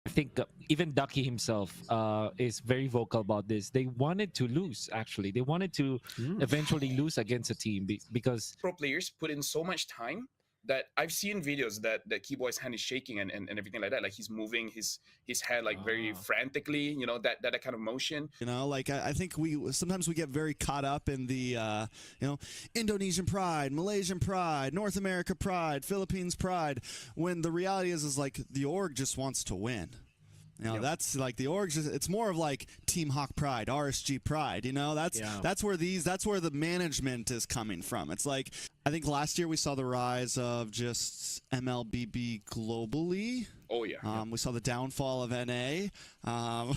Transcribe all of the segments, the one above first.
I think even Ducky himself is very vocal about this. They wanted to lose, actually. They wanted to eventually lose against a team because pro players put in so much time that I've seen videos that Keyboy's hand is shaking and everything like that. Like he's moving his head like very frantically, you know, that kind of motion. You know, like I think sometimes we get very caught up in the you know, Indonesian pride, Malaysian pride, North America pride, Philippines pride, when the reality is like the org just wants to win. You know, that's like the org. It's more of like Team Hawk pride, RSG pride. You know, that's where the management is coming from. It's like I think last year we saw the rise of just MLBB globally. Oh yeah. We saw the downfall of NA. No,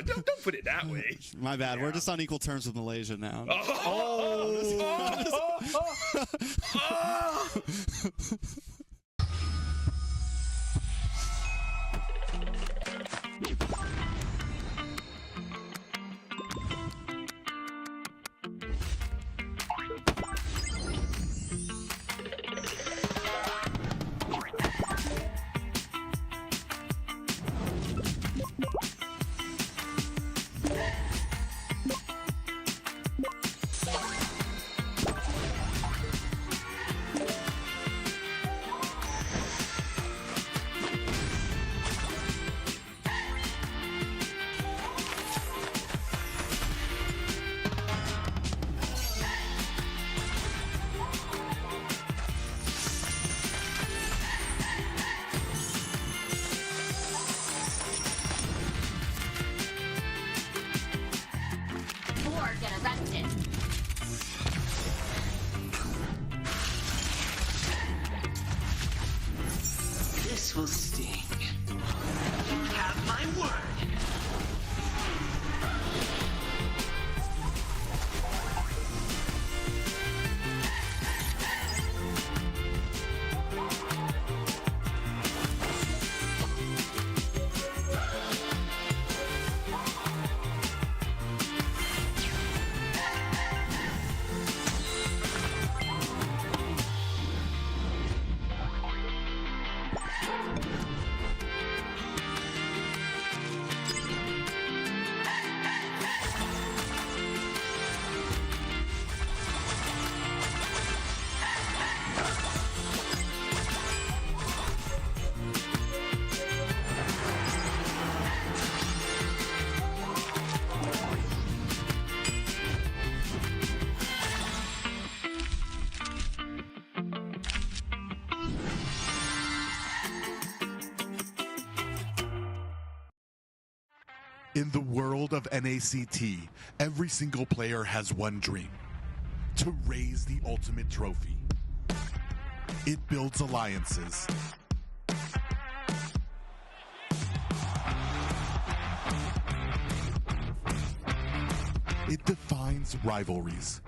don't put it that way. My bad. We're just on equal terms with Malaysia now. This will sting. You have my word. In the world of NACT, every single player has one dream: to raise the ultimate trophy. It builds alliances. It defines rivalries.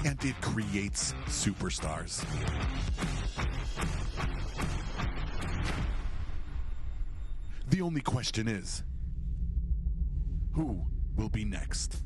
And it creates superstars. The only question is, who will be next?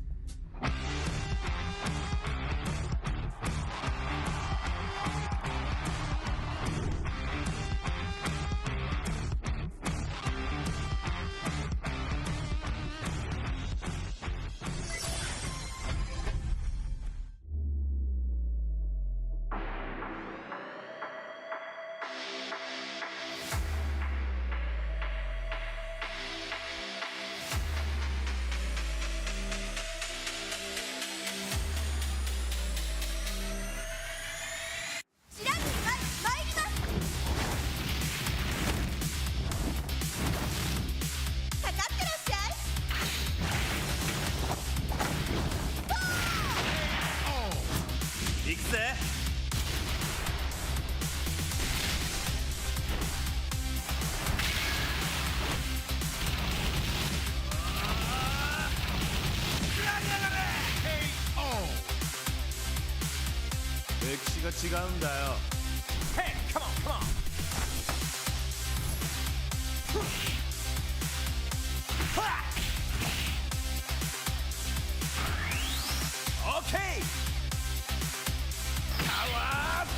맥시가 지가운다요. Hey, come on, come on. Okay. Power up.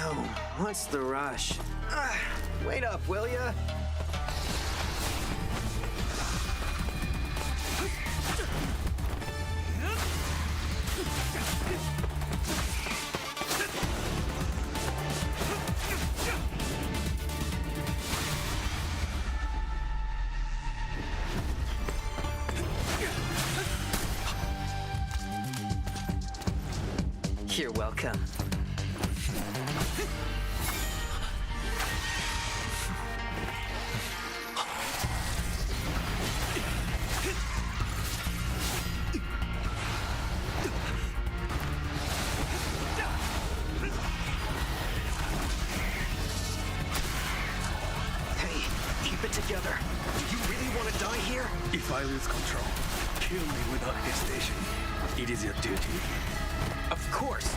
No, what's the rush? Wait up, will ya? You're welcome. Hey, keep it together. Do you really want to die here? If I lose control, kill me without hesitation. It is your duty. Of course.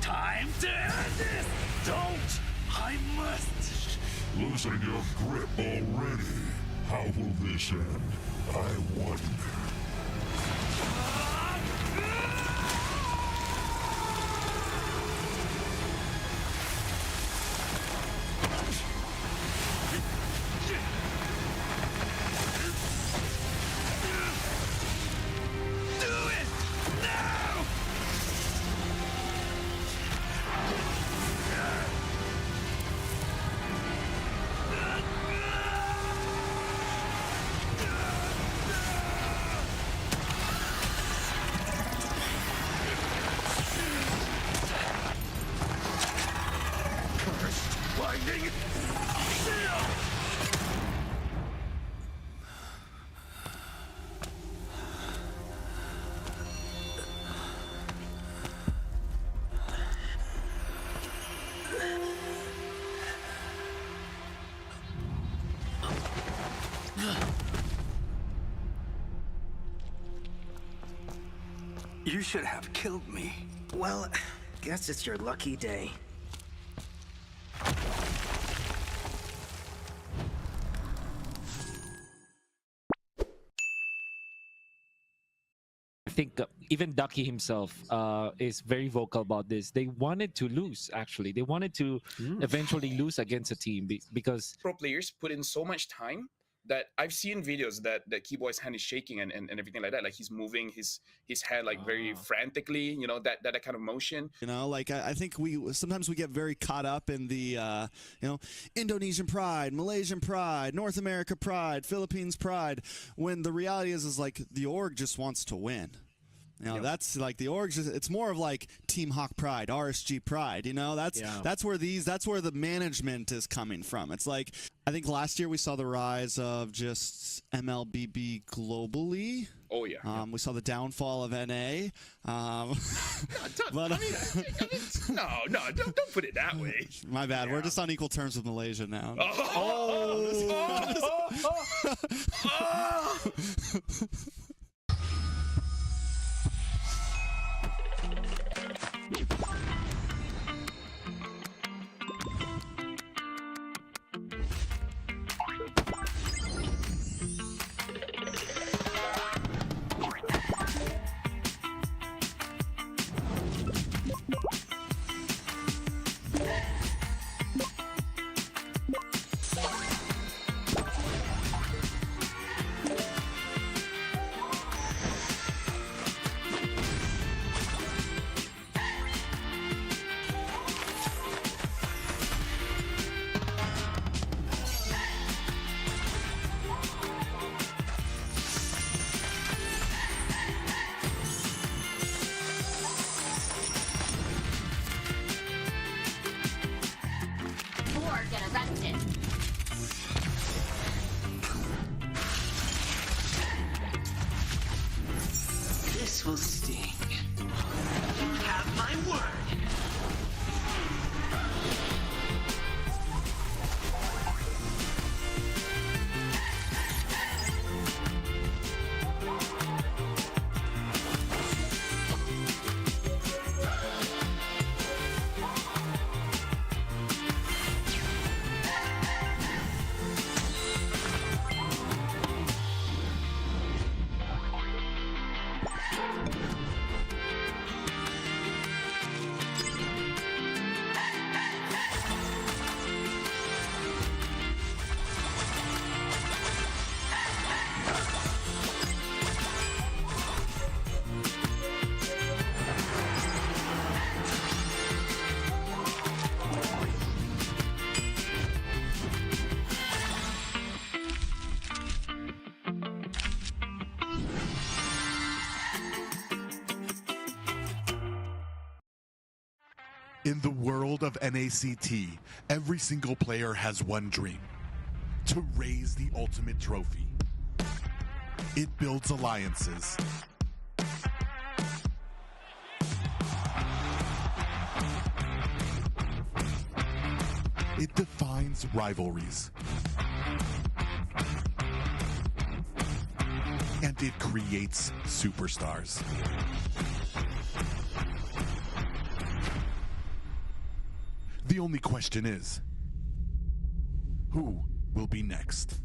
Time to end this! Don't! I must! Losing your grip already. How will this end? I wonder. You should have killed me. Well, guess it's your lucky day. I think even Ducky himself is very vocal about this. They wanted to lose, actually. They wanted to eventually lose against a team because Pro players put in so much time that I've seen videos that Keyboy's hand is shaking and everything like that. Like he's moving his hand like very frantically, you know, that kind of motion. You know, like I think we sometimes we get very caught up in the Indonesian pride, Malaysian pride, North America pride, Philippines pride, when the reality is like the org just wants to win. You know, that's like the org. It's more of like Team Hawk pride, RSG pride. You know, that's where the management is coming from. It's like I think last year we saw the rise of just MLBB globally. Oh yeah. We saw the downfall of NA. But no, don't put it that way. My bad. We're just on equal terms with Malaysia now. will sting. You have my word. In the world of NACT, every single player has one dream: to raise the ultimate trophy. It builds alliances. It defines rivalries. And it creates superstars. The only question is, who will be next?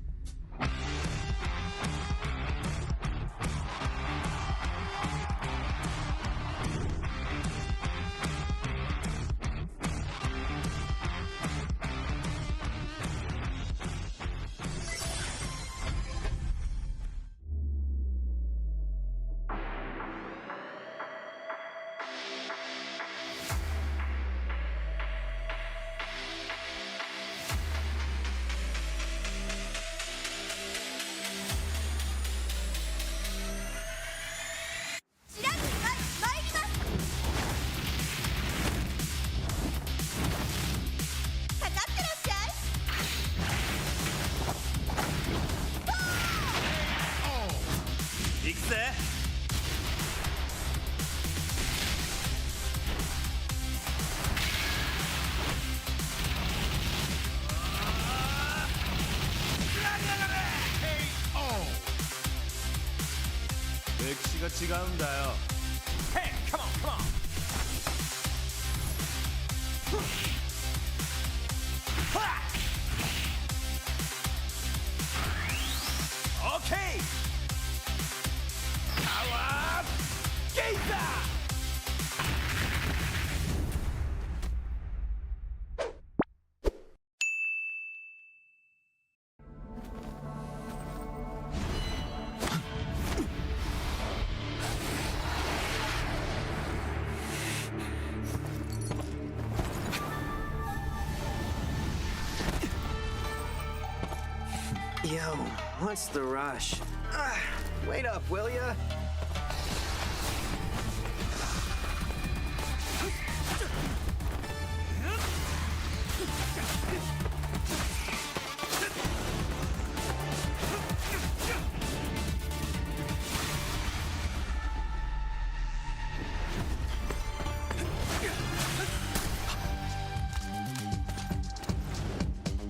Hey, come on, come on. Okay. Power Gazer. Yo, what's the rush? Wait up, will ya?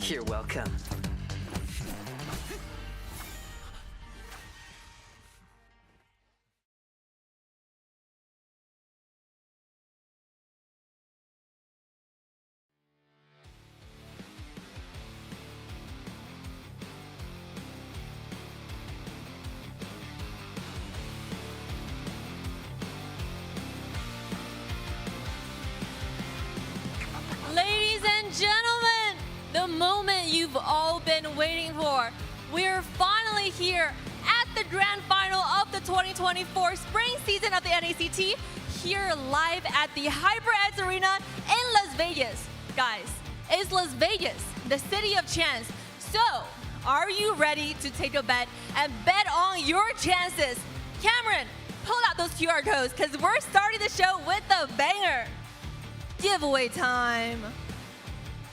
You're welcome. Ladies and gentlemen, the moment you've all been waiting for. We're finally here at the grand final of the 2024 spring season of the NACT, here live at the HyperX Arena in Las Vegas. Guys, it's Las Vegas, the city of chance. So, are you ready to take a bet and bet on your chances? Cameron, pull out those QR codes because we're starting the show with a banger. Giveaway time.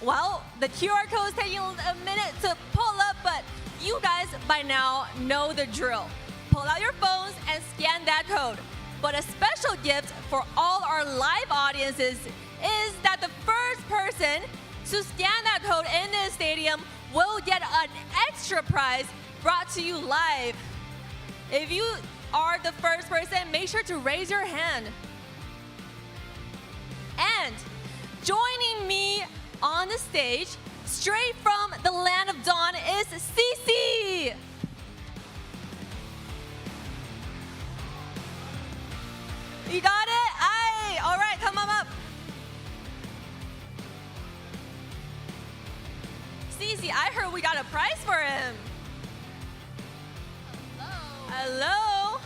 Well, the QR code is taking a minute to pull up, but you guys by now know the drill. Pull out your phones and scan that code. But a special gift for all our live audiences is that the first person to scan that code in the stadium will get an extra prize brought to you live. If you are the first person, make sure to raise your hand. And joining me on the stage, straight from the land of dawn, is Cece. You got it? Aye. All right, come on up. Cece, I heard we got a prize for him. Hello.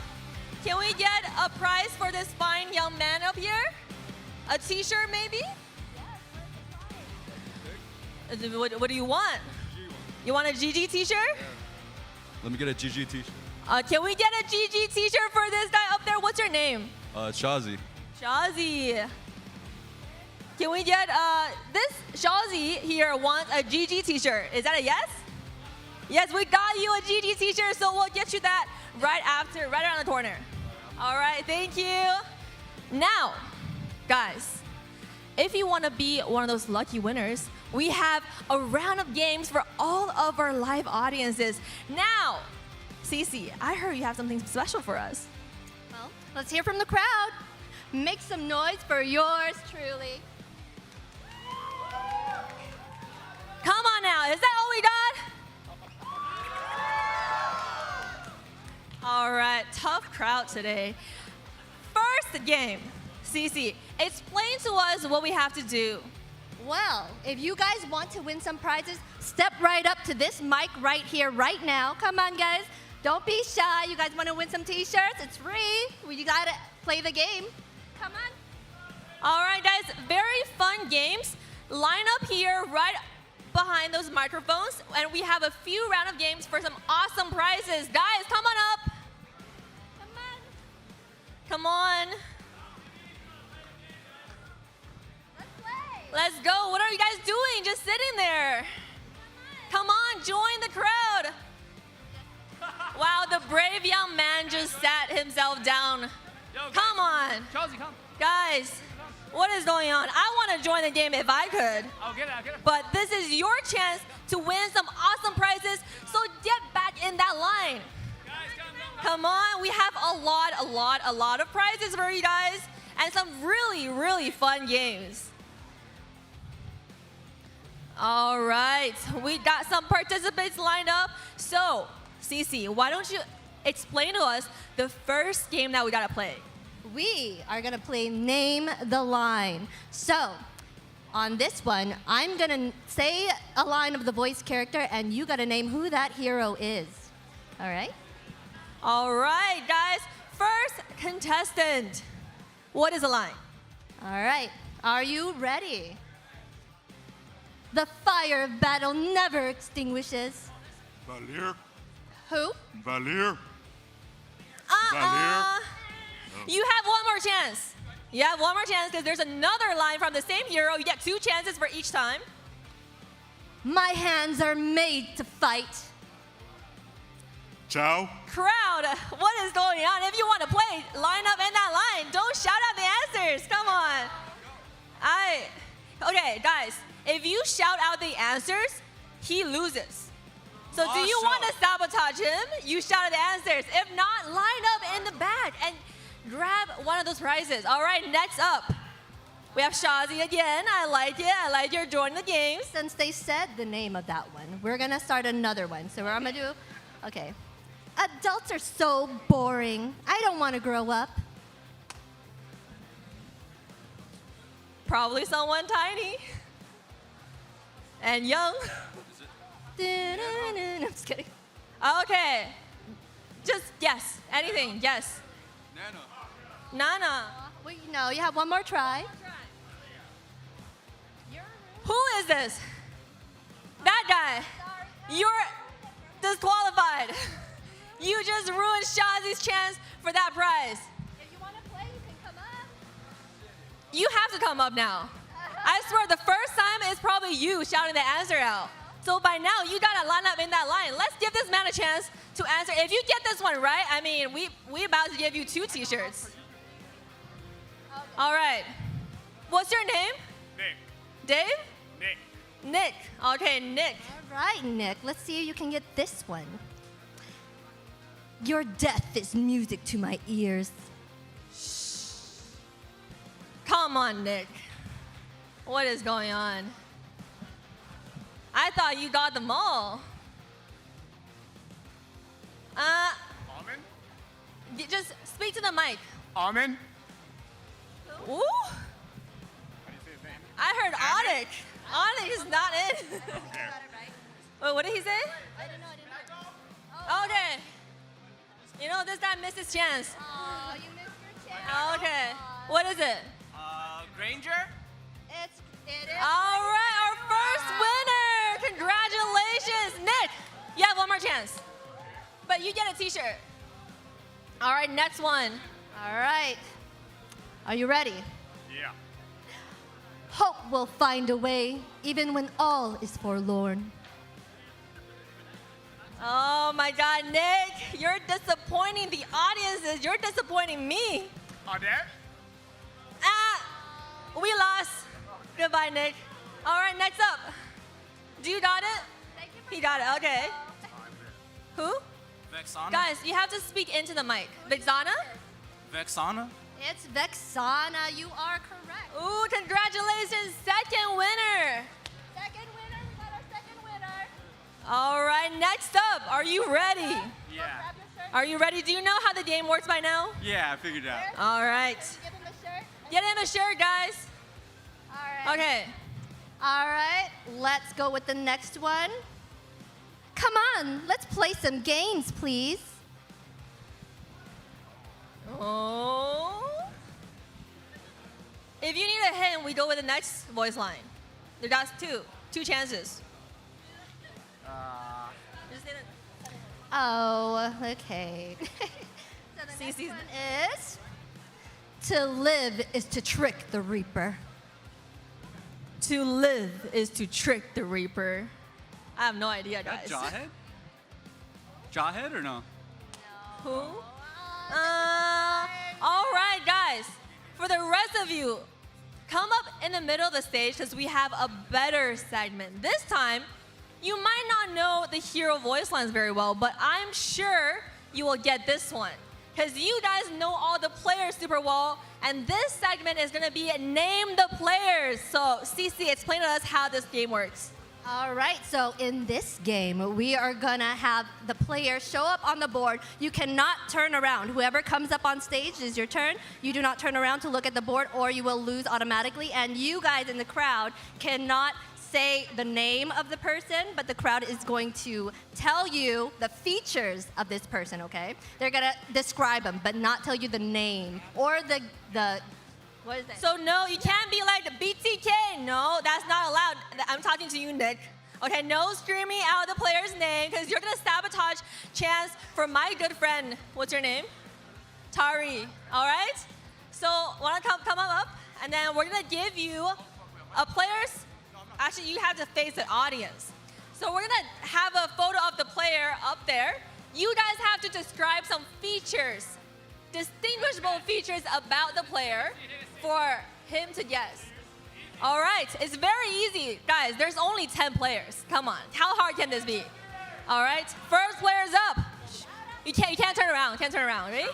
Can we get a prize for this fine young man up here? A t-shirt maybe? What do you want? You want a GG t-shirt? Yeah. Let me get a GG t-shirt. Can we get a GG t-shirt for this guy up there? What's your name? Shazi. Shazi. Can we get, this Shazi here wants a GG t-shirt. Is that a yes? Yes, we got you a GG t-shirt, so we'll get you that right around the corner. All right, thank you. Now, guys, if you want to be one of those lucky winners, we have a round of games for all of our live audiences. Now, Cece, I heard you have something special for us. Well, let's hear from the crowd. Make some noise for yours truly. Come on now, is that all we got? All right, tough crowd today. First game, Cece, explain to us what we have to do. Well, if you guys want to win some prizes, step right up to this mic right here, right now. Come on, guys. Don't be shy. You guys want to win some t-shirts? It's free. You got to play the game. Come on. All right, guys, very fun games. Line up here right behind those microphones, and we have a few round of games for some awesome prizes. Guys, come on up. Come on. Come on. Let's play. Let's go. What are you guys doing? Just sitting there. Come on, join the crowd. Wow, the brave young man just sat himself down. Yo, come on. Chelsea, come. Guys, what is going on? I want to join the game if I could. I'll get it. But this is your chance to win some awesome prizes, so get back in that line. Guys, come on, we have a lot of prizes for you guys, and some really, really fun games. All right, we got some participants lined up. So, Cece, why don't you explain to us the first game that we gotta play? We are gonna play Name the Line. So, on this one, I'm gonna say a line of the voice character, and you gotta name who that hero is. All right? All right, guys. First contestant. What is the line? All right. Are you ready? The fire of battle never extinguishes. Valir. Who? Valir. You have one more chance. You have one more chance because there's another line from the same hero. You get 2 chances for each time. My hands are made to fight. Ciao. Crowd, what is going on? If you want to play, line up in that line. Don't shout out the answers. Come on. Okay, guys, if you shout out the answers, he loses. So do you want to sabotage him? You shout out the answers. If not, line up in the back and grab one of those prizes. All right, next up, we have Shazi again. I like it. I like you're joining the game. Since they said the name of that one, we're going to start another one. So what I'm going to do, okay. Adults are so boring. I don't want to grow up. Probably someone tiny and young. I'm just kidding. Okay. Just guess. Anything. Guess. Nana. Wait, no, you have one more try. Who is this? That guy. You're disqualified. You just ruined Shazi's chance for that prize. If you want to play, you can come up. You have to come up now. I swear, the first time is probably you shouting the answer out. So by now, you gotta line up in that line. Let's give this man a chance to answer. If you get this one right, I mean, we about to give you 2 t-shirts. All right. What's your name? Nick. Dave? Nick. Nick. Okay, Nick. All right, Nick. Let's see if you can get this one. Your death is music to my ears. Come on, Nick. What is going on? I thought you got them all. Almond? Just speak to the mic. Almond? Ooh. How do you say his name? I heard Onyx. Onyx is not in. Wait, what did he say? I didn't know. Okay. You know, this guy missed his chance. Oh, you missed your chance. Okay. What is it? Granger? It is. All right, our first winner. Congratulations, Nick. You have one more chance. But you get a t-shirt. All right, next one. All right. Are you ready? Yeah. Hope will find a way, even when all is forlorn. Oh my God, Nick, you're disappointing the audiences. You're disappointing me. Odette? We lost. Goodbye, Nick. All right, next up. Do you got it? He got it, okay. Who? Vexana? Guys, you have to speak into the mic. Vexana? Vexana? It's Vexana. You are correct. Ooh, congratulations, second winner. Second winner. We got our second winner. All right, next up, are you ready? Yeah. Grab your shirt. Are you ready? Do you know how the game works by now? Yeah, I figured it out. All right. Give him the shirt. Get him a shirt, guys. All right. Okay. All right. Let's go with the next one. Come on. Let's play some games, please. Oh. If you need a hint, we go with the next voice line. That's two chances. Just say it. Oh, okay. So the next Cece's- one is, to live is to trick the reaper. To live is to trick the reaper. I have no idea, That guys. Jawhead? Jawhead or no? Who? All right, guys. For the rest of you, come up in the middle of the stage because we have a better segment. This time, you might not know the hero voice lines very well, but I'm sure you will get this one because you guys know all the players super well, and this segment is going to be Name the Players. So, Cece, explain to us how this game works. All right, so in this game, we are gonna have the players show up on the board. You cannot turn around. Whoever comes up on stage is your turn. You do not turn around to look at the board or you will lose automatically. And you guys in the crowd cannot say the name of the person, but the crowd is going to tell you the features of this person, okay? They're gonna describe them, but not tell you the name or the what is that? So no, you can't be like the BTK. No, that's not allowed. I'm talking to you, Nick. Okay, no screaming out the player's name because you're gonna sabotage chance for my good friend. What's your name? Tari. All right. So wanna come up, and then we're gonna give you a player's. Actually, you have to face the audience. So we're gonna have a photo of the player up there. You guys have to describe some features, distinguishable features about the player for him to guess. All right, it's very easy. Guys, there's only 10 players. Come on, how hard can this be? All right, first player's up. You can't turn around, ready?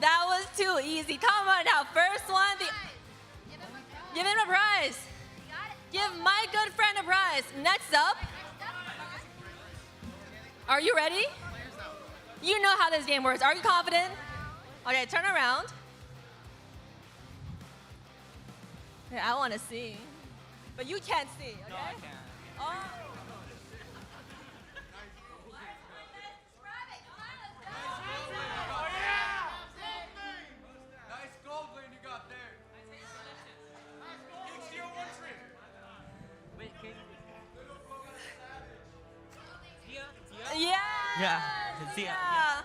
That was too easy. Come on now, first one. Give him a prize. Give my good friend a prize. Next up. Are you ready? You know how this game works. Are you confident? Okay, turn around. Okay, I want to see. But you can't see, okay? No, I can't. Oh. Yeah.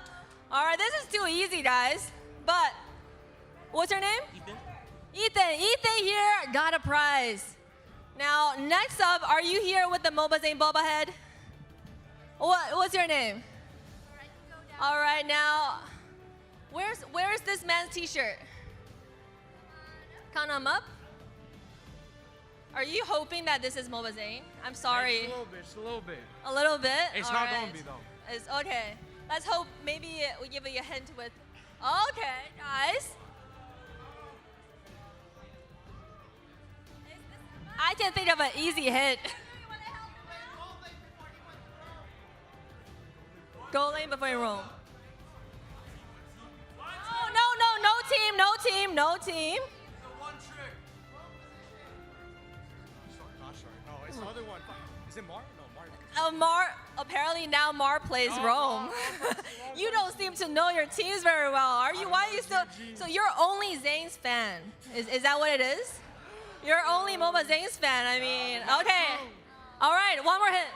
All right, this is too easy, guys. But what's your name? Ethan here got a prize. Now, next up, are you here with the MOBA Zane Boba head? What's your name? All right, right now. Where's this man's t-shirt? Count him up. Are you hoping that this is MOBA Zane? I'm sorry. It's a little bit. It's a little bit. A little bit? It's All not right. gonna be though. It's okay. Let's hope maybe we give you a hint with. Okay, guys. I can think of an easy hint. Go lane before you roam. Oh, no team. No, it's the other one. Is it Mar? No, Mar. Apparently now Mar plays Rome. You don't seem to know your teams very well, are you? Why are you still? So you're only Zane's fan. Is that what it is? You're only MOBA Zane's fan. I mean, okay. All right, one more hit.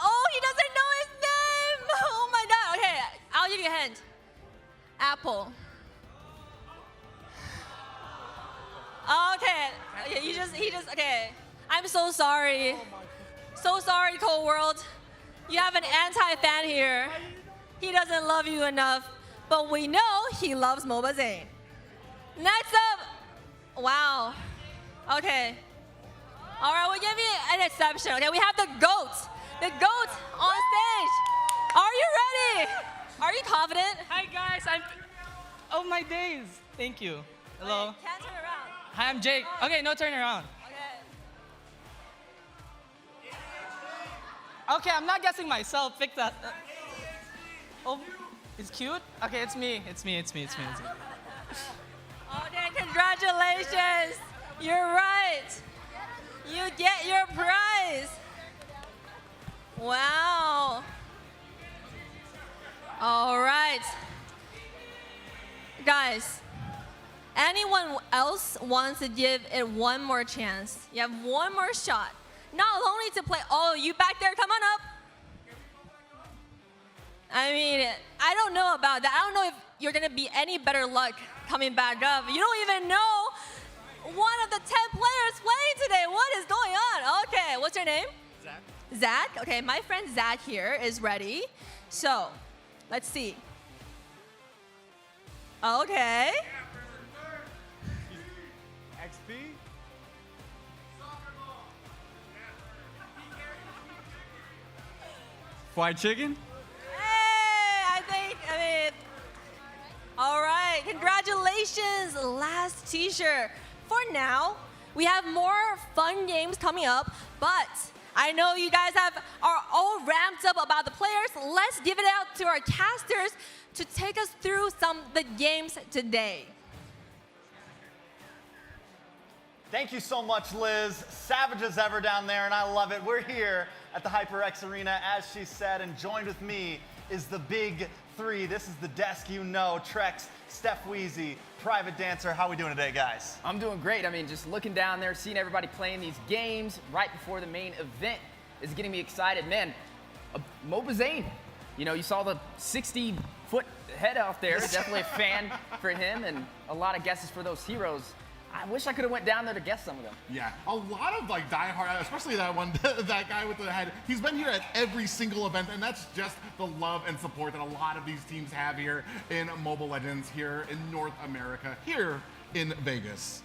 Oh, he doesn't know his name. Oh my God. Okay, I'll give you a hint. Apple. Okay, okay. I'm so sorry. So sorry, Cold World. You have an anti-fan here. He doesn't love you enough, but we know he loves MOBA Zane. Next up, wow. Okay. All right, we'll give you an exception. Okay, we have the GOAT. The GOAT on stage. Are you ready? Are you confident? Hi guys, oh my days. Thank you. Hello. Wait, can't turn around. Hi, I'm Jake. Okay, no turn around. Okay, I'm not guessing myself. Fix that. Oh, it's cute? Okay, it's me. It's me. Okay, congratulations. You're right. You get your prize. Wow. All right. Guys, anyone else wants to give it one more chance? You have one more shot. Not only to play, oh, you back there, come on up. I mean, I don't know about that. I don't know if you're gonna be any better luck coming back up. You don't even know one of the 10 players playing today. What is going on? Okay, what's your name? Zach. Zach, okay, my friend Zach here is ready. So, let's see. Okay. XP. Fried chicken? Hey, I mean, all right, congratulations, last t-shirt. For now, we have more fun games coming up, but I know you guys are all ramped up about the players. Let's give it out to our casters to take us through some of the games today. Thank you so much, Liz. Savage as ever down there, and I love it. We're here at the HyperX Arena, as she said, and joined with me is the big three. This is the desk you know, Trex, Steph Weezy, Private Dancer. How are we doing today, guys? I'm doing great. I mean, just looking down there, seeing everybody playing these games right before the main event is getting me excited. Man, MOBA Zane, you know, you saw the 60-foot head out there. Definitely a fan for him, and a lot of guesses for those heroes. I wish I could have went down there to guess some of them. Yeah, a lot of like diehard, especially that one, that guy with the head. He's been here at every single event, and that's just the love and support that a lot of these teams have here in Mobile Legends here in North America, here in Vegas.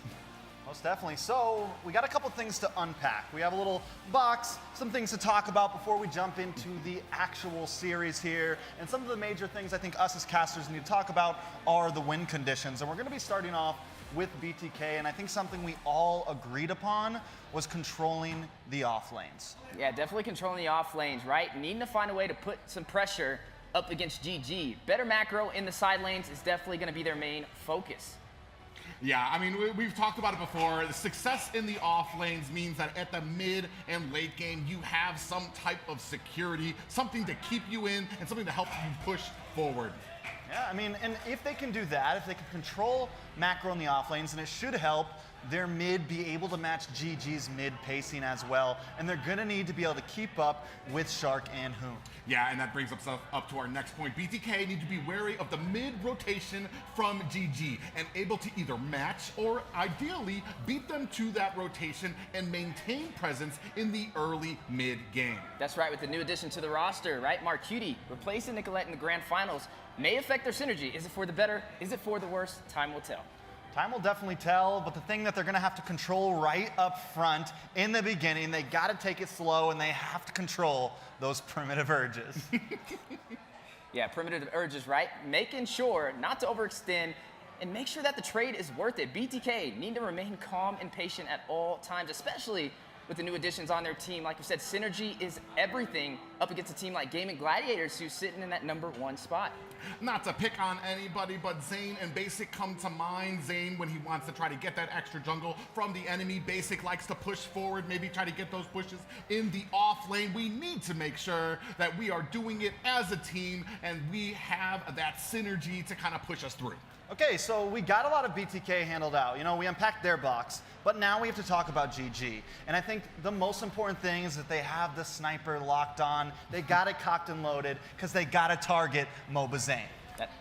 Most definitely. So we got a couple things to unpack. We have a little box, some things to talk about before we jump into the actual series here. And some of the major things I think us as casters need to talk about are the win conditions. And we're going to be starting off with BTK, and I think something we all agreed upon was controlling the off lanes. Yeah, definitely controlling the off lanes, right? Needing to find a way to put some pressure up against GG. Better macro in the side lanes is definitely going to be their main focus. Yeah, I mean, we've talked about it before. The success in the off lanes means that at the mid and late game, you have some type of security, something to keep you in, and something to help you push forward. Yeah, I mean, and if they can do that, if they can control macro in the off lanes, then it should help their mid be able to match GG's mid pacing as well, and they're going to need to be able to keep up with Shark and Hoon. Yeah, and that brings us up to our next point. BTK need to be wary of the mid rotation from GG and able to either match or ideally beat them to that rotation and maintain presence in the early mid game. That's right, with the new addition to the roster, right? Marcuti replacing Nicolette in the grand finals may affect their synergy. Is it for the better? Is it for the worse? Time will tell. Time will definitely tell, but the thing that they're going to have to control right up front in the beginning, they got to take it slow and they have to control those primitive urges. Yeah, primitive urges, right? Making sure not to overextend and make sure that the trade is worth it. BTK need to remain calm and patient at all times, especially with the new additions on their team. Like you said, synergy is everything up against a team like Gaimin Gladiators, who's sitting in that #1 spot. Not to pick on anybody, but Zane and Basic come to mind. Zane, when he wants to try to get that extra jungle from the enemy, Basic likes to push forward, maybe try to get those pushes in the off lane. We need to make sure that we are doing it as a team and we have that synergy to kind of push us through. Okay, so we got a lot of BTK handled out. You know, we unpacked their box, but now we have to talk about GG. And I think the most important thing is that they have the sniper locked on. They got it cocked and loaded because they got to target MLBB.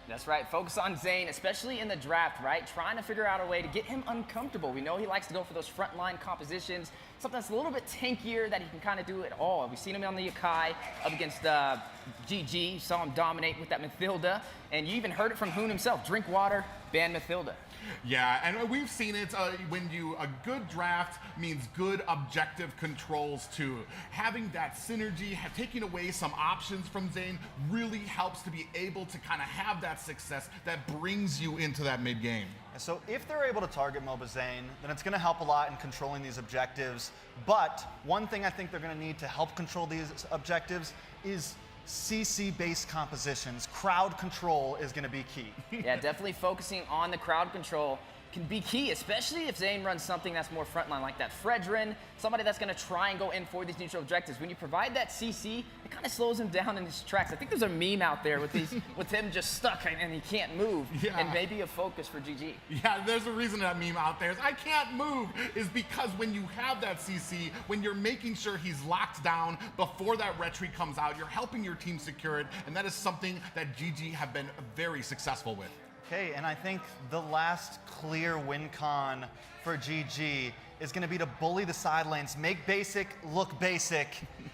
That's right. Focus on Zane, especially in the draft, right? Trying to figure out a way to get him uncomfortable. We know he likes to go for those frontline compositions, something that's a little bit tankier that he can kind of do it all. We've seen him on the Yokai up against GG. You saw him dominate with that Mathilda, and you even heard it from Hoon himself. Drink water, ban Mathilda. Yeah, and we've seen it when a good draft means good objective controls too. Having that synergy, taking away some options from Zane really helps to be able to kind of have that success that brings you into that mid game. So if they're able to target MLBB, then it's going to help a lot in controlling these objectives. But one thing I think they're going to need to help control these objectives is CC-based compositions. Crowd control is going to be key. Yeah, definitely focusing on the crowd control can be key, especially if Zane runs something that's more frontline, like that Fredrin, somebody that's going to try and go in for these neutral objectives. When you provide that CC, it kind of slows him down in his tracks. I think there's a meme out there with with him just stuck and he can't move, and maybe a focus for GG. Yeah, there's a reason that meme out there is I can't move, is because when you have that CC, when you're making sure he's locked down before that retreat comes out, you're helping your team secure it, and that is something that GG have been very successful with. Okay, and I think the last clear win con for GG is going to be to bully the side lanes, make Basic look basic,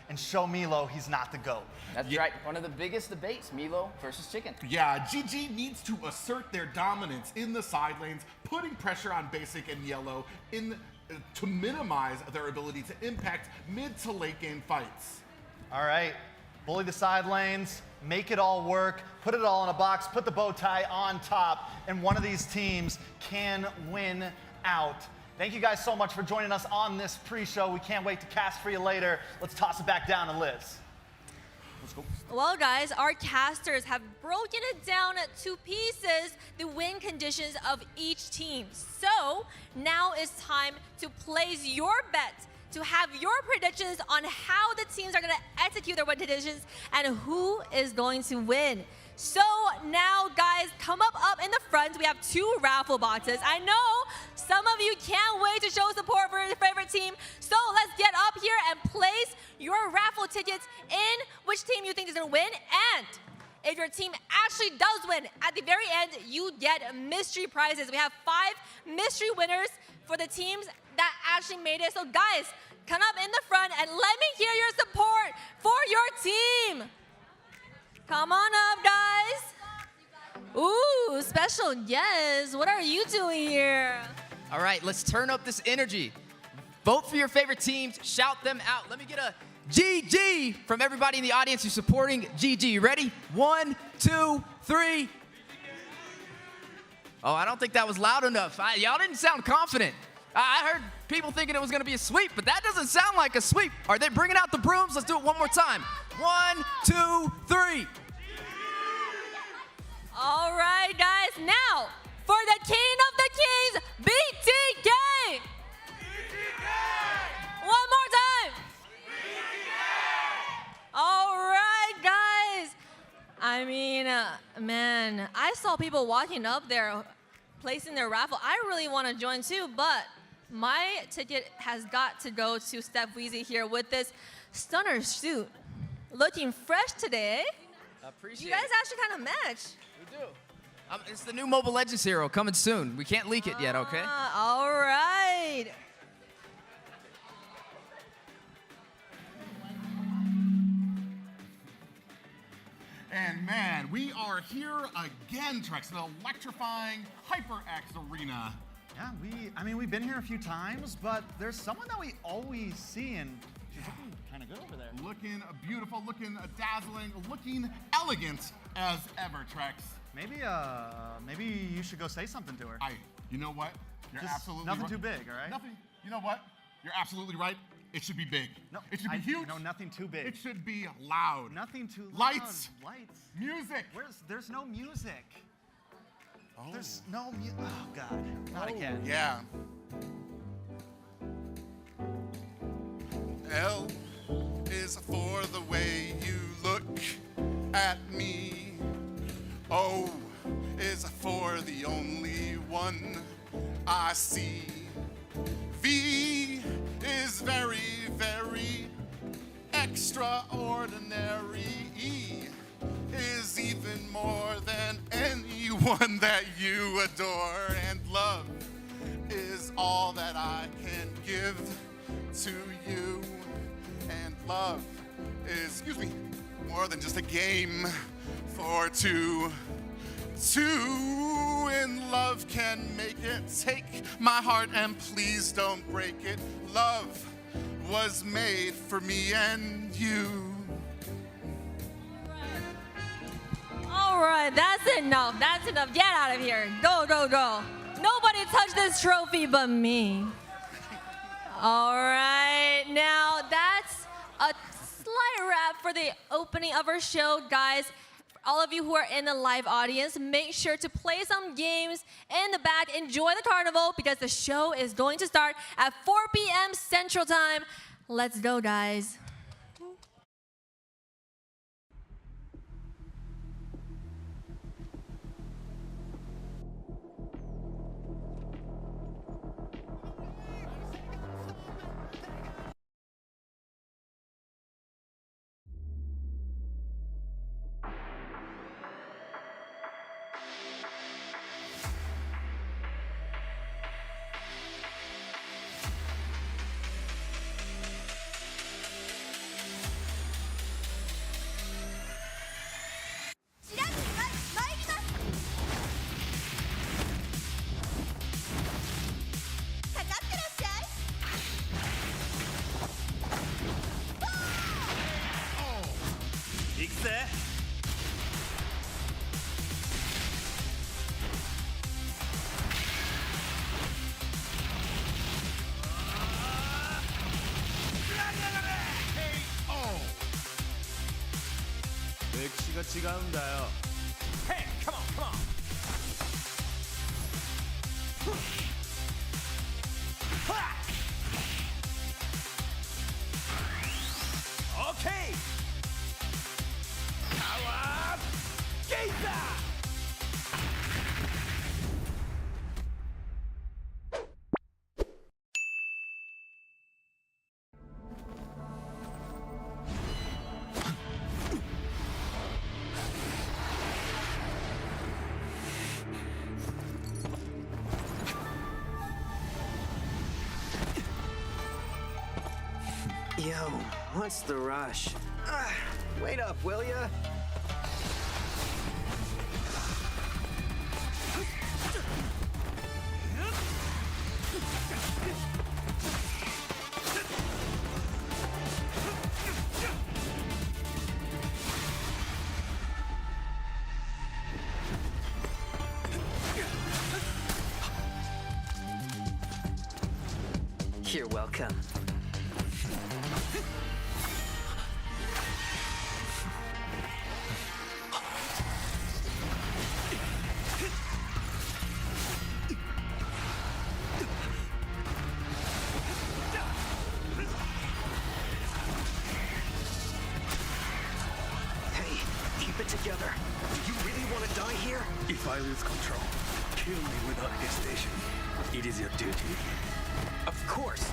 and show Milo he's not the GOAT. That's right, one of the biggest debates, Milo versus Chicken. Yeah, GG needs to assert their dominance in the side lanes, putting pressure on Basic and Yellow to minimize their ability to impact mid to late game fights. All right, bully the side lanes, make it all work, put it all in a box, put the bow tie on top, and one of these teams can win out. Thank you guys so much for joining us on this pre-show. We can't wait to cast for you later. Let's toss it back down to Liz. Let's go. Well, guys, our casters have broken it down to pieces, the win conditions of each team. So now it's time to place your bets, to have your predictions on how the teams are going to execute their win conditions and who is going to win. So now, guys, come up in the front. We have 2 raffle boxes. I know some of you can't wait to show support for your favorite team. So let's get up here and place your raffle tickets in which team you think is going to win. And if your team actually does win, at the very end, you get mystery prizes. We have 5 mystery winners for the teams that actually made it. So guys, come up in the front and let me hear your support for your team. Come on up, guys. Ooh, special guest. What are you doing here? All right, let's turn up this energy. Vote for your favorite teams, shout them out. Let me get a GG from everybody in the audience who's supporting GG. You ready? 1, 2, 3. Oh, I don't think that was loud enough. Y'all didn't sound confident. I heard people thinking it was going to be a sweep, but that doesn't sound like a sweep. Are they bringing out the brooms? Let's do it one more time. 1, 2, 3. All right, guys. Now, for the king of the kings, BTK. BTK. One more time. BTK. All right, guys. I mean, man, I saw people walking up there placing their raffle. I really want to join too, but my ticket has got to go to Steph Weezy here with this stunner suit. Looking fresh today. Appreciate You guys it. actually kind of match. We do. It's the new Mobile Legends hero coming soon. We can't leak it yet, okay? All right. And man, we are here again, Trex, an electrifying HyperX Arena. Yeah, we've been here a few times, but there's someone that we always see, and she's looking kind of good over there. Looking beautiful, looking dazzling, looking elegant as ever, Trex. Maybe you should go say something to her. You know what? You're Just absolutely nothing right. too big, all right? Nothing. You know what? You're absolutely right. It should be big. No, it should be huge. No, nothing too big. It should be loud. Nothing too loud. Lights. Lights. Music. There's no music. Oh. There's no music. Oh, God. Not again. Yeah. L is for the way you look at me. O is for the only one I see. V is very, very extraordinary. E is even more than anyone that you adore. And love is all that I can give to you. And love is, more than just a game for two. Two in love can make it. Take my heart and please don't break it. Love was made for me and you. All right, that's enough. That's enough. Get out of here. Go, go, go. Nobody touched this trophy but me. All right, now that's a slight wrap for the opening of our show, guys. All of you who are in the live audience, make sure to play some games in the back. Enjoy the carnival because the show is going to start at 4 p.m. Central Time. Let's go, guys. Hey, come on, come on. Okay. Power Gazer. Yo, what's the rush? Wait up, will ya? You're welcome. Together. Do you really want to die here? If I lose control, kill me without hesitation. It is your duty. course.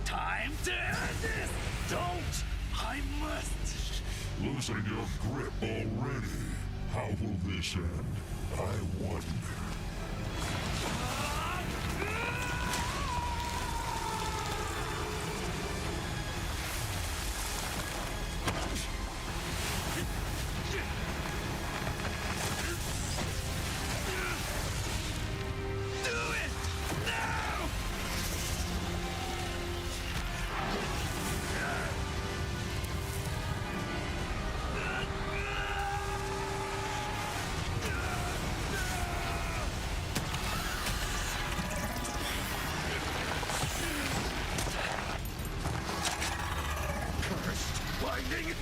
Time to end this! Don't! I must! Losing your grip already. How will this end? I wonder. Lightning!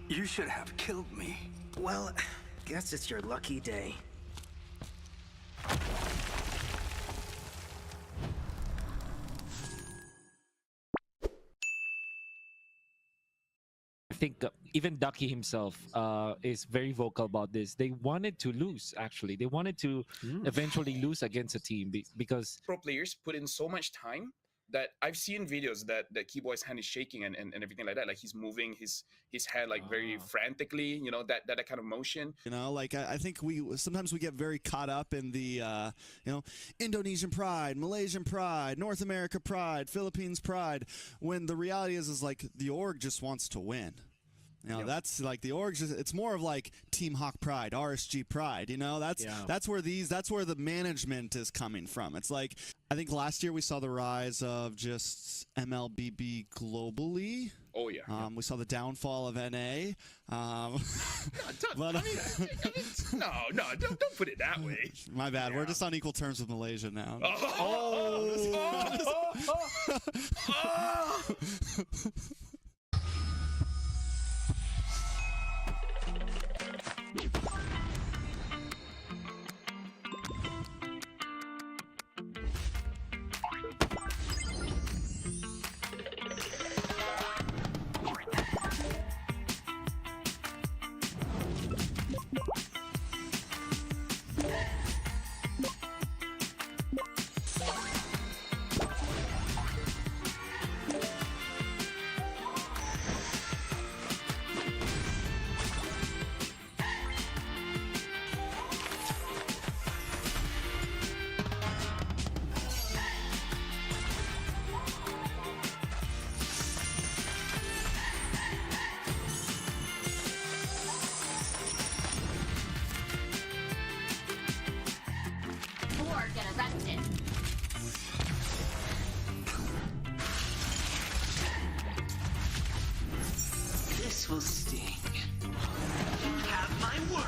You should have killed me. Well, guess it's your lucky day. I think even Ducky himself is very vocal about this. They wanted to lose, actually. They wanted to eventually lose against a team because pro players put in so much time that I've seen videos that Keyboy's hand is shaking and everything like that. Like he's moving his head like very frantically, you know, that kind of motion. You know, like I think sometimes we get very caught up in the Indonesian pride, Malaysian pride, North America pride, Philippines pride, when the reality is like the org just wants to win. You know, that's like the org. It's more of like Team Hawk pride, RSG pride. You know, that's where the management is coming from. It's like I think last year we saw the rise of just MLBB globally. Oh yeah. We saw the downfall of NA. No, don't put it that way. My bad. We're just on equal terms with Malaysia now. This will sting. You have my word.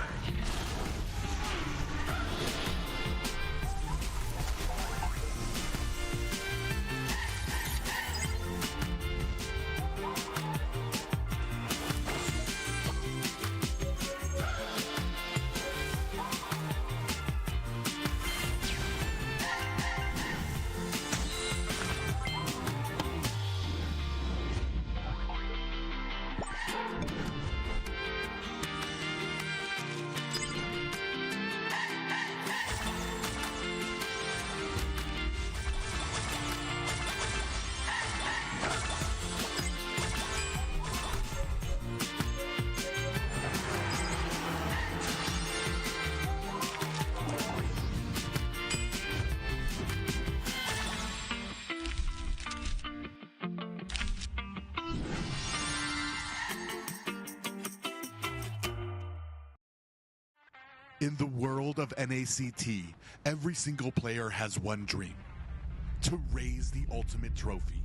In the world of NACT, every single player has one dream: to raise the ultimate trophy.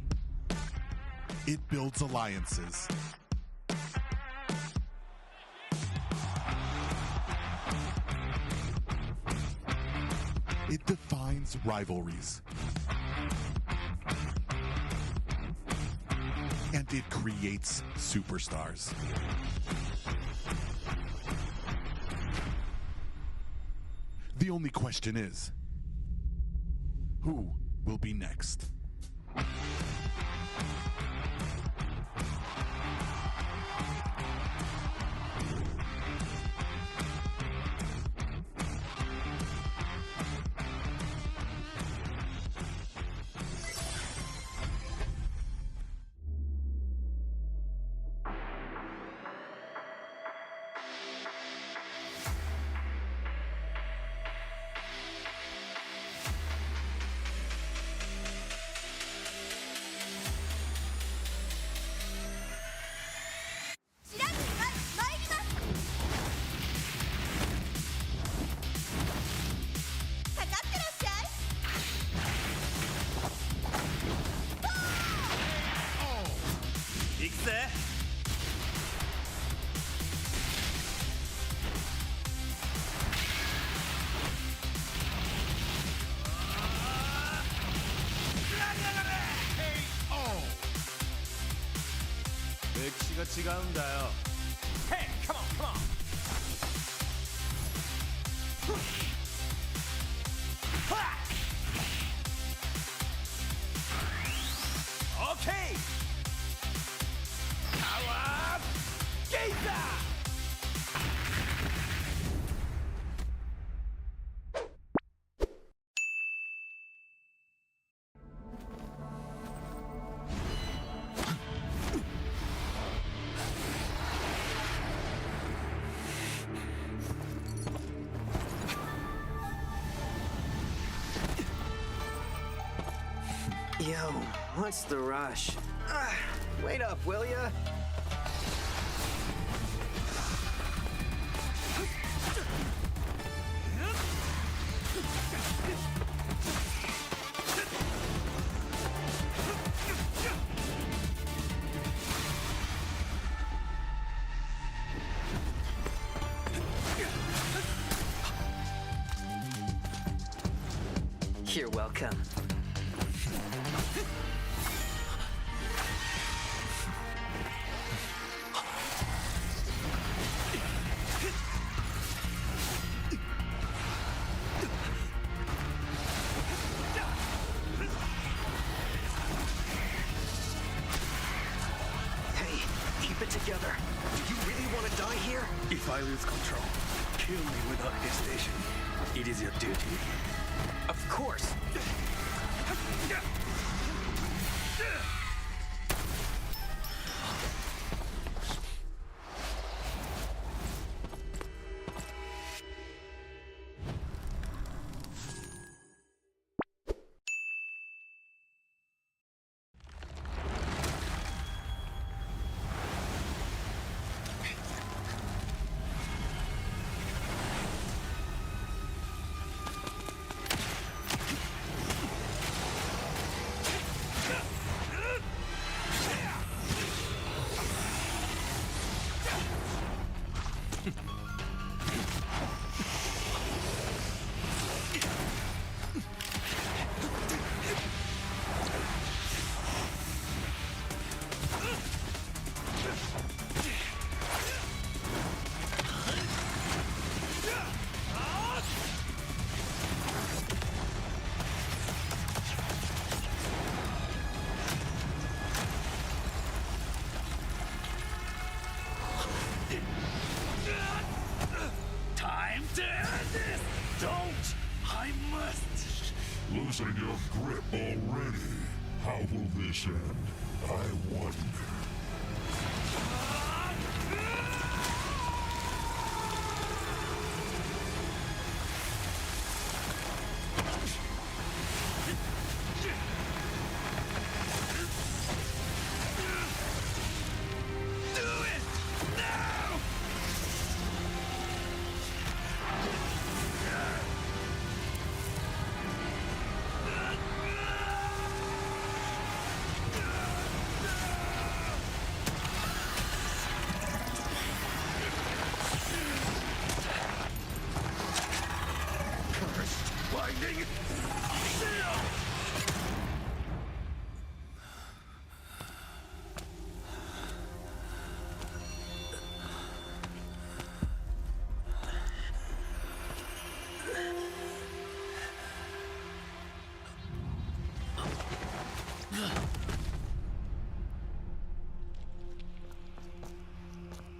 It builds alliances. It defines rivalries. And it creates superstars. The only question is, who will be next? Hey, come on, come on. Okay. Power Gazer. Yo, what's the rush? Wait up, will ya? You're welcome. Together. Do you really want to die here? If I lose control, kill me without hesitation. It is your duty. Of course. loosen your grip already. How will this end? I wonder.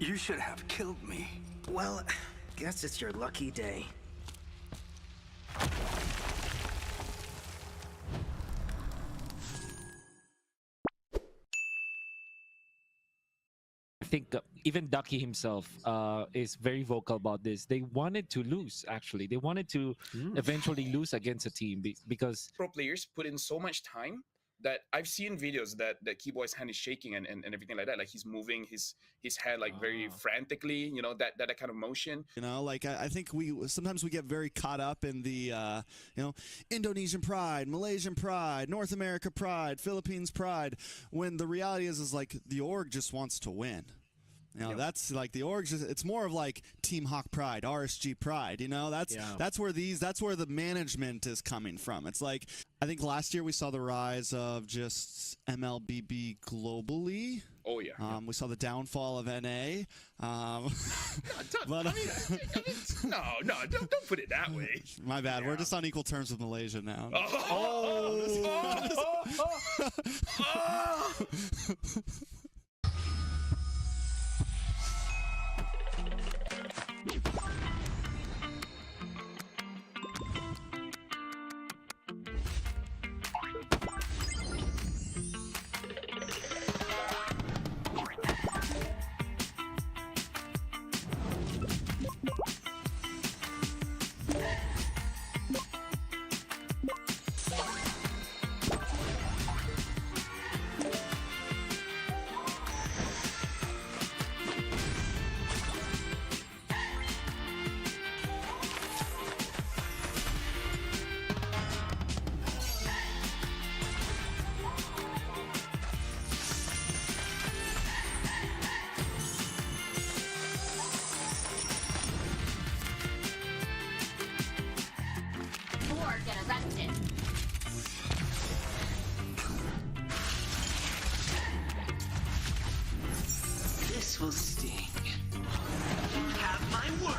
You should have killed me. Well, guess it's your lucky day. I think even Ducky himself is very vocal about this. They wanted to lose, actually. They wanted to eventually lose against a team because pro players put in so much time that I've seen videos that Keyboy's hand is shaking and everything like that. Like he's moving his hand like very frantically, you know, that kind of motion. You know, like I think sometimes we get very caught up in the Indonesian pride, Malaysian pride, North America pride, Philippines pride, when the reality is like the org just wants to win. You know, that's like the org. It's more of like Team Hawk pride, RSG pride. You know, that's where the management is coming from. It's like I think last year we saw the rise of just MLBB globally. Oh yeah. We saw the downfall of NA. No, don't put it that way. My bad. We're just on equal terms with Malaysia now. This will sting. You have my word.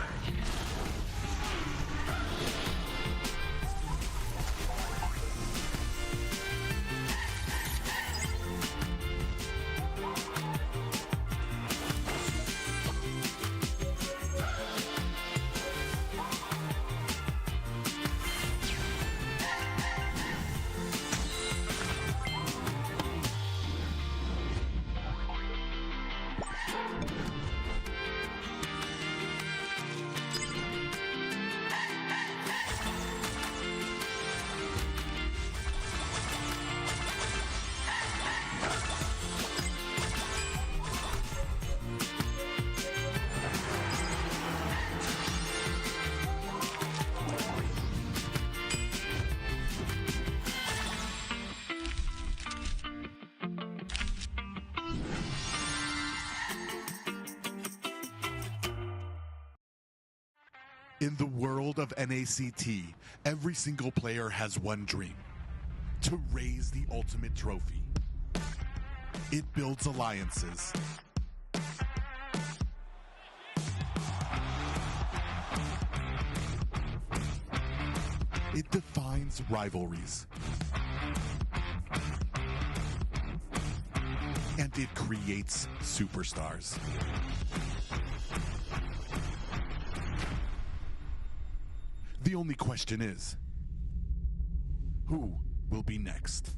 In the world of NACT, every single player has one dream: to raise the ultimate trophy. It builds alliances. It defines rivalries. And it creates superstars. The only question is, Who will be next?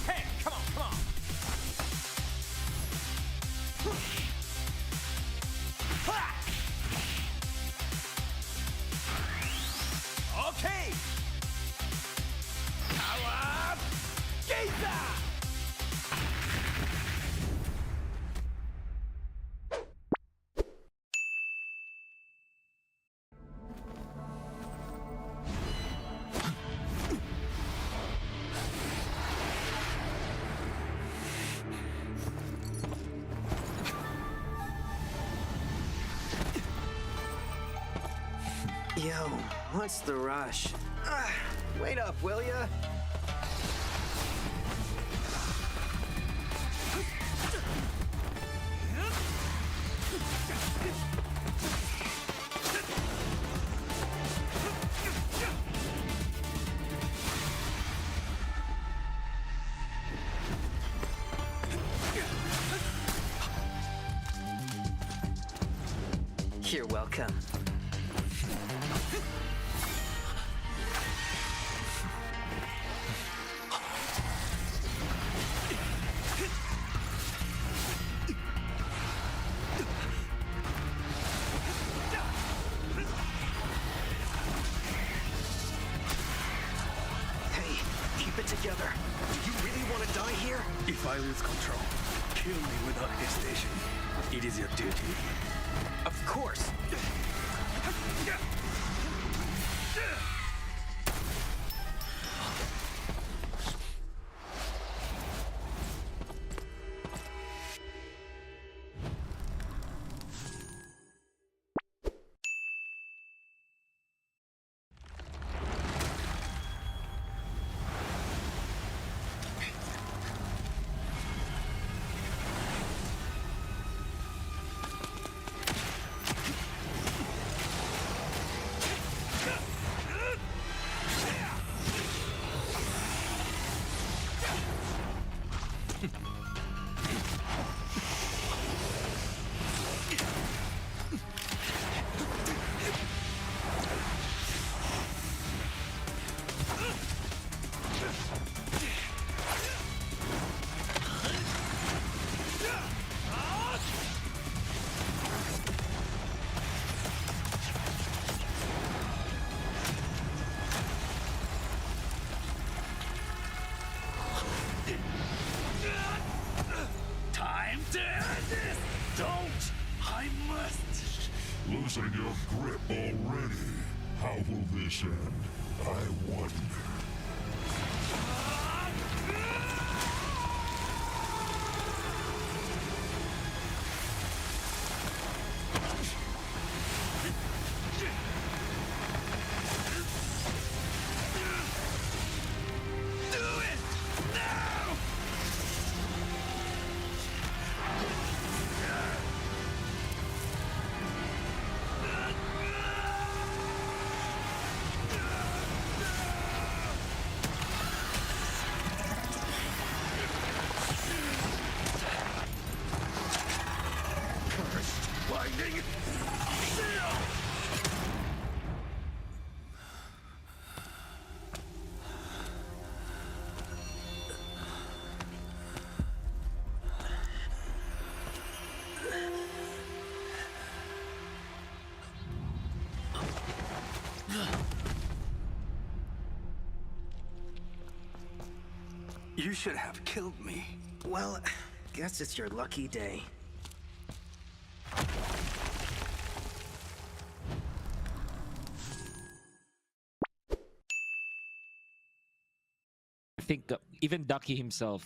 Hey, come on, come on. Okay. Power Gazer. Yo, what's the rush? Wait up, will ya? You're welcome. Together. Do you really want to die here? If I lose control, kill me without hesitation. It is your duty. Of course. Losing your grip already. How will this end? I wonder. You should have killed me. Well, guess it's your lucky day. I think even Ducky himself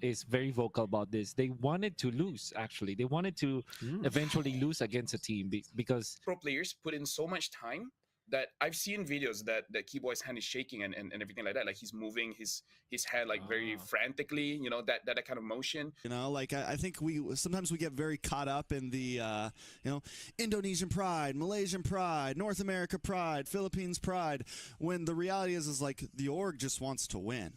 is very vocal about this. They wanted to lose, actually. They wanted to eventually lose against a team because pro players put in so much time that I've seen videos that Keyboy's hand is shaking and everything like that. Like he's moving his head like very frantically, you know, that kind of motion. You know, like I think sometimes we get very caught up in the Indonesian pride, Malaysian pride, North America pride, Philippines pride, when the reality is like the org just wants to win.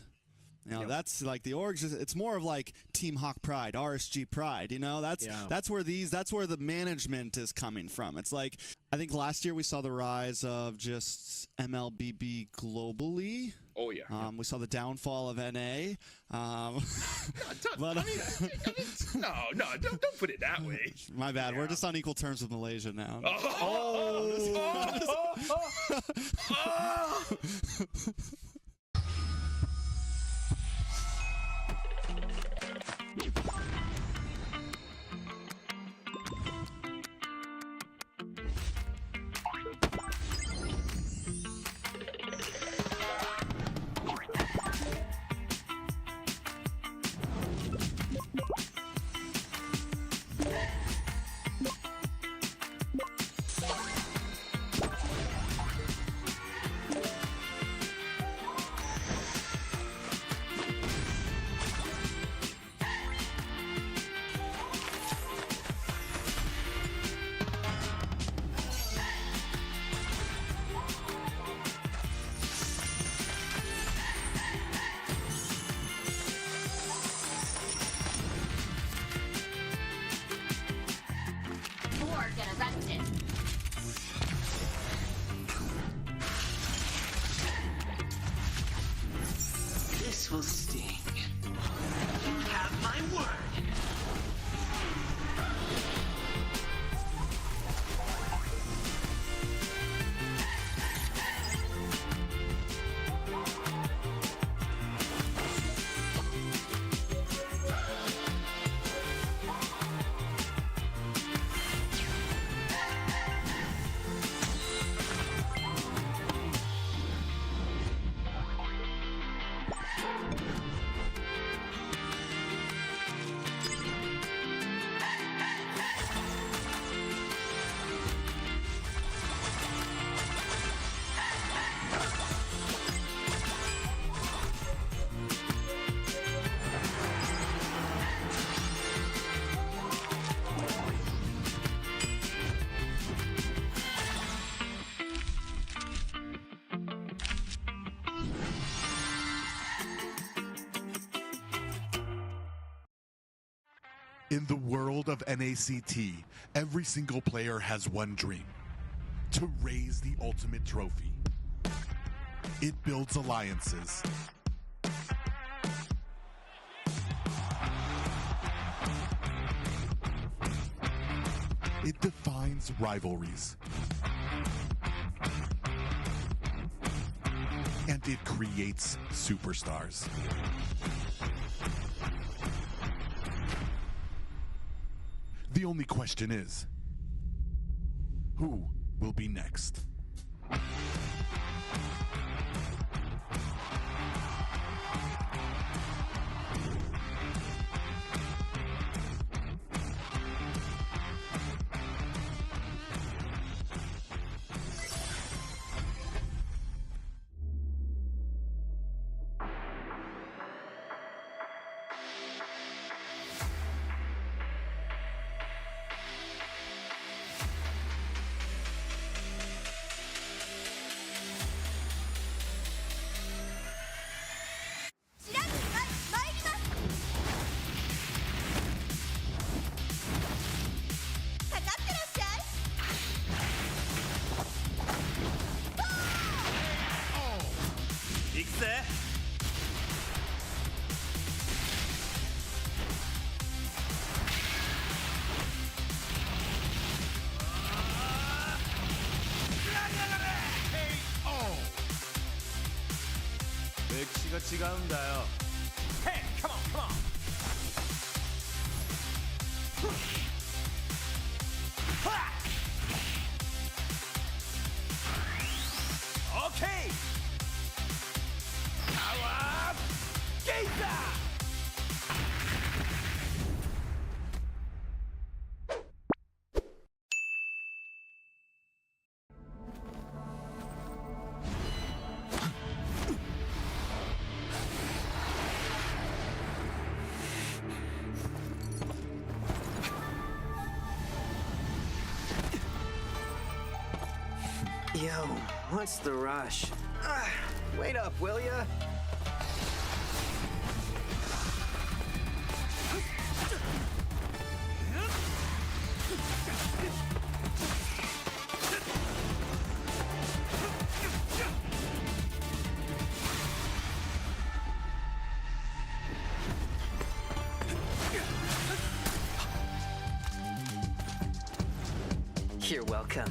You know, that's like the org. It's more of like Team Hawk pride, RSG pride. You know, that's where the management is coming from. It's like I think last year we saw the rise of just MLBB globally. Oh yeah. We saw the downfall of NA. No, don't put it that way. My bad. Yeah. We're just on equal terms with Malaysia now. This will sting. You have my word. In the world of NACT, every single player has one dream: to raise the ultimate trophy. It builds alliances. It defines rivalries. And it creates superstars. The only question is, who will be next? 맥시가 지가 한다요. Hey, come on, come on. Ha! Okay. Power Gator! Yo, what's the rush? Wait up, will ya? You're welcome.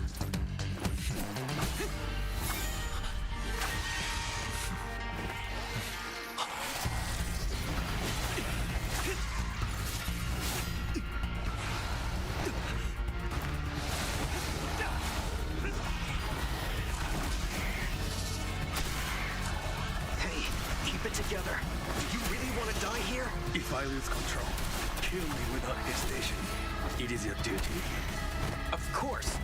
Hey, keep it together. Do you really want to die here? If I lose control, kill me without hesitation. It is your duty. Of course.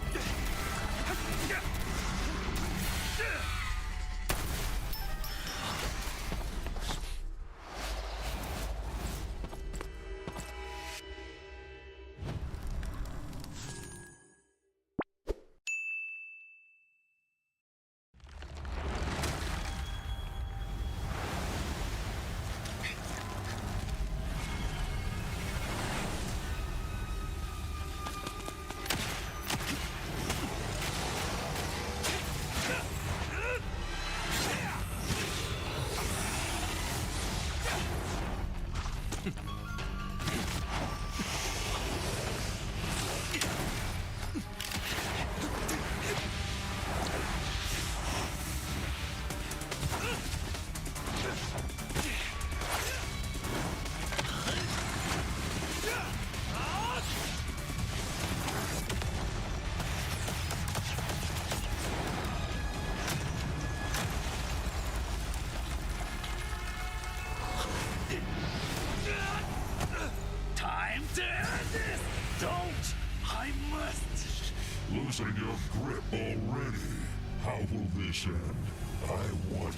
Time to end this! Don't! I must! Losing your grip already. How will this end? I wonder.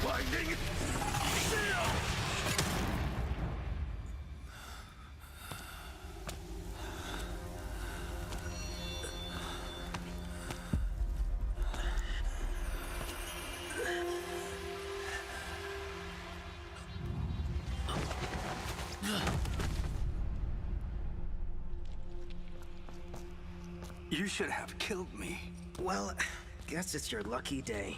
Blinding shield! You should have killed me. Well, guess it's your lucky day.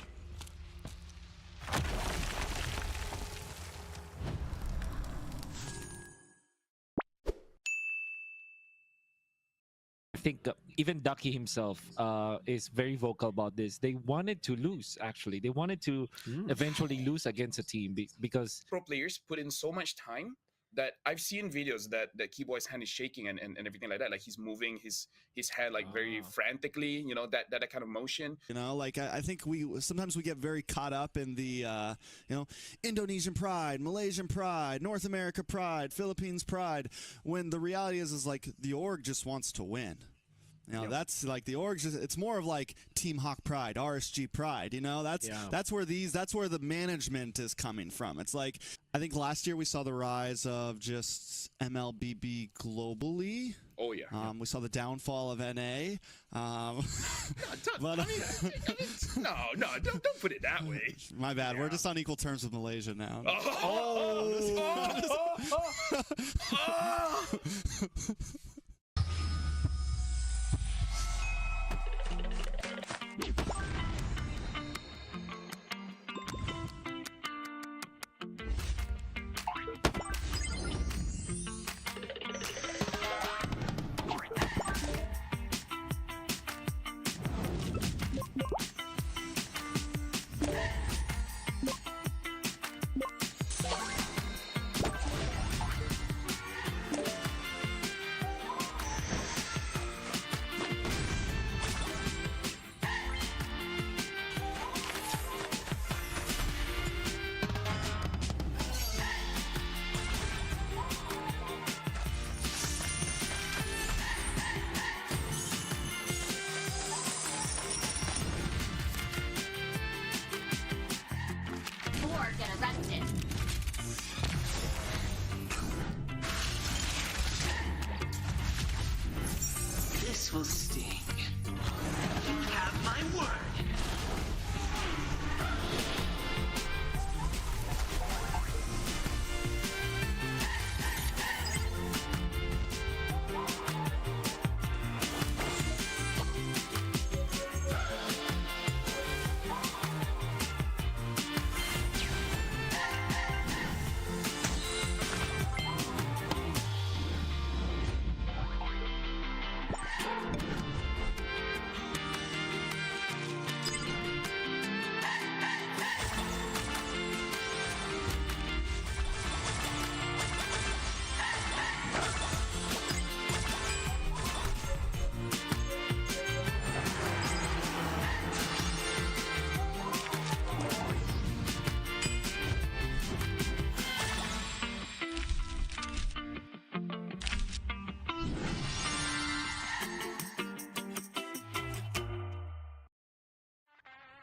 I think even Ducky himself is very vocal about this. They wanted to lose, actually. They wanted to eventually lose against a team because pro players put in so much time that I've seen videos that Keyboy's hand is shaking and everything like that. Like he's moving his hand like very frantically, you know, that kind of motion. You know, like I think sometimes we get very caught up in the you know, Indonesian pride, Malaysian pride, North America pride, Philippines pride, when the reality is like the org just wants to win. You know, that's like the orgs. It's more of like Team Hawk Pride, RSG Pride. You know, that's where the management is coming from. It's like, I think last year we saw the rise of just MLBB globally. Oh yeah. We saw the downfall of NA. But no, don't put it that way. My bad. We're just on equal terms with Malaysia now. This will sting. You have my word.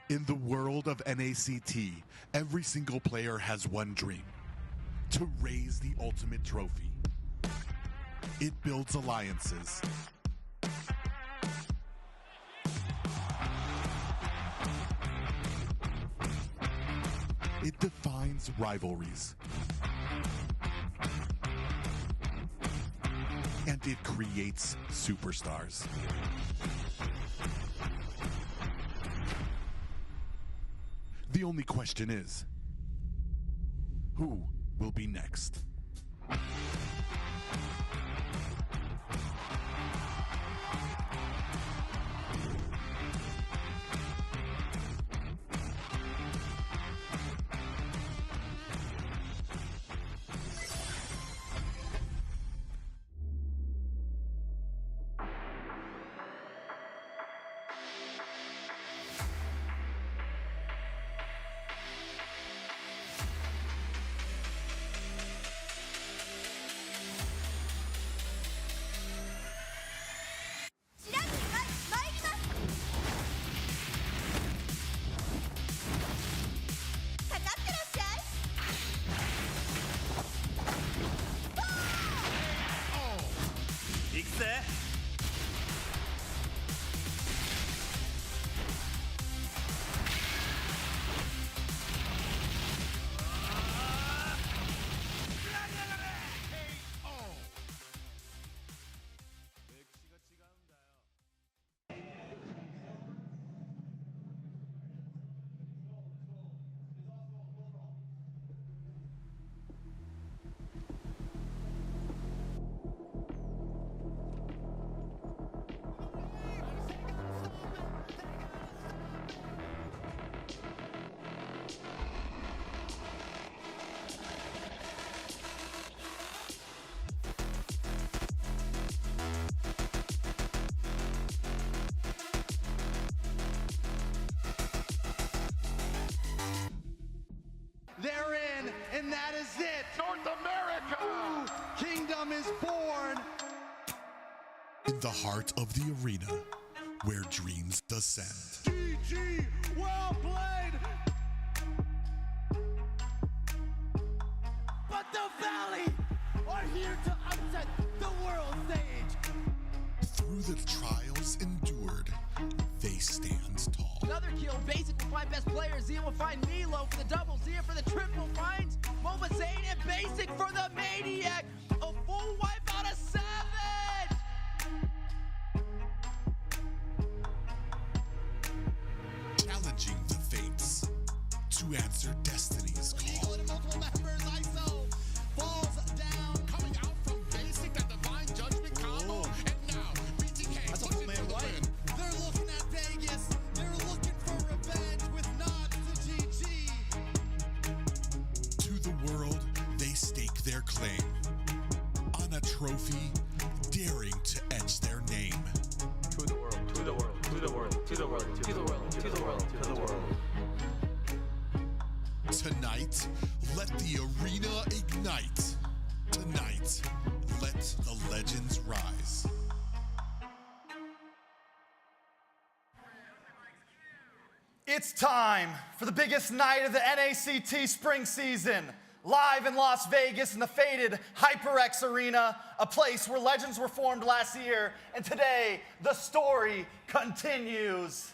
In the world of NACT, every single player has one dream: to raise the ultimate trophy. It builds alliances. It defines rivalries. And it creates superstars. The only question is, who will be next? They're in, and that is it. North America! Kingdom is born. the heart of the arena, where dreams ascend. GG, well played. But the Valley are here to upset the world stage. Through the trials endured, they stand tall. Another kill. Basic will find best players. Zia will find Milo for the double. Zia for the triple finds MoBA Zane, and Basic for the Maniac. A full wipe out of 7. Challenging the fates to answer destiny's call. Falls down, coming out from Basic, that divine judgment combo. And now, BTK That's a full man win. They're looking at Vegas. They're looking for revenge with nods to GG. To the world, they stake their claim on a trophy, daring to etch their name. To the world, to the world, to the world, to the world, to the world, to the world, to the world. Tonight, let the arena ignite. Tonight, let the legends rise. It's time for the biggest night of the NACT spring season. Live in Las Vegas in the faded HyperX Arena, a place where legends were formed last year, and today the story continues.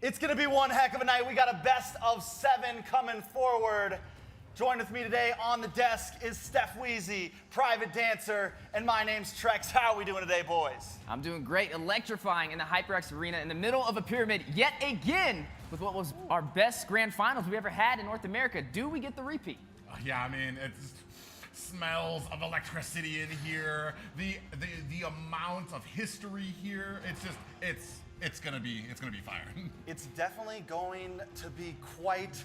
It's gonna be one heck of a night. We got a best of 7 coming forward. Joined with me today on the desk is Steph Weezy, Private Dancer, and my name's Trex. How are we doing today, boys? I'm doing great, electrifying in the HyperX Arena in the middle of a pyramid yet again with what was our best grand finals we ever had in North America. Do we get the repeat? Yeah, I mean, it smells of electricity in here. The amount of history here. It's gonna be fire. It's definitely going to be quite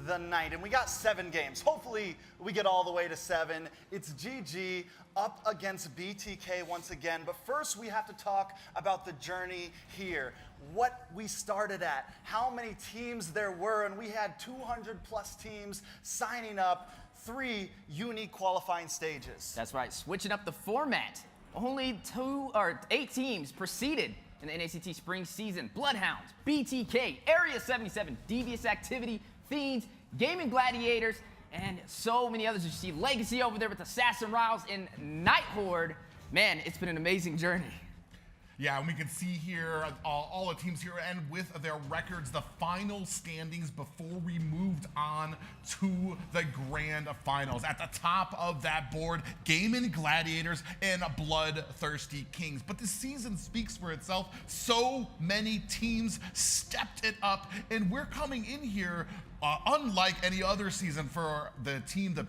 the night. And we got 7 games. Hopefully we get all the way to 7. It's GG up against BTK once again. But first we have to talk about the journey here. What we started at, how many teams there were, and we had 200 plus teams signing up, 3 unique qualifying stages. That's right, switching up the format. Only 8 teams proceeded in the NACT spring season. Bloodhounds, BTK, Area 77, Devious Activity, Fiends, Gaimin Gladiators, and so many others. You see Legacy over there with Assassin Riles and Night Horde. Man, it's been an amazing journey. Yeah, and we can see here all the teams here and with their records, the final standings before we moved on to the grand finals. At the top of that board, Gaimin Gladiators and BloodThirstyKings. But the season speaks for itself. So many teams stepped it up, and we're coming in here unlike any other season for the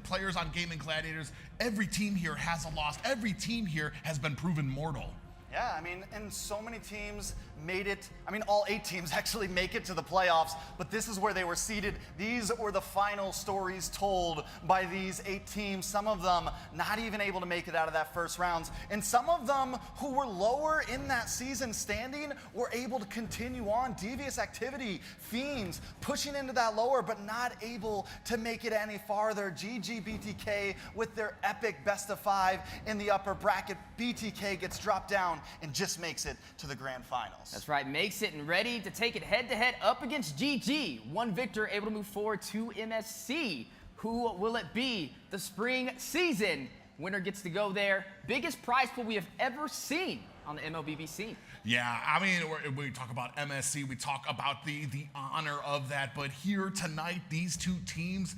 players on Gaimin Gladiators. Every team here has a loss. Every team here has been proven mortal. Yeah, I mean, and so many teams made it. I mean, all 8 teams actually make it to the playoffs, but this is where they were seeded. These were the final stories told by these 8 teams, some of them not even able to make it out of that first rounds, and some of them who were lower in that season standing were able to continue on. Devious Activity, Fiends, pushing into that lower, but not able to make it any farther. GG BTK with their epic best of 5 in the upper bracket. BTK gets dropped down and just makes it to the grand finals. That's right, makes it and ready to take it head-to-head up against GG. One victor able to move forward to MSC. Who will it be? The spring season winner gets to go there. Biggest prize pool we have ever seen on the MLBB scene. Yeah, I mean, we talk about MSC, we talk about the honor of that, but here tonight, these 2 teams,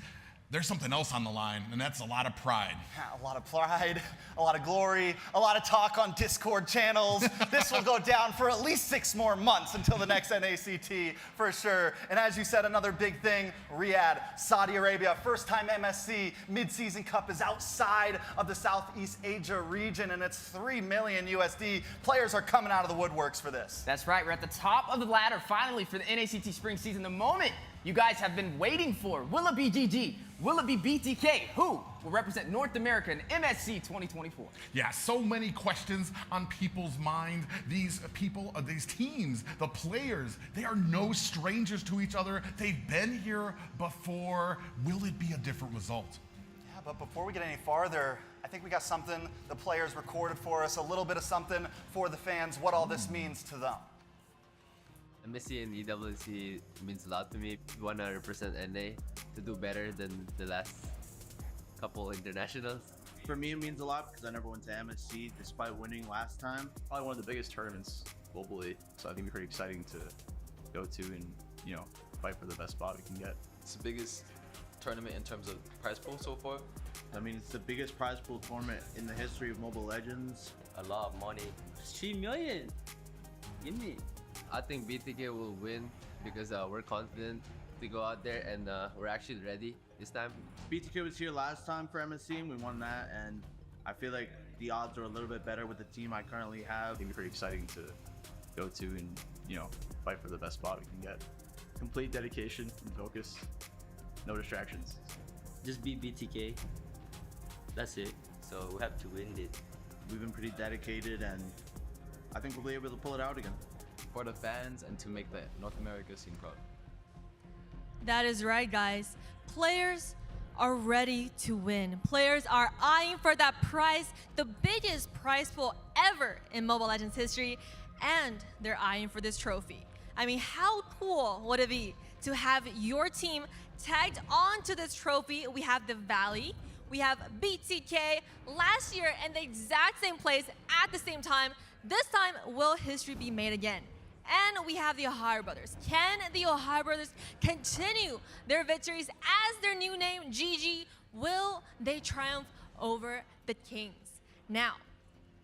there's something else on the line, and that's a lot of pride. A lot of pride, a lot of glory, a lot of talk on Discord channels. This will go down for at least 6 more months until the next NACT for sure. And as you said, another big thing, Riyadh, Saudi Arabia. First time MSC mid-season cup is outside of the Southeast Asia region, and it's 3 million USD. Players are coming out of the woodworks for this. That's right, we're at the top of the ladder finally for the NACT spring season. The moment you guys have been waiting for. Will it be GG? Will it be BTK? Who will represent North America in MSC 2024? Yeah, so many questions on people's mind. These people, these teams, the players, they are no strangers to each other. They've been here before. Will it be a different result? Yeah, but before we get any farther, I think we got something the players recorded for us, a little bit of something for the fans, what all this means to them. MSC and EWC means a lot to me. We want to represent NA to do better than the last couple internationals. For me, it means a lot because I never went to MSC despite winning last time. Probably one of the biggest tournaments globally, so I think it's pretty exciting to go to and, you know, fight for the best spot we can get. It's the biggest tournament in terms of prize pool so far. I mean, it's the biggest prize pool tournament in the history of Mobile Legends. A lot of money. 3 million. Give me. I think BTK will win because we're confident to go out there and we're actually ready this time. BTK was here last time for MSC and we won that, and I feel like the odds are a little bit better with the team I currently have. I think it's pretty exciting to go to and, you know, fight for the best spot we can get. Complete dedication and focus, no distractions. Just beat BTK. That's it. So we have to win it. We've been pretty dedicated and I think we'll be able to pull it out again. For the fans and to make the North America scene proud. That is right, guys. Players are ready to win. Players are eyeing for that prize, the biggest prize pool ever in Mobile Legends history, and they're eyeing for this trophy. I mean, how cool would it be to have your team tagged onto this trophy? We have the Valley, we have BTK last year in the exact same place at the same time. This time, will history be made again? And we have the Ohio Brothers. Can the Ohio Brothers continue their victories as their new name, GG? Will they triumph over the Kings? Now,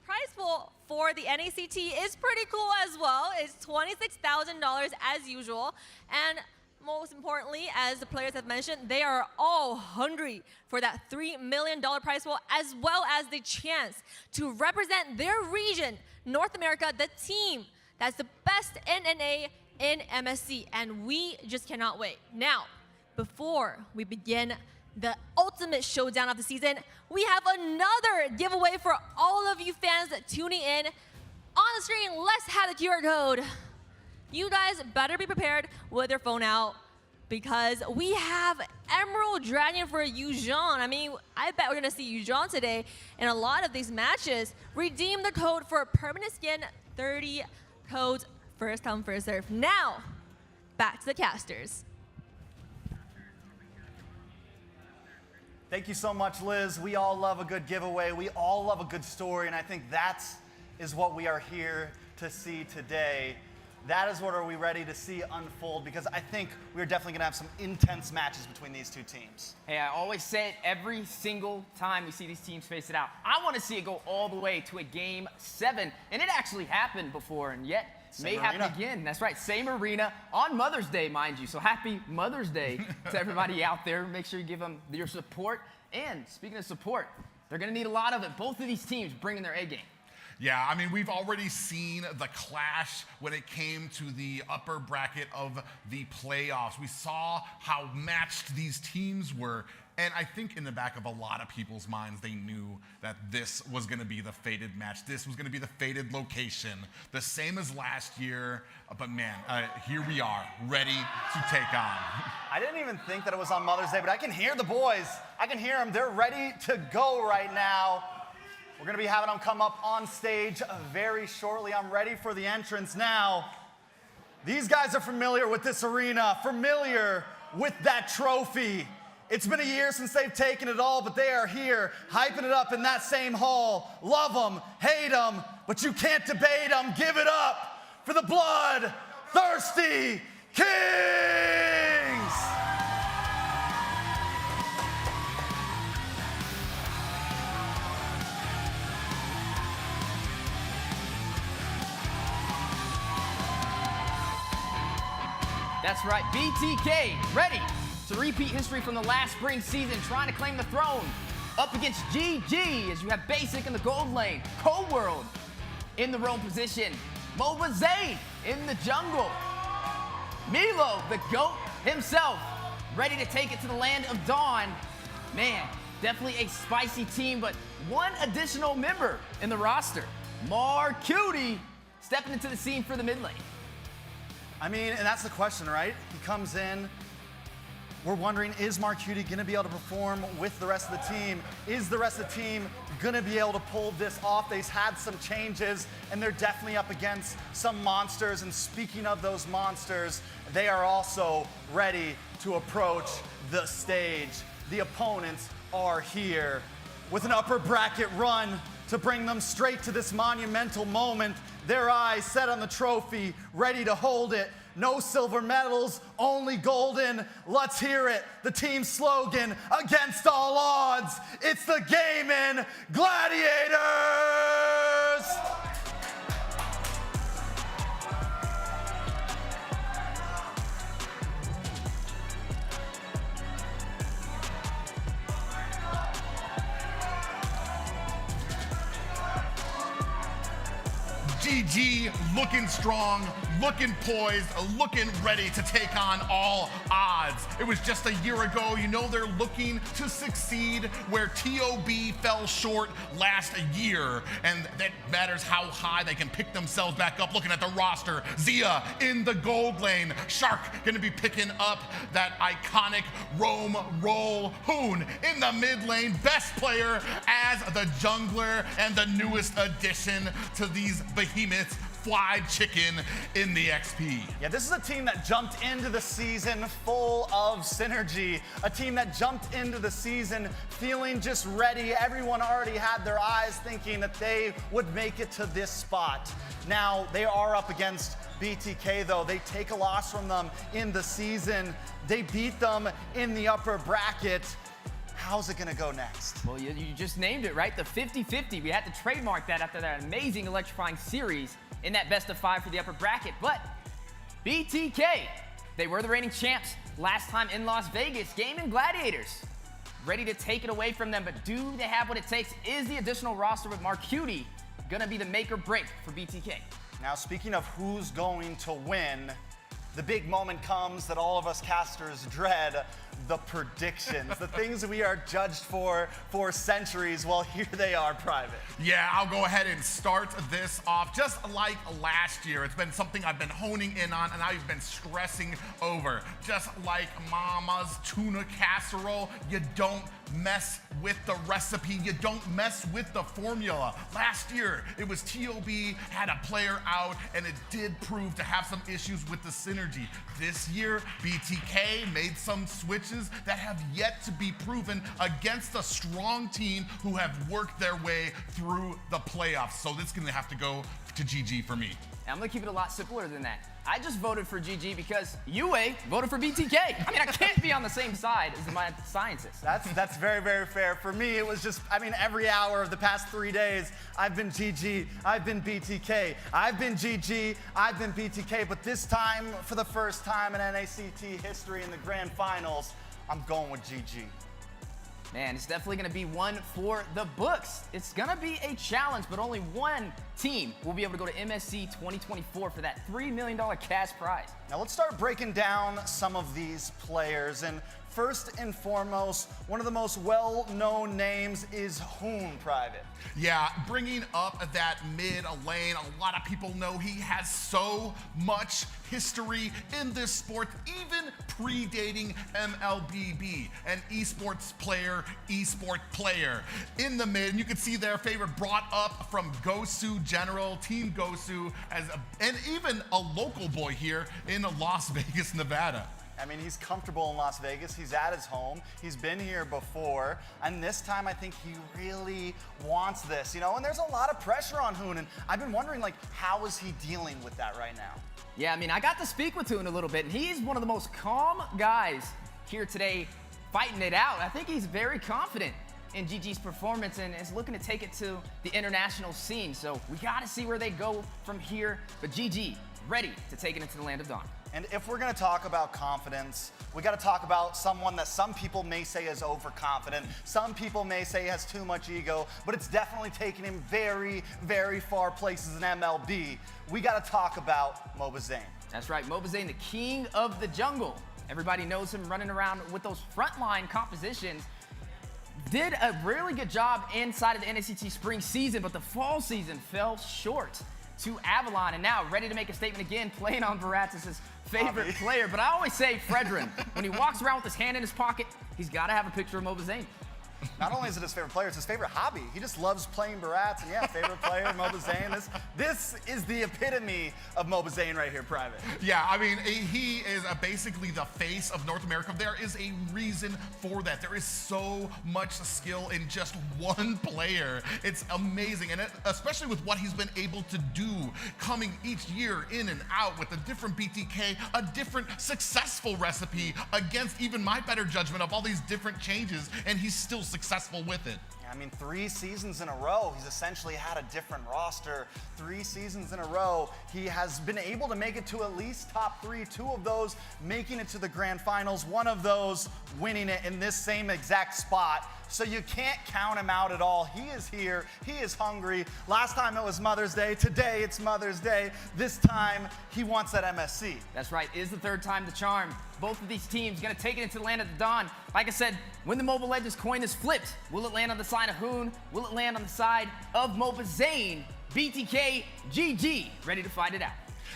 prize pool for the NACT is pretty cool as well. It's $26,000 as usual. And most importantly, as the players have mentioned, they are all hungry for that $3 million prize pool, as well as the chance to represent their region, North America, the team that's the best NNA in MSC, and we just cannot wait. Now, before we begin the ultimate showdown of the season, we have another giveaway for all of you fans tuning in. On the screen, let's have the QR code. You guys better be prepared with your phone out because we have Emerald Dragon for Yujon. I mean, I bet we're gonna see Yujon today in a lot of these matches. Redeem the code for permanent skin 30 codes, first come, first serve. Now, back to the casters. Thank you so much, Liz. We all love a good giveaway. We all love a good story, and I think that is what we are here to see today. That is what are we ready to see unfold, because I think we're definitely gonna have some intense matches between these two teams. Hey, I always say it every single time we see these teams face it out. I want to see it go all the way to a game 7, and it actually happened before, and yet may happen again. That's right, same arena on Mother's Day, mind you. So happy Mother's Day to everybody out there. Make sure you give them your support. And speaking of support, they're gonna need a lot of it. Both of these teams bringing their A game. Yeah, I mean, we've already seen the clash when it came to the upper bracket of the playoffs. We saw how matched these teams were, and I think in the back of a lot of people's minds, they knew that this was gonna be the fated match. This was gonna be the fated location, the same as last year, but man, here we are, ready to take on. I didn't even think that it was on Mother's Day, but I can hear the boys. I can hear them, they're ready to go right now. We're gonna be having them come up on stage very shortly. I'm ready for the entrance now. These guys are familiar with this arena, familiar with that trophy. It's been a year since they've taken it all, but they are here, hyping it up in that same hall. Love them, hate them, but you can't debate them. Give it up for the Bloodthirsty Kings! That's right, BTK ready to repeat history from the last spring season, trying to claim the throne. Up against GG as you have Basic in the gold lane, Cold World in the roam position, Mobazane in the jungle, Milo, the GOAT himself, ready to take it to the land of Dawn. Man, definitely a spicy team, but one additional member in the roster, Marcutie, stepping into the scene for the mid lane. I mean, and that's the question, right? He comes in We're wondering, is Marcuti going to be able to perform with the rest of the team? Is the rest of the team going to be able to pull this off? They've had some changes, and they're definitely up against some monsters. And speaking of those monsters, they are also ready to approach the stage. The opponents are here with an upper bracket run to bring them straight to this monumental moment. Their eyes set on the trophy, ready to hold it. No silver medals, only golden. Let's hear it. The team slogan, against all odds. It's the Gaimin Gladiators! GG looking strong, looking poised, looking ready to take on all odds. It was just a year ago. You know they're looking to succeed where TOB fell short last year, and that matters how high they can pick themselves back up. Looking at the roster, Zia in the gold lane, Shark gonna be picking up that iconic roam roll. Hoon in the mid lane, best player as the jungler and the newest addition to these behemoths, Fried Chicken in the XP. Yeah, this is a team that jumped into the season full of synergy. A team that jumped into the season feeling just ready. Everyone already had their eyes thinking that they would make it to this spot. Now, they are up against BTK though. They take a loss from them in the season. They beat them in the upper bracket. How's it gonna go next? Well, you just named it, right? The 50-50. We had to trademark that after that amazing electrifying series in that best of 5 for the upper bracket. But BTK, they were the reigning champs last time in Las Vegas. Gaimin Gladiators, ready to take it away from them, but do they have what it takes? Is the additional roster with Marcuti gonna be the make or break for BTK? Now, speaking of who's going to win, the big moment comes that all of us casters dread, the predictions, the things that we are judged for centuries. Well, here they are, Private. Yeah, I'll go ahead and start this off. Just like last year, it's been something I've been honing in on and I've been stressing over. Just like Mama's tuna casserole, you don't mess with the recipe, you don't mess with the formula. Last year, it was TOB had a player out and it did prove to have some issues with the synergy. This year, BTK made some switches that have yet to be proven against a strong team who have worked their way through the playoffs. So this is gonna have to go to GG for me. I'm gonna keep it a lot simpler than that. I just voted for GG because UA voted for BTK. I mean, I can't be on the same side as my scientists. That's very, very fair. For me, it was just, I mean, every hour of the past 3 days, I've been GG, I've been BTK, I've been GG, I've been BTK, but this time, for the first time in NACT history in the grand finals, I'm going with GG. Man, it's definitely gonna be one for the books. It's gonna be a challenge, but only one team will be able to go to MSC 2024 for that $3 million cash prize. Now let's start breaking down some of these players. And first and foremost, one of the most well-known names is Hoon, Private. Yeah, bringing up that mid lane, a lot of people know he has so much history in this sport, even predating MLBB, an esports player in the mid. And you can see their favorite brought up from Gosu General, Team Gosu, and even a local boy here in Las Vegas, Nevada. I mean, he's comfortable in Las Vegas. He's at his home. He's been here before. And this time, I think he really wants this, you know? And there's a lot of pressure on Hoon. And I've been wondering, like, how is he dealing with that right now? Yeah, I mean, I got to speak with Hoon a little bit, and he's one of the most calm guys here today fighting it out. I think he's very confident in GG's performance and is looking to take it to the international scene. So we got to see where they go from here. But GG, ready to take it into the land of dawn. And if we're gonna talk about confidence, we gotta talk about someone that some people may say is overconfident, some people may say has too much ego, but it's definitely taken him very, very far places in MLB. We gotta talk about Mobazane. That's right, Mobazane, the king of the jungle. Everybody knows him running around with those frontline compositions. Did a really good job inside of the NACT spring season, but the fall season fell short. to Avalon, and now ready to make a statement again, playing on Barats as his favorite player. But I always say Fredrin, when he walks around with his hand in his pocket, he's got to have a picture of Mobazane. Not only is it his favorite player, it's his favorite hobby. He just loves playing Barats, and yeah, favorite player, Mobazane. This is the epitome of Mobazane right here, Private. Yeah, I mean, he is basically the face of North America. There is a reason for that. There is so much skill in just one player. It's amazing, and especially with what he's been able to do coming each year in and out with a different BTK, a different successful recipe against even my better judgment of all these different changes, and he's still successful with it. I mean, 3 seasons in a row, he's essentially had a different roster. 3 seasons in a row, he has been able to make it to at least top 3, 2 of those making it to the grand finals, 1 of those winning it in this same exact spot. So you can't count him out at all. He is here, he is hungry. Last time it was Mother's Day, today it's Mother's Day. This time, he wants that MSC. That's right, is the 3rd time the charm. Both of these teams gonna take it into the land of the Dawn. Like I said, when the Mobile Legends coin is flipped, will it land on the side of Hoon? Will it land on the side of Mobazane? BTK, GG, ready to fight it out.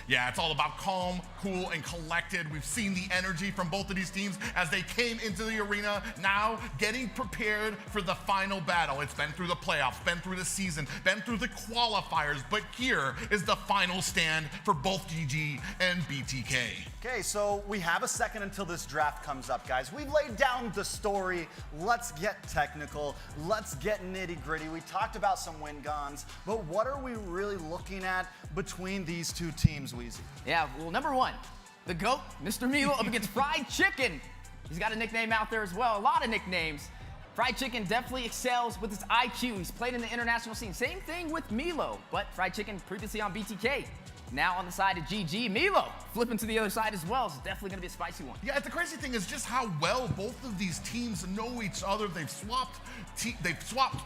Yeah, it's all about calm, cool, and collected. We've seen the energy from both of these teams as they came into the arena, now getting prepared for the final battle. It's been through the playoffs, been through the season, been through the qualifiers, but here is the final stand for both GG and BTK. Okay, so we have a second until this draft comes up, guys. We've laid down the story. Let's get technical. Let's get nitty-gritty. We talked about some win guns, but what are we really looking at between these 2 teams, Weezy? Yeah, well, number 1, the GOAT, Mr. Milo, up against Fried Chicken. He's got a nickname out there as well, a lot of nicknames. Fried Chicken definitely excels with his IQ. He's played in the international scene. Same thing with Milo, but Fried Chicken previously on BTK. Now on the side of GG, Milo flipping to the other side as well. It's definitely going to be a spicy one. Yeah, the crazy thing is just how well both of these teams know each other. They've swapped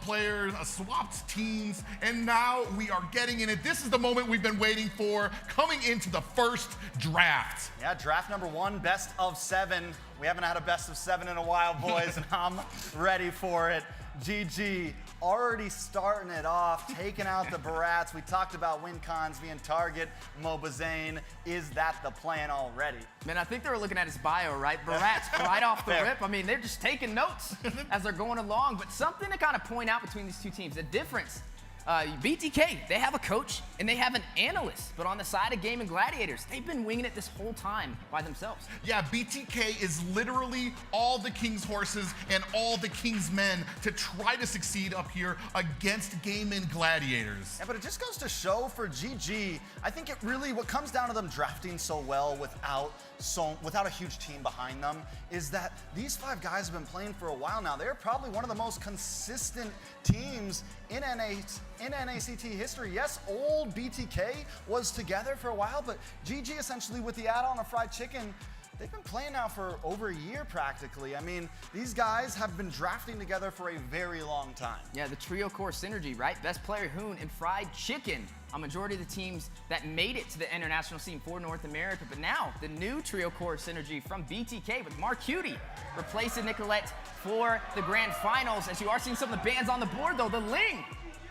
players, swapped teams, and now we are getting in it. This is the moment we've been waiting for, coming into the first draft. Yeah, draft number 1, best of 7. We haven't had a best of 7 in a while, boys, and I'm ready for it. GG already starting it off, taking out the Barats. We talked about win cons being target, Mobazane. Is that the plan already? Man, I think they were looking at his bio, right? Barats right off the rip. I mean, they're just taking notes as they're going along. But something to kind of point out between these 2 teams, the difference. BTK, they have a coach and they have an analyst, but on the side of Gaimin Gladiators, they've been winging it this whole time by themselves. Yeah, BTK is literally all the King's horses and all the King's men to try to succeed up here against Gaimin Gladiators. Yeah, but it just goes to show for GG, I think it really, what comes down to them drafting so well without a huge team behind them, is that these 5 guys have been playing for a while now. They're probably one of the most consistent teams in NACT history. Yes, old BTK was together for a while, but GG essentially with the add-on of Fried Chicken, they've been playing now for over a year practically. I mean, these guys have been drafting together for a very long time. Yeah, the trio core synergy, right? Best player Hoon and Fried Chicken. A majority of the teams that made it to the international scene for North America. But now, the new trio core synergy from BTK with Mark Cutie replacing Nicolette for the grand finals. As you are seeing some of the bans on the board, though, the Ling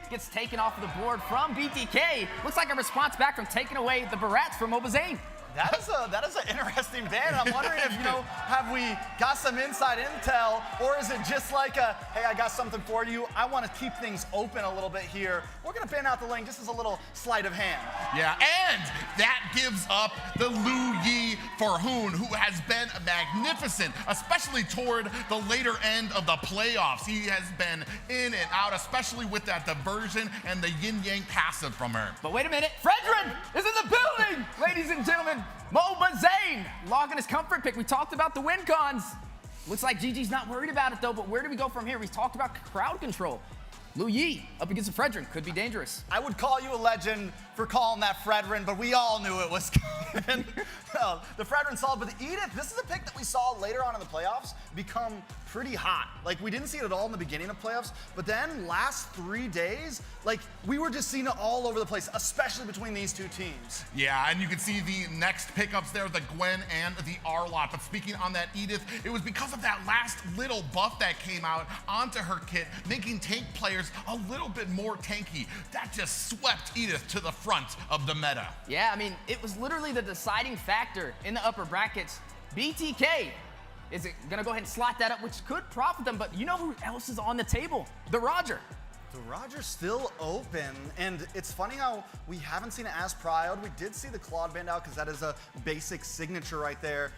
gets taken off of the board from BTK. Looks like a response back from taking away the Barats from Mobazane. That is an interesting ban. I'm wondering if, have we got some inside intel, or is it just like a, hey, I got something for you. I want to keep things open a little bit here. We're going to ban out the Ling just as a little sleight of hand. Yeah, and that gives up the Lu Yi for Hoon, who has been magnificent, especially toward the later end of the playoffs. He has been in and out, especially with that diversion and the yin-yang passive from her. But wait a minute, Fredrin is in the building, ladies and gentlemen. Mobazane logging his comfort pick. We talked about the win cons. Looks like GG's not worried about it though, but where do we go from here? We talked about crowd control. Lu Yi up against a Fredrin could be dangerous. I would call you a legend for calling that Fredrin, but we all knew it was coming. No, the Fredrin solid, but the Edith, this is a pick that we saw later on in the playoffs become pretty hot. Like, we didn't see it at all in the beginning of playoffs, but then last 3 days, like, we were just seeing it all over the place, especially between these 2 teams. Yeah, and you can see the next pickups there, the Gwen and the Arlot. But speaking on that Edith, it was because of that last little buff that came out onto her kit, making tank players players a little bit more tanky. That just swept Edith to the front of the meta. Yeah, I mean, it was literally the deciding factor in the upper brackets. BTK is gonna go ahead and slot that up, which could profit them, but you know who else is on the table? The Roger. The Roger's still open, and it's funny how we haven't seen it as prioed. We did see the Claude band out because that is a basic signature right there.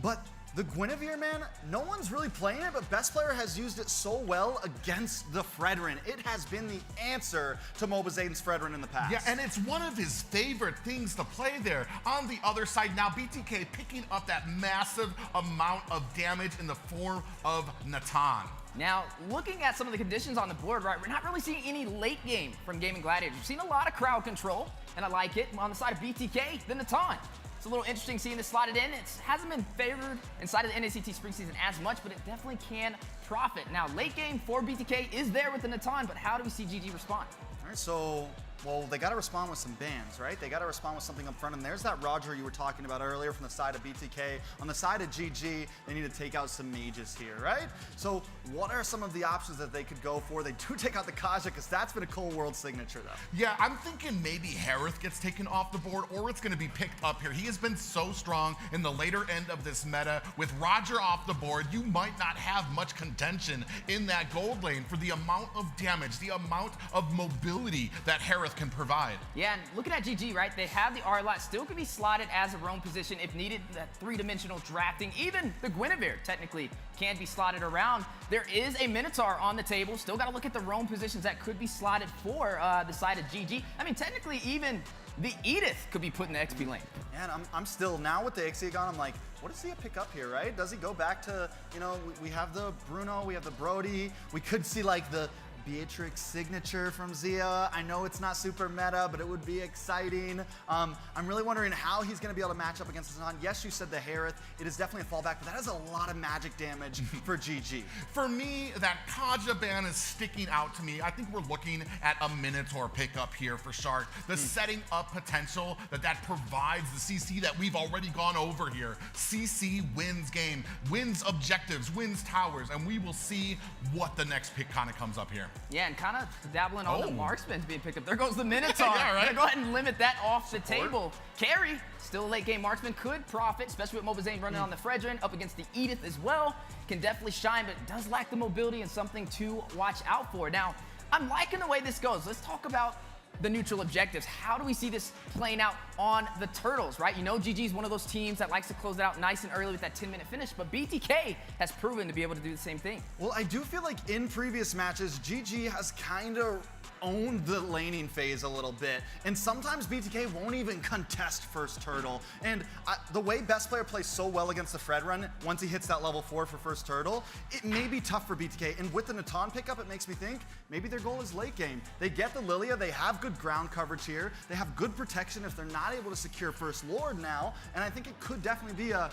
But the Guinevere, man, no one's really playing it, but Best Player has used it so well against the Fredrin. It has been the answer to Mobizade's Fredrin in the past. Yeah, and it's one of his favorite things to play there. On the other side, now BTK picking up that massive amount of damage in the form of Natan. Now, looking at some of the conditions on the board, right, we're not really seeing any late game from Gaimin Gladiators. We've seen a lot of crowd control, and I like it. On the side of BTK, the Natan. It's a little interesting seeing this slotted in. It hasn't been favored inside of the NACT spring season as much, but it definitely can profit. Now, late game for BTK is there with the Natan, but how do we see GG respond? All right, so, well, they got to respond with some bans, right? They got to respond with something up front, and there's that Roger you were talking about earlier from the side of BTK. On the side of GG, they need to take out some mages here, right? So what are some of the options that they could go for? They do take out the Kaja, because that's been a Cold World signature, though. Yeah, I'm thinking maybe Harith gets taken off the board, or it's going to be picked up here. He has been so strong in the later end of this meta. With Roger off the board, you might not have much contention in that gold lane for the amount of damage, the amount of mobility that Harith can provide. Yeah, and looking at GG, right, they have the R-Lot, still can be slotted as a roam position if needed, that three-dimensional drafting. Even the Guinevere, technically, can be slotted around. There is a Minotaur on the table. Still got to look at the roam positions that could be slotted for the side of GG. I mean, technically, even the Edith could be put in the XP lane. Yeah, and I'm still, now with the Ixion, I'm like, what does he pick up here, right? Does he go back to, you know, we have the Bruno, we have the Brody. We could see, like, the Beatrix signature from Zia. I know it's not super meta, but it would be exciting. I'm really wondering how he's going to be able to match up against Zan. Yes, you said the Harith. It is definitely a fallback, but that is a lot of magic damage for GG. For me, that Kaja ban is sticking out to me. I think we're looking at a Minotaur pickup here for Shark. The setting up potential that provides the CC that we've already gone over here. CC wins game, wins objectives, wins towers, and we will see what the next pick kind of comes up here. Yeah, and kind of dabbling on the marksman's being picked up. There goes the Minotaur. Yeah, right. Go ahead and limit that off the table. Carry, still a late game marksman, could profit, especially with Mobazane running on the Fredrin up against the Edith as well. Can definitely shine, but does lack the mobility and something to watch out for. Now, I'm liking the way this goes. Let's talk about the neutral objectives. How do we see this playing out on the Turtles, right? You know, GG is one of those teams that likes to close it out nice and early with that 10-minute finish, but BTK has proven to be able to do the same thing. Well, I do feel like in previous matches, GG has kind of owned the laning phase a little bit, and sometimes BTK won't even contest first turtle. And the way Best Player plays so well against the Fredrin, once he hits that level 4 for first turtle, it may be tough for BTK. And with the Natan pickup, it makes me think maybe their goal is late game. They get the Lilia, they have good ground coverage here, they have good protection if they're not able to secure first Lord now, and I think it could definitely be a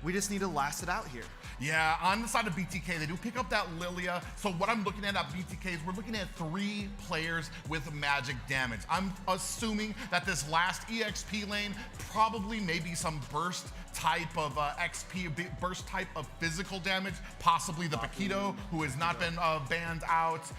we just need to last it out here. Yeah, on the side of BTK, they do pick up that Lilia. So what I'm looking at BTK is we're looking at 3 players with magic damage. I'm assuming that this last EXP lane probably maybe some burst type of XP, burst type of physical damage, possibly the Paquito, who has not been banned out.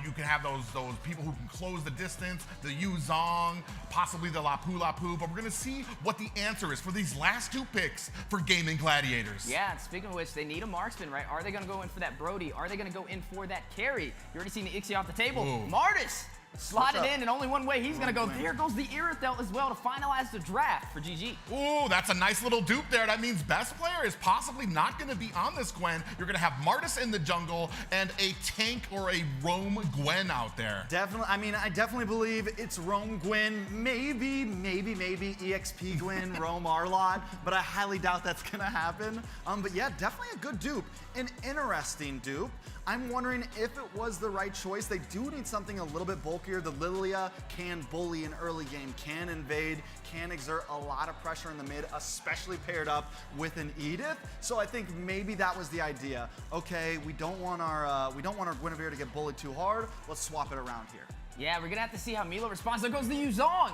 You can have those people who can close the distance, the Yuzong, possibly the Lapu Lapu, but we're gonna see what the answer is for these last 2 picks for Gaimin Gladiators. Yeah, and speaking of which, they need a marksman, right? Are they gonna go in for that Brody? Are they gonna go in for that carry? You already seen the Ixie off the table. Ooh. Martis slotted in, and only one way he's gonna go. There goes the Irithel as well to finalize the draft for GG. Ooh, that's a nice little dupe there. That means Best Player is possibly not gonna be on this Gwen. You're gonna have Martis in the jungle and a tank or a roam Gwen out there. Definitely, I mean, I definitely believe it's roam Gwen, maybe EXP Gwen, roam Arlot, but I highly doubt that's gonna happen. But yeah, definitely a good dupe. An interesting dupe. I'm wondering if it was the right choice. They do need something a little bit bulkier. The Lilia can bully in early game, can invade, can exert a lot of pressure in the mid, especially paired up with an Edith. So I think maybe that was the idea. Okay, we don't want our Guinevere to get bullied too hard. Let's swap it around here. Yeah, we're gonna have to see how Milo responds. There goes the Yuzong.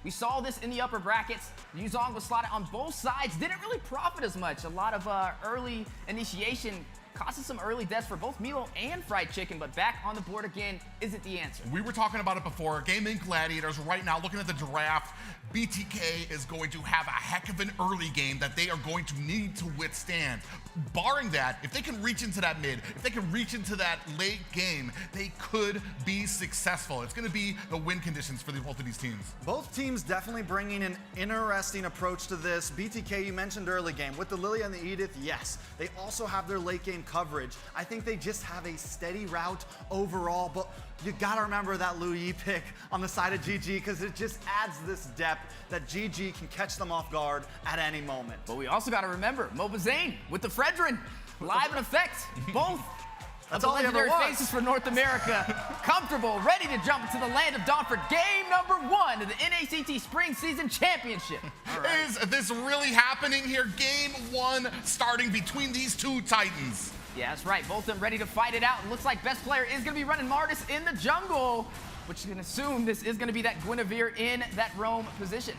We saw this in the upper brackets. Yuzong was slotted on both sides. Didn't really profit as much. A lot of early initiation causes some early deaths for both Milo and Fried Chicken, but back on the board again isn't the answer. We were talking about it before. Gaimin Gladiators right now, looking at the draft, BTK is going to have a heck of an early game that they are going to need to withstand. Barring that, if they can reach into that mid, if they can reach into that late game, they could be successful. It's going to be the win conditions for both of these teams. Both teams definitely bringing an interesting approach to this. BTK, you mentioned early game. With the Lilia and the Edith, yes. They also have their late game coverage. I think they just have a steady route overall, but you gotta remember that Lu Yi pick on the side of GG because it just adds this depth that GG can catch them off guard at any moment. But we also gotta remember Mobazane with the Fredrin, live in effect, both. That's the all he ever legendary was. faces for North America, comfortable, ready to jump into the land of dawn for game number 1 of the NACT Spring Season Championship. Is this really happening here? Game 1 starting between these two titans. Yeah, that's right. Both of them ready to fight it out. It looks like best player is going to be running Martis in the jungle, which you can assume this is going to be that Guinevere in that roam position.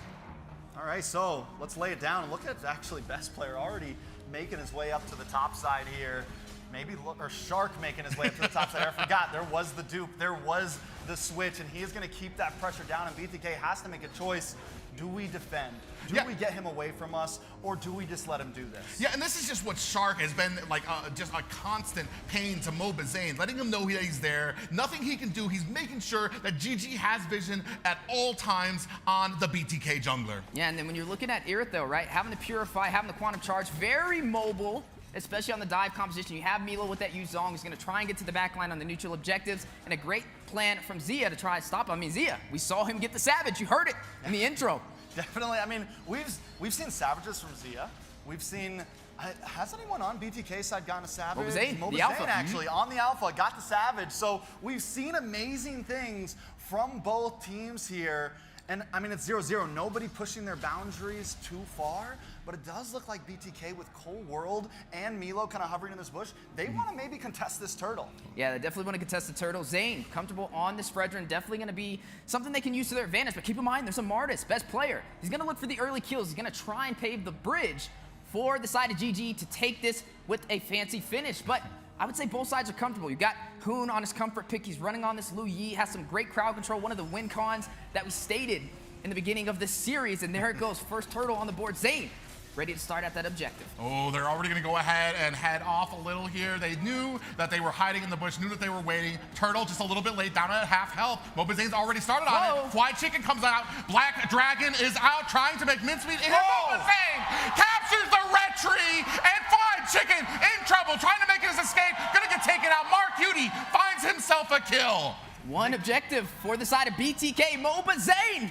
All right, so let's lay it down and look at actually best player already making his way up to the top side here. Maybe, or Shark making his way up to the top side. I forgot, there was the dupe, there was the switch, and he is going to keep that pressure down, and BTK has to make a choice. Do we defend? Do we get him away from us, or do we just let him do this? Yeah, and this is just what Shark has been like, just a constant pain to Mobazane, letting him know that he's there. Nothing he can do. He's making sure that GG has vision at all times on the BTK jungler. Yeah, and then when you're looking at Irith, though, right, having the Purify, having the Quantum Charge, very mobile, especially on the dive composition. You have Milo with that Yuzong, who's going to try and get to the backline on the neutral objectives, and a great plan from Zia to try to stop him. I mean, Zia, we saw him get the Savage. You heard it in the intro. Definitely. I mean, we've seen Savages from Zia. We've seen, has anyone on BTK side gotten a Savage? Mobazane, the Alpha. Actually, on the Alpha, got the Savage. So we've seen amazing things from both teams here. And I mean, it's 0-0. Nobody pushing their boundaries too far, but it does look like BTK with Cold World and Milo kind of hovering in this bush, they want to maybe contest this turtle. Yeah, they definitely want to contest the turtle. Zane, comfortable on this Fredrin, definitely going to be something they can use to their advantage, but keep in mind, there's a Martis, best player. He's going to look for the early kills. He's going to try and pave the bridge for the side of GG to take this with a fancy finish, but I would say both sides are comfortable. You've got Hoon on his comfort pick. He's running on this Lu Yi, has some great crowd control, one of the win cons that we stated in the beginning of this series, and there it goes, first turtle on the board. Zane, ready to start at that objective. Oh, they're already going to go ahead and head off a little here. They knew that they were hiding in the bush, knew that they were waiting. Turtle just a little bit late, down at half health. Mobazane's already started on it. Fried Chicken comes out. Black Dragon is out trying to make mincemeat. And Mobazane captures the red tree, and Fried Chicken in trouble, trying to make his escape. Gonna get taken out. Mark Cutie finds himself a kill. One objective for the side of BTK. Mobazane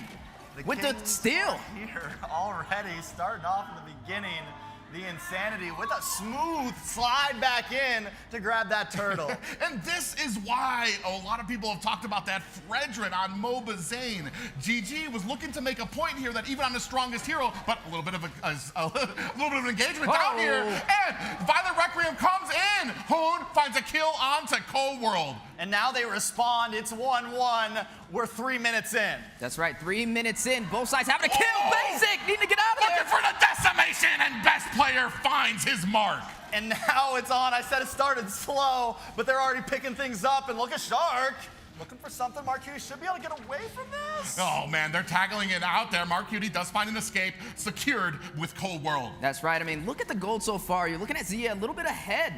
with the steal. Here already, starting off in the beginning, the insanity with a smooth slide back in to grab that turtle. And this is why a lot of people have talked about that Fredrin on Mobazane. GG was looking to make a point here that even on the strongest hero, but a little bit of an engagement down here. And Violet Requiem comes in. Hoon finds a kill onto Cold World. And now they respond. It's 1-1. We're 3 minutes in. That's right, 3 minutes in. Both sides having a kill. Basic, need to get out of there. Looking for the decimation, and best player finds his mark. And now it's on. I said it started slow, but they're already picking things up. And look at Shark. Looking for something. Mark Cutie should be able to get away from this. Oh, man, they're tackling it out there. Mark Cutie does find an escape, secured with Cold World. That's right. I mean, look at the gold so far. You're looking at Zia a little bit ahead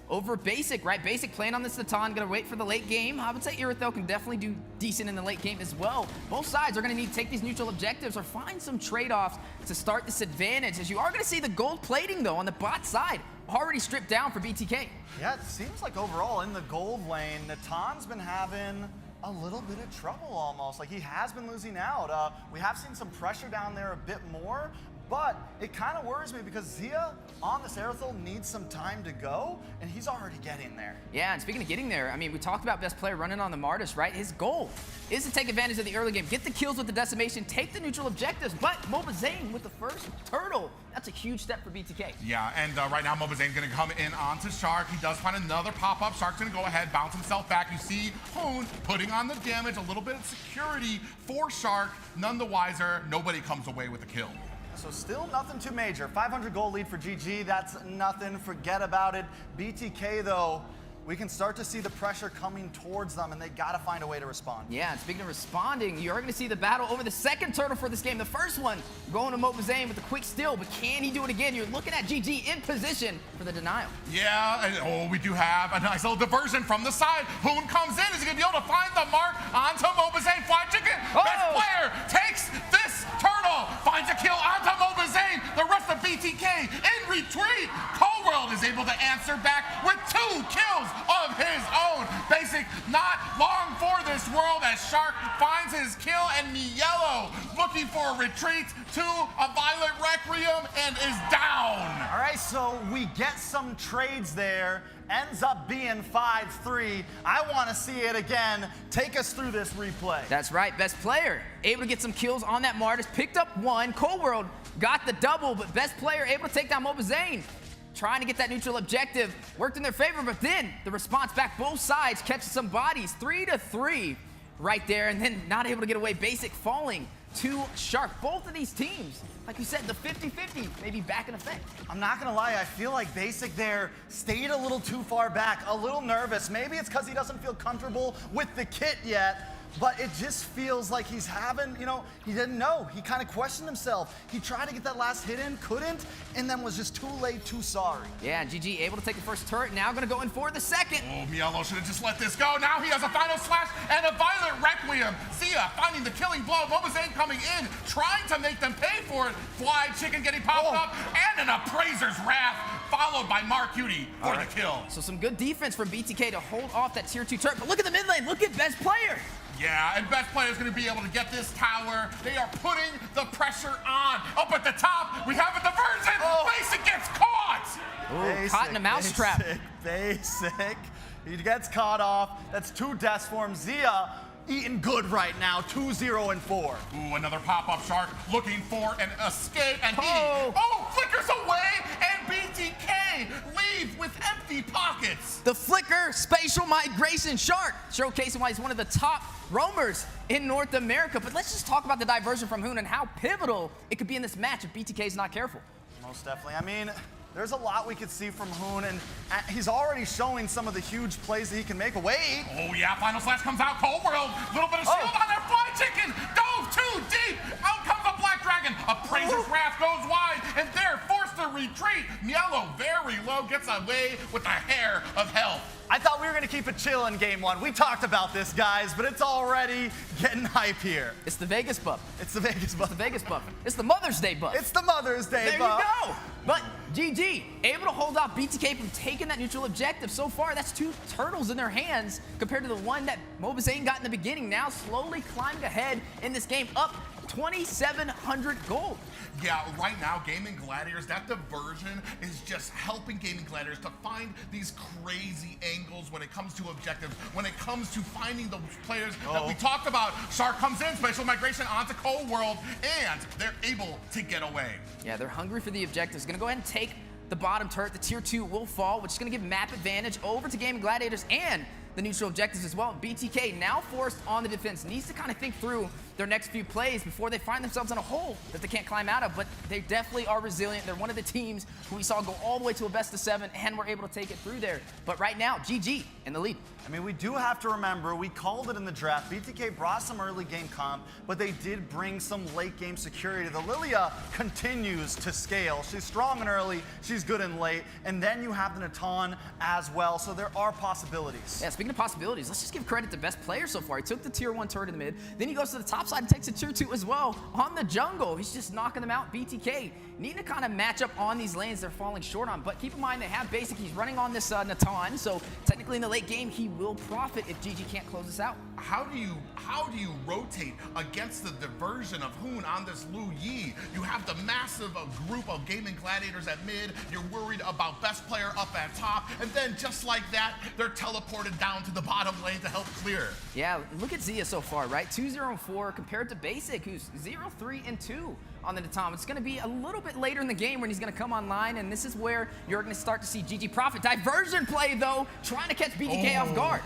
over Basic, right? Basic playing on this Natan, gonna wait for the late game. I would say Irithel can definitely do decent in the late game as well. Both sides are gonna need to take these neutral objectives or find some trade-offs to start this advantage, as you are gonna see the gold plating, though, on the bot side, already stripped down for BTK. Yeah, it seems like overall in the gold lane, Natan's been having a little bit of trouble almost. Like, he has been losing out. We have seen some pressure down there a bit more, but it kind of worries me because Zia on this Irithel needs some time to go, and he's already getting there. Yeah, and speaking of getting there, I mean, we talked about best player running on the Martis, right? His goal is to take advantage of the early game, get the kills with the decimation, take the neutral objectives, but Mobazane with the first turtle. That's a huge step for BTK. Yeah, and right now Mobazane's gonna come in onto Shark. He does find another pop-up. Shark's gonna go ahead, bounce himself back. You see Hoon putting on the damage, a little bit of security for Shark. None the wiser, nobody comes away with the kill. So still nothing too major. 500 gold lead for GG, that's nothing, forget about it. BTK though, we can start to see the pressure coming towards them, and they gotta find a way to respond. Yeah, and speaking of responding, you're gonna see the battle over the second turtle for this game. The first one going to MLBB with a quick steal, but can he do it again? You're looking at GG in position for the denial. Yeah, and we do have a nice little diversion from the side. Hoon comes in. Is he gonna be able to find the mark onto MLBB? Fly chicken. Best player takes this turtle. Finds a kill onto MLBB. The rest of BTK in retreat. Cold is able to answer back with 2 kills of his own. Basic not long for this world as Shark finds his kill, and Mielo looking for a retreat to a Violet Requiem and is down. All right, so we get some trades there. Ends up being 5-3. I want to see it again. Take us through this replay. That's right, best player. Able to get some kills on that Martis. Picked up 1. Cold World got the double, but best player able to take down MLBB. Trying to get that neutral objective. Worked in their favor, but then the response back both sides, catching some bodies. 3-3 right there, and then not able to get away. Basic falling to Shark. Both of these teams, like you said, the 50-50 maybe back in effect. I'm not gonna lie, I feel like Basic there stayed a little too far back, a little nervous. Maybe it's because he doesn't feel comfortable with the kit yet, but it just feels like he's having, he didn't know. He kind of questioned himself. He tried to get that last hit in, couldn't, and then was just too late, too sorry. Yeah, GG able to take the first turret, now gonna go in for the second. Oh, Mielo should have just let this go. Now he has a final slash and a Violet Requiem. Zia finding the killing blow. MLBB coming in, trying to make them pay for it. Fly Chicken getting popped up, and an Appraiser's Wrath, followed by Mark Cutie for the kill. So some good defense from BTK to hold off that tier 2 turret, but look at the mid lane, look at best player. Yeah, and best player is going to be able to get this tower. They are putting the pressure on. Up at the top, we have a diversion. Basic gets caught. Ooh, caught in a mousetrap. Basic. He gets caught off. That's 2 deaths for him. Zia eating good right now, 2-0-4. Ooh, another pop-up Shark looking for an escape, and he flickers away, and BTK leave with empty pockets. The Flicker Spatial Migration Shark, showcasing why he's one of the top roamers in North America. But let's just talk about the diversion from Hoon and how pivotal it could be in this match if BTK is not careful. Most definitely. I mean, there's a lot we could see from Hoon, and he's already showing some of the huge plays that he can make. Wait! Oh yeah, final slash comes out. Cold World, little bit of shield on there. Fly Chicken dove too deep. Out comes a Black Dragon. Appraiser's Wrath goes wide, and they're forced to retreat. Mielo very low, gets away with a hair of health. I thought we were gonna keep it chill in game 1. We talked about this, guys, but it's already getting hype here. It's the Vegas buff. It's the Vegas buff. It's the Vegas buff. It's the Mother's Day buff. It's the Mother's Day buff. There you go. But GG, able to hold off BTK from taking that neutral objective. So far, that's 2 turtles in their hands compared to the one that MLBB got in the beginning. Now slowly climbing ahead in this game, up 2,700 gold. Yeah, right now, Gaimin Gladiators, that diversion is just helping Gaimin Gladiators to find these crazy angles when it comes to objectives, when it comes to finding the players that we talked about. Shark comes in, Spatial Migration onto Cold World, and they're able to get away. Yeah, they're hungry for the objectives. Gonna go ahead and take the bottom turret. The tier 2 will fall, which is gonna give map advantage over to Gaimin Gladiators and the neutral objectives as well. BTK now forced on the defense, needs to kind of think through their next few plays before they find themselves in a hole that they can't climb out of, but they definitely are resilient. They're one of the teams who we saw go all the way to a best of 7 and were able to take it through there. But right now, GG in the lead. I mean, we do have to remember, we called it in the draft. BTK brought some early game comp, but they did bring some late game security. The Lilia continues to scale. She's strong and early, she's good and late, and then you have the Natan as well, so there are possibilities. Yeah, speaking of possibilities, let's just give credit to best player so far. He took the tier 1 turret in the mid, then he goes to the top side and takes a tier 2 as well on the jungle. He's just knocking them out. BTK needing to kind of match up on these lanes they're falling short on, but keep in mind they have Basic. He's running on this Natan, so technically in the late game he will profit if GG can't close this out. How do you rotate against the diversion of Hoon on this Lu Yi? You have the massive group of Gaimin Gladiators at mid, you're worried about best player up at top, and then just like that, they're teleported down to the bottom lane to help clear. Yeah, look at Zia so far, right? 2-0-4 compared to Basic, who's 0-3-2 on the Natan. It's going to be a little bit later in the game when he's going to come online, and this is where you're going to start to see GG profit. Diversion play, though, trying to catch BTK off guard.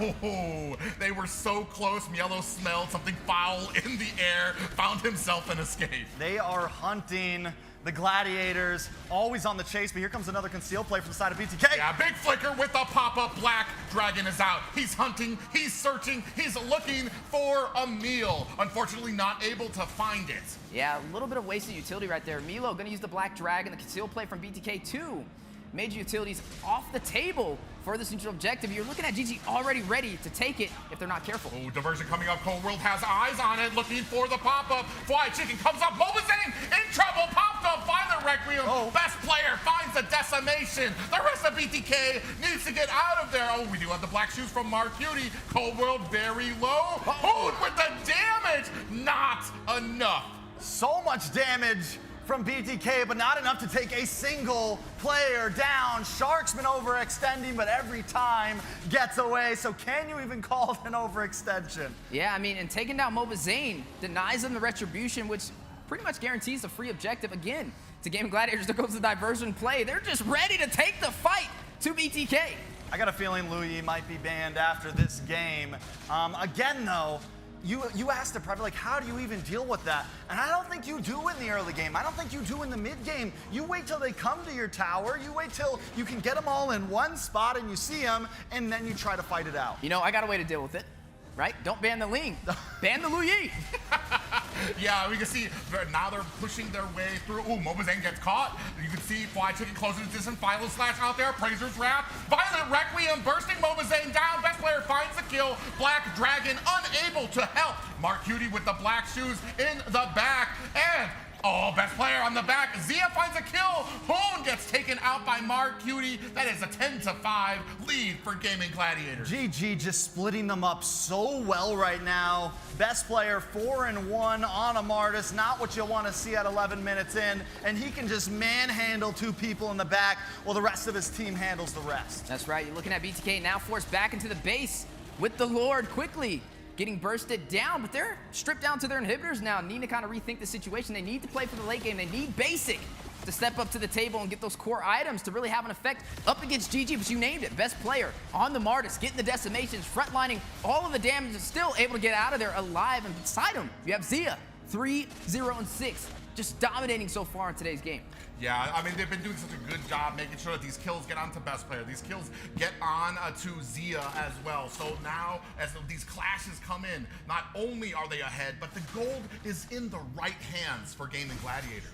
They were so close. Mielo smelled something foul in the air, found himself an escape. They are hunting The Gladiators always on the chase, but here comes another concealed play from the side of BTK. Yeah, big flicker with a pop-up. Black Dragon is out. He's hunting, he's searching, he's looking for a meal. Unfortunately, not able to find it. Yeah, a little bit of wasted utility right there. Milo gonna use the Black Dragon, the concealed play from BTK too. Major utilities off the table for this neutral objective. You're looking at GG already ready to take it if they're not careful. Oh, diversion coming up. Cold World has eyes on it, looking for the pop-up. Fly Chicken comes up. Mobazane in trouble. Popped up. Violet Requiem. Best player finds the decimation. The rest of BTK needs to get out of there. Oh, we do have the black shoes from Mark Cutie. Cold World very low. Hood with the damage. Not enough. So much damage from BTK, but not enough to take a single player down. Shark's been overextending, but every time gets away. So can you even call it an overextension? Yeah, I mean, and taking down Mobazane denies them the retribution, which pretty much guarantees a free objective again. To Gaimin Gladiators, there goes the diversion play. They're just ready to take the fight to BTK. I got a feeling Louis might be banned after this game. Again, though, you asked the private, like, how do you even deal with that? And I don't think you do in the early game. I don't think you do in the mid game. You wait till they come to your tower. You wait till you can get them all in one spot and you see them, and then you try to fight it out. You know, I got a way to deal with it, right? Don't ban the Ling. Ban the Lu Yi. Yeah, we can see now they're pushing their way through. Ooh, Mobazane gets caught. You can see Fly Chicken closing the distance. Philo Slash out there. Appraiser's Wrath. Violet Requiem bursting Mobazane down. Best player finds the kill. Black Dragon unable to help. Mark Cutie with the black shoes in the back. And best player on the back. Zia finds a kill. Hoon gets taken out by Mark Cutie. That is a 10-5 lead for Gaimin Gladiators. GG just splitting them up so well right now. Best player 4-1 on a Martis. Not what you want to see at 11 minutes in. And he can just manhandle two people in the back while the rest of his team handles the rest. That's right. You're looking at BTK now forced back into the base with the Lord quickly getting bursted down, but they're stripped down to their inhibitors now. Need to kind of rethink the situation. They need to play for the late game. They need Basic to step up to the table and get those core items to really have an effect up against GG, but you named it. Best player on the Martis, getting the decimations, frontlining all of the damage, and still able to get out of there alive. And beside him, you have Zia, 3-0-6, just dominating so far in today's game. Yeah, I mean, they've been doing such a good job making sure that these kills get onto best player. These kills get on to Zia as well. So now, as these clashes come in, not only are they ahead, but the gold is in the right hands for Gaimin Gladiators.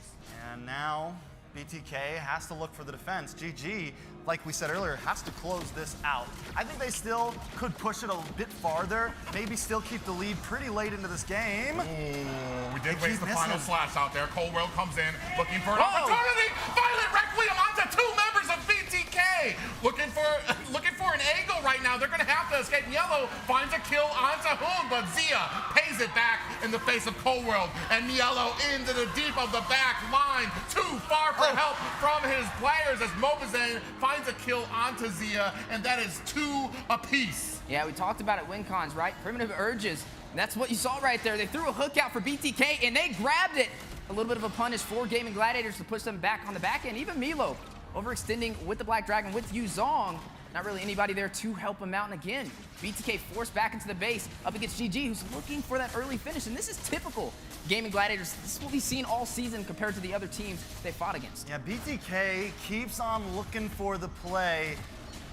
And now, BTK has to look for the defense. GG, like we said earlier, has to close this out. I think they still could push it a bit farther, maybe still keep the lead pretty late into this game. Ooh, we did waste the final slash out there. Cold World comes in, looking for an opportunity. Violet Requiem onto two members of BTK. Looking for an angle right now. They're gonna have to escape. Yellow finds a kill onto Hoon, but Zia pays it back in the face of Cold World. And Yellow into the deep of the back line. Too far for help from his players as Mobazane finds a kill onto Zia, and that is 2 apiece. Yeah, we talked about it WinCons, right? Primitive urges. And that's what you saw right there. They threw a hook out for BTK, and they grabbed it. A little bit of a punish for Gaimin Gladiators to push them back on the back end. Even Milo overextending with the Black Dragon with Yuzong. Not really anybody there to help him out. And again, BTK forced back into the base up against GG, who's looking for that early finish. And this is typical Gaimin Gladiators. This is what we've seen all season compared to the other teams they fought against. Yeah, BTK keeps on looking for the play.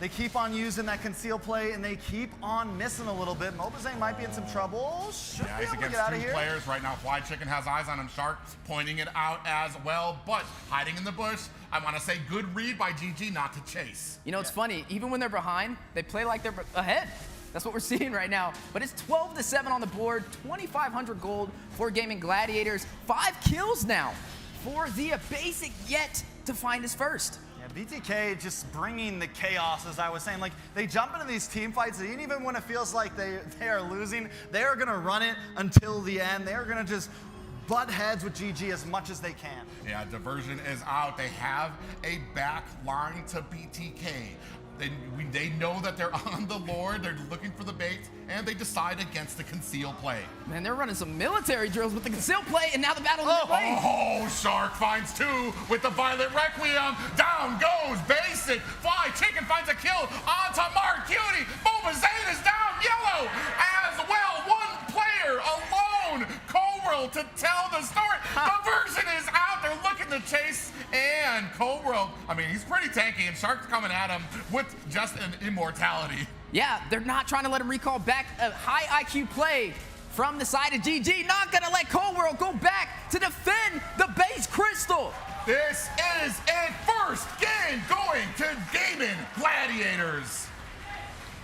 They keep on using that conceal play, and they keep on missing a little bit. Mobazane might be in some trouble. Should be he's able to against get out of 2 here. players right now. Fly Chicken has eyes on him. Shark pointing it out as well, but hiding in the bush. I want to say good read by GG not to chase. You know, it's funny. Even when they're behind, they play like they're ahead. That's what we're seeing right now. But it's 12-7 on the board, 2,500 gold for Gaimin Gladiators. 5 kills now for Zia. Basic yet to find his first. BTK just bringing the chaos, as I was saying. Like, they jump into these team fights, and even when it feels like they are losing, they are going to run it until the end. They are going to just butt heads with GG as much as they can. Yeah, diversion is out. They have a back line to BTK. They know that they're on the Lord, they're looking for the bait, and they decide against the conceal play. Man, they're running some military drills with the conceal play, and now the battle is away. Oh, Shark finds 2 with the Violet Requiem. Down goes Basic. Fly Chicken finds a kill onto Mark Cutie. Mobazane is down. Yellow as well. 1 player alone. Cobra World to tell the story. The version is out. They're looking to chase, and Cold World, I mean, he's pretty tanky, and Shark's coming at him with just an immortality. Yeah, they're not trying to let him recall back a high IQ play from the side of GG. Not gonna let Cold World go back to defend the base crystal. This is a first game going to Gaimin Gladiators.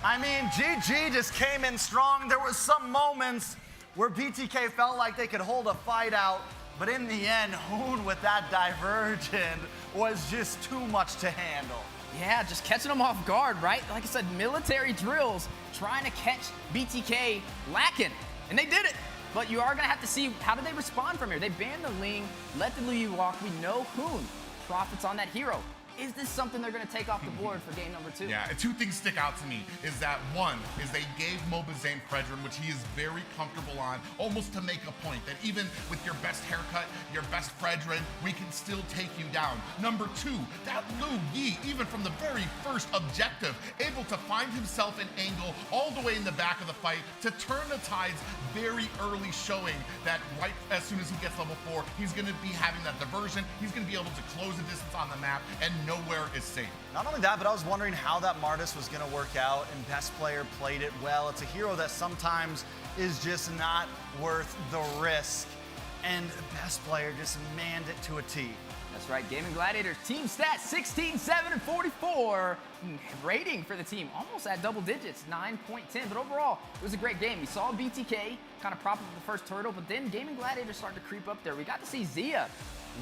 I mean, GG just came in strong. There was some moments where BTK felt like they could hold a fight out, but in the end, Hoon with that divergent was just too much to handle. Yeah, just catching them off guard, right? Like I said, military drills trying to catch BTK lacking, and they did it. But you are gonna have to see how do they respond from here. They banned the Ling, let the Liu walk. We know Hoon profits on that hero. Is this something they're going to take off the board for game number 2? Yeah, and two things stick out to me is that one is they gave Mobazane Fredrin, which he is very comfortable on, almost to make a point that even with your best haircut, your best Fredrin, we can still take you down. Number 2, that Liu Yi, even from the very first objective, able to find himself an angle all the way in the back of the fight to turn the tides very early, showing that right as soon as he gets level 4, he's going to be having that diversion, he's going to be able to close the distance on the map, and nowhere is safe. Not only that, but I was wondering how that Martis was going to work out, and Best Player played it well. It's a hero that sometimes is just not worth the risk, and Best Player just manned it to a T. That's right, Gaimin Gladiators team stats 16, 7, and 44. Rating for the team almost at double digits, 9.10. But overall, it was a great game. We saw BTK kind of prop up the first turtle, but then Gaimin Gladiators started to creep up there. We got to see Zia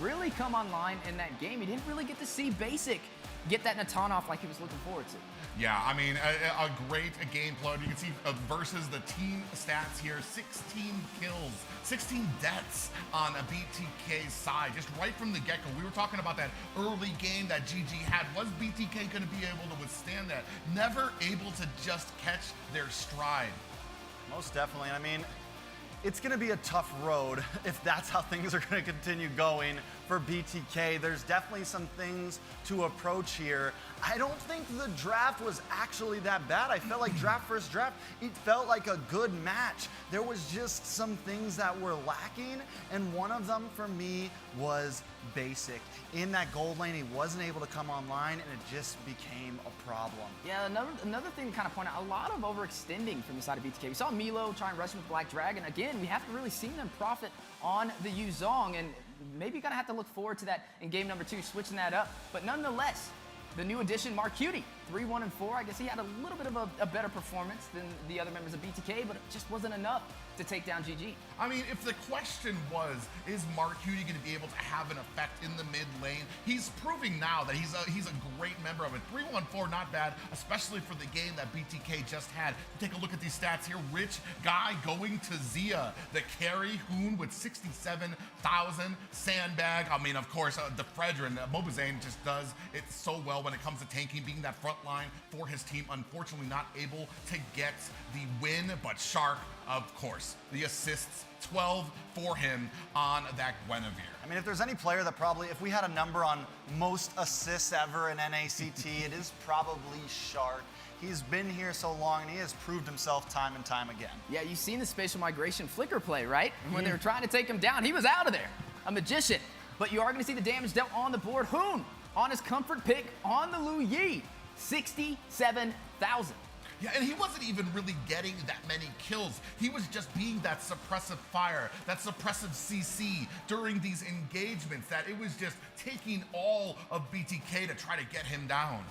really come online in that game. He didn't really get to see Basic get that Natan off like he was looking forward to. Yeah, I mean, a great game play. You can see versus the team stats here, 16 kills, 16 deaths on a BTK side, just right from the get-go. We were talking about that early game that GG had. Was BTK going to be able to withstand that? Never able to just catch their stride. Most definitely. I mean, it's going to be a tough road if that's how things are going to continue going for BTK. There's definitely some things to approach here. I don't think the draft was actually that bad. I felt like draft versus draft, it felt like a good match. There was just some things that were lacking, and one of them for me was Basic. In that gold lane, he wasn't able to come online, and it just became a problem. Yeah, another thing to kind of point out, a lot of overextending from the side of BTK. We saw Milo try and rush him with Black Dragon. Again, we haven't really seen them profit on the Yuzong, and maybe you're going to have to look forward to that in game number 2, switching that up. But nonetheless, the new addition, Mark Cutie, 3-1 and 4. I guess he had a little bit of a better performance than the other members of BTK, but it just wasn't enough to take down GG. I mean, if the question was, is Mark Cutie going to be able to have an effect in the mid lane? He's proving now that he's a great member of it. 3-1-4, not bad, especially for the game that BTK just had. Take a look at these stats here. Rich Guy going to Zia, the carry, Hoon with 67,000, Sandbag. I mean, of course, the Fredrin, Mobazane just does it so well when it comes to tanking, being that front line for his team. Unfortunately, not able to get the win, but Shark, of course, the assists, 12 for him on that Guinevere. I mean, if there's any player that probably, if we had a number on most assists ever in NACT, it is probably Shark. He's been here so long, and he has proved himself time and time again. Yeah, you've seen the spatial migration flicker play, right? When they were trying to take him down, he was out of there. A magician. But you are going to see the damage dealt on the board. Hoon on his comfort pick on the Liu Yi, 67,000. Yeah, and he wasn't even really getting that many kills. He was just being that suppressive fire, that suppressive CC during these engagements, that it was just taking all of BTK to try to get him down.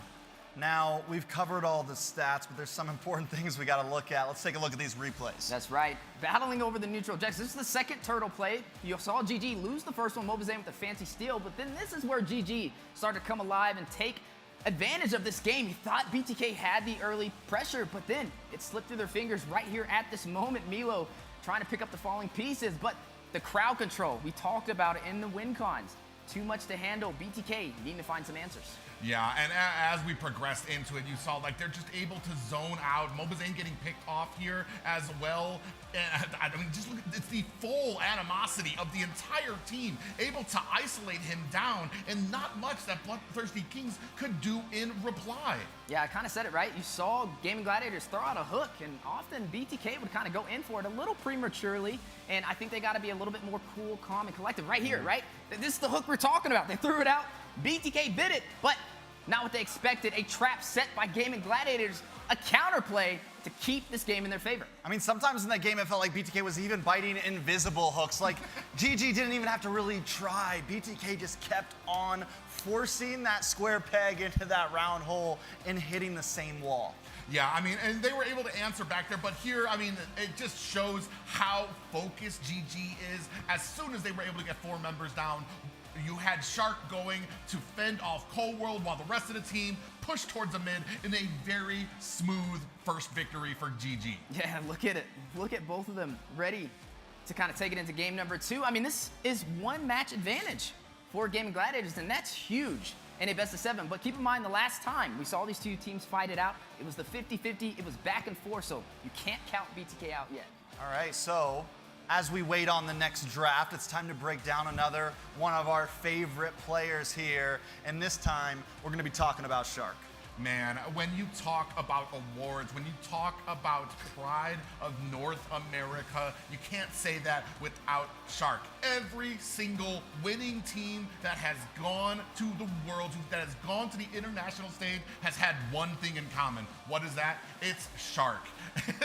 Now, we've covered all the stats, but there's some important things we got to look at. Let's take a look at these replays. That's right. Battling over the neutral objectives. This is the second turtle play. You saw GG lose the first one, Mobazane with the fancy steal, but then this is where GG started to come alive and take advantage of this game. He thought BTK had the early pressure, but then it slipped through their fingers right here at this moment. Milo trying to pick up the falling pieces, but the crowd control, we talked about it in the win cons. too much to handle. BTK needing to find some answers. Yeah, and as we progressed into it, you saw like they're just able to zone out. Mobazane getting picked off here as well. And, I mean, just look at it's the full animosity of the entire team, able to isolate him down, and not much that BloodThirstyKings could do in reply. Yeah, I kind of said it right. You saw Gaimin Gladiators throw out a hook, and often BTK would kind of go in for it a little prematurely, and I think they got to be a little bit more cool, calm, and collective. Right here, right? This is the hook we're talking about. They threw it out. BTK bit it, but not what they expected. A trap set by Gaimin Gladiators, a counterplay to keep this game in their favor. I mean, sometimes in that game, it felt like BTK was even biting invisible hooks. Like, GG didn't even have to really try. BTK just kept on forcing that square peg into that round hole and hitting the same wall. Yeah, I mean, and they were able to answer back there, but here, I mean, it just shows how focused GG is. As soon as they were able to get 4 members down, you had Shark going to fend off Cold World while the rest of the team pushed towards the mid in a very smooth first victory for GG. Yeah, look at it. Look at both of them ready to kind of take it into game number 2. I mean, this is 1 match advantage for Gaimin Gladiators, and that's huge in a best of 7. But keep in mind, the last time we saw these two teams fight it out, it was the 50-50. It was back and forth, so you can't count BTK out yet. All right, so as we wait on the next draft, it's time to break down another one of our favorite players here. And this time, we're going to be talking about Shark. Man, when you talk about awards, when you talk about pride of North America, you can't say that without Shark. Every single winning team that has gone to the world, that has gone to the international stage, has had one thing in common. What is that? It's Shark.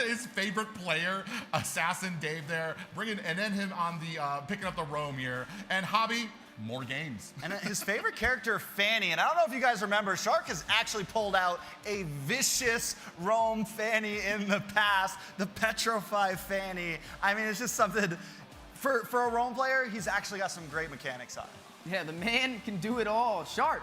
His favorite player, Assassin Dave there, and then him on the picking up the roam here. And Hobby, more games. And his favorite character, Fanny. And I don't know if you guys remember, Shark has actually pulled out a vicious roam Fanny in the past, the Petrify Fanny. I mean, it's just something, for a roam player, he's actually got some great mechanics on it. Yeah, the man can do it all. Shark,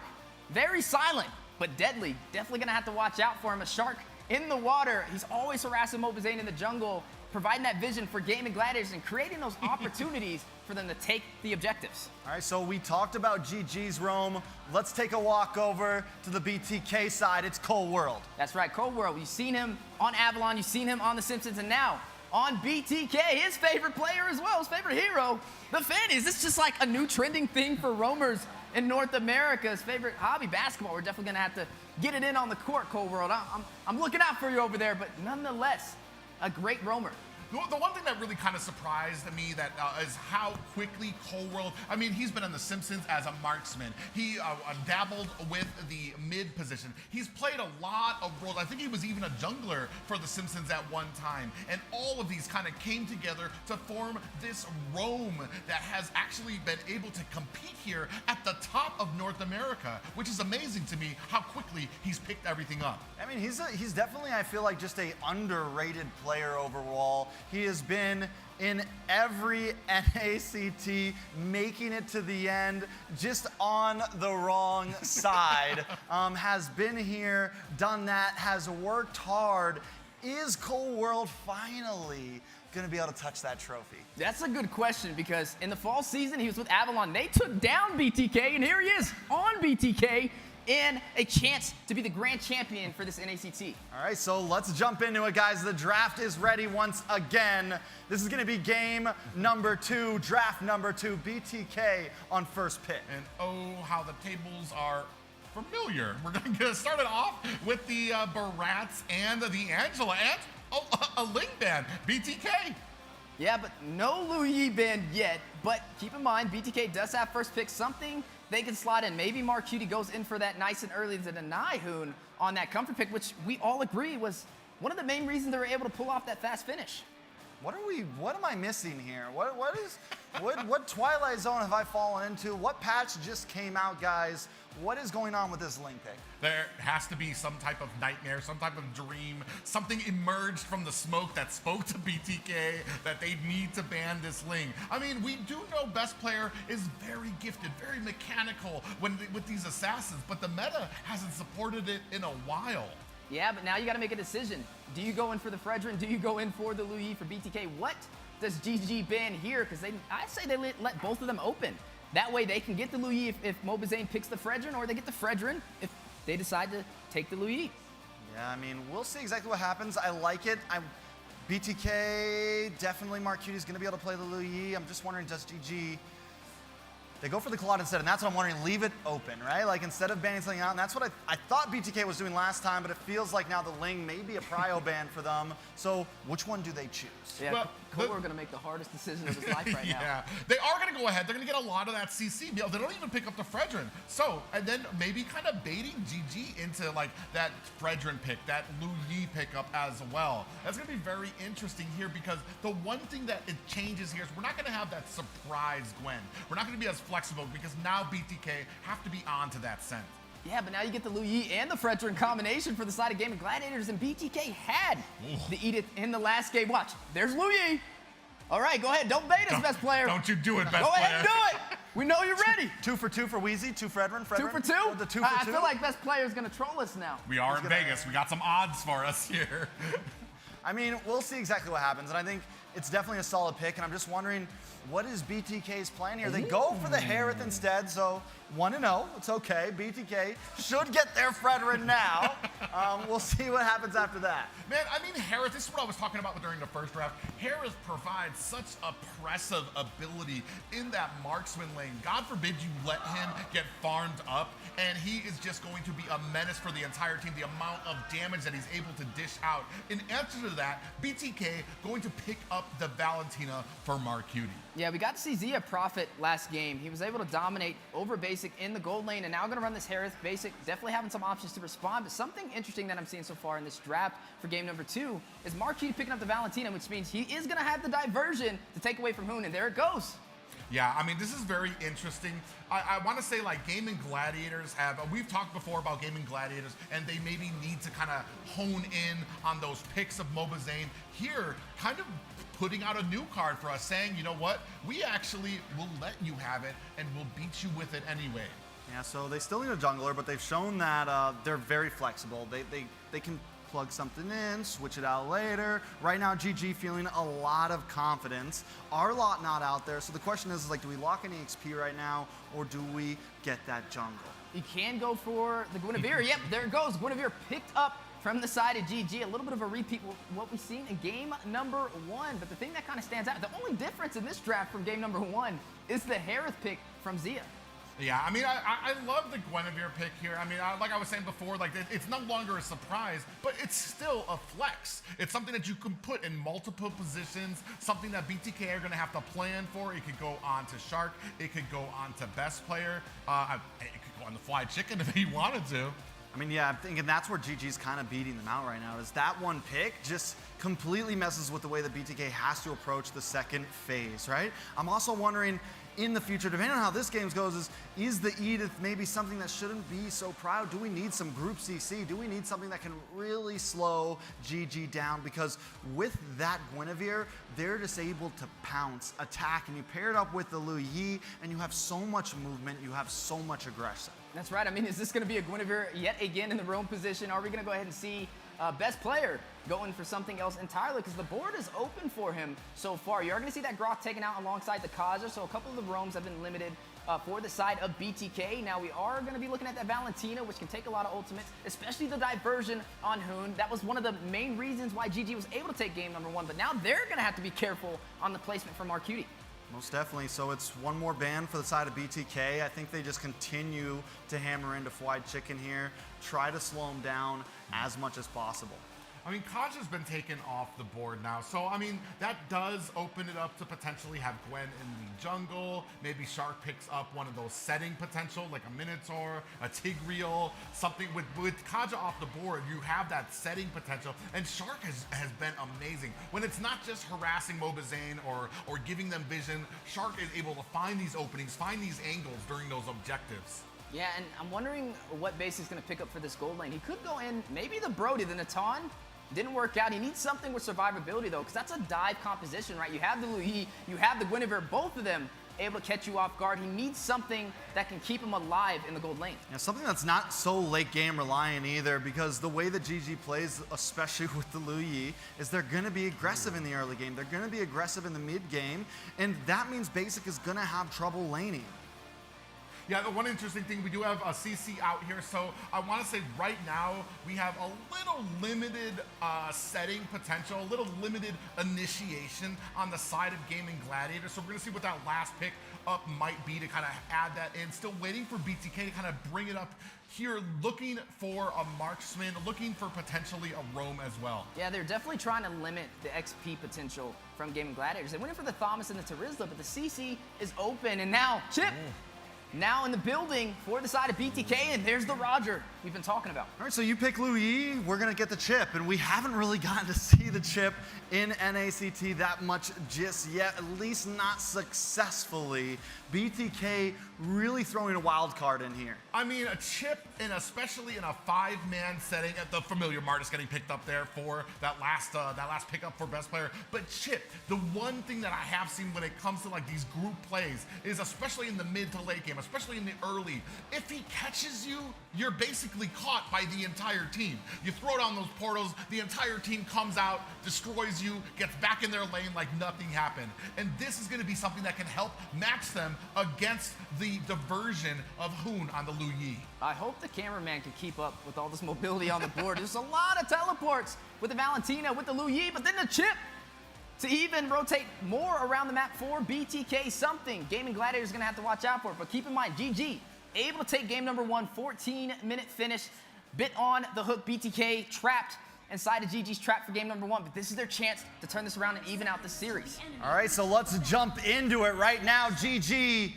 very silent, but deadly. Definitely gonna have to watch out for him. A Shark in the water. He's always harassing Mobazane in the jungle, providing that vision for Gaimin Gladiators and creating those opportunities for them to take the objectives. All right, so we talked about GG's roam. Let's take a walk over to the BTK side. It's Cold World. That's right, Cold World. You've seen him on Avalon, you've seen him on The Simpsons, and now on BTK, his favorite player as well, his favorite hero, the Fanny. Is this just like a new trending thing for roamers in North America? His favorite hobby, basketball. We're definitely gonna have to get it in on the court, Cold World. I'm looking out for you over there, but nonetheless, a great roamer. The one thing that really kind of surprised me is how quickly Cold World, I mean, he's been on The Simpsons as a marksman. He dabbled with the mid position. He's played a lot of roles. I think he was even a jungler for The Simpsons at one time. And all of these kind of came together to form this roam that has actually been able to compete here at the top of North America, which is amazing to me how quickly he's picked everything up. I mean, he's definitely, I feel like, just a underrated player overall. He has been in every NACT, making it to the end, just on the wrong side. Has been here, done that, has worked hard. Is Cold World finally going to be able to touch that trophy? That's a good question, because in the fall season, he was with Avalon. They took down BTK, and here he is on BTK, and a chance to be the grand champion for this NACT. All right, so let's jump into it, guys. The draft is ready once again. This is going to be game number 2, draft number 2, BTK on first pick. And oh, how the tables are familiar. We're going to start it off with the Barats and the Angela and a Ling band, BTK. Yeah, but no Louis band yet. But keep in mind, BTK does have first pick, something they can slot in. Maybe Marcuti goes in for that nice and early to deny Hoon on that comfort pick, which we all agree was one of the main reasons they were able to pull off that fast finish. What am I missing here? What Twilight Zone have I fallen into? What patch just came out, guys? What is going on with this Ling pick? There has to be some type of nightmare, some type of dream, something emerged from the smoke that spoke to BTK that they need to ban this Ling. I mean, we do know best player is very gifted, very mechanical with these assassins, but the meta hasn't supported it in a while. Yeah, but now you got to make a decision. Do you go in for the Fredrin? Do you go in for the Louis for BTK? What does GG ban here? Because I say they let both of them open. That way they can get the Liu Yi if Mobazane picks the Fredrin, or they get the Fredrin if they decide to take the Liu Yi. Yeah, I mean, we'll see exactly what happens. I like it. BTK, definitely Mark Cutie's going to be able to play the Liu Yi. I'm just wondering, does GG... They go for the Claude instead, and that's what I'm wondering. Leave it open, right? Like, instead of banning something out, and that's what I thought BTK was doing last time, but it feels like now the Ling may be a prio ban for them. So which one do they choose? Yeah, well, Cole are going to make the hardest decision of his life right now. Yeah, they are going to go ahead. They're going to get a lot of that CC. They don't even pick up the Fredrin. So, and then maybe kind of baiting GG into like that Fredrin pick, that Liu Yi pickup as well. That's going to be very interesting here, because the one thing that it changes here is we're not going to have that surprise Gwen. We're not going to be as flexible, because now BTK have to be on to that scent. Yeah, but now you get the Liu Yi and the Fredrin combination for the side of Gaimin Gladiators, and BTK had the Edith in the last game. Watch, there's Liu Yi. All right, go ahead. Don't bait us, best player. Don't you do it, best player. Go ahead and do it. We know you're ready. 2 for 2 for Wheezy, 2 Fredrin. 2 for 2? The 2 for 2? I feel like best player is going to troll us now. We are in Vegas. We got some odds for us here. I mean, we'll see exactly what happens, and I think it's definitely a solid pick, and I'm just wondering, what is BTK's plan here? They go for the Harith instead, so 1-0. It's okay. BTK should get their Fredrin now. We'll see what happens after that. Man, I mean, Harith, this is what I was talking about during the first draft. Harith provides such oppressive ability in that marksman lane. God forbid you let him get farmed up, and he is just going to be a menace for the entire team, the amount of damage that he's able to dish out. In answer to that, BTK going to pick up the Valentina for Mark Cutie. Yeah, we got to see Zia profit last game. He was able to dominate over basic in the gold lane, and now going to run this Harith basic, definitely having some options to respond. But something interesting that I'm seeing so far in this draft for game number 2 is Mark Cutie picking up the Valentina, which means he is going to have the diversion to take away from Hoon, and there it goes. Yeah, I mean, this is very interesting. I want to say, like, Gaimin Gladiators we've talked before about Gaimin Gladiators, and they maybe need to kind of hone in on those picks of Mobazane. Here, kind of putting out a new card for us, saying, you know what, we actually will let you have it, and we'll beat you with it anyway. Yeah, so they still need a jungler, but they've shown that they're very flexible. They can plug something in, switch it out later. Right now, GG feeling a lot of confidence. Arlott not out there, so the question is like, do we lock any XP right now, or do we get that jungle? You can go for the Guinevere. Yep, there it goes. Guinevere picked up from the side of GG. A little bit of a repeat of what we've seen in game number 1. But the thing that kind of stands out, the only difference in this draft from game number 1 is the Harith pick from Zia. Yeah, I mean, I love the Guinevere pick here. I mean, like I was saying before, like it's no longer a surprise, but it's still a flex. It's something that you can put in multiple positions, something that BTK are going to have to plan for. It could go on to Shark. It could go on to Best Player. It could go on the Fly Chicken if he wanted to. I mean, yeah, I'm thinking that's where GG's kind of beating them out right now, is that one pick just completely messes with the way that BTK has to approach the second phase, right? I'm also wondering, in the future, depending on how this game goes, is the Edith maybe something that shouldn't be so proud? Do we need some group CC? Do we need something that can really slow GG down? Because with that Guinevere, they're just able to pounce, attack, and you pair it up with the Liu Yi, and you have so much movement, you have so much aggression. That's right. I mean, is this going to be a Guinevere yet again in the roam position? Are we going to go ahead and see Best Player going for something else entirely? Because the board is open for him so far. You are going to see that Groth taken out alongside the Kaja, so a couple of the roams have been limited for the side of BTK. Now we are going to be looking at that Valentina, which can take a lot of ultimates, especially the diversion on Hoon. That was one of the main reasons why GG was able to take game number 1, but now they're going to have to be careful on the placement from Mark Cutie. Most definitely. So it's one more ban for the side of BTK. I think they just continue to hammer into Fried Chicken here, try to slow him down as much as possible. I mean, Kaja's been taken off the board now, so I mean, that does open it up to potentially have Gwen in the jungle. Maybe Shark picks up one of those setting potential, like a Minotaur, a Tigreal, something. With Kaja off the board, you have that setting potential, and Shark has been amazing. When it's not just harassing Mobazane or giving them vision, Shark is able to find these openings, find these angles during those objectives. Yeah, and I'm wondering what base he's going to pick up for this gold lane. He could go in, maybe the Brody, the Natan. Didn't work out. He needs something with survivability, though, because that's a dive composition, right? You have the Liu Yi, you have the Guinevere, both of them able to catch you off guard. He needs something that can keep him alive in the gold lane. Yeah, something that's not so late game reliant either, because the way that GG plays, especially with the Liu Yi, is they're going to be aggressive in the early game. They're going to be aggressive in the mid game, and that means Basic is going to have trouble laning. Yeah, the one interesting thing, we do have a CC out here, so I want to say right now we have a little limited setting potential, a little limited initiation on the side of Gaimin Gladiators, so we're going to see what that last pick up might be to kind of add that in. Still waiting for BTK to kind of bring it up here, looking for a marksman, looking for potentially a roam as well. Yeah, they're definitely trying to limit the XP potential from Gaimin Gladiators. They went in for the Thomas and the Tarizla, but the CC is open, and now Chip now in the building for the side of BTK, and there's the Roger we've been talking about. All right, so you pick Liu Yi, we're going to get the chip, and we haven't really gotten to see the chip in NACT that much just yet, at least not successfully. BTK really throwing a wild card in here. I mean, a chip, and especially in a 5-man setting, at the familiar Martis getting picked up there for that last pickup for best player. But chip, the one thing that I have seen when it comes to like these group plays is, especially in the mid to late game, especially in the early, if he catches you, you're basically caught by the entire team. You throw down those portals, the entire team comes out, destroys you, gets back in their lane like nothing happened. And this is going to be something that can help match them against the diversion of Hoon on the Liu Yi. I hope the cameraman can keep up with all this mobility on the board. There's a lot of teleports with the Valentina, with the Liu Yi, but then the chip to even rotate more around the map for BTK. Something Gaimin Gladiators is going to have to watch out for. But keep in mind, GG able to take game number 1, 14-minute finish. Bit on the hook, BTK trapped inside of GG's trap for game number 1, but this is their chance to turn this around and even out the series. All right, so let's jump into it right now. GG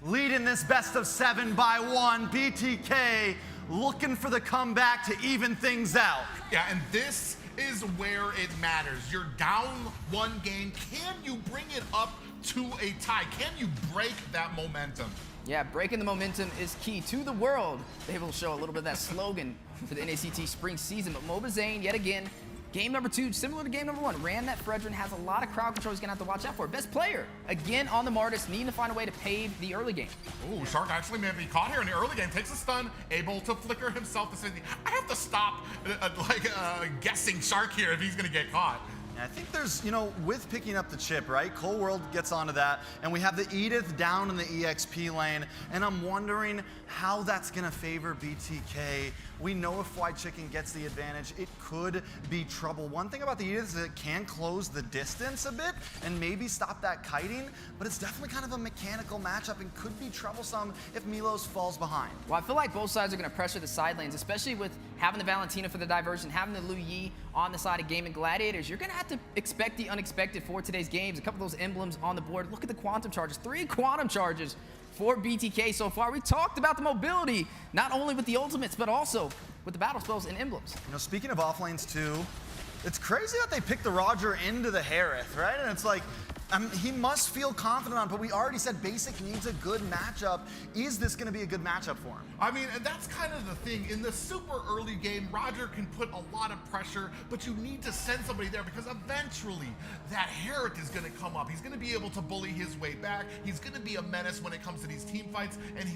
leading this best of 7 by 1. BTK looking for the comeback to even things out. Yeah, and this is where it matters. You're down 1 game. Can you bring it up to a tie? Can you break that momentum? Yeah, breaking the momentum is key to the world. They will show a little bit of that slogan for the NACT spring season. But MLBB, yet again, game number 2, similar to game number 1, ran that Fredrin, has a lot of crowd control he's gonna have to watch out for. Best player, again on the Martis, needing to find a way to pave the early game. Ooh, Shark actually may be caught here in the early game, takes a stun, able to flicker himself to safety. I have to stop guessing Shark here if he's gonna get caught. I think there's, you know, with picking up the chip, right? Cold World gets onto that, and we have the Edith down in the EXP lane, and I'm wondering how that's gonna favor BTK. We know if White Chicken gets the advantage, it could be trouble. One thing about the Edith is it can close the distance a bit and maybe stop that kiting, but it's definitely kind of a mechanical matchup and could be troublesome if Milos falls behind. Well, I feel like both sides are gonna pressure the side lanes, especially with having the Valentina for the diversion, having the Liu Yi on the side of Gaimin Gladiators. You're gonna have to expect the unexpected for today's games. A couple of those emblems on the board. Look at the quantum charges, 3 quantum charges for BTK so far. We talked about the mobility, not only with the ultimates, but also with the battle spells and emblems. You know, speaking of offlanes too, it's crazy that they picked the Roger into the Harith, right? And it's like, he must feel confident on, but we already said Basic needs a good matchup. Is this going to be a good matchup for him? I mean, and that's kind of the thing. In the super early game, Roger can put a lot of pressure, but you need to send somebody there because eventually that Herrick is going to come up. He's going to be able to bully his way back. He's going to be a menace when it comes to these team fights, and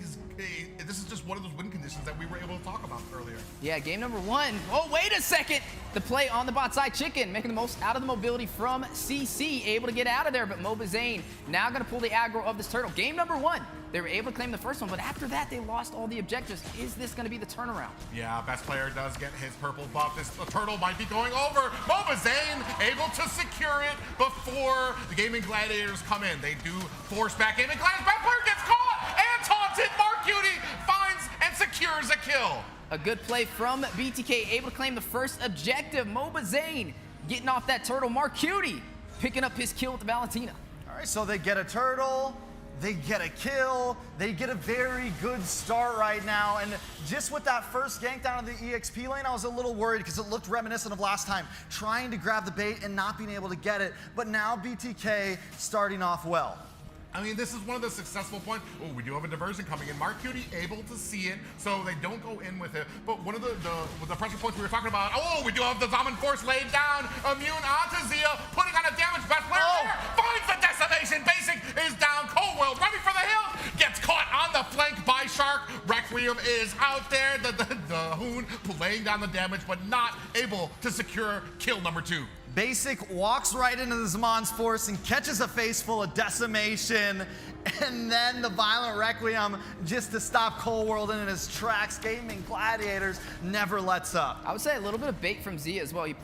this is just one of those win conditions that we were able to talk about earlier. Yeah, game number 1. Oh, wait a second. The play on the bot side, Chicken, making the most out of the mobility from CC, able to get out of there. But MLBB now going to pull the aggro of this turtle. Game number 1, they were able to claim the first one, but after that, they lost all the objectives. Is this going to be the turnaround? Yeah, best player does get his purple buff. This turtle might be going over. MLBB able to secure it before the Gaimin Gladiators come in. They do force back Gaimin Gladiators. Best player gets caught and taunted. Marcutie finds and secures a kill. A good play from BTK, able to claim the first objective. MLBB getting off that turtle. Marcutie picking up his kill with the Valentina. All right, so they get a turtle, they get a kill, they get a very good start right now, and just with that first gank down in the EXP lane, I was a little worried because it looked reminiscent of last time, trying to grab the bait and not being able to get it, but now BTK starting off well. I mean, this is one of the successful points. Oh, we do have a diversion coming in. Marcutie able to see it, so they don't go in with it. But one of the pressure points we were talking about, oh, we do have the Zaman Force laid down. Immune onto Zia, putting on a damage. Best player there, finds the decimation. Basic is down. Cold World running for the hill, gets caught on the flank by Shark. Requiem is out there. The Hoon laying down the damage, but not able to secure kill number 2. Basic walks right into the Zaman's force and catches a face full of decimation. And then the violent requiem just to stop Cold World in his tracks. Gaimin Gladiators never lets up. I would say a little bit of bait from Zia as well. He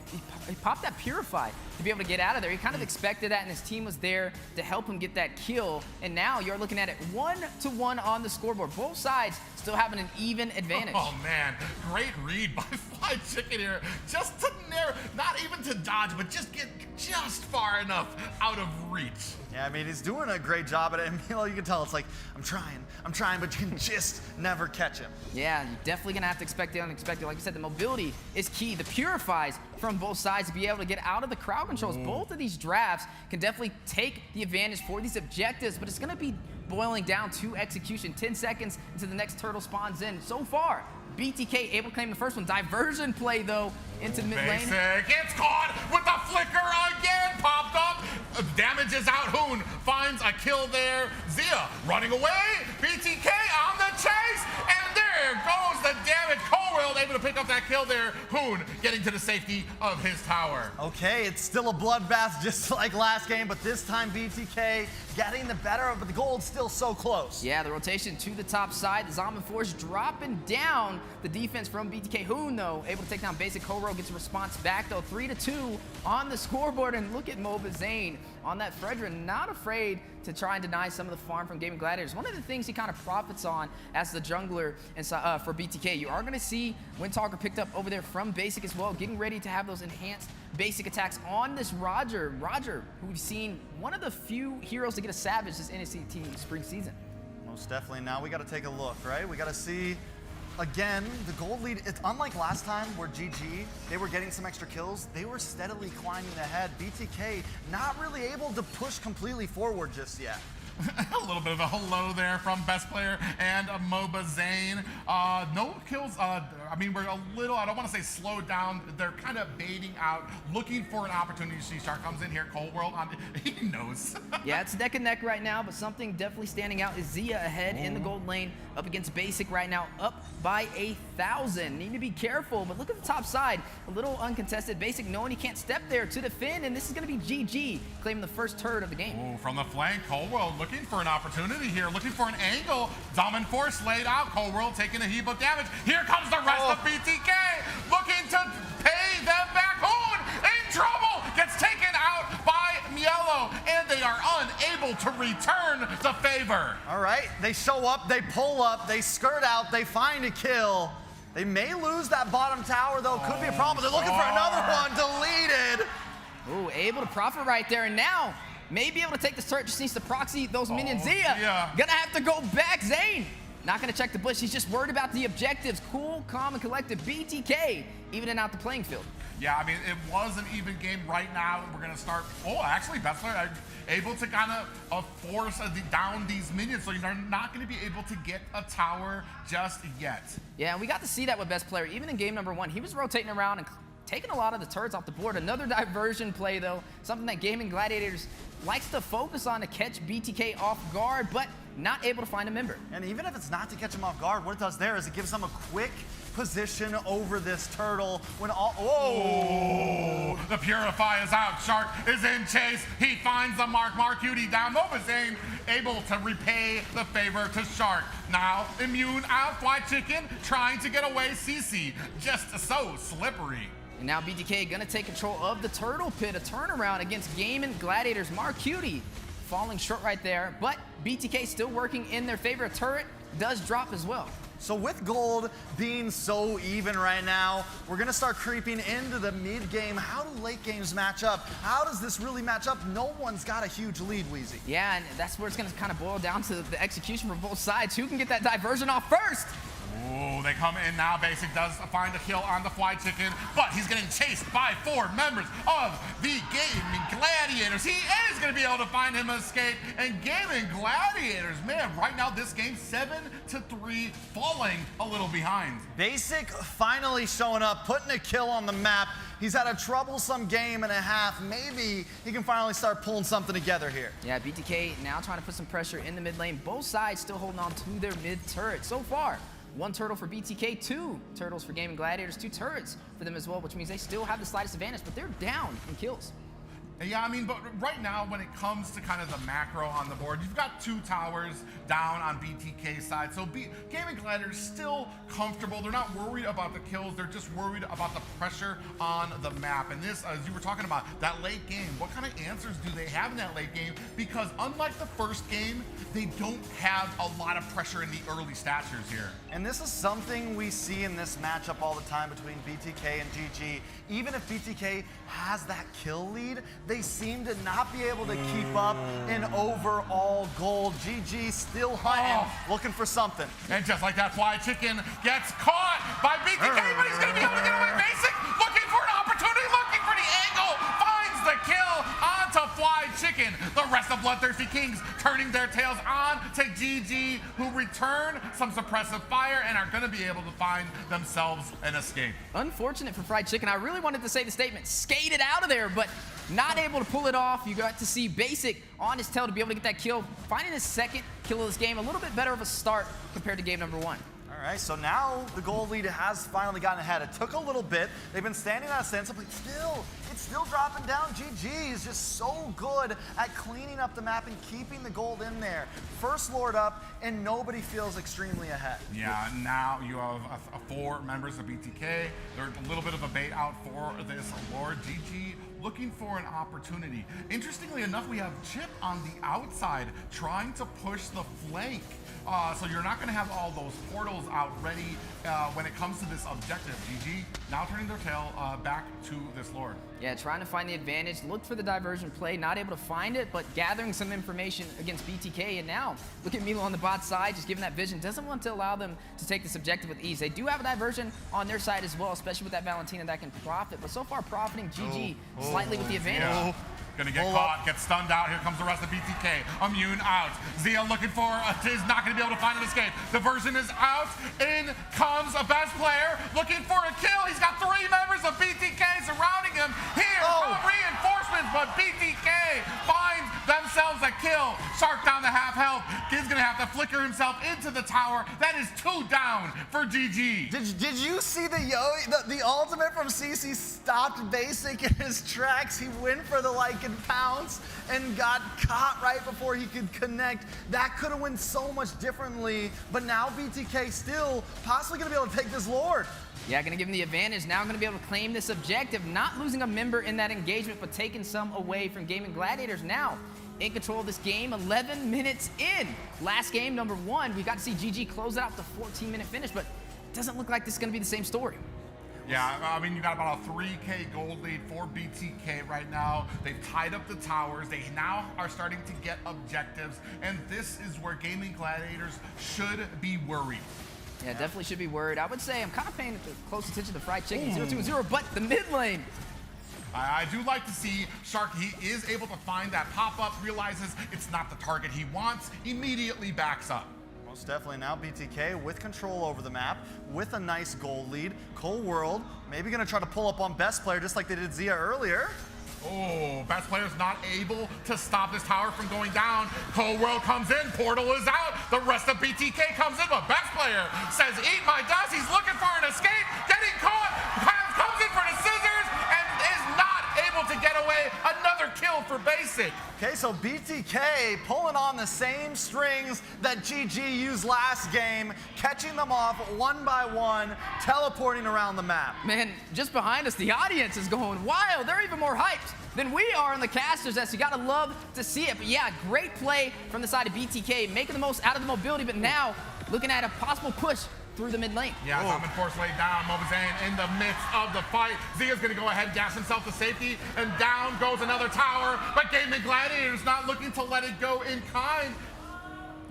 popped that Purify to be able to get out of there. He kind of expected that, and his team was there to help him get that kill. And now you're looking at it 1-1 on the scoreboard. Both sides still having an even advantage. Oh man, great read by Fly Chicken here. Just to narrow, not even to dodge, but just get just far enough out of reach. Yeah, I mean, he's doing a great job at it. And, you can tell it's like, I'm trying, but you can just never catch him. Yeah, you're definitely going to have to expect the unexpected. Like I said, the mobility is key. The Purifies from both sides to be able to get out of the crowd controls. Both of these drafts can definitely take the advantage for these objectives, but it's going to be boiling down to execution. 10 seconds until the next turtle spawns in. So far, BTK able to claim the first one. Diversion play, though, into mid lane. Basic gets caught with the flicker again. Popped up. Damage is out. Hoon finds a kill there. Zia running away. BTK on the chase. And there goes the damage. Cold able to pick up that kill there. Hoon getting to the safety of his tower. Okay, it's still a bloodbath just like last game, but this time BTK getting the better of it, but the gold's still so close. Yeah, the rotation to the top side. The Zombie Force dropping down the defense from BTK. Hoon, though, able to take down basic. Koro gets a response back, though. 3-2 on the scoreboard. And look at MLBB on that Fredrin, not afraid to try and deny some of the farm from Gaimin Gladiators. One of the things he kind of profits on as the jungler and for BTK, you are going to see Windtalker picked up over there from basic as well, getting ready to have those enhanced basic attacks on this Roger. Roger, who we've seen one of the few heroes to get a Savage this NACT spring season. Most definitely. Now we got to take a look, right? We got to see, again, the gold lead. It's unlike last time where GG, they were getting some extra kills. They were steadily climbing ahead. BTK not really able to push completely forward just yet. A little bit of a hello there from best player and MLBB. No kills. I mean, we're a little, I don't want to say slowed down. They're kind of baiting out, looking for an opportunity. Shark comes in here, Cold World, he knows. Yeah, it's neck and neck right now, but something definitely standing out is Zia ahead in the gold lane, up against basic right now, up by 1,000. Need to be careful, but look at the top side, a little uncontested. Basic knowing he can't step there to defend, and this is going to be GG, claiming the first turret of the game. Ooh, from the flank, Cold World looking for an opportunity here, looking for an angle. Dominant Force laid out, Cold World taking a heap of damage. Here comes the rest of BTK, looking to pay them back. Hoon in trouble, gets taken out by Mielo, and they are unable to return the favor. All right, they show up, they pull up, they skirt out, they find a kill. They may lose that bottom tower, though. Could be a problem. They're looking for another one, deleted. Ooh, able to profit right there, and now may be able to take this turret, just needs to proxy those minions. Zia, gonna have to go back. Zane, not gonna check the bush. He's just worried about the objectives. Cool, calm, and collected. BTK, evening out the playing field. Yeah, I mean, it was an even game right now. We're gonna start, actually, best player able to kind of force down these minions, so you're not gonna be able to get a tower just yet. Yeah, and we got to see that with best player. Even in game number 1, he was rotating around and taking a lot of the turrets off the board. Another diversion play, though, something that Gaimin Gladiators likes to focus on to catch BTK off guard, but not able to find a member. And even if it's not to catch him off guard, what it does there is it gives them a quick position over this turtle when all, the Purify is out. Shark is in chase. He finds the mark. Marcuti down. MLBB able to repay the favor to Shark. Now immune out. Fly Chicken trying to get away. CC just so slippery. And now BTK gonna take control of the turtle pit. A turnaround against Gaimin Gladiators. Marcuti falling short right there, but BTK still working in their favor. A turret does drop as well. So with gold being so even right now, we're gonna start creeping into the mid game. How do late games match up? How does this really match up? No one's got a huge lead, Wheezy. Yeah, and that's where it's gonna kind of boil down to the execution from both sides. Who can get that diversion off first? Oh, they come in now. Basic does find a kill on the Fly Chicken, but he's getting chased by 4 members of the Gaimin Gladiators. He is going to be able to find him escape. And Gaimin Gladiators, man, right now this game 7-3, falling a little behind. Basic finally showing up, putting a kill on the map. He's had a troublesome game and a half. Maybe he can finally start pulling something together here. Yeah, BTK now trying to put some pressure in the mid lane. Both sides still holding on to their mid turret so far. 1 turtle for BTK, 2 turtles for Gaimin Gladiators, 2 turrets for them as well, which means they still have the slightest advantage, but they're down in kills. Yeah, I mean, but right now, when it comes to kind of the macro on the board, you've got 2 towers down on BTK's side. So Gaimin Gladiators still comfortable. They're not worried about the kills. They're just worried about the pressure on the map. And this, as you were talking about, that late game, what kind of answers do they have in that late game? Because unlike the first game, they don't have a lot of pressure in the early statures here. And this is something we see in this matchup all the time between BTK and GG. Even if BTK has that kill lead, they seem to not be able to keep up in overall gold. GG still hunting, looking for something. And just like that, Fly Chicken gets caught by BTK, but he's going to be able to get away basic, looking for an opportunity, looking for the angle, finds the kill onto Fly Chicken. The rest of BloodThirstyKings turning their tails on to GG, who return some suppressive fire and are going to be able to find themselves an escape. Unfortunate for Fried Chicken. I really wanted to say the statement, skated out of there, but not able to pull it off. You got to see Basic on his tail to be able to get that kill, finding his second kill of this game. A little bit better of a start compared to game number 1. All right, so now the gold lead has finally gotten ahead. It took a little bit. They've been standing on a stance, but it's still dropping down. GG is just so good at cleaning up the map and keeping the gold in there. First Lord up, and nobody feels extremely ahead. Yeah, now you have 4 members of BTK. There's a little bit of a bait out for this Lord. GG looking for an opportunity. Interestingly enough, we have Chip on the outside trying to push the flank. So you're not going to have all those portals out ready when it comes to this objective. GG now turning their tail back to this Lord. Yeah, trying to find the advantage, look for the diversion play, not able to find it, but gathering some information against BTK. And now, look at Milo on the bot side, just giving that vision, doesn't want to allow them to take this objective with ease. They do have a diversion on their side as well, especially with that Valentina that can profit, but so far profiting GG slightly with the advantage. Yeah. Gonna get caught, get stunned out. Here comes the rest of BTK. Immune out. Zia looking for, is not gonna be able to find an escape. Diversion is out. In comes a best player looking for a kill. He's got 3 members of BTK surrounding him. Here come reinforcements, but BTK finds themselves a kill. Shark down to half health. Kid's gonna have to flicker himself into the tower. That is 2 down for GG. Did you see the ultimate from CC stopped Basic in his tracks? He went for the and pounce and got caught right before he could connect. That could have went so much differently, but now BTK still possibly gonna be able to take this Lord. Yeah, gonna give him the advantage. Now gonna be able to claim this objective, not losing a member in that engagement, but taking some away from Gaimin Gladiators. Now in control of this game, 11 minutes in. Last game, number 1, we got to see GG close it out with a 14-minute finish, but it doesn't look like this is gonna be the same story. Yeah, I mean, you got about a 3K gold lead for BTK right now. They've tied up the towers. They now are starting to get objectives, and this is where Gaimin Gladiators should be worried. Yeah, definitely should be worried. I would say I'm kind of paying close attention to Fried Chicken 0-2-0, but the mid lane. I do like to see Shark. He is able to find that pop-up, realizes it's not the target he wants, immediately backs up. Most definitely now BTK with control over the map, with a nice gold lead. Cold World maybe gonna try to pull up on best player just like they did Zia earlier. Oh, best player's not able to stop this tower from going down. Cold World comes in, portal is out. The rest of BTK comes in, but best player says, eat my dust. He's looking for an escape, getting caught, comes in for the scissors, and is not able to get away. Another kill for Basic. Okay, so BTK pulling on the same strings that GG used last game, catching them off 1 by 1, teleporting around the map. Man, just behind us, the audience is going wild. They're even more hyped than we are in the casters, as you gotta love to see it. But yeah, great play from the side of BTK, making the most out of the mobility, but now looking at a possible push through the mid lane. Yeah, Common Force laid down. Mobazane in the midst of the fight. Zia's gonna go ahead, gas himself to safety, and down goes another tower. But Gaimin Gladiators not looking to let it go in kind.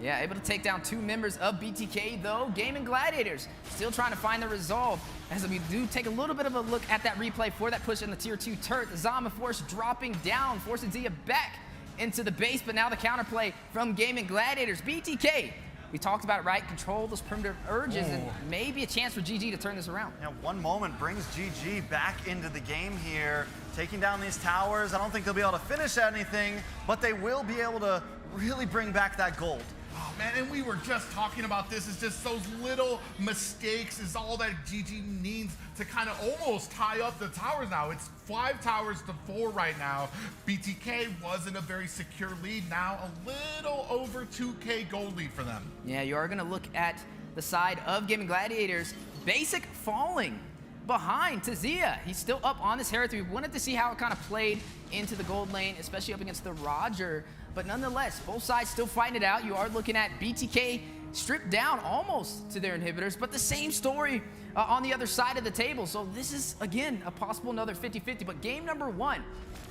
Yeah, able to take down 2 members of BTK though. Gaimin Gladiators still trying to find the resolve. As we do take a little bit of a look at that replay for that push in the tier 2 turret. The Zama Force dropping down, forcing Zia back into the base, but now the counterplay from Gaimin Gladiators. BTK, we talked about it, right? Control those primitive urges and maybe a chance for GG to turn this around. Yeah, one moment brings GG back into the game here, taking down these towers. I don't think they'll be able to finish anything, but they will be able to really bring back that gold. Oh man, and we were just talking about this. It's just those little mistakes is all that GG needs to kind of almost tie up the towers now. It's 5 towers to 4 right now. BTK was in a very secure lead. Now a little over 2K gold lead for them. Yeah, you are going to look at the side of Gaimin Gladiators. Basic falling behind to Zia. He's still up on this Herald. We wanted to see how it kind of played into the gold lane, especially up against the Roger. But nonetheless, both sides still fighting it out. You are looking at BTK stripped down almost to their inhibitors, but the same story on the other side of the table. So this is, again, a possible another 50-50. But game number 1,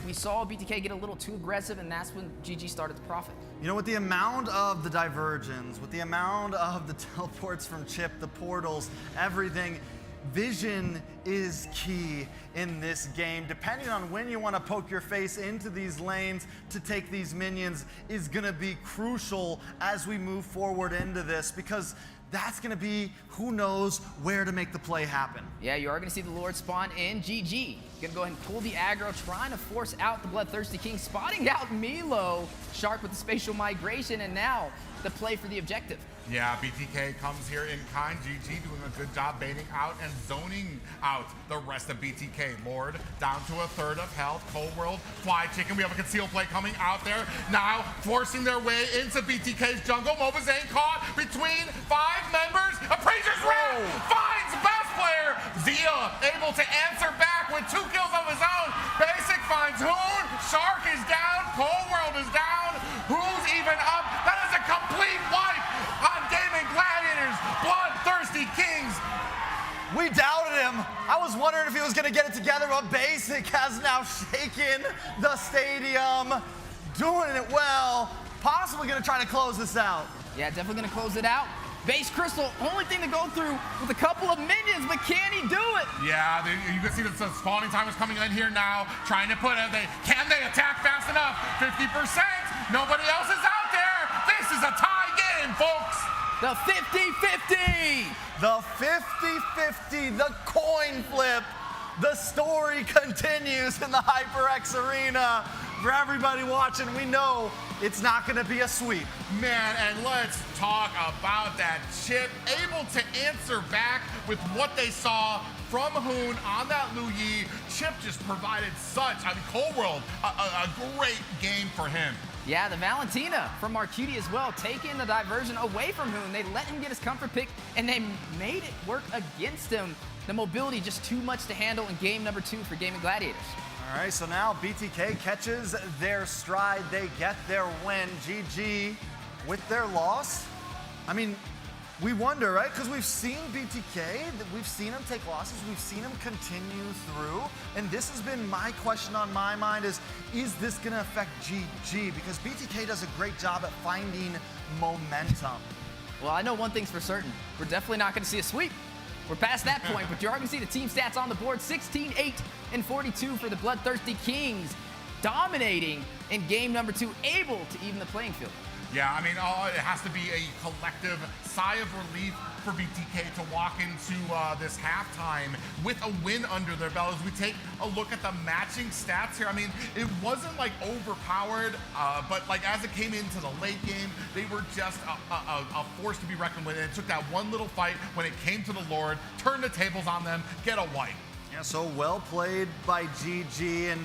we saw BTK get a little too aggressive, and that's when GG started to profit. You know, with the amount of the diversions, with the amount of the teleports from Chip, the portals, everything, vision is key in this game. Depending on when you want to poke your face into these lanes to take these minions is going to be crucial as we move forward into this, because that's going to be who knows where to make the play happen. Yeah, you are going to see the Lord spawn in GG. Going to go ahead and pull the aggro, trying to force out the BloodThirstyKings, spotting out Milo. Shark with the spatial migration, and now the play for the objective. Yeah, BTK comes here in kind. GG doing a good job baiting out and zoning out the rest of BTK. Lord down to a third of health. Cold World, Fly Chicken. We have a concealed play coming out there. Now forcing their way into BTK's jungle. Mobazane caught between 5 members. Appraiser's Wrath finds best player. Zia able to answer back with 2 kills of his own. Basic finds Hoon. Shark is down. Cold World is down. Who's even up? That is a complete wipe on Gaimin Gladiators, BloodThirstyKings. We doubted him. I was wondering if he was going to get it together, but Basic has now shaken the stadium, doing it well. Possibly going to try to close this out. Yeah, definitely going to close it out. Base Crystal, only thing to go through with a couple of minions, but can he do it? Yeah, you can see the spawning time is coming in here now, trying to put it. Can they attack fast enough? 50%. Nobody else is out there. This is a tie game, folks. The 50-50. The 50-50, the coin flip. The story continues in the HyperX Arena. For everybody watching, we know it's not going to be a sweep. Man, and let's talk about that Chip. Able to answer back with what they saw from Hoon on that Lu Yi. Chip just provided such, Cold World, a great game for him. Yeah, the Valentina from Marcuti as well, taking the diversion away from Hoon. They let him get his comfort pick, and they made it work against him. The mobility just too much to handle in game number 2 for Gaimin Gladiators. All right, so now BTK catches their stride. They get their win. GG with their loss. I mean, we wonder, right? Because we've seen BTK, we've seen him take losses, we've seen him continue through, and this has been my question on my mind is this going to affect GG? Because BTK does a great job at finding momentum. Well, I know one thing's for certain. We're definitely not going to see a sweep. We're past that point, but you are going to see the team stats on the board. 16, 8, and 42 for the BloodThirstyKings, dominating in game number 2, able to even the playing field. Yeah, I mean, it has to be a collective sigh of relief for BTK to walk into this halftime with a win under their belt. As we take a look at the matching stats here, I mean, it wasn't like overpowered, but like as it came into the late game, they were just a force to be reckoned with. And it took that one little fight when it came to the Lord, turn the tables on them, get a wipe. Yeah, so well played by GG, and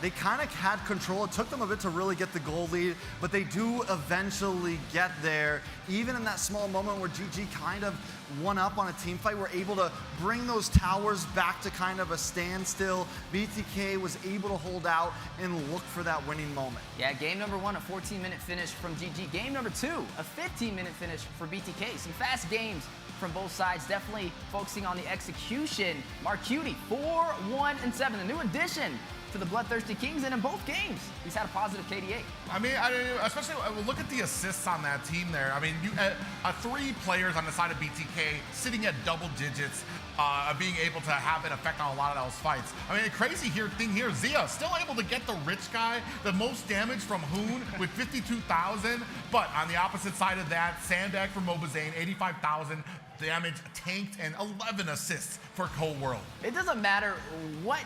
they kind of had control. It took them a bit to really get the goal lead, but they do eventually get there. Even in that small moment where GG kind of won up on a team fight, were able to bring those towers back to kind of a standstill. BTK was able to hold out and look for that winning moment. Yeah, game number 1, a 14-minute finish from GG. Game number 2, a 15-minute finish for BTK. Some fast games from both sides, definitely focusing on the execution. Marcuti, 4-1-7, the new addition to the BloodThirstyKings, and in both games, he's had a positive KDA. I mean, especially look at the assists on that team there. I mean, 3 players on the side of BTK sitting at double digits, being able to have an effect on a lot of those fights. I mean, a crazy thing here, Zia still able to get the rich guy, the most damage from Hoon with 52,000, but on the opposite side of that, Sandbag for Mobazane, 85,000 damage tanked, and 11 assists for Cold World. It doesn't matter what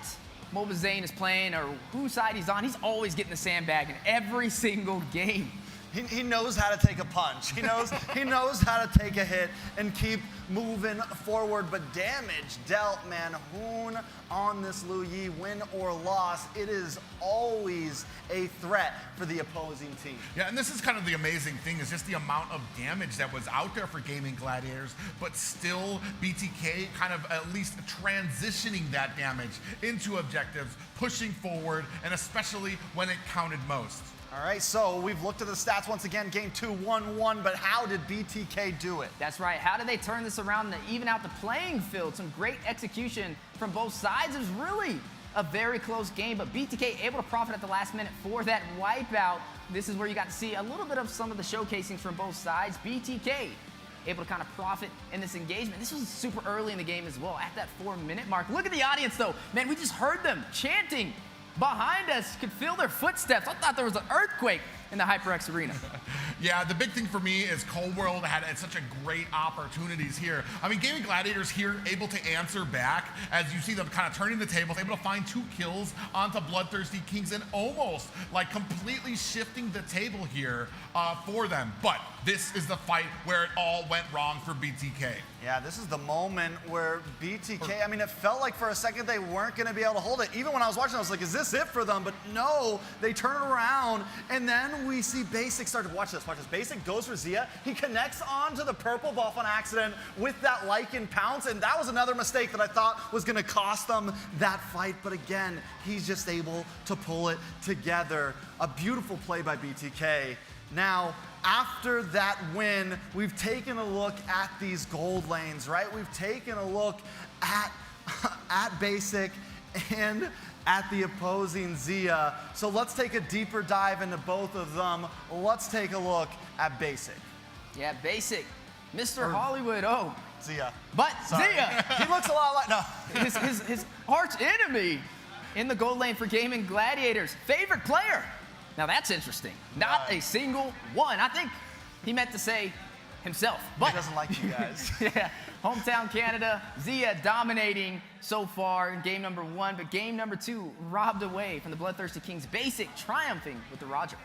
Mobazane is playing or whose side he's on, he's always getting the sandbag in every single game. He knows how to take a punch. He knows how to take a hit and keep moving forward. But damage dealt, man. Hoon on this Lu Yi, win or loss, it is always a threat for the opposing team. Yeah, and this is kind of the amazing thing is just the amount of damage that was out there for Gaimin Gladiators, but still BTK kind of at least transitioning that damage into objectives, pushing forward, and especially when it counted most. All right, so we've looked at the stats once again. Game 2, 1-1, but how did BTK do it? That's right. How did they turn this around and even out the playing field? Some great execution from both sides. It was really a very close game, but BTK able to profit at the last minute for that wipeout. This is where you got to see a little bit of some of the showcasings from both sides. BTK able to kind of profit in this engagement. This was super early in the game as well, at that 4-minute mark. Look at the audience, though. Man, we just heard them chanting behind us, could feel their footsteps. I thought there was an earthquake in the HyperX Arena. Yeah, the big thing for me is Cold World had such a great opportunities here. I mean, Gaimin Gladiators here able to answer back as you see them kind of turning the tables, able to find 2 kills onto BloodThirstyKings and almost like completely shifting the table here for them. But this is the fight where it all went wrong for BTK. Yeah, this is the moment where BTK, I mean, it felt like for a second they weren't going to be able to hold it. Even when I was watching, I was like, is this it for them? But no, they turn around, and then we see Basic start to watch this. Basic goes for Zia. He connects onto the purple buff on accident with that Lycan pounce, and that was another mistake that I thought was going to cost them that fight. But again, he's just able to pull it together. A beautiful play by BTK. Now, after that win, we've taken a look at these gold lanes, right? We've taken a look at Basic and at the opposing Zia. So let's take a deeper dive into both of them. Let's take a look at Basic. Yeah, Basic. Mr. Hollywood, Zia. But Sorry. Zia! He looks a lot like, no. his arch enemy in the gold lane for Gaimin Gladiators. Favorite player. Now that's interesting. Not a single one. I think he meant to say himself. But he doesn't like you guys. Yeah, hometown Canada, Zia dominating so far in game number 1, but game number 2 robbed away from the BloodThirstyKings. Basic triumphing with the Roger.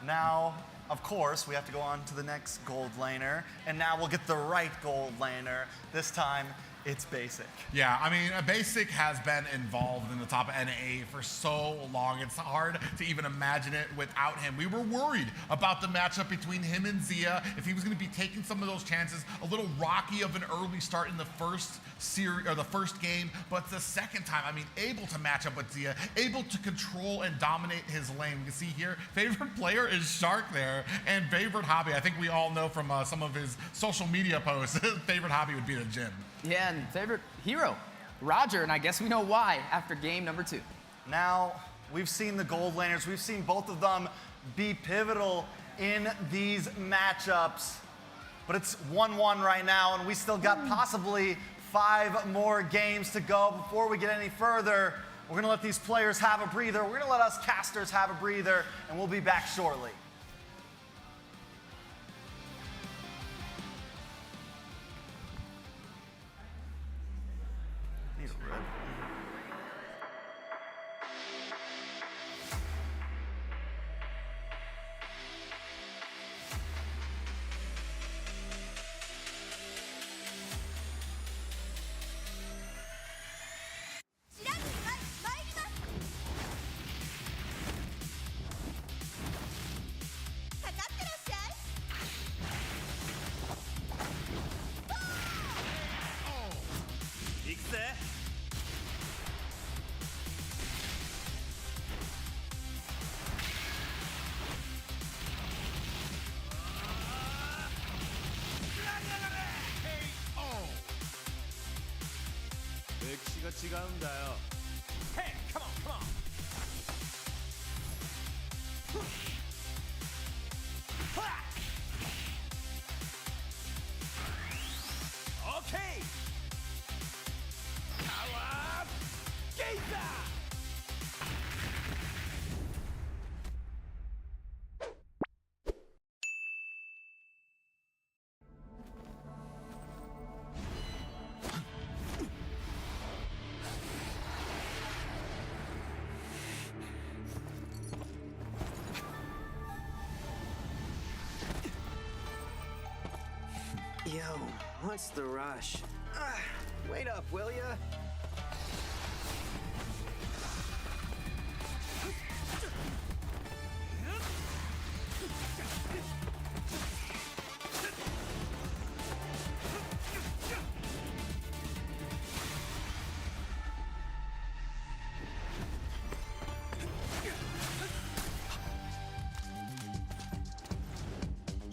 Now, of course, we have to go on to the next gold laner, and now we'll get the right gold laner. This time, it's Basic. Yeah, I mean, Basic has been involved in the top NA for so long. It's hard to even imagine it without him. We were worried about the matchup between him and Zia, if he was going to be taking some of those chances. A little rocky of an early start in the first series or the first game, but the second time, I mean, able to match up with Zia, able to control and dominate his lane. We can see here, favorite player is Shark there, and favorite hobby, I think we all know from some of his social media posts, his favorite hobby would be the gym. Yeah, and favorite hero, Roger, and I guess we know why after game number 2. Now, we've seen the gold laners. We've seen both of them be pivotal in these matchups. But it's 1-1 right now, and we still got possibly 5 more games to go before we get any further. We're going to let these players have a breather. We're going to let us casters have a breather, and we'll be back shortly. Hey, come on, come on. Okay. Power Gazer. Yo, what's the rush? Wait up, will ya?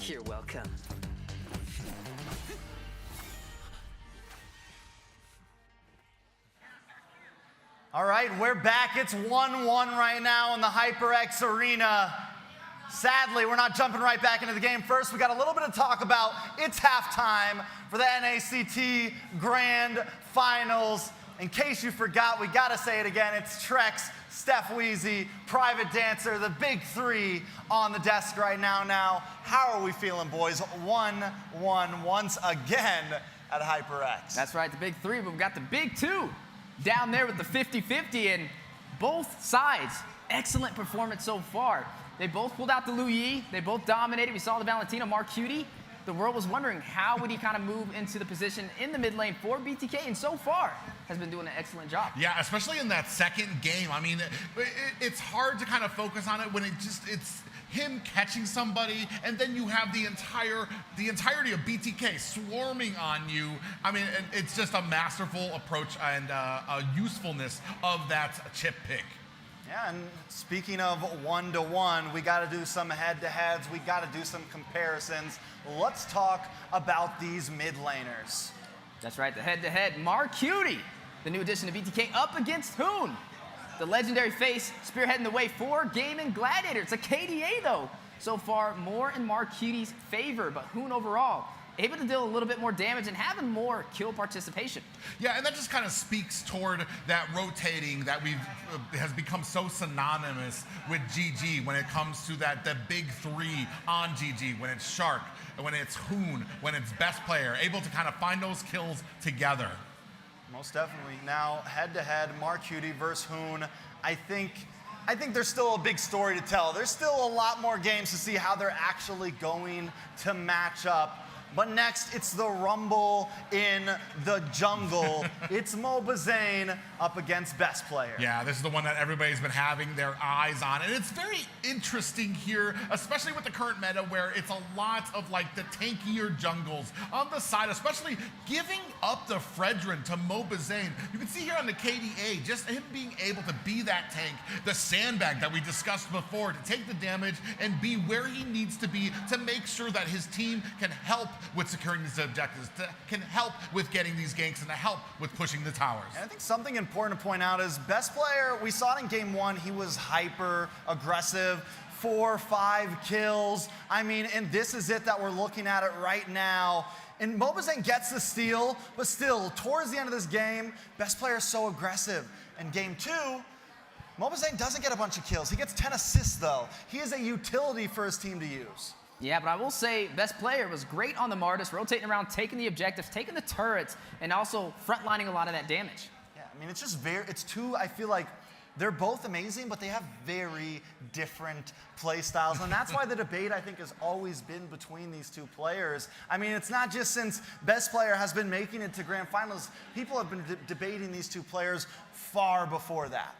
You're welcome. All right, we're back. It's 1-1 right now in the HyperX Arena. Sadly, we're not jumping right back into the game. First, we got a little bit of talk about it's halftime for the NACT Grand Finals. In case you forgot, we gotta say it again. It's Trex, Steph Weezy, Private Dancer, the big three on the desk right now. Now, how are we feeling, boys? 1-1 once again at HyperX. That's right, the big three, but we've got the big two down there with the 50-50, and both sides, excellent performance so far. They both pulled out the Liu Yi. They both dominated. We saw the Valentino Marcuti. The world was wondering how would he kind of move into the position in the mid lane for BTK, and so far has been doing an excellent job. Yeah, especially in that second game. I mean, it's hard to kind of focus on it when it's him catching somebody, and then you have the entirety of BTK swarming on you. I mean, it's just a masterful approach and a usefulness of that chip pick. Yeah, and speaking of 1-1, we got to do some head-to-heads. We got to do some comparisons. Let's talk about these mid laners. That's right, the head-to-head. Marcuti, the new addition to BTK, up against Hoon. The legendary face spearheading the way for Gaimin Gladiators. It's a KDA, though. So far, more in Marcuti's favor, but Hoon overall able to deal a little bit more damage and having more kill participation. Yeah, and that just kind of speaks toward that rotating that has become so synonymous with GG when it comes to the big three on GG, when it's Shark, when it's Hoon, when it's best player, able to kind of find those kills together. Most definitely. Now, head-to-head, Marcuti versus Hoon. I think there's still a big story to tell. There's still a lot more games to see how they're actually going to match up. But next, it's the Rumble in the Jungle. It's Mobazane up against Best Player. Yeah, this is the one that everybody's been having their eyes on. And it's very interesting here, especially with the current meta, where it's a lot of like the tankier jungles on the side, especially giving up the Fredrin to Mobazane. You can see here on the KDA, just him being able to be that tank, the sandbag that we discussed before, to take the damage and be where he needs to be to make sure that his team can help with securing these objectives, can help with getting these ganks, and to help with pushing the towers. And I think something important to point out is Best Player, we saw it in game one, he was hyper aggressive, 4-5 kills. I mean, and this is it that we're looking at it right now. And Mobazane gets the steal, but still, towards the end of this game, Best Player is so aggressive. In game two, Mobazane doesn't get a bunch of kills. He gets 10 assists, though. He is a utility for his team to use. Yeah, but I will say Best Player was great on the Martis, rotating around, taking the objectives, taking the turrets, and also frontlining a lot of that damage. Yeah, I mean, it's just I feel like they're both amazing, but they have very different play styles. And that's why the debate, I think, has always been between these two players. I mean, it's not just since Best Player has been making it to Grand Finals. People have been debating these two players far before that.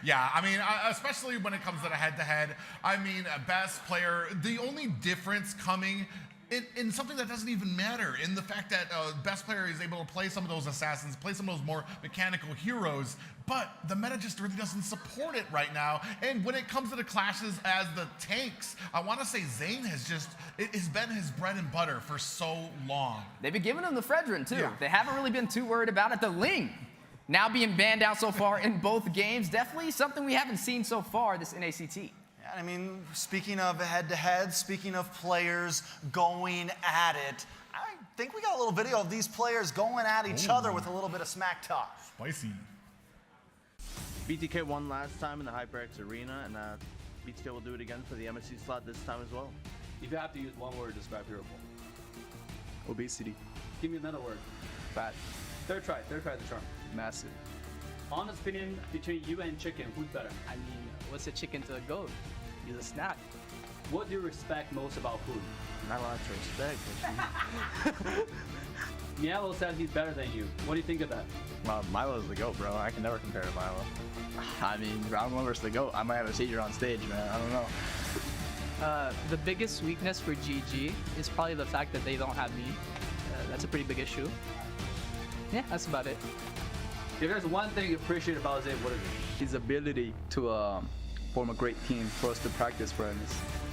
Yeah, I mean, especially when it comes to the head-to-head, I mean, Best Player, the only difference coming in something that doesn't even matter, in the fact that Best Player is able to play some of those assassins, play some of those more mechanical heroes, but the meta just really doesn't support it right now. And when it comes to the clashes as the tanks, I want to say Zane it has been his bread and butter for so long. They've been giving him the Fredrin, too. Yeah. They haven't really been too worried about it. The Ling, now being banned out so far in both games, definitely something we haven't seen so far this NACT. Yeah, I mean, speaking of head-to-head, speaking of players going at it, I think we got a little video of these players going at each other with a little bit of smack talk. Spicy. BTK won last time in the HyperX Arena, and BTK will do it again for the MSC slot this time as well. If you have to use one word to describe Hero Ball. Obesity. Give me another word. Fat. Third try the charm. Massive. Honest opinion, between you and chicken, who's better? I mean, what's a chicken to a goat? He's a snack. What do you respect most about Poon? Not a lot to respect. Mielo said he's better than you. What do you think of that? Well, Milo's the GOAT, bro. I can never compare to Milo. I mean, round one versus the GOAT. I might have a seizure on stage, man. I don't know. The biggest weakness for GG is probably the fact that they don't have me. That's a pretty big issue. Yeah, that's about it. If there's one thing you appreciate about Zane, what is it? His ability to form a great team for us to practice for him.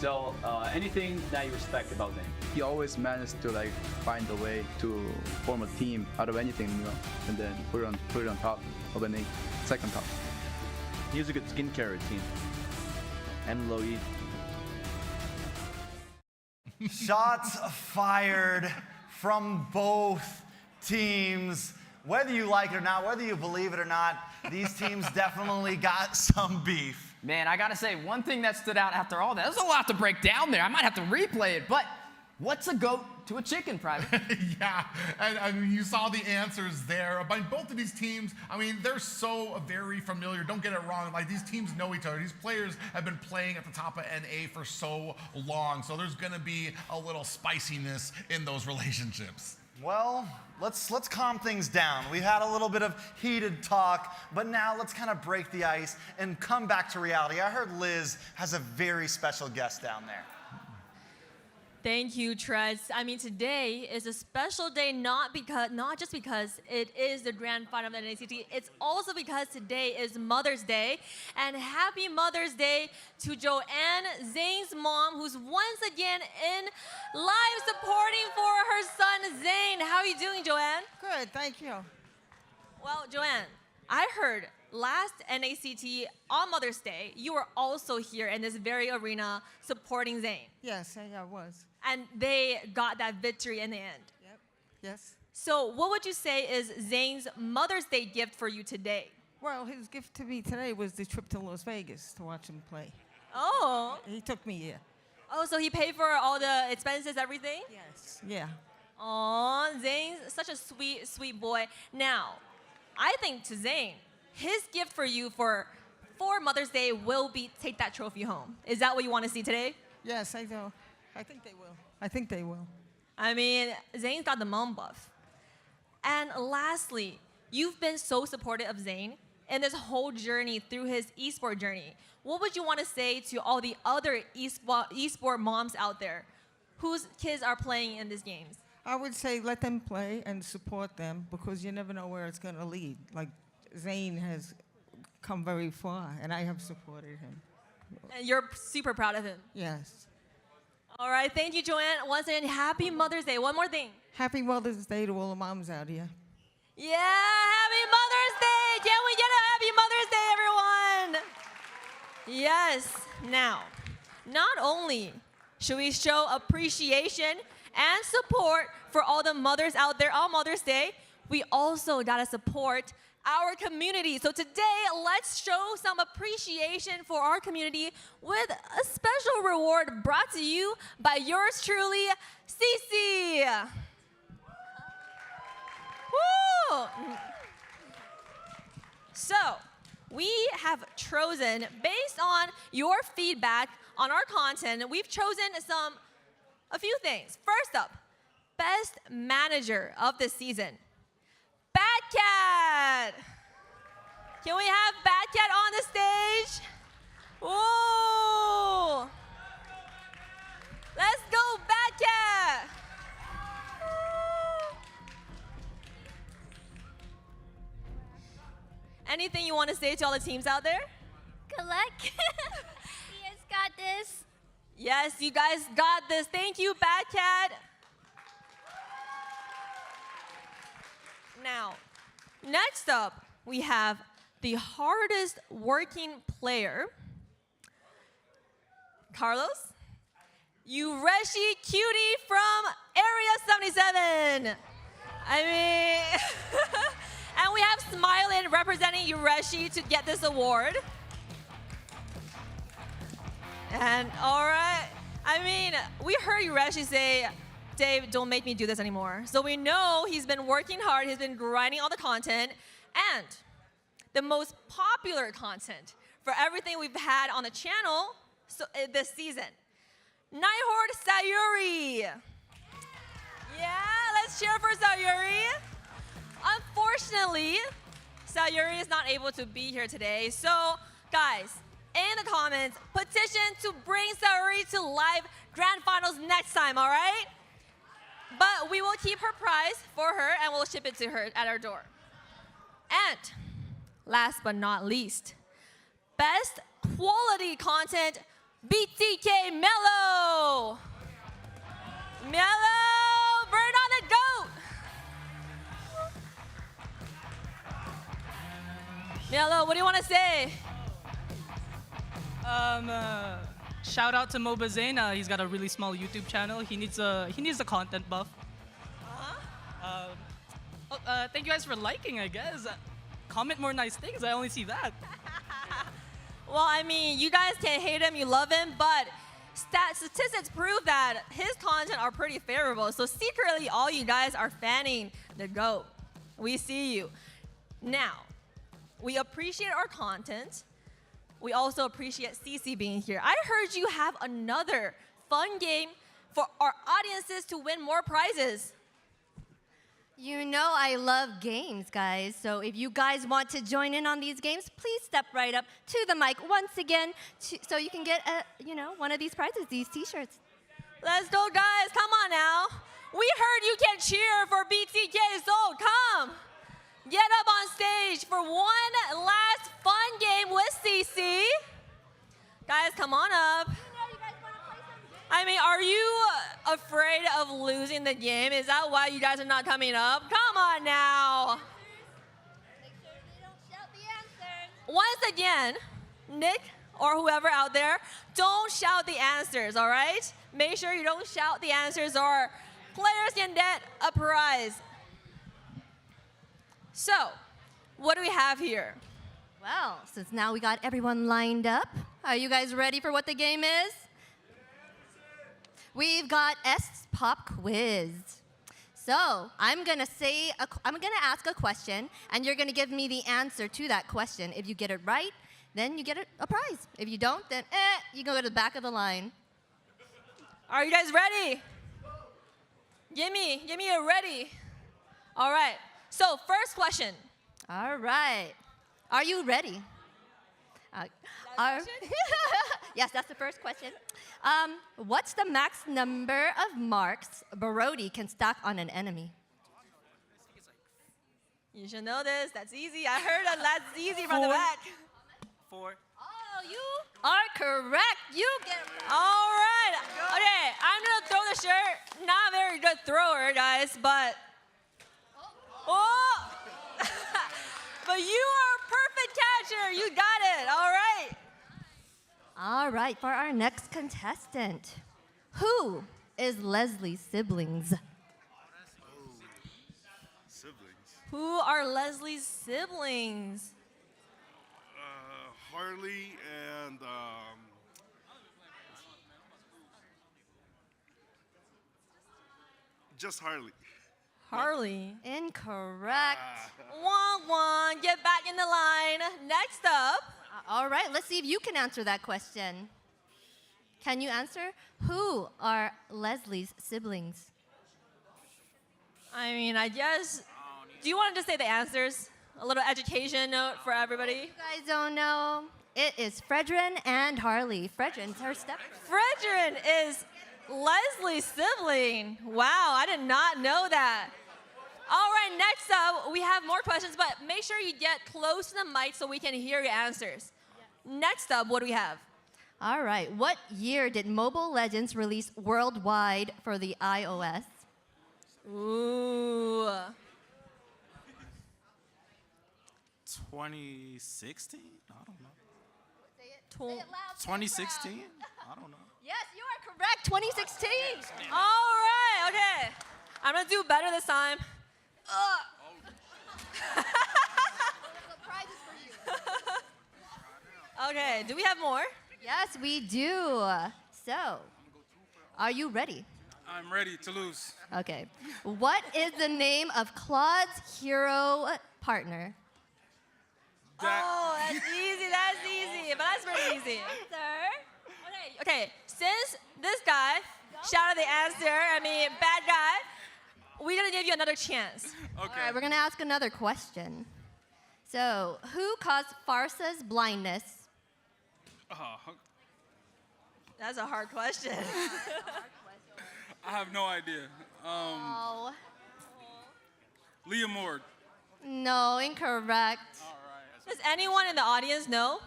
So, anything that you respect about Zane? He always managed to like find a way to form a team out of anything, you know, and then put it on top of an second top. He has a good skincare routine. And low E. Shots fired from both teams. Whether you like it or not, whether you believe it or not, these teams definitely got some beef. Man, I gotta say, one thing that stood out after all that, there's a lot to break down there. I might have to replay it, but what's a goat to a chicken, Private? Yeah, and I mean, you saw the answers there. But both of these teams, I mean, they're so very familiar. Don't get it wrong. Like, these teams know each other. These players have been playing at the top of NA for so long. So there's going to be a little spiciness in those relationships. Well, let's calm things down. We had a little bit of heated talk, but now let's kind of break the ice and come back to reality. I heard Liz has a very special guest down there. Thank you, Trez. I mean, today is a special day not just because it is the grand final of the NACT, it's also because today is Mother's Day. And happy Mother's Day to Joanne, Zane's mom, who's once again in live supporting for her son, Zane. How are you doing, Joanne? Good, thank you. Well, Joanne, I heard last NACT on Mother's Day, you were also here in this very arena supporting Zane. Yes, I was. And they got that victory in the end. Yep. Yes. So what would you say is Zane's Mother's Day gift for you today? Well, his gift to me today was the trip to Las Vegas to watch him play. Oh. He took me here. Oh, so he paid for all the expenses, everything? Yes. Yeah. Aw, Zane's such a sweet, sweet boy. Now, I think to Zane, his gift for you for Mother's Day will be take that trophy home. Is that what you want to see today? Yes, I do. I think they will. I think they will. I mean, Zane's got the mom buff. And lastly, you've been so supportive of Zane in this whole journey through his esport journey. What would you want to say to all the other esport moms out there whose kids are playing in these games? I would say let them play and support them because you never know where it's going to lead. Like Zane has come very far, and I have supported him. And you're super proud of him. Yes. All right, thank you, Joanne. Once again, happy Mother's Day. One more thing. Happy Mother's Day to all the moms out here. Yeah, happy Mother's Day. Can we get a happy Mother's Day, everyone? Yes. Now, not only should we show appreciation and support for all the mothers out there on Mother's Day, we also gotta support our community. So today, let's show some appreciation for our community with a special reward brought to you by yours truly, Cece. Woo! So, we have chosen, based on your feedback on our content, we've chosen a few things. First up, Best Manager of the Season. Batcat! Can we have Batcat on the stage? Whoa! Let's go, Batcat! Anything you want to say to all the teams out there? Good luck. You guys got this. Yes, you guys got this. Thank you, Batcat. Now, next up, we have the hardest working player, Carlos, Yureshi Cutie from Area 77. I mean, and we have Smilin representing Yureshi to get this award. And all right, I mean, we heard Yureshi say, Dave, don't make me do this anymore. So we know he's been working hard, he's been grinding all the content, and the most popular content for everything we've had on the channel this season. Nighthorde Sayuri. Yeah, let's cheer for Sayuri. Unfortunately, Sayuri is not able to be here today. So, guys, in the comments, petition to bring Sayuri to live grand finals next time, all right? But we will keep her prize for her and we'll ship it to her at our door. And last but not least, best quality content, BTK Mello. Mello, burn on the goat. Mello, what do you want to say? Shout out to Mobazane. He's got a really small YouTube channel. He needs a content buff. Thank you guys for liking, I guess. Comment more nice things. I only see that. Well, I mean, you guys can hate him, you love him, but statistics prove that his content are pretty favorable. So secretly, all you guys are fanning the GOAT. We see you. Now, we appreciate our content. We also appreciate CC being here. I heard you have another fun game for our audiences to win more prizes. You know I love games, guys. So if you guys want to join in on these games, please step right up to the mic once again so you can get one of these prizes, these t-shirts. Let's go, guys. Come on now. We heard you can cheer for BTK, so come. Get up on stage for one last fun game with CC. Guys, come on up. I mean, are you afraid of losing the game? Is that why you guys are not coming up? Come on now. Make sure they don't shout the answers. Once again, Nick or whoever out there, don't shout the answers, all right? Make sure you don't shout the answers or players can get a prize. So, what do we have here? Well, since now we got everyone lined up, are you guys ready for what the game is? We've got S Pop Quiz. So I'm gonna ask a question, and you're gonna give me the answer to that question. If you get it right, then you get a prize. If you don't, then you go to the back of the line. Are you guys ready? Give me a ready. All right. So first question. All right. Are you ready? Yes, that's the first question. What's the max number of marks Brody can stack on an enemy? You should know this. That's easy. I heard that's easy from the back. 4. Oh, you are correct. You get it. All right. Okay, I'm gonna throw the shirt. Not a very good thrower, guys, but oh. But you are a perfect catcher. You got it. All right. All right, for our next contestant, who is Leslie's siblings? Siblings. Who are Leslie's siblings? Harley and just Harley. Harley. Incorrect. Wong, get back in the line. Next up. All right, let's see if you can answer that question. Can you answer? Who are Leslie's siblings? I mean, I guess. Do you want to just say the answers? A little education note for everybody. You guys don't know. It is Fredrin and Harley. Fredrin's her step. Fredrin is Leslie's sibling. Wow, I did not know that. All right, next up, we have more questions, but make sure you get close to the mic so we can hear your answers. Next up, what do we have? All right, what year did Mobile Legends release worldwide for the iOS? Ooh. 2016? I don't know. Say it loud. 2016? I don't know. Yes, you are correct. 2016. All right, okay. I'm gonna do better this time. Okay, do we have more? Yes, we do. So, are you ready? I'm ready to lose. Okay. What is the name of Claude's hero partner? Oh, that's easy, but that's pretty easy. Okay, since this guy shouted the answer, I mean, bad guy, we're gonna give you another chance. All right, we're gonna ask another question. So, who caused Farsa's blindness? That's a hard question. I have no idea. Oh. Liam Ward. No, incorrect. Does anyone in the audience know?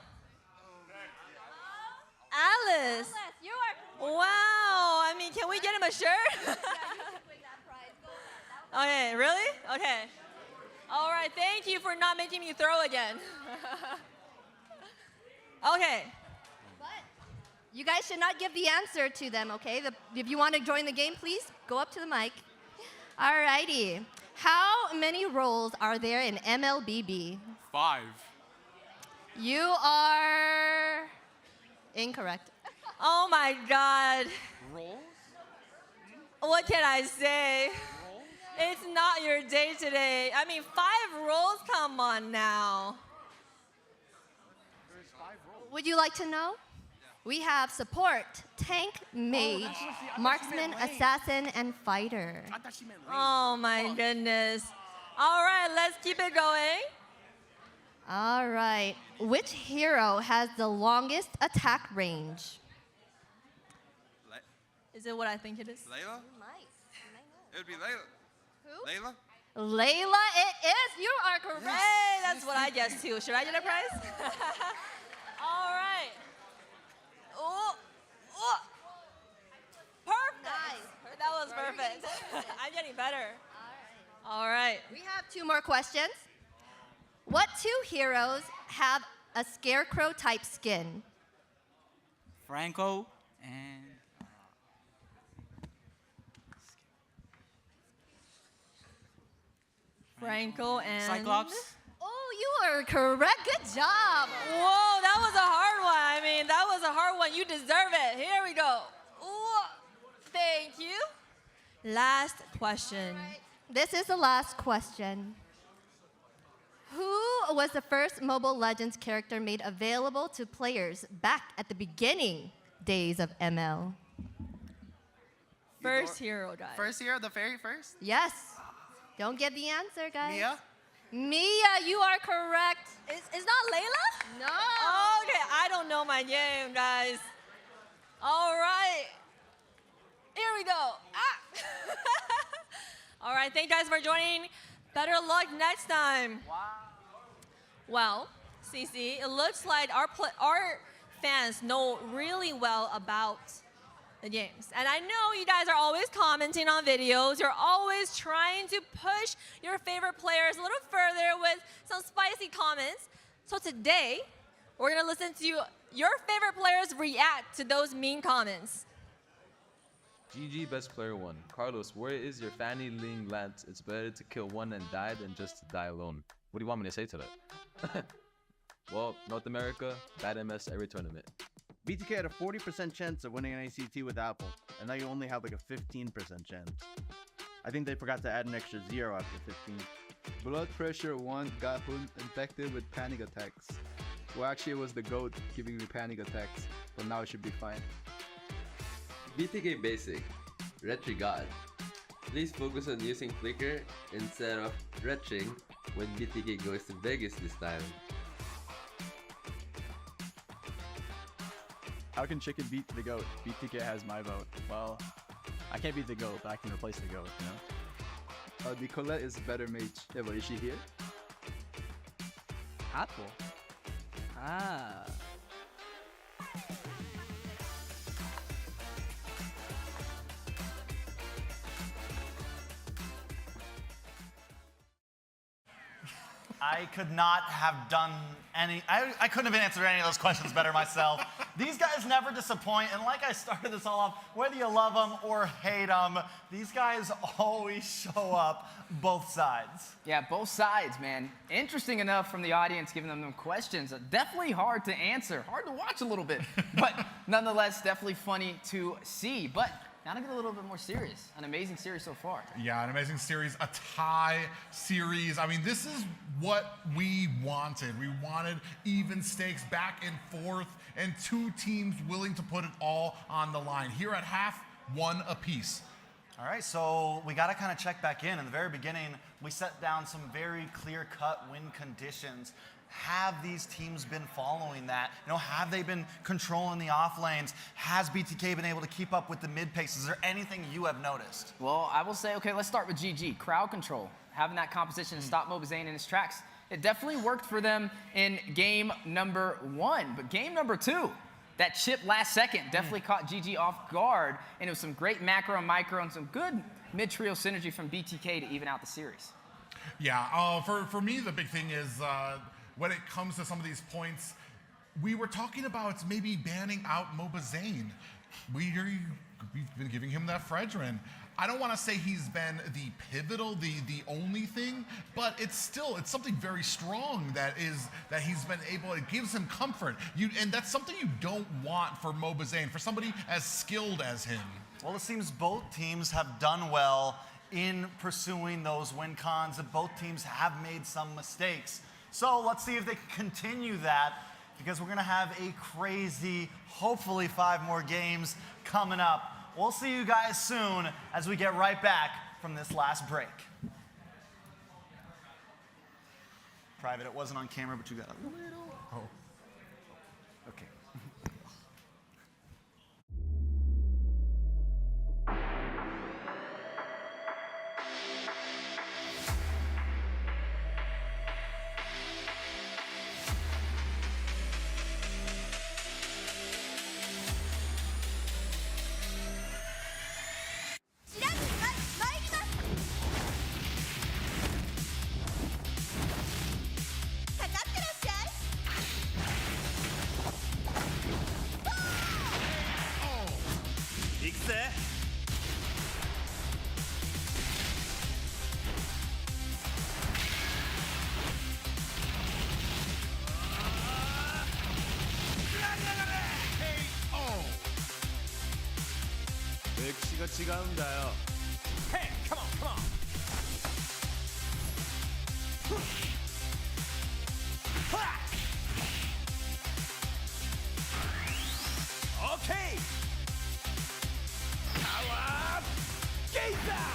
Alice. You are. Wow. I mean, can we get him a shirt? Okay, really? Okay. All right, thank you for not making me throw again. Okay. You guys should not give the answer to them, okay? If you want to join the game, please go up to the mic. All righty. How many roles are there in MLBB? 5. You are incorrect. Oh my God. Roles? What can I say? It's not your day today. I mean, 5 roles? Come on now. Would you like to know? We have support, tank, mage, marksman, assassin, and fighter. Oh my goodness. All right, let's keep it going. All right. Which hero has the longest attack range? Is it what I think it is? Layla? It would be Layla. Who? Layla? Layla, it is. You are correct. Hey, that's what I guessed too. Should I get a prize? All right. Oh, oh. Perfect. Nice. That was perfect. I'm getting better. All right. We have 2 more questions. What 2 heroes have a scarecrow type skin? Franco and Franco and Cyclops. Oh, you are correct. Good job. Whoa, that was a hard one. I mean, that was a hard one. You deserve it. Here we go. Ooh, thank you. Last question. This is the last question. Who was the first Mobile Legends character made available to players back at the beginning days of ML? First hero, guys. First hero, the very first? Yes. Don't get the answer, guys. Mia? Mia, you are correct. It's not Layla? No. Okay, I don't know my game, guys. All right. Here we go. Ah. All right, thank you guys for joining. Better luck next time. Wow. Well, Cece, it looks like our fans know really well about the games. And I know you guys are always commenting on videos. You're always trying to push your favorite players a little further with some spicy comments. So today, we're going to listen to your favorite players react to those mean comments. GG best player 1. Carlos, where is your Fanny Ling Lance? It's better to kill one and die than just to die alone. What do you want me to say to that? Well, North America, bad MS every tournament. BTK had a 40% chance of winning an ACT with Apple, and now you only have like a 15% chance. I think they forgot to add an extra 0 after 15. Blood Pressure 1 got infected with panic attacks. Well, actually it was the goat giving me panic attacks, but now it should be fine. BTK Basic, Retry God. Please focus on using Flicker instead of retching when BTK goes to Vegas this time. How can Chicken beat the GOAT? BTK has my vote. Well, I can't beat the GOAT, but I can replace the GOAT, you know? The Colette is better mage. Yeah, but is she here? Apple. Ah. I could not have done any, I couldn't have answered any of those questions better myself. These guys never disappoint, and like I started this all off, whether you love them or hate them, these guys always show up both sides. Yeah, both sides, man. Interesting enough from the audience giving them questions. Definitely hard to answer, hard to watch a little bit, but nonetheless, definitely funny to see. But Now to get a little bit more serious. An amazing series so far. Yeah, an amazing series, a tie series. I mean, this is what we wanted. We wanted even stakes, back and forth, and two teams willing to put it all on the line. Here at half, one apiece. All right, so we got to kind of check back in. In the very beginning, we set down some very clear-cut win conditions. Have these teams been following that? You know, have they been controlling the off lanes? Has BTK been able to keep up with the mid pace? Is there anything you have noticed? Well, I will say, okay, let's start with GG. Crowd control. Having that composition to stop Mobazane in his tracks. It definitely worked for them in game number 1. But game number 2, that chip last second definitely caught GG off guard. And it was some great macro and micro and some good mid-trio synergy from BTK to even out the series. Yeah, for me, the big thing is when it comes to some of these points, we were talking about maybe banning out Mobazane. We've been giving him that Fredrin. I don't want to say he's been the pivotal, the only thing, but it's something very strong that he's been able. It gives him comfort. And that's something you don't want for Mobazane, for somebody as skilled as him. Well, it seems both teams have done well in pursuing those win cons, and both teams have made some mistakes. So let's see if they can continue that, because we're going to have a crazy, hopefully 5 more games coming up. We'll see you guys soon as we get right back from this last break. Private, it wasn't on camera, but you got a little. Oh. Okay. Hey, come on, come on. Okay. Power Gazer.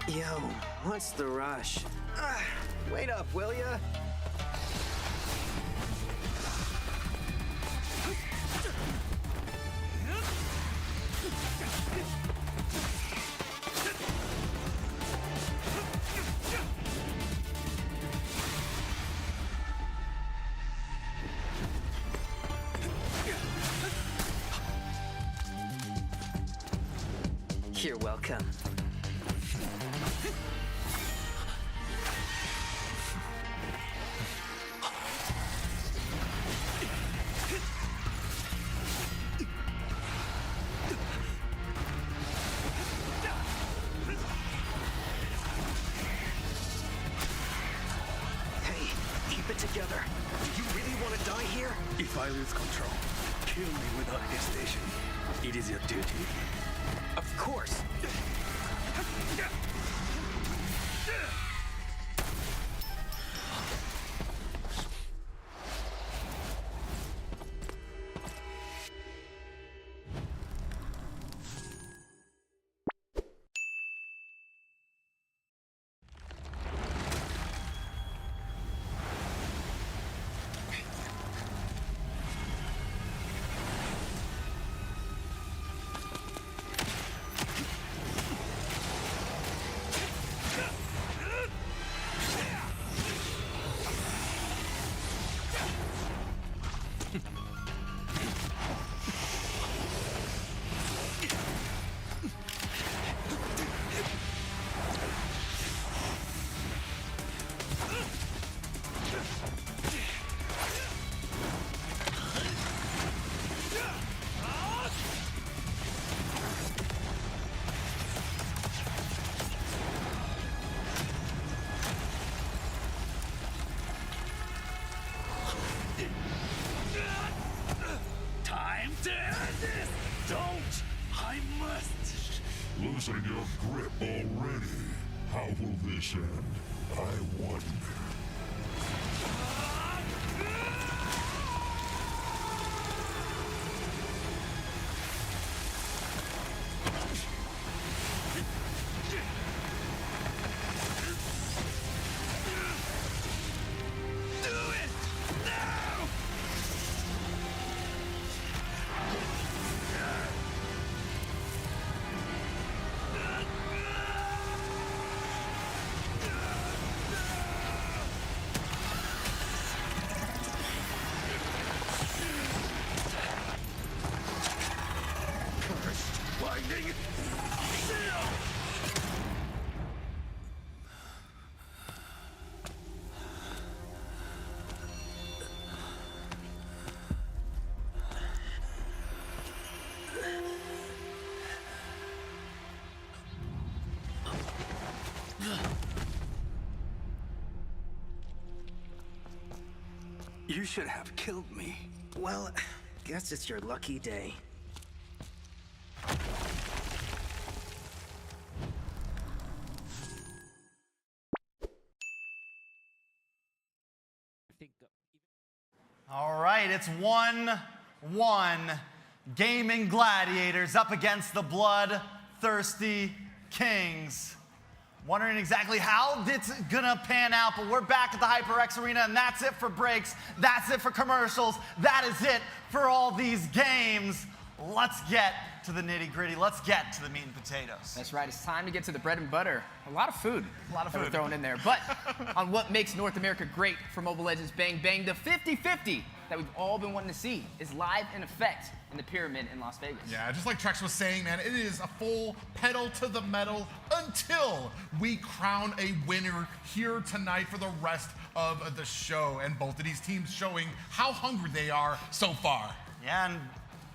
Yo, what's the rush? Wait up, will ya? You're welcome. Together. Do you really want to die here? If I lose control, kill me without hesitation. It is your duty. Of course. Losing your grip already. How will this end? I wonder. You should have killed me. Well, guess it's your lucky day. All right, it's 1-1. Gaimin Gladiators up against the Bloodthirsty Kings. Wondering exactly how it's gonna pan out, but we're back at the HyperX Arena, and that's it for breaks. That's it for commercials. That is it for all these games. Let's get to the nitty-gritty. Let's get to the meat and potatoes. That's right. It's time to get to the bread and butter. A lot of food. A lot of that food. we're throwing in there. But on what makes North America great for Mobile Legends Bang Bang, the 50-50 that we've all been wanting to see is live in effect in the Pyramid in Las Vegas. Yeah, just like Trex was saying, man, it is a full pedal to the metal until we crown a winner here tonight for the rest of the show. And both of these teams showing how hungry they are so far. Yeah, and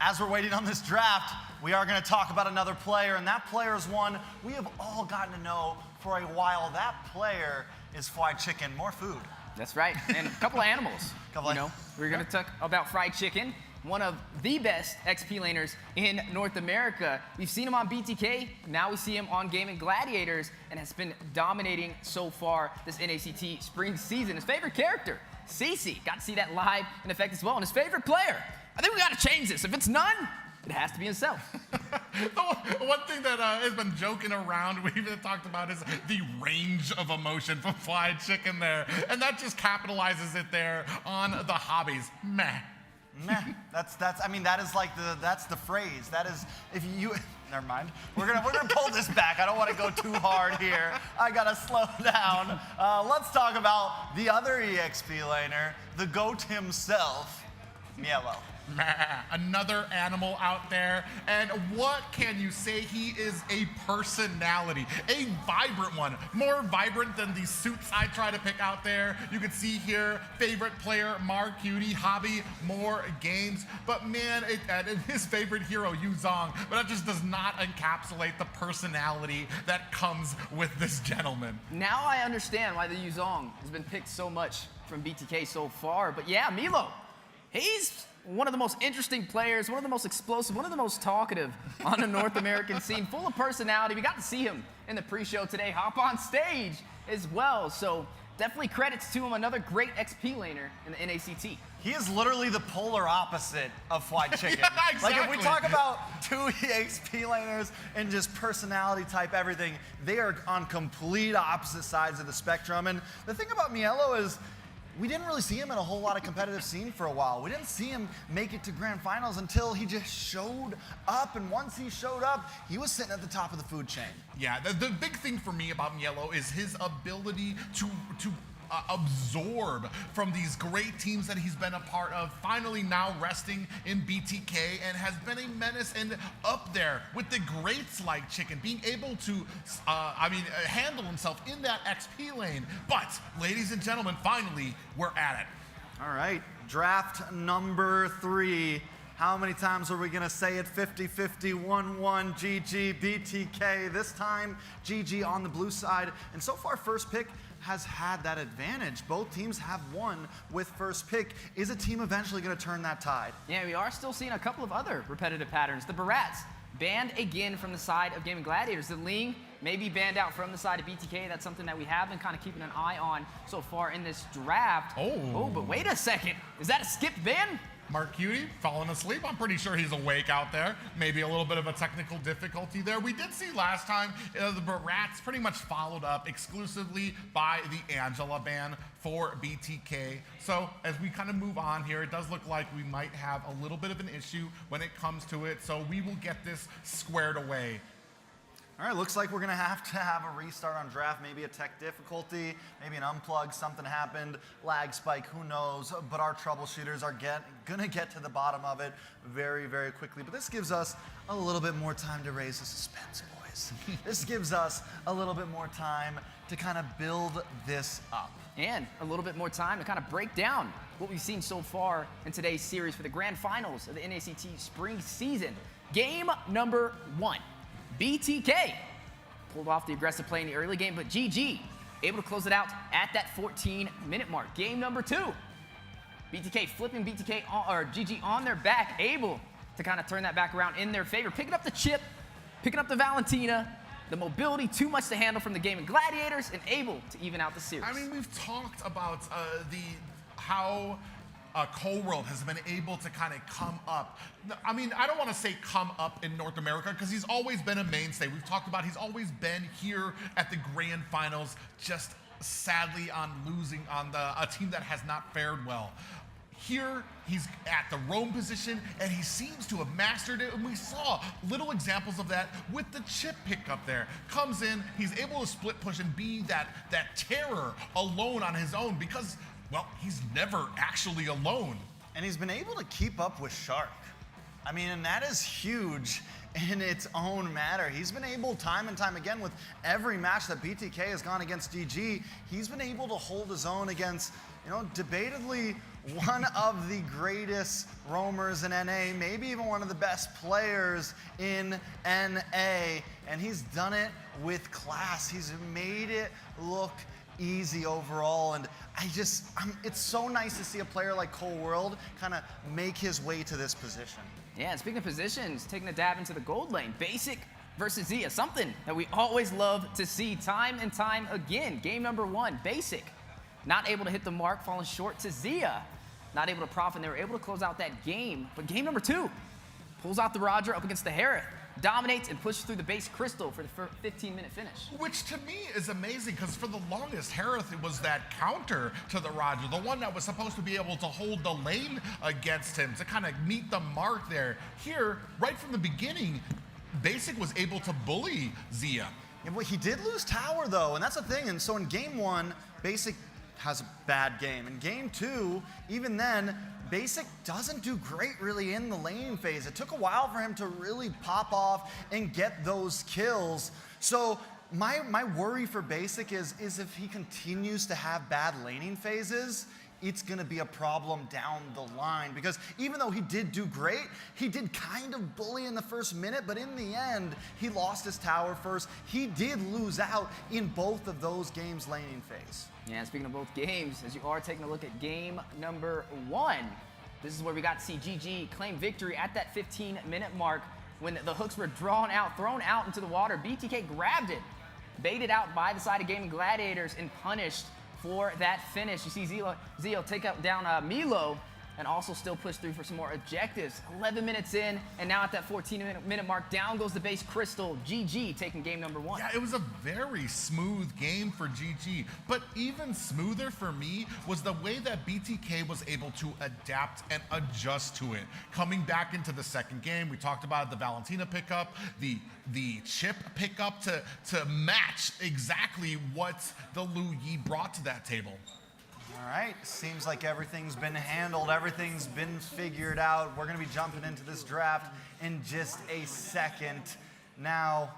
as we're waiting on this draft, we are going to talk about another player, and that player is one we have all gotten to know for a while. That player is Fried Chicken. More food. That's right, and a couple of animals. We're going to talk about Fried Chicken, one of the best XP laners in North America. We've seen him on BTK, now we see him on Gaimin Gladiators, and has been dominating so far this NACT spring season. His favorite character, Cece, got to see that live in effect as well, and his favorite player, I think we got to change this. If it's none, it has to be himself. One thing that has been joking around, we even talked about, is the range of emotion from Fried Chicken there. And that just capitalizes it there on the hobbies. Meh. Meh. I mean, that is like that's the phrase. That is, if you, never mind. We're gonna pull this back. I don't want to go too hard here. I gotta slow down. Let's talk about the other EXP laner, the GOAT himself, Mielo. Another animal out there, and what can you say? He is a personality, a vibrant one, more vibrant than the suits I try to pick out there. You can see here, favorite player, Mark Cutie, hobby, more games, but man, his favorite hero, Yu Zhong, but that just does not encapsulate the personality that comes with this gentleman. Now I understand why the Yu Zhong has been picked so much from BTK so far, but yeah, Milo, he's one of the most interesting players, one of the most explosive, one of the most talkative on the North American scene, full of personality. We got to see him in the pre-show today, hop on stage as well. So definitely credits to him, another great XP laner in the NACT. He is literally the polar opposite of Fried Chicken. Yeah, exactly. Like if we talk about two EXP laners and just personality type everything, they are on complete opposite sides of the spectrum. And the thing about Mielo is, we didn't really see him in a whole lot of competitive scene for a while. We didn't see him make it to grand finals until he just showed up. And once he showed up, he was sitting at the top of the food chain. Yeah, the big thing for me about Mielo is his ability to absorb from these great teams that he's been a part of, finally now resting in BTK, and has been a menace and up there with the greats like Chicken, being able to, handle himself in that XP lane. But, ladies and gentlemen, finally, we're at it. All right, draft number 3. How many times are we gonna say it? 50-50, 1-1, GG, BTK. This time, GG on the blue side. And so far, first pick has had that advantage. Both teams have won with first pick. Is a team eventually going to turn that tide? Yeah, we are still seeing a couple of other repetitive patterns. The Barats banned again from the side of Gaimin Gladiators. The Ling may be banned out from the side of BTK. That's something that we have been kind of keeping an eye on so far in this draft. Oh, but wait a second. Is that a skipped ban? Mark Cutie falling asleep. I'm pretty sure he's awake out there. Maybe a little bit of a technical difficulty there. We did see last time the Barats pretty much followed up exclusively by the Angela ban for BTK. So as we kind of move on here, it does look like we might have a little bit of an issue when it comes to it. So we will get this squared away. All right, looks like we're gonna have to have a restart on draft, maybe a tech difficulty, maybe an unplug, something happened, lag spike, who knows, but our troubleshooters are gonna get to the bottom of it very, very quickly. But this gives us a little bit more time to raise the suspense, boys. This gives us a little bit more time to kind of build this up. And a little bit more time to kind of break down what we've seen so far in today's series for the grand finals of the NACT spring season. Game number 1. BTK pulled off the aggressive play in the early game, but GG able to close it out at that 14-minute mark. Game number 2, BTK flipping GG on their back, able to kind of turn that back around in their favor, picking up the chip, picking up the Valentina, the mobility too much to handle from the Gaimin Gladiators, and able to even out the series. I mean, we've talked about how Cold World has been able to kind of come up. I mean, I don't want to say come up in North America because he's always been a mainstay. We've talked about he's always been here at the grand finals, just sadly on losing on a team that has not fared well. Here, he's at the roam position, and he seems to have mastered it, and we saw little examples of that with the chip pickup there. Comes in, he's able to split push and be that terror alone on his own because, well, he's never actually alone. And he's been able to keep up with Shark. I mean, and that is huge in its own matter. He's been able time and time again with every match that BTK has gone against GG, he's been able to hold his own against, you know, debatably one of the greatest roamers in NA, maybe even one of the best players in NA, and he's done it with class. He's made it look easy overall, and it's so nice to see a player like Cold World kind of make his way to this position. Yeah, and speaking of positions, taking a dab into the gold lane, Basic versus Zia, something that we always love to see time and time again. Game number 1, Basic, not able to hit the mark, falling short to Zia, not able to profit, and they were able to close out that game. But game number 2, pulls out the Roger up against the Harith, dominates and pushes through the base crystal for the 15-minute finish. Which to me is amazing because for the longest, Harith was that counter to the Roger, the one that was supposed to be able to hold the lane against him to kind of meet the mark there. Here, right from the beginning, Basic was able to bully Zia. Yeah, well, he did lose tower though, and that's the thing. And so in game 1, Basic has a bad game. In game 2, even then, Basic doesn't do great really in the lane phase. It took a while for him to really pop off and get those kills. So my worry for Basic is if he continues to have bad laning phases, it's gonna be a problem down the line, because even though he did do great, he did kind of bully in the first minute, but in the end, he lost his tower first. He did lose out in both of those games laning phase. Yeah, speaking of both games, as you are taking a look at game number 1, this is where we got to see GG claim victory at that 15-minute mark when the hooks were thrown out into the water. BTK grabbed it, baited out by the side of Gaimin Gladiators, and punished for that finish. You see Zio take down Milo, and also still push through for some more objectives. 11 minutes in, and now at that 14-minute mark, down goes the base crystal. GG taking game number 1. Yeah, it was a very smooth game for GG, but even smoother for me was the way that BTK was able to adapt and adjust to it. Coming back into the second game, we talked about the Valentina pickup, the chip pickup to match exactly what the Lu Yi brought to that table. All right, seems like everything's been handled, everything's been figured out. We're gonna be jumping into this draft in just a second. Now,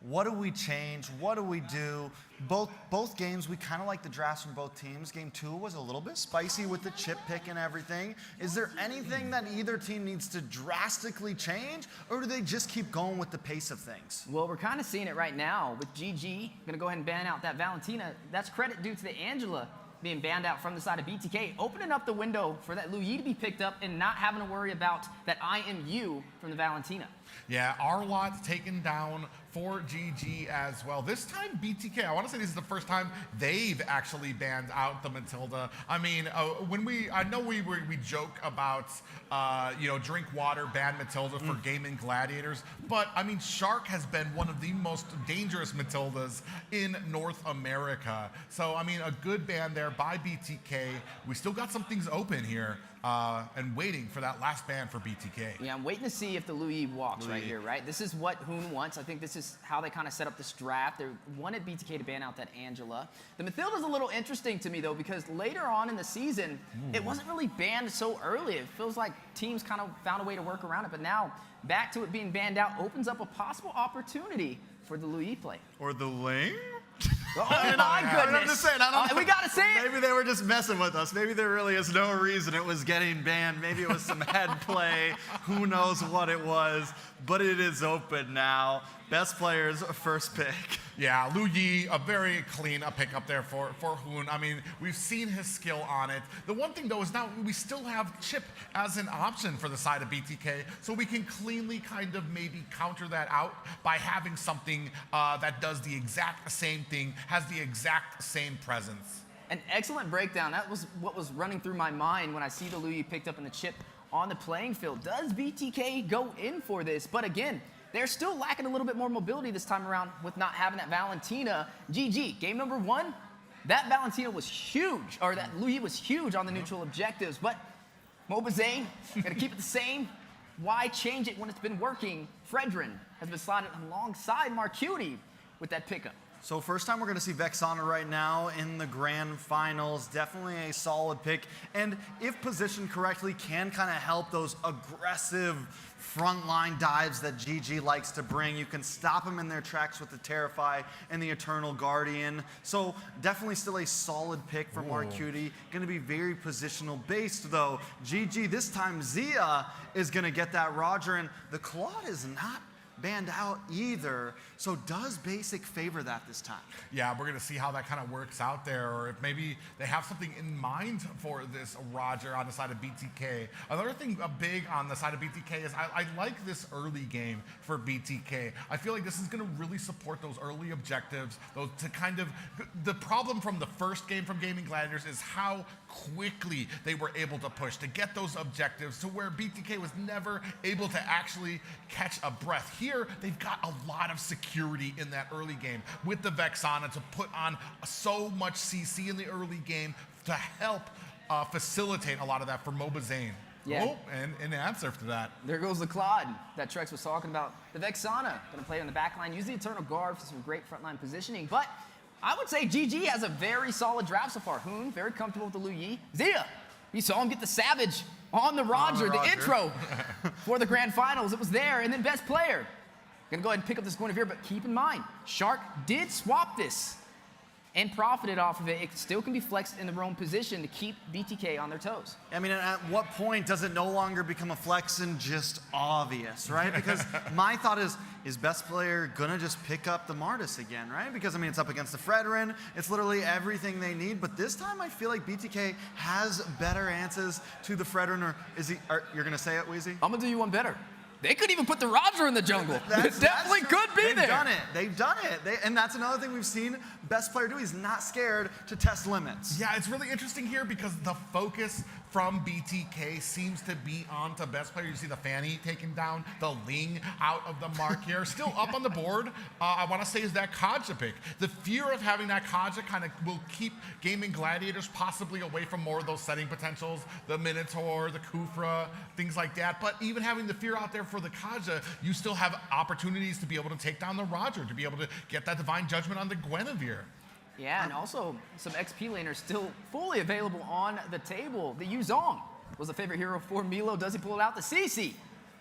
what do we change? What do we do? Both games, we kind of like the drafts from both teams. Game 2 was a little bit spicy with the chip pick and everything. Is there anything that either team needs to drastically change, or do they just keep going with the pace of things? Well, we're kind of seeing it right now with GG. Gonna go ahead and ban out that Valentina. That's credit due to the Angela being banned out from the side of BTK, opening up the window for that Lu Yi to be picked up and not having to worry about that IMU from the Valentina. Yeah, Arlott taken down for GG as well. This time, BTK, I want to say this is the first time they've actually banned out the Matilda. I mean, I know we joke about, drink water, ban Matilda for Gaimin Gladiators, but I mean, Shark has been one of the most dangerous Matildas in North America. So, I mean, a good ban there by BTK. We still got some things open here. And waiting for that last ban for BTK. Yeah, I'm waiting to see if the Louis walks right here, right? This is what Hoon wants. I think this is how they kind of set up this draft. They wanted BTK to ban out that Angela. The Matilda's a little interesting to me, though, because later on in the season, it wasn't really banned so early. It feels like teams kind of found a way to work around it, but now back to it being banned out opens up a possible opportunity for the Louis play. Or the Ling? Oh my goodness. I'm just saying, we gotta say it. Maybe they were just messing with us. Maybe there really is no reason it was getting banned. Maybe it was some head play. Who knows what it was? But it is open now. Best players, first pick. Yeah, Lu Yi, a very clean pickup there for Hoon. I mean, we've seen his skill on it. The one thing, though, is now we still have Chip as an option for the side of BTK, so we can cleanly kind of maybe counter that out by having something that does the exact same thing, has the exact same presence. An excellent breakdown. That was what was running through my mind when I see the Louis picked up in the Chip on the playing field. Does BTK go in for this? But again, they're still lacking a little bit more mobility this time around with not having that Valentina. GG, game number 1, that Valentina was huge, or that Louis was huge on the neutral objectives, but MobaZane, gotta keep it the same. Why change it when it's been working? Fredrin has been slotted alongside Marcuti with that pickup. So first time we're going to see Vexana right now in the grand finals. Definitely a solid pick. And if positioned correctly, can kind of help those aggressive frontline dives that GG likes to bring. You can stop them in their tracks with the Terrify and the Eternal Guardian. So definitely still a solid pick for Marcuti. Going to be very positional based though. GG, this time Zia is going to get that Roger, and the Claude is not banned out either. So does Basic favor that this time? Yeah, we're going to see how that kind of works out there, or if maybe they have something in mind for this Roger on the side of BTK. Another thing big on the side of BTK is I like this early game for BTK. I feel like this is going to really support those early objectives. The problem from the first game from Gaimin Gladiators is how quickly they were able to push to get those objectives to where BTK was never able to actually catch a breath. Here, they've got a lot of security in that early game with the Vexana to put on so much CC in the early game to help facilitate a lot of that for MobaZane. Yeah. Oh, and an answer to that. There goes the Claude that Trex was talking about. The Vexana going to play on the back line, use the Eternal Guard for some great frontline positioning. But I would say GG has a very solid draft so far. Hoon, very comfortable with the Lu Yi. Zia, you saw him get the Savage on the Roger, the intro for the grand finals. It was there. And then best player. Gonna go ahead and pick up this Guinevere, but keep in mind, Shark did swap this and profited off of it. It still can be flexed in the wrong position to keep BTK on their toes. I mean, at what point does it no longer become a flex and just obvious, right? Because my thought is best player gonna just pick up the Martis again, right? Because, I mean, it's up against the Fredrin. It's literally everything they need. But this time, I feel like BTK has better answers to the Fredrin. Or is he, you're gonna say it, Wheezy? I'm gonna do you one better. They could even put the Roger in the jungle. It definitely could be there. They've done it. They've done it. And that's another thing we've seen best player do. He's not scared to test limits. Yeah, it's really interesting here because the focus from BTK seems to be on to best player. You see the Fanny taken down, the Ling out of the mark here. Still up on the board, I want to say, is that Kaja pick. The fear of having that Kaja kind of will keep Gaimin Gladiators possibly away from more of those setting potentials, the Minotaur, the Kufra, things like that. But even having the fear out there for the Kaja, you still have opportunities to be able to take down the Roger, to be able to get that Divine Judgment on the Guinevere. Yeah, and also some XP laners still fully available on the table. The Yuzong was a favorite hero for Milo. Does he pull it out? The CC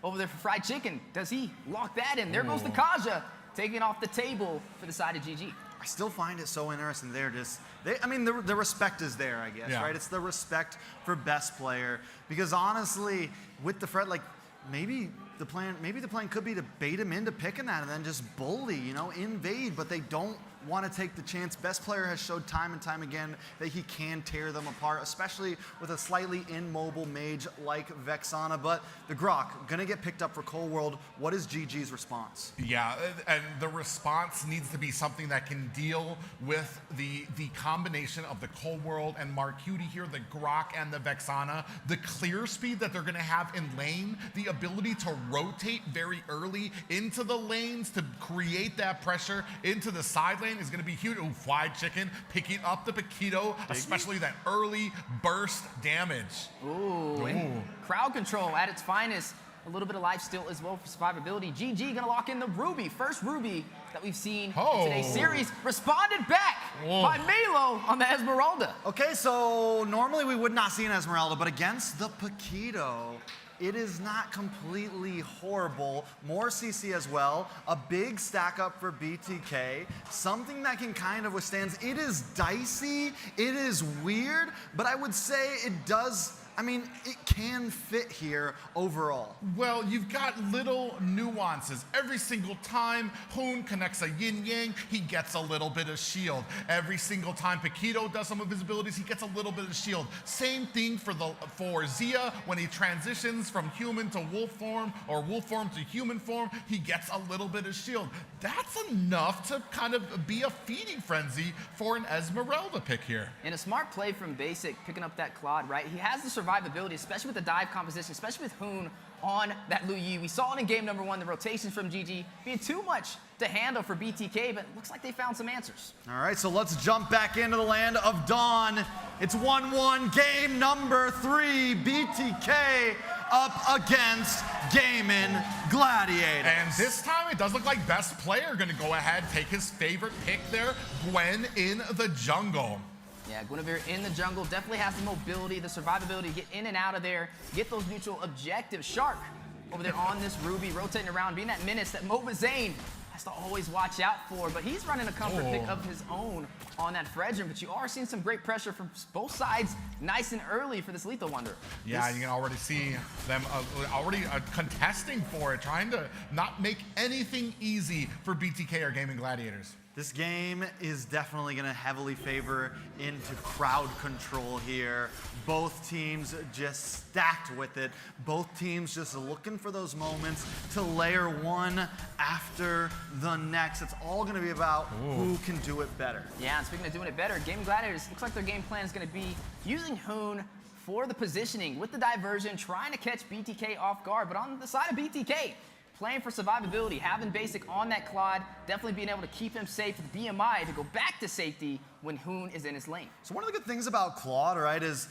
over there for Fried Chicken. Does he lock that in? There goes the Kaja taking off the table for the side of GG. I still find it so interesting. The respect is there, I guess, right? It's the respect for best player. Because honestly, with the Fred, like, maybe the plan could be to bait him into picking that and then just bully, invade, but they don't want to take the chance. Best player has showed time and time again that he can tear them apart, especially with a slightly immobile mage like Vexana. But the Grok gonna get picked up for Cold World. What is GG's response? Yeah, and the response needs to be something that can deal with the combination of the Cold World and Marcuti here, the Grok and the Vexana, the clear speed that they're going to have in lane, the ability to rotate very early into the lanes to create that pressure into the side lane is going to be huge. Ooh, Fried Chicken picking up the Paquito, especially that early burst damage. Ooh, and crowd control at its finest. A little bit of life steal as well for survivability. GG gonna lock in the Ruby. First Ruby that we've seen in today's series. Responded back by Melo on the Esmeralda. Okay, so normally we would not see an Esmeralda, but against the Paquito, it is not completely horrible. More CC as well. A big stack up for BTK. Something that can kind of withstand. It is dicey. It is weird, but I would say it does. I mean, it can fit here overall. Well, you've got little nuances. Every single time Hoon connects a yin-yang, he gets a little bit of shield. Every single time Paquito does some of his abilities, he gets a little bit of shield. Same thing for Zia when he transitions from human to wolf form or wolf form to human form, he gets a little bit of shield. That's enough to kind of be a feeding frenzy for an Esmeralda pick here. And a smart play from Basic, picking up that Claude, right? He has the survivability, especially with the dive composition, especially with Hoon on that Lu Yi. We saw it in game number 1, the rotations from GG being too much to handle for BTK, but it looks like they found some answers. All right, so let's jump back into the land of Dawn. It's 1-1, game number 3, BTK up against Gaimin Gladiators. And this time it does look like best player gonna go ahead, take his favorite pick there, Gwen in the jungle. Yeah, Guinevere in the jungle definitely has the mobility, the survivability to get in and out of there, get those neutral objectives. Shark over there on this Ruby, rotating around, being that menace that MobaZane has to always watch out for, but he's running a comfort pick of his own on that Fredrin, but you are seeing some great pressure from both sides nice and early for this Lethal Wonder. Yeah, you can already see them already contesting for it, trying to not make anything easy for BTK or Gaimin Gladiators. This game is definitely going to heavily favor into crowd control here. Both teams just stacked with it. Both teams just looking for those moments to layer one after the next. It's all going to be about who can do it better. Yeah, and speaking of doing it better, Gaimin Gladiators, looks like their game plan is going to be using Hoon for the positioning with the diversion, trying to catch BTK off guard. But on the side of BTK, playing for survivability, having Basic on that Claude, definitely being able to keep him safe with BMI to go back to safety when Hoon is in his lane. So one of the good things about Claude, right, is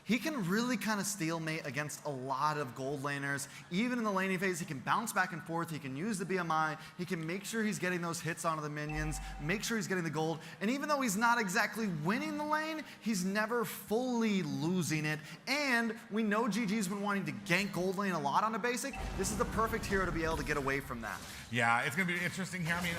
he can really kind of stalemate against a lot of gold laners. Even in the laning phase, he can bounce back and forth. He can use the BMI. He can make sure he's getting those hits onto the minions, make sure he's getting the gold. And even though he's not exactly winning the lane, he's never fully losing it. And we know GG's been wanting to gank gold lane a lot on a Basic. This is the perfect hero to be able to get away from that. Yeah, it's going to be interesting here. I mean,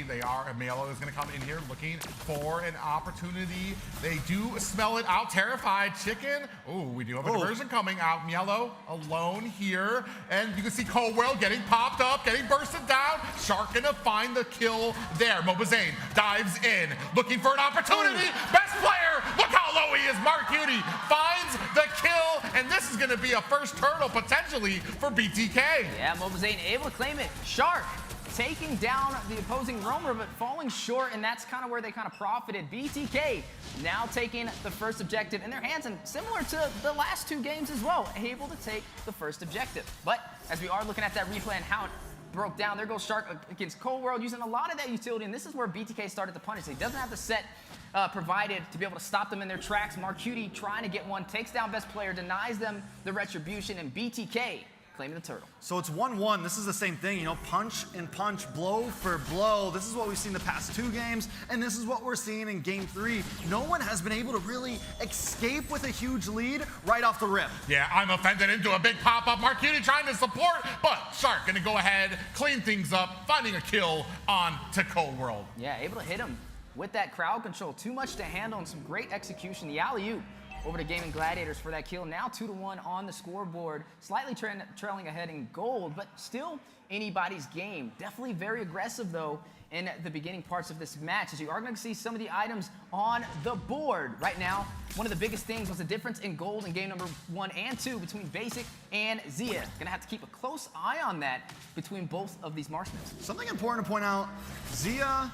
GG, Melo is going to come in here looking for an opportunity. They do smell it out. Terrified Chicken. Ooh, we do have a diversion coming out. Melo alone here. And you can see Cold World getting popped up, getting bursted down. Shark going to find the kill there. MobaZane dives in, looking for an opportunity. Best player. Look how low he is. Marcuti finds the kill. And this is going to be a first turtle potentially for BTK. Yeah, MobaZane able to claim it. Shark taking down the opposing roamer, but falling short, and that's kind of where they kind of profited. BTK now taking the first objective in their hands, and similar to the last two games as well, able to take the first objective. But as we are looking at that replay and how it broke down, there goes Shark against Cold World, using a lot of that utility, and this is where BTK started to punish. He doesn't have the set provided to be able to stop them in their tracks. Marcuti trying to get one, takes down best player, denies them the retribution, and BTK claiming the turtle. So it's 1-1. This is the same thing, you know, punch and punch, blow for blow. This is what we've seen the past two games, and this is what we're seeing in game 3. No one has been able to really escape with a huge lead right off the rip. Yeah, I'm offended into a big pop-up. Marcuti trying to support, but Shark gonna go ahead, clean things up, finding a kill on to Cold World. Yeah, able to hit him with that crowd control. Too much to handle and some great execution. The alley-oop over to Gaimin Gladiators for that kill. Now 2-1 on the scoreboard, slightly trailing ahead in gold, but still anybody's game. Definitely very aggressive though in the beginning parts of this match, as you are going to see some of the items on the board right now. One of the biggest things was the difference in gold in game number 1 and 2 between Basic and Zia. Gonna have to keep a close eye on that between both of these marksmans. Something important to point out, Zia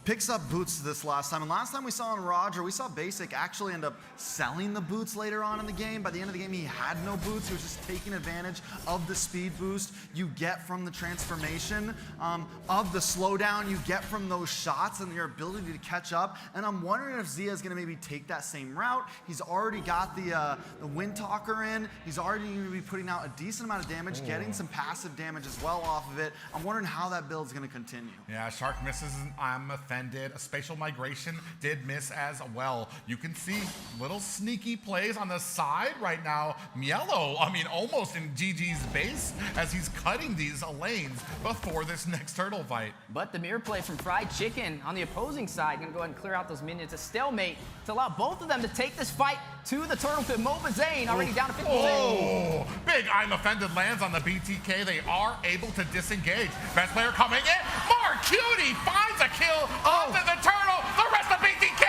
picks up boots this last time, and last time we saw on Roger, we saw Basic actually end up selling the boots later on in the game. By the end of the game, he had no boots. He was just taking advantage of the speed boost you get from the transformation, of the slowdown you get from those shots and your ability to catch up. And I'm wondering if Zia is going to maybe take that same route. He's already got the Wind Talker in. He's already going to be putting out a decent amount of damage, getting some passive damage as well off of it. I'm wondering how that build is going to continue. Yeah, Shark misses, and I'm offended. A spatial migration did miss as well. You can see little sneaky plays on the side right now. Mielo, I mean, almost in GG's base as he's cutting these lanes before this next turtle fight. But the mirror play from Fried Chicken on the opposing side, gonna go ahead and clear out those minions. A stalemate to allow both of them to take this fight to the turtle pit. MLBB already down to 50%. Oh, big I'm offended lands on the BTK. They are able to disengage. Best player coming in. Marcutie finds a kill onto the turtle. The rest of BTK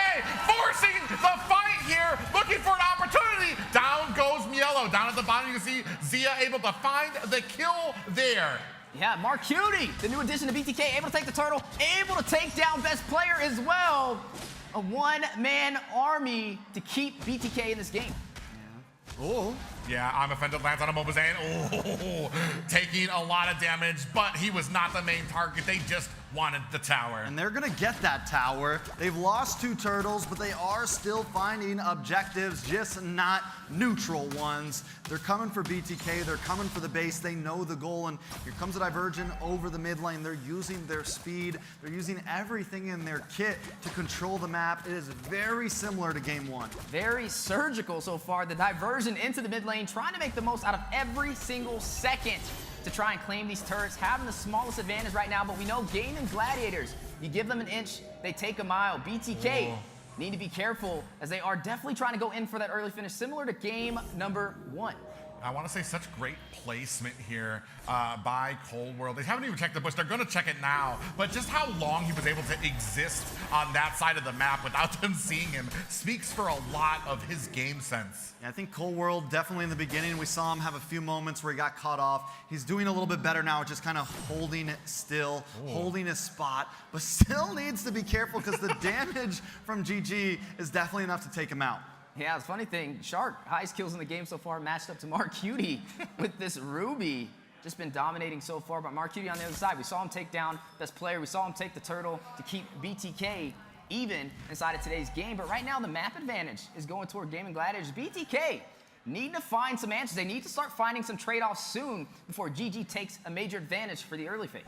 forcing the fight here, looking for an opportunity. Down goes Mielo. Down at the bottom, you can see Zia able to find the kill there. Yeah, Marcutie, the new addition to BTK, able to take the turtle, able to take down best player as well. A one-man army to keep BTK in this game. Oh. Yeah, I'm offended lands on a MLBB. Oh, taking a lot of damage, but he was not the main target. They just wanted the tower. And they're gonna get that tower. They've lost 2 turtles, but they are still finding objectives, just not neutral ones. They're coming for BTK, they're coming for the base, they know the goal, and here comes a diversion over the mid lane. They're using their speed, they're using everything in their kit to control the map. It is very similar to game 1. Very surgical so far. The diversion into the mid lane, trying to make the most out of every single second to try and claim these turrets, having the smallest advantage right now, but we know Gaimin Gladiators, you give them an inch, they take a mile. BTK need to be careful, as they are definitely trying to go in for that early finish, similar to game number 1. I want to say such great placement here by Cold World. They haven't even checked the bush. They're going to check it now. But just how long he was able to exist on that side of the map without them seeing him speaks for a lot of his game sense. Yeah, I think Cold World, definitely in the beginning, we saw him have a few moments where he got caught off. He's doing a little bit better now, just kind of holding it still, holding his spot, but still needs to be careful because the damage from GG is definitely enough to take him out. Yeah, the funny thing, Shark, highest kills in the game so far, matched up to Marcutie with this Ruby. Just been dominating so far, but Marcutie on the other side. We saw him take down best player. We saw him take the turtle to keep BTK even inside of today's game. But right now, the map advantage is going toward Gaimin Gladiators. BTK need to find some answers. They need to start finding some trade-offs soon before GG takes a major advantage for the early phase.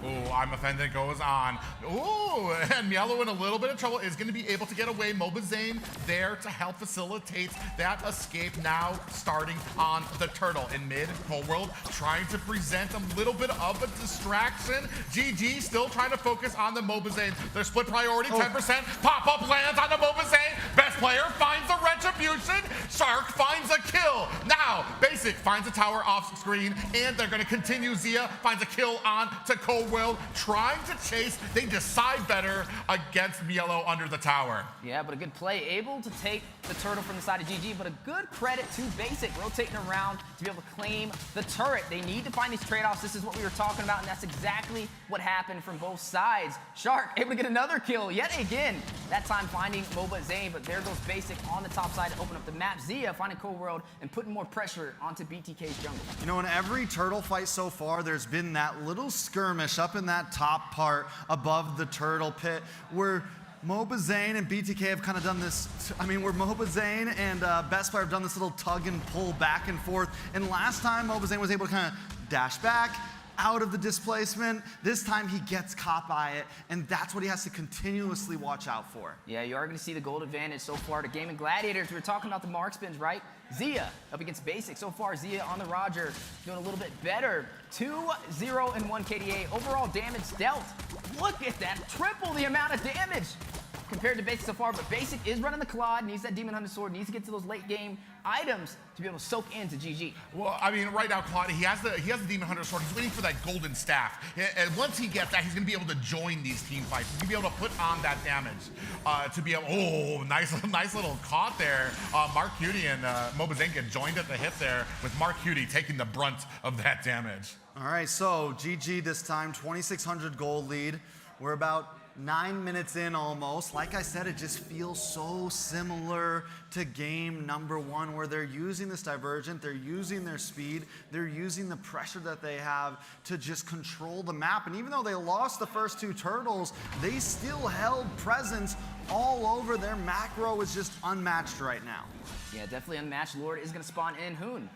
Ooh, I'm offended goes on. Ooh, and Mielo in a little bit of trouble is going to be able to get away. MLBB there to help facilitate that escape, now starting on the turtle. In mid, Cold World trying to present a little bit of a distraction. GG still trying to focus on the MLBB. Their split priority, 10%. Pop-up lands on the MLBB. Best player finds a retribution. Shark finds a kill. Now, Basic finds a tower off screen, and they're going to continue. Zia finds a kill on to Cold World, trying to chase. They decide better against Mielo under the tower. Yeah, but a good play, able to take the turtle from the side of GG, but a good credit to Basic, rotating around to be able to claim the turret. They need to find these trade-offs. This is what we were talking about, and that's exactly what happened from both sides. Shark able to get another kill yet again, that time finding MLBB, but there goes Basic on the top side to open up the map. Zia finding Cold World and putting more pressure onto BTK's jungle. You know, in every turtle fight so far, there's been that little skirmish up in that top part above the turtle pit where MLBB and BTK have kind of done this, where MLBB and Best Player have done this little tug and pull back and forth. And last time, MLBB was able to kind of dash back out of the displacement. This time he gets caught by it, and that's what he has to continuously watch out for. Yeah, you are going to see the gold advantage so far to Gaimin Gladiators. We were talking about the mark spins, right? Zia up against Basic. So far, Zia on the Roger doing a little bit better. 2-0 and 1 KDA. Overall damage dealt. Look at that, triple the amount of damage. compared to Basic so far, but Basic is running the Claw, needs that Demon Hunter Sword, needs to get to those late game items to be able to soak into GG. Well, I mean, right now, Claude, he has the Demon Hunter Sword. He's waiting for that golden staff. And once he gets that, he's going to be able to join these team fights. He's going to be able to put on that damage to be able. Oh, nice little caught there. Mark Cutie and Mobazane get joined at the hip there, with Mark Cutie taking the brunt of that damage. All right, so GG this time, 2,600 gold lead. We're about 9 minutes in almost. Like I said, it just feels so similar to game number 1, where they're using this divergent, they're using their speed, they're using the pressure that they have to just control the map. And even though they lost the first 2 turtles, they still held presence all over. Their macro is just unmatched right now. Yeah, definitely unmatched. Lord is going to spawn in Hoon.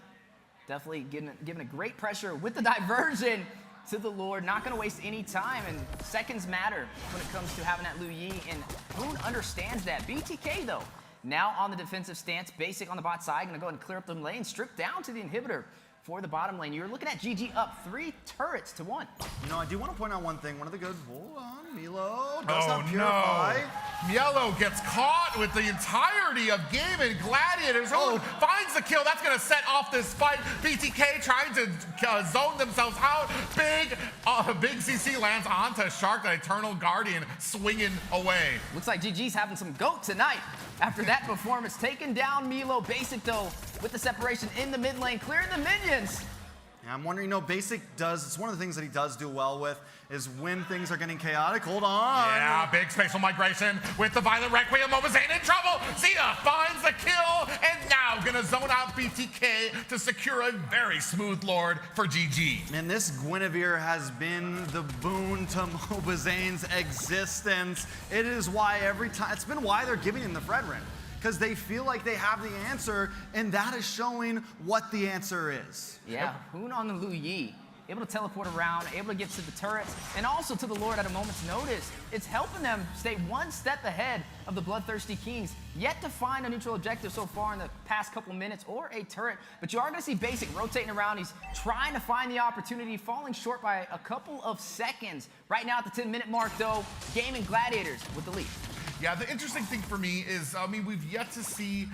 Definitely giving a great pressure with the diversion to the Lord. Not going to waste any time, and seconds matter when it comes to having that Liu Yi, and Hoon understands that. BTK, though, now on the defensive stance. Basic on the bot side, going to go ahead and clear up the lane, strip down to the inhibitor for the bottom lane. You're looking at GG up 3 turrets to 1. You know, I do want to point out one thing. One of the good, hold on, Milo does Oh not purify. no! Mielo gets caught with the entirety of Gaimin. Gladiators finds the kill. That's going to set off this fight. BTK trying to zone themselves out. Big CC lands onto Shark, the Eternal Guardian, swinging away. Looks like GG's having some goat tonight after that performance. Taking down Milo. Basic, though, with the separation in the mid lane, clearing the minions. Yeah, I'm wondering, you know, Basic does, it's one of the things that he does do well with, is when things are getting chaotic. Hold on. Yeah, big spatial migration with the Violent Requiem. Mobazane in trouble. Zia finds the kill, and now gonna zone out BTK to secure a very smooth Lord for GG. And this Guinevere has been the boon to Mobazane's existence. It is why every time, it's been why they're giving him the Fredrin, because they feel like they have the answer, and that is showing what the answer is. Yeah, Hoon on the Liu Yi, able to teleport around, able to get to the turrets, and also to the Lord at a moment's notice. It's helping them stay one step ahead of the Bloodthirsty Kings. Yet to find a neutral objective so far in the past couple minutes, or a turret, but you are going to see Basic rotating around. He's trying to find the opportunity, falling short by a couple of seconds. Right now at the 10-minute mark, though, Gaimin Gladiators with the lead. Yeah, the interesting thing for me is, I mean, we've yet to see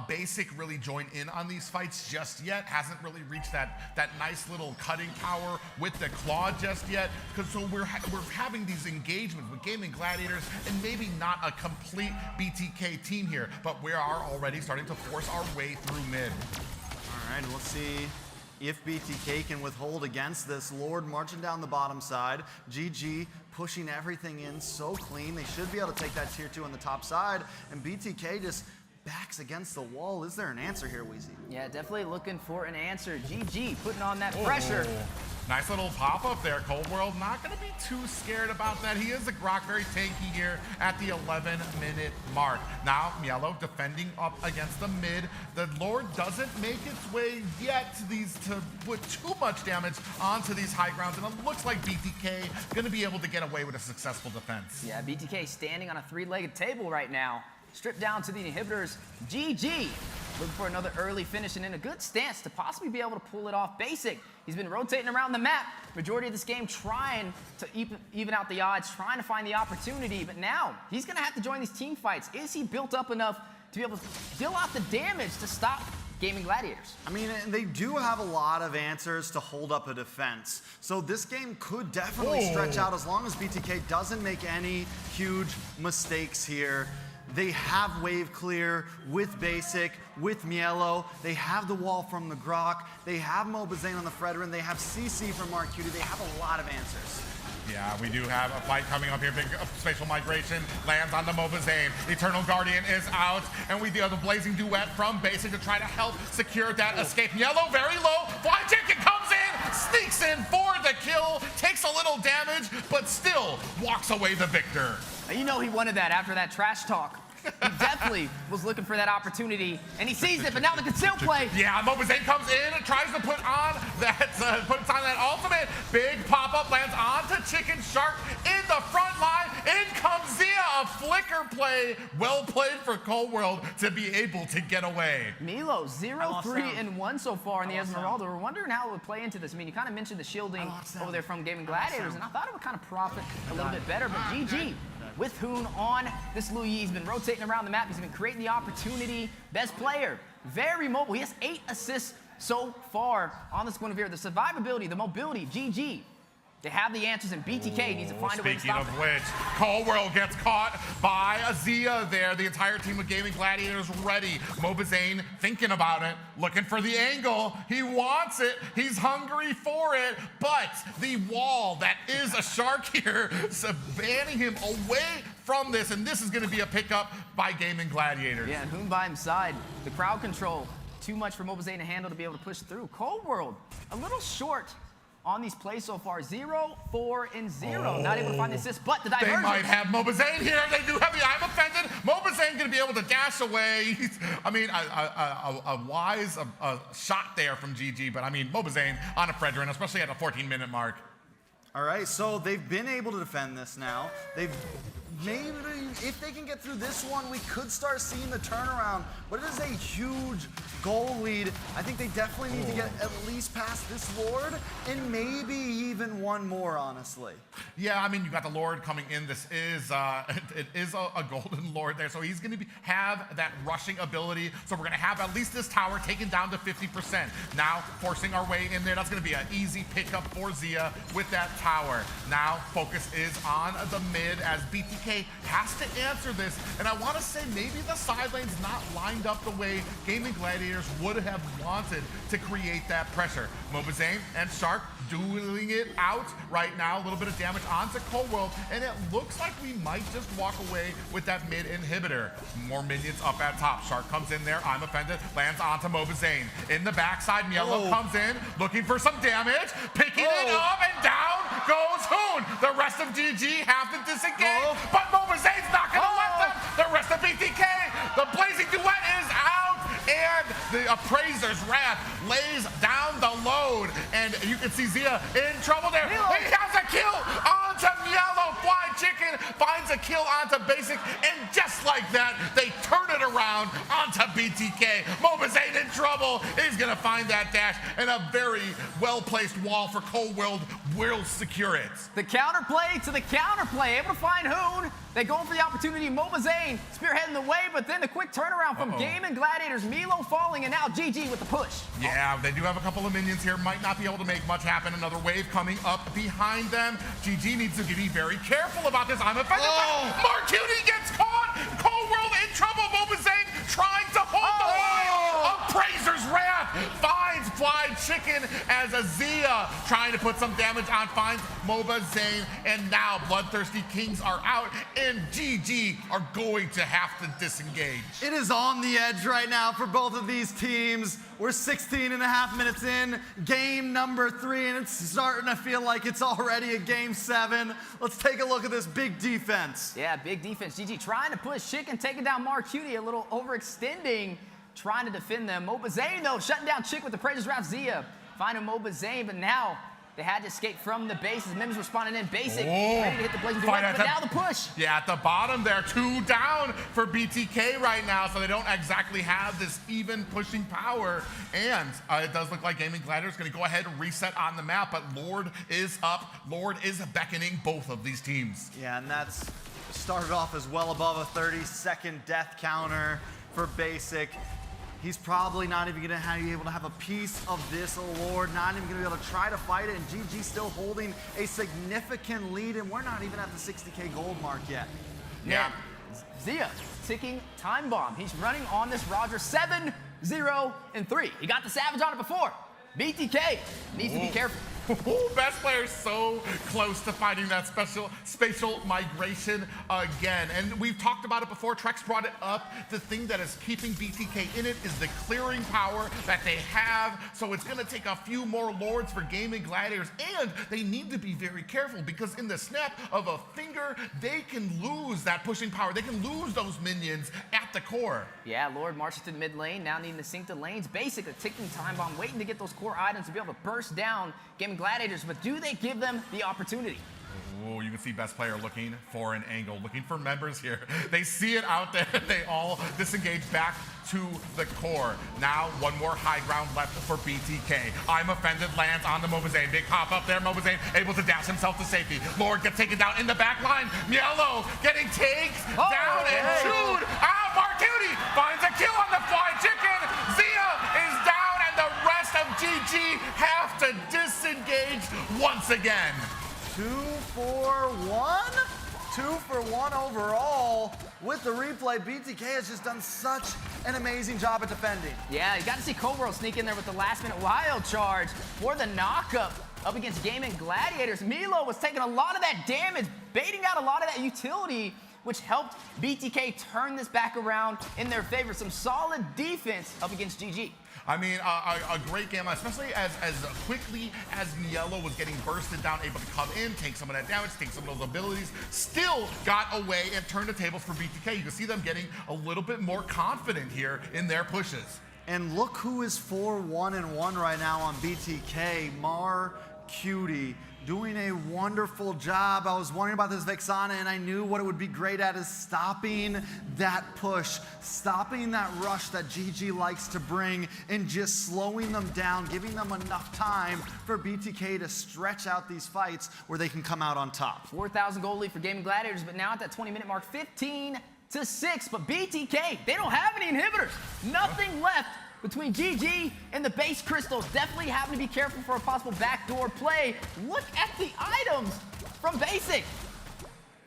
Basic really join in on these fights just yet. Hasn't really reached that nice little cutting power with the claw just yet. Because so we're having these engagements with Gaimin Gladiators, and maybe not a complete BTK team here, but we are already starting to force our way through mid. All right, let's see if BTK can withhold against this. Lord marching down the bottom side. GG pushing everything in so clean. They should be able to take that tier 2 on the top side. And BTK just backs against the wall. Is there an answer here, Weezy? Yeah, definitely looking for an answer. GG putting on that pressure. Nice little pop-up there, Cold World. Not going to be too scared about that. He is a Grok, very tanky here at the 11-minute mark. Now, Mielo defending up against the mid. The Lord doesn't make its way yet to put too much damage onto these high grounds, and it looks like BTK going to be able to get away with a successful defense. Yeah, BTK standing on a 3-legged table right now. Stripped down to the inhibitors. GG looking for another early finish and in a good stance to possibly be able to pull it off. Basic, he's been rotating around the map majority of this game, trying to even out the odds, trying to find the opportunity, but now he's gonna have to join these team fights. Is he built up enough to be able to deal out the damage to stop Gaimin Gladiators? I mean, they do have a lot of answers to hold up a defense. So this game could definitely stretch out as long as BTK doesn't make any huge mistakes here. They have wave clear with Basic, with Mielo. They have the wall from the Grok. They have Mobazane on the Fredrin. They have CC from Mark Cutie. They have a lot of answers. Yeah, we do have a fight coming up here. Big spatial migration lands on the Mobazane. Eternal Guardian is out, and we do have the Blazing Duet from Basic to try to help secure that escape. Mielo very low. Fly Chicken comes in, sneaks in for the kill, takes a little damage, but still walks away the victor. You know he wanted that after that trash talk. He definitely was looking for that opportunity, and he sees it, but now the conceal play. Yeah, Mobazane comes in and tries to put on that ultimate. Big pop-up lands onto Chicken Shark in the front line. In comes Zia, a flicker play, well played for Cold World to be able to get away. Milo, 0-3-1 so far in the Esmeralda. We're wondering how it would play into this. I mean, you kind of mentioned the shielding over there from Gaimin Gladiators, and I thought it would kind of profit a little bit better, but GG. With Hoon on this Lu Yi. He's been rotating around the map. He's been creating the opportunity. Best player. Very mobile. He has 8 assists so far on this Guinevere. The survivability, the mobility, GG. They have the answers, and BTK needs to find a way to stop it. Speaking of which, Cold World gets caught by Azia there. The entire team of Gaimin Gladiators ready. Mobazane thinking about it, looking for the angle. He wants it. He's hungry for it. But the wall that is a shark here, banning him away from this, and this is going to be a pickup by Gaimin Gladiators. Yeah, and Hoon by his side. The crowd control, too much for Mobazane to handle to be able to push through. Cold World, a little short on these plays so far. 0, 4, and 0. Not able to find the assist, but the diversion. They might have Mobazane here. They do have the I'm offended. Mobazane going to be able to dash away. I mean, a wise shot there from GG, but I mean, Mobazane on a Fredrin, especially at a 14-minute mark. All right, so they've been able to defend this now. They've maybe, if they can get through this one, we could start seeing the turnaround. But it is a huge goal lead. I think they definitely need to get at least past this Lord and maybe even one more, honestly. Yeah, I mean, you got the Lord coming in. This is it is a golden Lord there, so he's going to have that rushing ability. So we're going to have at least this tower taken down to 50%. Now forcing our way in there. That's going to be an easy pickup for Zia with that tower. Now focus is on the mid as BTK has to answer this, and I want to say maybe the side lane's not lined up the way Gaimin Gladiators would have wanted to create that pressure. Mobazane and Shark dueling it out right now. A little bit of damage onto Cold World, and it looks like we might just walk away with that mid inhibitor. More minions up at top. Shark comes in there. I'm offended. Lands onto Mobazane. In the backside, Yellow comes in, looking for some damage, picking it up, and down goes Hoon. The rest of GG have to disengage, but Mobazane's not going to let them. The rest of BTK, the Blazing Duet is out, and the Appraiser's Wrath lays down the load, and you can see Zia in trouble there. He has a kill onto Yellow. Fly Chicken finds a kill onto Basic, and just like that, they turn it around onto BTK. Mobazane in trouble. He's going to find that dash, and a very well-placed wall for Cold World will secure it. The counterplay to the counterplay. Able to find Hoon. They go for the opportunity. Mobazane spearheading the way, but then the quick turnaround from Gaimin Gladiators. Milo falling, and now GG with the push. Yeah, they do have a couple of minions here. Might not be able to make much happen. Another wave coming up behind them. GG needs to be very careful about this. I'm offended. Marcuti gets caught. Cold World in trouble. Mobazane trying to hold the line. Appraiser's Wrath finds Fly Chicken as Azia trying to put some damage on, finds Mobazane, and now BloodThirstyKings are out, and GG are going to have to disengage. It is on the edge right now for both of these teams. We're 16 and a half minutes in, game number 3, and it's starting to feel like it's already a game 7. Let's take a look at this big defense. Yeah, big defense. GG trying to push Chicken, taking down Marcuti, a little overextending, trying to defend them. Mobazane, though, shutting down Chick with the Appraiser's Wrath. Zia finding Mobazane, but now they had to escape from the base as Mims responding in. Basic, ready to hit the Blazing Duet, but now the push. Yeah, at the bottom there, 2 down for BTK right now, so they don't exactly have this even pushing power. And it does look like Gaimin Gladiators is going to go ahead and reset on the map, but Lord is up. Lord is beckoning both of these teams. Yeah, and that's started off as well above a 30-second death counter for Basic. He's probably not even going to be able to have a piece of this Lord, not even going to be able to try to fight it, and GG still holding a significant lead, and we're not even at the 60K gold mark yet. Yeah. Zia ticking time bomb. He's running on this Roger 7, 0, and 3. He got the Savage on it before. BTK needs to be careful. Best player so close to finding that spatial migration again. And we've talked about it before. Trex brought it up. The thing that is keeping BTK in it is the clearing power that they have. So it's going to take a few more Lords for Gaimin Gladiators. And they need to be very careful because in the snap of a finger, they can lose that pushing power. They can lose those minions at the core. Yeah, Lord marches to the mid lane, now needing to sync the lanes. Basically, a ticking time bomb, waiting to get those core items to be able to burst down Gaimin Gladiators, but do they give them the opportunity? Ooh, you can see best player looking for an angle, looking for members here. They see it out there. They all disengage back to the core. Now, one more high ground left for BTK. I'm Offended lands on the Mobazane. Big pop up there. Mobazane able to dash himself to safety. Lord gets taken down in the back line. Mielo getting taken down and chewed. Martucci finds a kill on the fly chicken. Zia is down, and the rest of GG have to disengage once again. 2 for 1? 2 for 1 overall. With the replay, BTK has just done such an amazing job at defending. Yeah, you got to see Cold sneak in there with the last-minute wild charge for the knockup up against Gaimin Gladiators. Milo was taking a lot of that damage, baiting out a lot of that utility, which helped BTK turn this back around in their favor. Some solid defense up against GG. I mean, a great game, especially as quickly as Niello was getting bursted down, able to come in, take some of that damage, take some of those abilities, still got away and turned the tables for BTK. You can see them getting a little bit more confident here in their pushes. And look who is 4-1-1 right now on BTK. Martucci doing a wonderful job. I was wondering about this Vexana, and I knew what it would be great at is stopping that push, stopping that rush that GG likes to bring, and just slowing them down, giving them enough time for BTK to stretch out these fights where they can come out on top. 4,000 goal lead for Gaimin Gladiators, but now at that 20-minute mark, 15-6. But BTK, they don't have any inhibitors. Nothing left between GG and the base crystals. Definitely having to be careful for a possible backdoor play. Look at the items from Basic.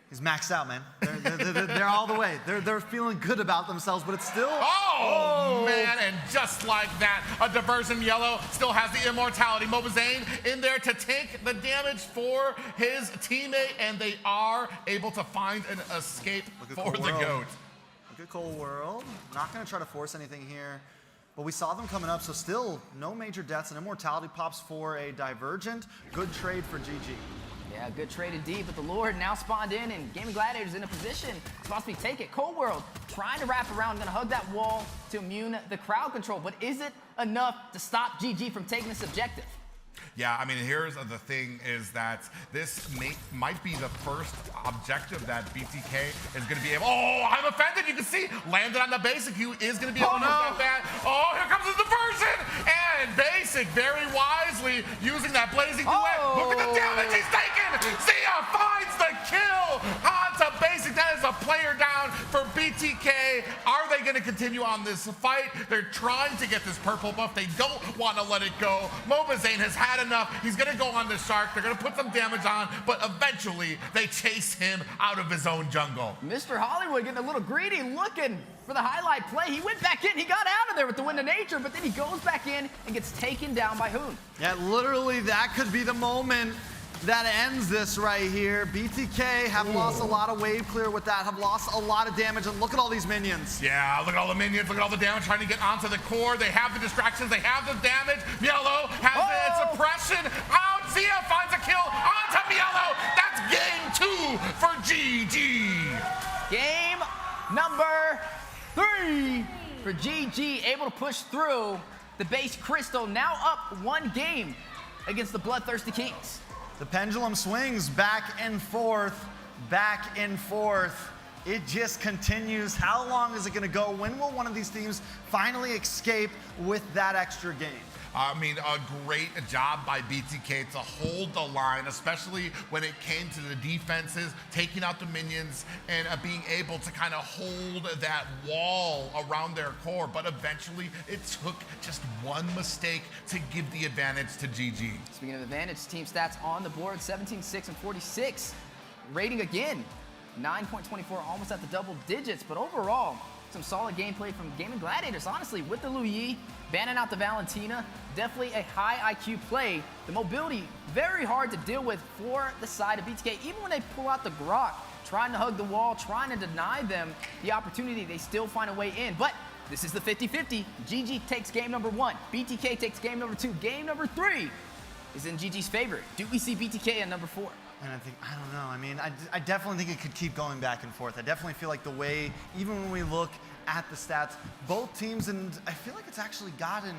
He's maxed out, man. They're all the way. They're feeling good about themselves, but it's still... Oh, man, and just like that, a diversion yellow still has the immortality. Mobazane in there to take the damage for his teammate, and they are able to find an escape for the GOAT. Look at Cold World. Not going to try to force anything here. But we saw them coming up, so still no major deaths, and immortality pops for a divergent. Good trade for GG. Yeah, good trade indeed, but the Lord now spawned in, and Gaimin Gladiators in a position to possibly take it. Cold World trying to wrap around, gonna hug that wall to immune the crowd control, but is it enough to stop GG from taking this objective? Yeah, I mean, here's the thing is that this might be the first objective that BTK is going to be able... Oh, I'm Offended, you can see, landed on the Basic, who is going to be able to stop that. Oh, here comes the diversion! And Basic, very wisely, using that blazing duet. Look at the damage he's taken! Zia finds the kill onto Basic. That is a player down for BTK. Are they going to continue on this fight? They're trying to get this purple buff. They don't want to let it go. Mobazane has had enough. He's going to go on the Shark. They're going to put some damage on, but eventually they chase him out of his own jungle. Mr. Hollywood getting a little greedy, looking for the highlight play. He went back in. He got out of there with the Wind of Nature, but then he goes back in and gets taken down by Hoon. Yeah, literally that could be the moment that ends this right here. BTK have lost a lot of wave clear with that, have lost a lot of damage, and look at all these minions. Yeah, look at all the minions, look at all the damage trying to get onto the core. They have the distractions, they have the damage. Mielo has the suppression out. Zia finds a kill onto Mielo. That's game 2 for GG. Game number 3 for GG, able to push through the base crystal, now up 1 game against the Bloodthirsty Kings. The pendulum swings back and forth, back and forth. It just continues. How long is it going to go? When will one of these teams finally escape with that extra game? I mean, a great job by BTK to hold the line, especially when it came to the defenses, taking out the minions and being able to kind of hold that wall around their core. But eventually, it took just one mistake to give the advantage to GG. Speaking of advantage, team stats on the board, 17-6 and 46. Rating again, 9.24, almost at the double digits. But overall, some solid gameplay from Gaimin Gladiators. Honestly, with the Luyi, banning out the Valentina, definitely a high IQ play. The mobility, very hard to deal with for the side of BTK. Even when they pull out the Grok, trying to hug the wall, trying to deny them the opportunity, they still find a way in. But this is the 50-50. GG takes game number 1. BTK takes game number 2. Game number 3 is in GG's favor. Do we see BTK in number 4? And I don't know. I mean, I definitely think it could keep going back and forth. I definitely feel like the way, even when we look at the stats, both teams, and I feel like it's actually gotten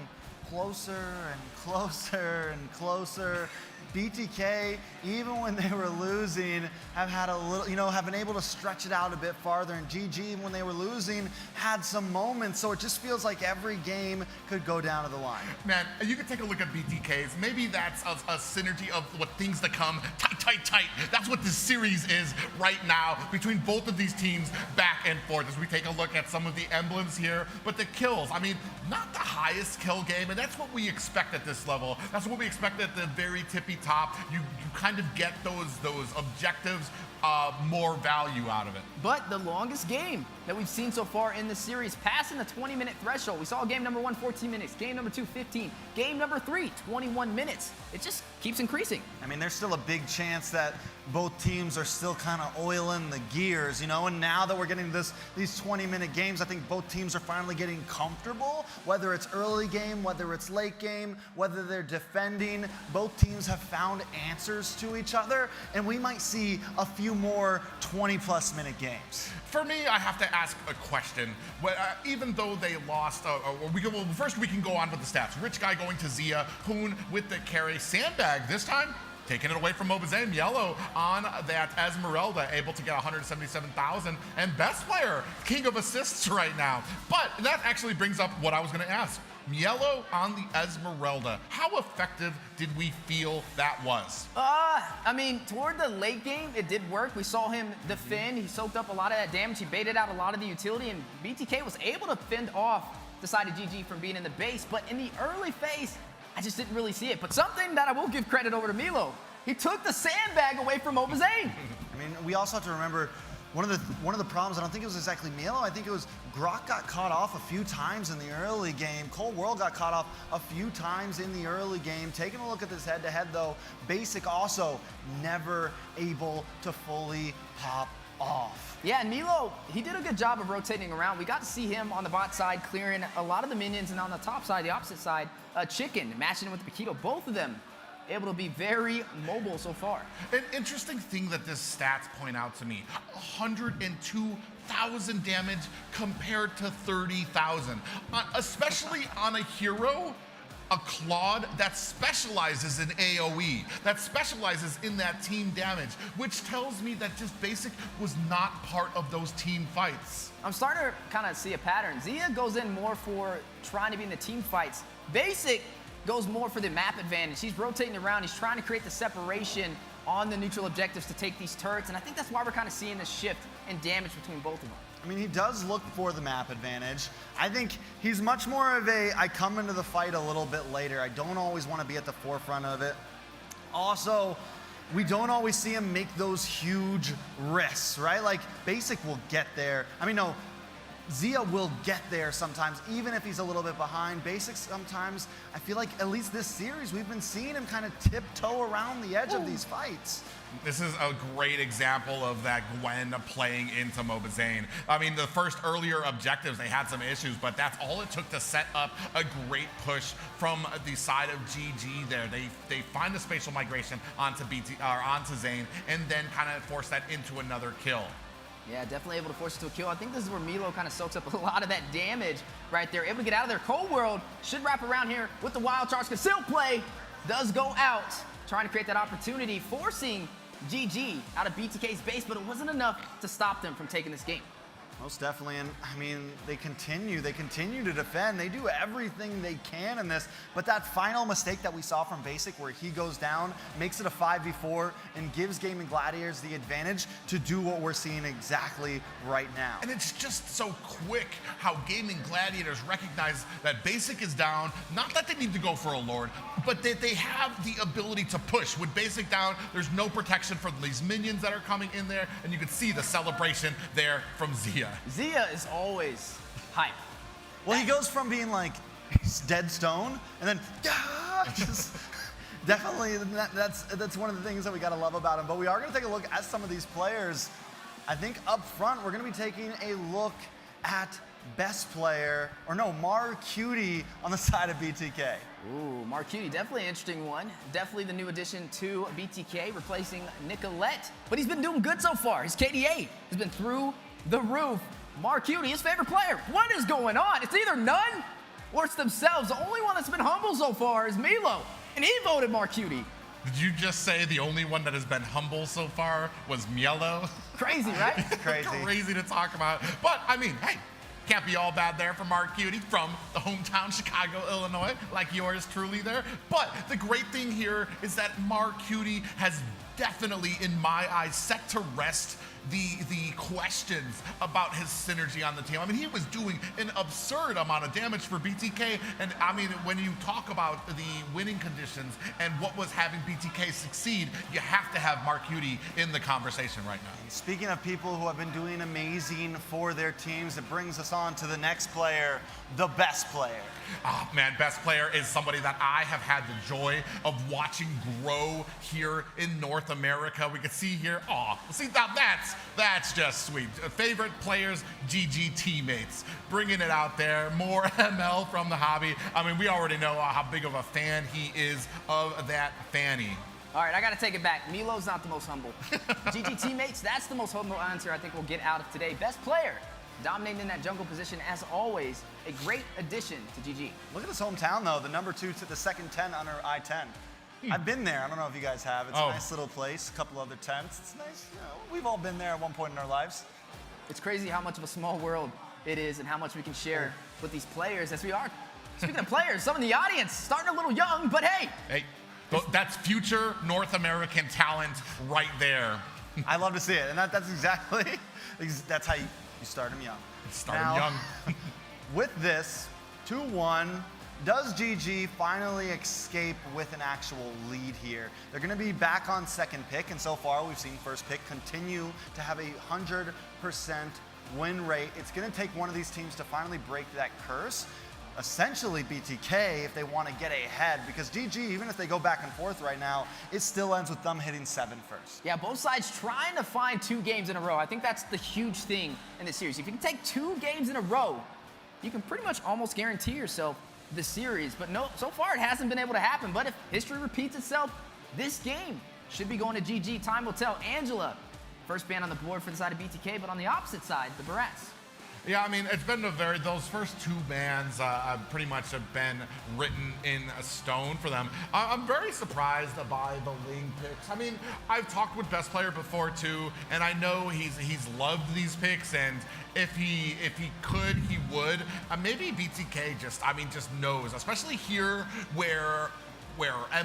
closer and closer and closer. BTK, even when they were losing, have had a little, have been able to stretch it out a bit farther. And GG, even when they were losing, had some moments. So it just feels like every game could go down to the line. Man, you could take a look at BTKs. Maybe that's a synergy of what things to come. Tight. That's what this series is right now between both of these teams back and forth as we take a look at some of the emblems here. But the kills, I mean, not the highest kill game, and that's what we expect at this level. That's what we expect at the very tippy top. You kind of get those objectives, more value out of it. But the longest game that we've seen so far in the series, passing the 20-minute threshold. We saw game number 1, 14 minutes, game number 2, 15, game number 3, 21 minutes. It just keeps increasing. I mean, there's still a big chance that both teams are still kind of oiling the gears, and now that we're getting these 20-minute games, I think both teams are finally getting comfortable, whether it's early game, whether it's late game, whether they're defending. Both teams have found answers to each other, and we might see a few more 20-plus minute games. For me, I have to ask a question. Even though they lost, first we can go on with the stats. Rich Guy going to Zia, Hoon with the carry, Sandbag this time taking it away from Mobazane. Yellow on that Esmeralda, able to get 177,000, and best player, king of assists right now. But that actually brings up what I was going to ask. Yellow on the Esmeralda. How effective did we feel that was? I mean, toward the late game, it did work. We saw him defend. He soaked up a lot of that damage. He baited out a lot of the utility, and BTK was able to fend off the side of GG from being in the base. But in the early phase, I just didn't really see it. But something that I will give credit over to Milo, he took the Sandbag away from Mobazane. I mean, we also have to remember one of the problems, I don't think it was exactly Milo, I think it was Grok got caught off a few times in the early game. Cold World got caught off a few times in the early game. Taking a look at this head-to-head though, Basic also never able to fully pop off. Yeah, and Milo, he did a good job of rotating around. We got to see him on the bot side clearing a lot of the minions, and on the top side, the opposite side, Chicken matching him with the Paquito. Both of them able to be very mobile so far. An interesting thing that this stats point out to me, 102,000 damage compared to 30,000. Especially on a hero, a Claude that specializes in AoE, that specializes in that team damage, which tells me that just Basic was not part of those team fights. I'm starting to kind of see a pattern. Zia goes in more for trying to be in the team fights. Basic goes more for the map advantage. He's rotating around. He's trying to create the separation on the neutral objectives to take these turrets, and I think that's why we're kind of seeing this shift in damage between both of them. I mean, he does look for the map advantage. I think he's much more of I come into the fight a little bit later. I don't always want to be at the forefront of it. Also, we don't always see him make those huge risks, right? Like, Basic will get there. I mean, no, Zia will get there sometimes, even if he's a little bit behind. Basic sometimes, I feel like at least this series, we've been seeing him kind of tiptoe around the edge of these fights. This is a great example of that Gwen playing into Mobazane. I mean, the first earlier objectives, they had some issues, but that's all it took to set up a great push from the side of GG there. They find the spatial migration onto Zane, and then kind of force that into another kill. Yeah, definitely able to force it to a kill. I think this is where Milo kind of soaks up a lot of that damage right there. Able to get out of there. Cold World should wrap around here with the wild charge. Concealed play does go out. Trying to create that opportunity, forcing GG out of BTK's base, but it wasn't enough to stop them from taking this game. Most definitely, and I mean, they continue to defend. They do everything they can in this, but that final mistake that we saw from Basic where he goes down, makes it a 5v4, and gives Gaimin Gladiators the advantage to do what we're seeing exactly right now. And it's just so quick how Gaimin Gladiators recognize that Basic is down, not that they need to go for a Lord, but that they have the ability to push. With Basic down, there's no protection for these minions that are coming in there, and you can see the celebration there from Zia. Zia is always hype. Well, he goes from being like dead stone, and then just definitely that's one of the things that we gotta love about him. But we are gonna take a look at some of these players. I think up front we're gonna be taking a look at best player, or no, Marcutie on the side of BTK. Ooh, Marcutie, definitely an interesting one. Definitely the new addition to BTK, replacing Nicolette. But he's been doing good so far. His KDA has been through the roof. Marcutie, his favorite player. What is going on? It's either none or it's themselves. The only one that's been humble so far is Milo, and he voted Marcutie. Did you just say the only one that has been humble so far was Mielo? Crazy, right? Crazy. Crazy to talk about. But, I mean, hey, can't be all bad there for Mark Cutie from the hometown Chicago, Illinois, like yours truly there. But the great thing here is that Mark Cutie has definitely, in my eyes, set to rest the questions about his synergy on the team. I mean, he was doing an absurd amount of damage for BTK, and I mean, when you talk about the winning conditions and what was having BTK succeed, you have to have Mark Cutie in the conversation right now. Speaking of people who have been doing amazing for their teams, it brings us on to the next player, the best player. Oh, man, best player is somebody that I have had the joy of watching grow here in North America. We can see here, see, now that's just sweet. Favorite players, GG teammates. Bringing it out there, more ML from the hobby. I mean, we already know how big of a fan he is of that fanny. All right, I got to take it back. Milo's not the most humble. GG teammates, that's the most humble answer I think we'll get out of today. Best player, dominating in that jungle position as always. A great addition to GG. Look at his hometown though, the number 2 to the second tent under I-10. I've been there. I don't know if you guys have. It's a nice little place, a couple other tents. It's nice. You know, we've all been there at one point in our lives. It's crazy how much of a small world it is and how much we can share with these players as we are. Speaking of players, some in the audience, starting a little young, but hey. Hey, that's future North American talent right there. I love to see it. And that's exactly, that's how you start them young. Start them young. With this, 2-1, does GG finally escape with an actual lead here? They're going to be back on second pick, and so far we've seen first pick continue to have a 100% win rate. It's going to take one of these teams to finally break that curse. Essentially BTK if they want to get ahead, because GG, even if they go back and forth right now, it still ends with them hitting 7 first. Yeah, both sides trying to find 2 games in a row. I think that's the huge thing in this series. If you can take 2 games in a row, you can pretty much almost guarantee yourself the series. But no, so far it hasn't been able to happen. But if history repeats itself, this game should be going to GG. Time will tell. Angela, first ban on the board for the side of BTK, but on the opposite side, the Barats. Yeah, I mean, it's been those first 2 bans pretty much have been written in stone for them. I'm very surprised by the Ling picks. I mean, I've talked with Best Player before too, and I know he's loved these picks, and if he could, he would. Maybe BTK just knows, especially here where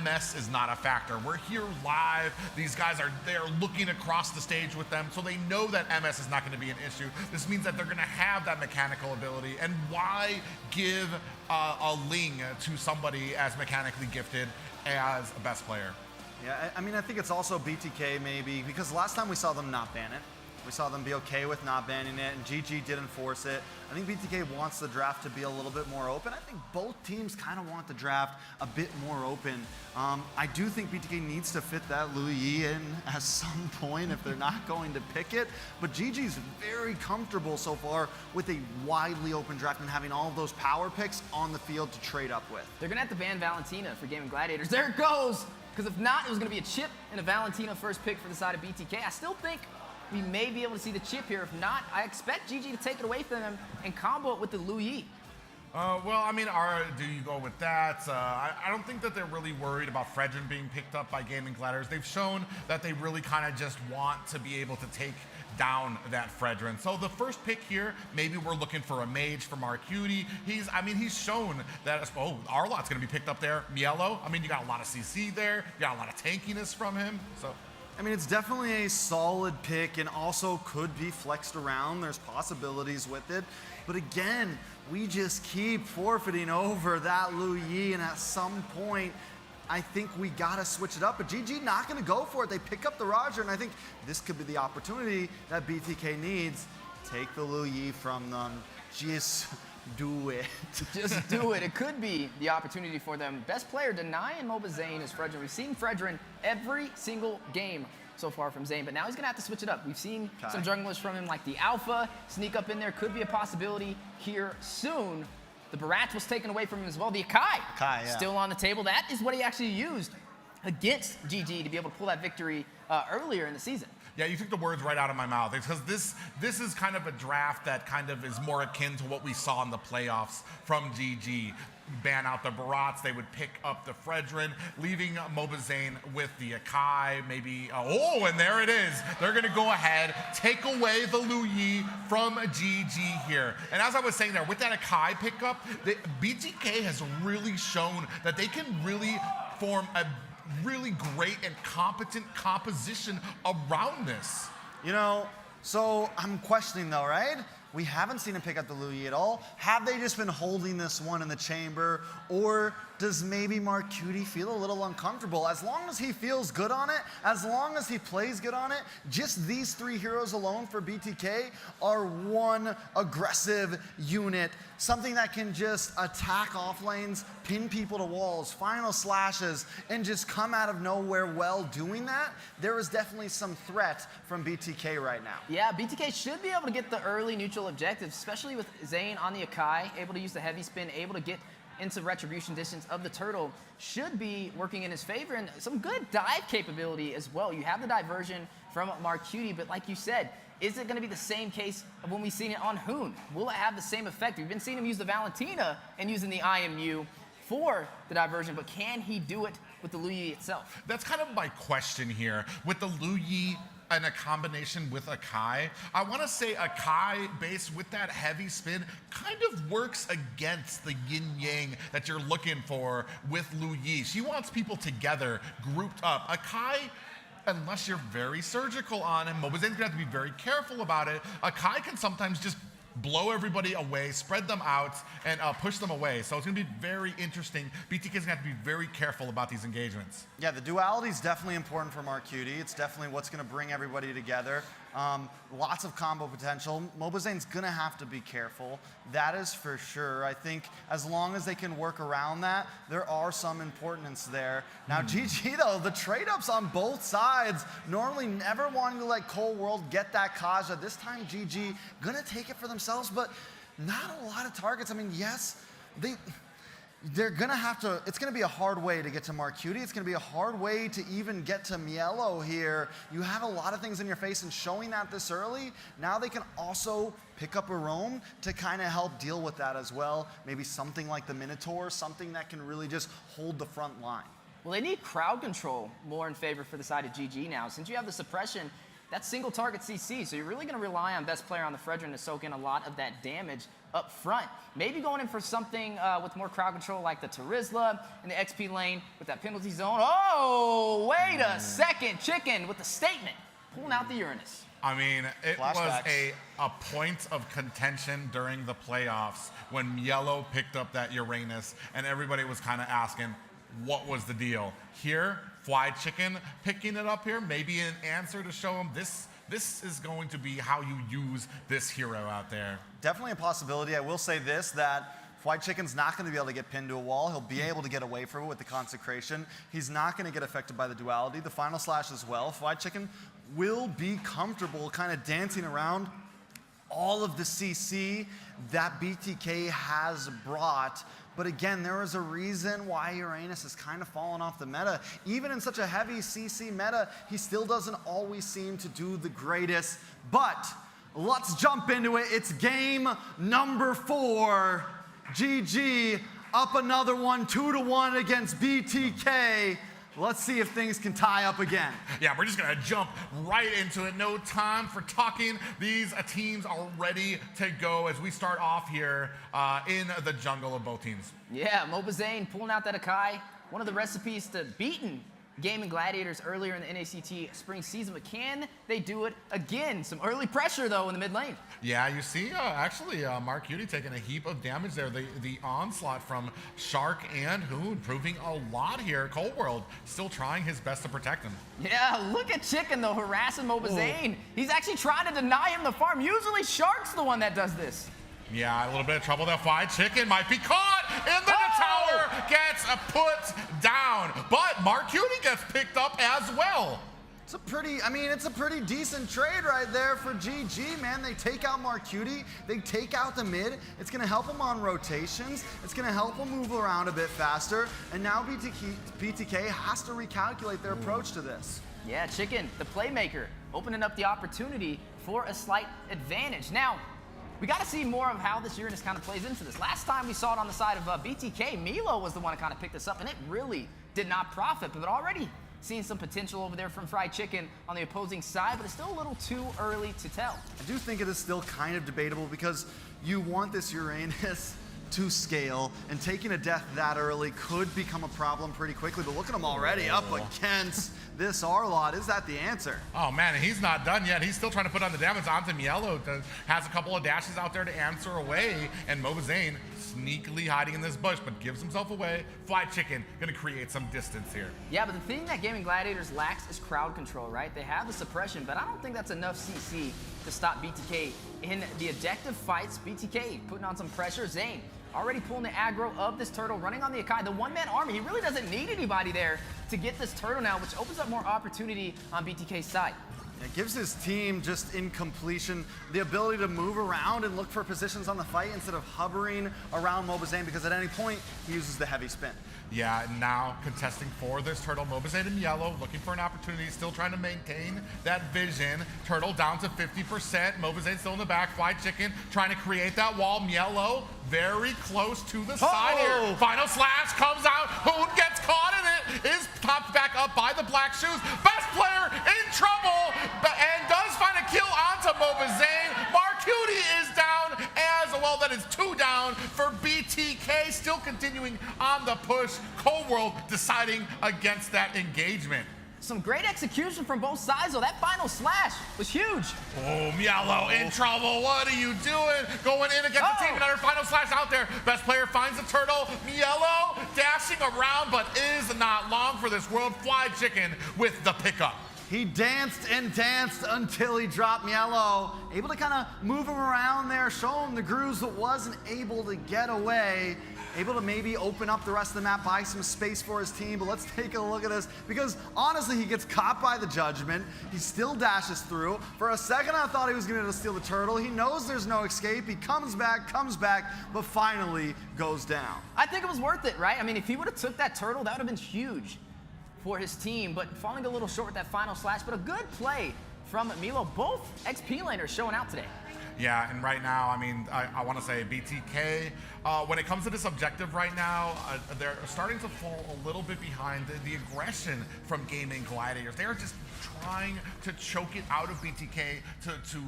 MS is not a factor. We're here live. These guys they're looking across the stage with them, so they know that MS is not going to be an issue. This means that they're going to have that mechanical ability. And why give a Ling to somebody as mechanically gifted as a Best Player? Yeah, I mean, I think it's also BTK maybe, because last time we saw them not ban it. We saw them be okay with not banning it, and GG did enforce it. I think BTK wants the draft to be a little bit more open. I think both teams kind of want the draft a bit more open. I do think BTK needs to fit that Lu Yi in at some point if they're not going to pick it. But GG's very comfortable so far with a widely open draft and having all of those power picks on the field to trade up with. They're going to have to ban Valentina for Gaimin Gladiators. There it goes! Because if not, it was going to be a chip and a Valentina first pick for the side of BTK. I still think we may be able to see the chip here. If not, I expect GG to take it away from them and combo it with the Lu Yi. Well, I mean, do you go with that? I don't think that they're really worried about Fredrin being picked up by Gaimin Gladiators. They've shown that they really kind of just want to be able to take down that Fredrin. So the first pick here, maybe we're looking for a mage for Mark Cutie. He's shown that, Arlot's going to be picked up there. Mielo, I mean, you got a lot of CC there. You got a lot of tankiness from him. So, I mean, it's definitely a solid pick and also could be flexed around. There's possibilities with it. But again, we just keep forfeiting over that Lu Yi, and at some point, I think we gotta switch it up. But GG not gonna go for it. They pick up the Roger, and I think this could be the opportunity that BTK needs. Take the Lu Yi from them. Just do it. Just do it. It could be the opportunity for them. Best player denying MLBB Zayn is Fredrin. We've seen Fredrin every single game so far from Zayn, but now he's gonna have to switch it up. We've seen some junglers from him like the Alpha sneak up in there. Could be a possibility here soon. The Barats was taken away from him as well. The Akai, still on the table. That is what he actually used against GG to be able to pull that victory earlier in the season. Yeah, you took the words right out of my mouth. Because this is kind of a draft that kind of is more akin to what we saw in the playoffs from GG. Ban out the Barats, they would pick up the Fredrin, leaving Mobazane with the Akai, maybe, and there it is. They're gonna go ahead, take away the Lu Yi from GG here. And as I was saying there, with that Akai pickup, BTK has really shown that they can really form a really great and competent composition around this. You know, so I'm questioning though, right? We haven't seen him pick up the Lu Yi at all. Have they just been holding this one in the chamber? Or does maybe Marcuti feel a little uncomfortable? As long as he feels good on it, as long as he plays good on it, just these 3 heroes alone for BTK are one aggressive unit. Something that can just attack off lanes, pin people to walls, final slashes, and just come out of nowhere well doing that. There is definitely some threat from BTK right now. Yeah, BTK should be able to get the early neutral objectives, especially with Zane on the Akai, able to use the heavy spin, able to get into retribution distance of the turtle, should be working in his favor, and some good dive capability as well. You have the diversion from Marcuti, but like you said, is it going to be the same case of when we've seen it on Hoon? Will it have the same effect? We've been seeing him use the Valentina and using the IMU for the diversion, but can he do it with the Lu Yi itself? That's kind of my question here. With the Lu Yi and a combination with Akai, I want to say Akai base with that heavy spin kind of works against the yin-yang that you're looking for with Lu Yi. She wants people together, grouped up. Akai, unless you're very surgical on him, Mobazane's gonna have to be very careful about it. Akai can sometimes just blow everybody away, spread them out, and push them away. So it's gonna be very interesting. BTK's gonna have to be very careful about these engagements. Yeah, the duality is definitely important for Marcuti. It's definitely what's gonna bring everybody together. Lots of combo potential. Mobazane's gonna have to be careful. That is for sure. I think as long as they can work around that, there are some importance there. Now GG though, the trade-ups on both sides, normally never wanting to let Cold World get that Kaja. This time GG gonna take it for themselves, but not a lot of targets. I mean, yes, they're gonna have to, it's gonna be a hard way to get to Marcuti. It's gonna be a hard way to even get to Mielo here. You have a lot of things in your face, and showing that this early, now they can also pick up a roam to kind of help deal with that as well. Maybe something like the Minotaur, something that can really just hold the front line. Well, they need crowd control more in favor for the side of GG now. Since you have the suppression, that's single target CC, so you're really gonna rely on best player on the Fredrin to soak in a lot of that damage up front. Maybe going in for something with more crowd control like the Terizla in the XP lane with that penalty zone. Oh, wait a second. Chicken with the statement, pulling out the Uranus. I mean, it was a point of contention during the playoffs when Mielo picked up that Uranus, and everybody was kind of asking, what was the deal? Here, Fly Chicken picking it up here, maybe an answer to show him this is going to be how you use this hero out there. Definitely a possibility. I will say this, that White Chicken's not going to be able to get pinned to a wall. He'll be able to get away from it with the Consecration. He's not going to get affected by the duality. The Final Slash as well. White Chicken will be comfortable kind of dancing around all of the CC that BTK has brought. But again, there is a reason why Uranus has kind of fallen off the meta. Even in such a heavy CC meta, he still doesn't always seem to do the greatest. But let's jump into it. It's game number 4. GG up another one, 2-1 against BTK. Let's see if things can tie up again. Yeah, we're just gonna jump right into it. No time for talking. These teams are ready to go as we start off here in the jungle of both teams. Yeah, Mobazane pulling out that Akai. One of the recipes to beating Gaimin Gladiators earlier in the NACT spring season, but can they do it again? Some early pressure though in the mid lane. Yeah, you see actually Marcuti taking a heap of damage there. The onslaught from Shark and Hoon proving a lot here. Cold World still trying his best to protect him. Yeah, look at Chicken though harassing Mobazane. He's actually trying to deny him the farm. Usually Shark's the one that does this. Yeah, a little bit of trouble. That Fly Chicken might be caught, and then the tower gets put down. But Marcuti gets picked up as well. It's a pretty decent trade right there for GG, man. They take out Marcuti, they take out the mid. It's gonna help them on rotations. It's gonna help them move around a bit faster. And now BTK has to recalculate their approach to this. Yeah, Chicken, the playmaker, opening up the opportunity for a slight advantage. Now, we got to see more of how this Uranus kind of plays into this. Last time we saw it on the side of BTK, Milo was the one to kind of pick this up, and it really did not profit, but already seeing some potential over there from Fried Chicken on the opposing side, but it's still a little too early to tell. I do think it is still kind of debatable because you want this Uranus to scale, and taking a death that early could become a problem pretty quickly, but look at him already up against this Arlott. Is that the answer? Oh man, and he's not done yet. He's still trying to put on the damage onto Mielo. Has a couple of dashes out there to answer away, and Mobazane sneakily hiding in this bush, but gives himself away. Fried Chicken gonna create some distance here. Yeah, but the thing that Gaimin Gladiators lacks is crowd control, right? They have the suppression, but I don't think that's enough CC to stop BTK in the objective fights. BTK putting on some pressure. Zane already pulling the aggro of this turtle, running on the Akai. The one-man army, he really doesn't need anybody there to get this turtle now, which opens up more opportunity on BTK's side. It gives his team, just in completion, the ability to move around and look for positions on the fight instead of hovering around Mobazane, because at any point, he uses the heavy spin. Yeah, and now contesting for this turtle, Mobazane in yellow, looking for an opportunity, still trying to maintain that vision. Turtle down to 50%, Mobazane still in the back, Fried Chicken trying to create that wall. Mielo very close to the side here. Final slash comes out, Hoon gets caught in it, is popped back up by the Black Shoes. Best player in trouble, and does find a kill onto Mobazane. Marcuti is down as well. That is 2 down for BTK, still continuing on the push. Cold World deciding against that engagement. Some great execution from both sides, though. That final slash was huge. Oh, Mielo in trouble. What are you doing? Going in against the team. Another final slash out there. Best player finds the turtle. Mielo dashing around, but is not long for this world. Fried Chicken with the pickup. He danced and danced until he dropped Mielo. Able to kind of move him around there, show him the grooves, but wasn't able to get away. Able to maybe open up the rest of the map, buy some space for his team, but let's take a look at this, because honestly, he gets caught by the judgment. He still dashes through. For a second, I thought he was going to steal the turtle. He knows there's no escape. He comes back, but finally goes down. I think it was worth it, right? I mean, if he would have took that turtle, that would have been huge for his team, but falling a little short with that final slash, but a good play from Milo. Both XP laners showing out today. Yeah, and right now, I mean, I want to say BTK, when it comes to this objective right now, they're starting to fall a little bit behind the aggression from Gaimin Gladiators. They are just trying to choke it out of BTK to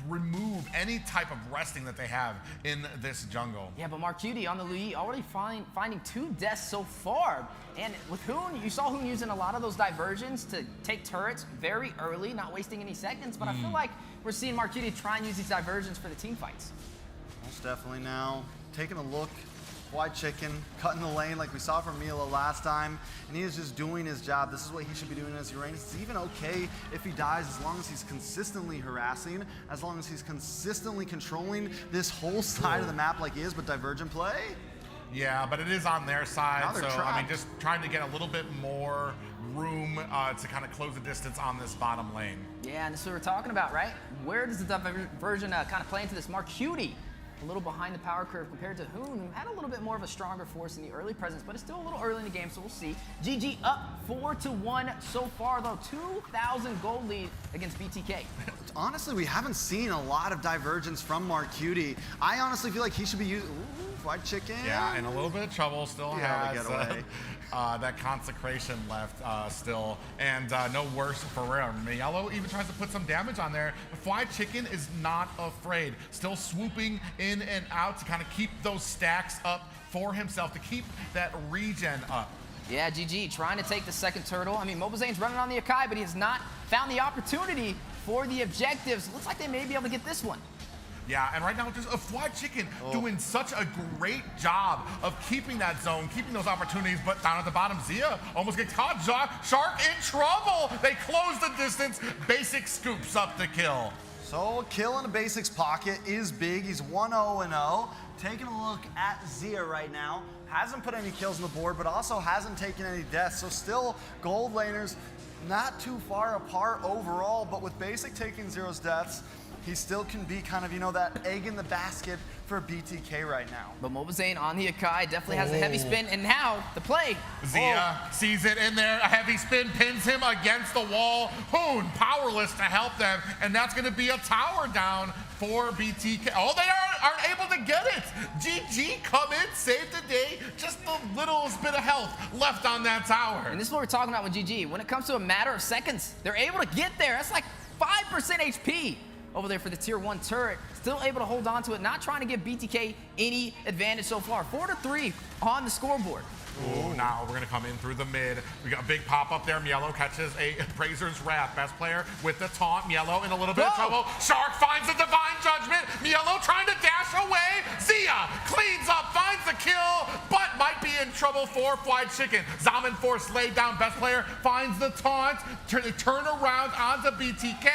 remove any type of resting that they have in this jungle. Yeah, but Marcuti on the Lui already finding 2 deaths so far. And with Hoon, you saw Hoon using a lot of those diversions to take turrets very early, not wasting any seconds, but I feel like we're seeing Marcuti try and use these diversions for the team fights. Most definitely now. Taking a look, Fried Chicken, cutting the lane like we saw from Milo last time, and he is just doing his job. This is what he should be doing as Uranus. It's even okay if he dies as long as he's consistently harassing, as long as he's consistently controlling this whole side of the map like he is, but divergent play? Yeah, but it is on their side, so trapped. I mean, just trying to get a little bit more room to kind of close the distance on this bottom lane. Yeah, and this is what we're talking about, right? Where does the diversion kind of play into this? Marcuti, a little behind the power curve compared to Hoon, who had a little bit more of a stronger force in the early presence, but it's still a little early in the game, so we'll see. GG up 4-1 so far, though. 2,000 gold lead against BTK. Honestly, we haven't seen a lot of divergence from Marcuti. I honestly feel like he should be using... Fried Chicken. Yeah, in a little bit of trouble. Still has that consecration left still, and no worse for Rare. Mielo even tries to put some damage on there. But Fried Chicken is not afraid. Still swooping in and out to kind of keep those stacks up for himself, to keep that regen up. Yeah, GG trying to take the second turtle. I mean, Mobazane's running on the Akai, but he has not found the opportunity for the objectives. Looks like they may be able to get this one. Yeah, and right now just a Fried Chicken doing such a great job of keeping that zone, keeping those opportunities, but down at the bottom, Zia almost gets caught. Shark in trouble. They close the distance. Basic scoops up the kill. So a kill in a Basics pocket is big. He's 1-0-0. Taking a look at Zia right now. Hasn't put any kills on the board, but also hasn't taken any deaths. So still gold laners not too far apart overall, but with Basic taking 0 deaths, he still can be kind of, you know, that egg in the basket for BTK right now. But Mobazane on the Akai definitely has a heavy spin, and now the play. Zia sees it in there. A heavy spin pins him against the wall. Hoon powerless to help them, and that's going to be a tower down for BTK. Oh, they aren't able to get it. GG come in, save the day. Just the littlest bit of health left on that tower. And this is what we're talking about with GG. When it comes to a matter of seconds, they're able to get there. That's like 5% HP over there for the tier 1 turret. Still able to hold on to it, not trying to give BTK any advantage so far. 4-3 on the scoreboard. Ooh, now we're gonna come in through the mid. We got a big pop up there. Mielo catches a Brazer's Wrath. Best player with the taunt. Mielo in a little bit of trouble. Shark finds the Divine Judgment. Mielo trying to dash away. Zia cleans up, finds the kill, but might be in trouble for Fly Chicken. Zaman Force laid down. Best player finds the taunt. They turn around onto BTK.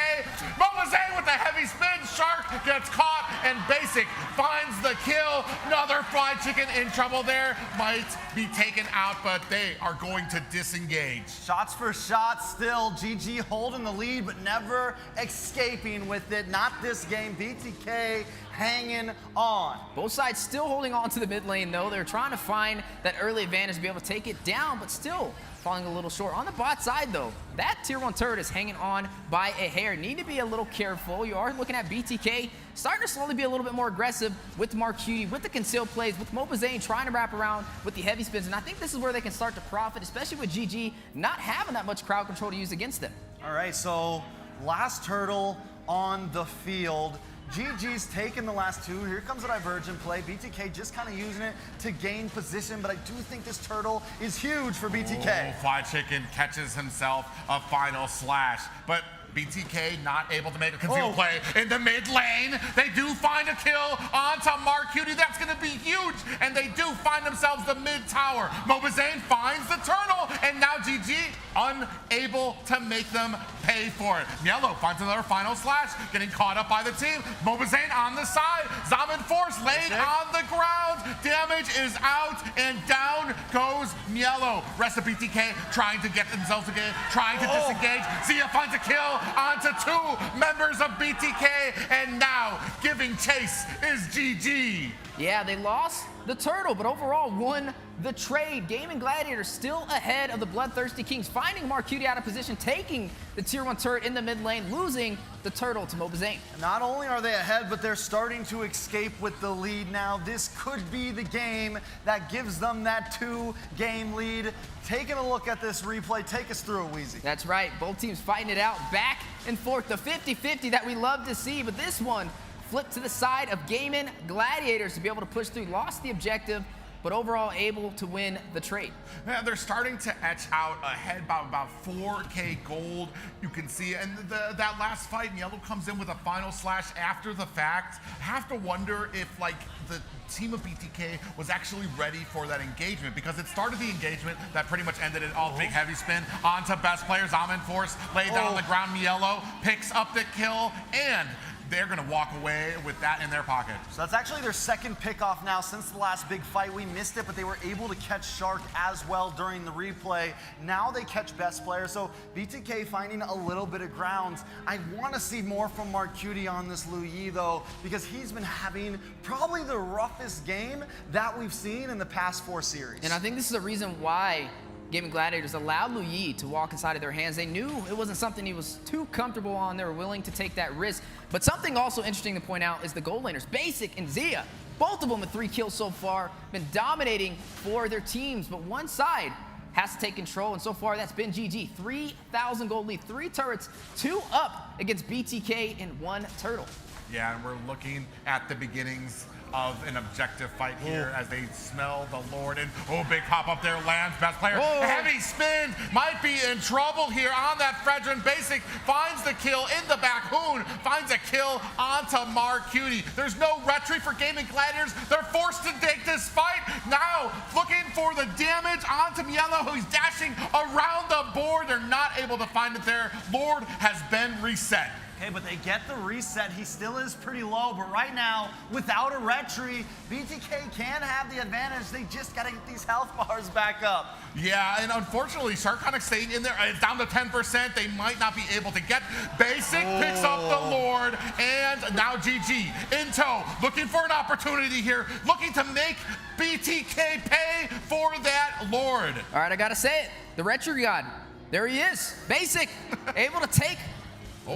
Mobazane with the heavy spin. Shark gets caught, and Basic finds the kill. Another Fly Chicken in trouble there. Might be taken out, but they are going to disengage. Shots for shots still. GG holding the lead, but never escaping with it. Not this game. BTK hanging on. Both sides still holding on to the mid lane, though. They're trying to find that early advantage to be able to take it down, but still falling a little short. On the bot side, though, that tier 1 turret is hanging on by a hair. Need to be a little careful. You are looking at BTK starting to slowly be a little bit more aggressive with Marcuti, with the concealed plays, with Mobazane trying to wrap around with the heavy spins. And I think this is where they can start to profit, especially with GG not having that much crowd control to use against them. All right, so last turtle on the field. GG's taking the last two. Here comes a divergent play. BTK just kind of using it to gain position, but I do think this turtle is huge for BTK. Oh, Fly Chicken catches himself a final slash, but BTK not able to make a concealed play in the mid lane. They do find a kill onto Marcuti. That's going to be huge, and they do find themselves the mid tower. Mobazane finds the turtle, and now GG unable to make them pay for it. Mielo finds another final slash, getting caught up by the team. Mobazane on the side. Zaman Force laid on the ground. Damage is out, and down goes Mielo. Rest of BTK trying to get themselves again, trying to disengage. Zia finds a kill onto two members of BTK, and now giving chase is GG. Yeah, they lost the turtle, but overall won the trade. Gaimin Gladiators still ahead of the Bloodthirsty Kings, finding Marcuti out of position, taking the tier 1 turret in the mid lane, losing the turtle to Mobazane. Not only are they ahead, but they're starting to escape with the lead now. This could be the game that gives them that 2-game lead. Taking a look at this replay, take us through it, Weezy. That's right, both teams fighting it out back and forth, the 50-50 that we love to see, but this one flipped to the side of Gaimin Gladiators to be able to push through, lost the objective, but overall able to win the trade. Yeah, they're starting to etch out ahead by about 4K gold. You can see, and that last fight, Mielo comes in with a final slash after the fact. I have to wonder if like the team of BTK was actually ready for that engagement, because it started the engagement that pretty much ended it all. Big heavy spin onto best player. Zaman Force laid down on the ground. Mielo picks up the kill, and they're going to walk away with that in their pocket. So that's actually their second pick off now since the last big fight. We missed it, but they were able to catch Shark as well during the replay. Now they catch best player. So BTK finding a little bit of grounds. I want to see more from Marcuti on this Lu Yi though, because he's been having probably the roughest game that we've seen in the past 4 series. And I think this is the reason why Gaimin Gladiators allowed Lu Yi to walk inside of their hands. They knew it wasn't something he was too comfortable on. They were willing to take that risk. But something also interesting to point out is the gold laners, Basic and Zia. Both of them with 3 kills so far, been dominating for their teams. But one side has to take control, and so far that's been GG. 3,000 gold lead, 3 turrets, 2 up against BTK and 1 turtle. Yeah, and we're looking at the beginnings of an objective fight here as they smell the Lord. And big pop up there lands. Best player, heavy spin, might be in trouble here on that Fredrin. Basic finds the kill in the back. Hoon finds a kill onto Marcuti. There's no retry for Gaimin Gladiators. They're forced to take this fight. Now looking for the damage onto Mielo, who's dashing around the board. They're not able to find it there. Lord has been reset. Okay, but they get the reset. He still is pretty low, but right now, without a retry, BTK can have the advantage. They just got to get these health bars back up. Yeah, and unfortunately, Sharkonic staying in there. It's down to 10%. They might not be able to get. Basic picks up the Lord, and now GG in tow, looking for an opportunity here, looking to make BTK pay for that Lord. All right, I gotta say it. The Retro God, there he is. Basic, able to take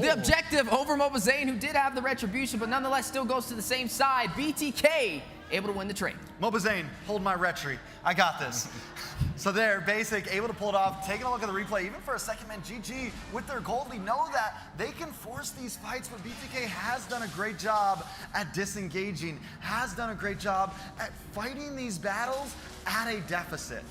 the objective over Mobazane, who did have the retribution, but nonetheless still goes to the same side. BTK able to win the trade. Mobazane, hold my retry. I got this. So there, Basic, able to pull it off. Taking a look at the replay, even for a second, man, GG with their gold. We know that they can force these fights, but BTK has done a great job at disengaging, has done a great job at fighting these battles at a deficit.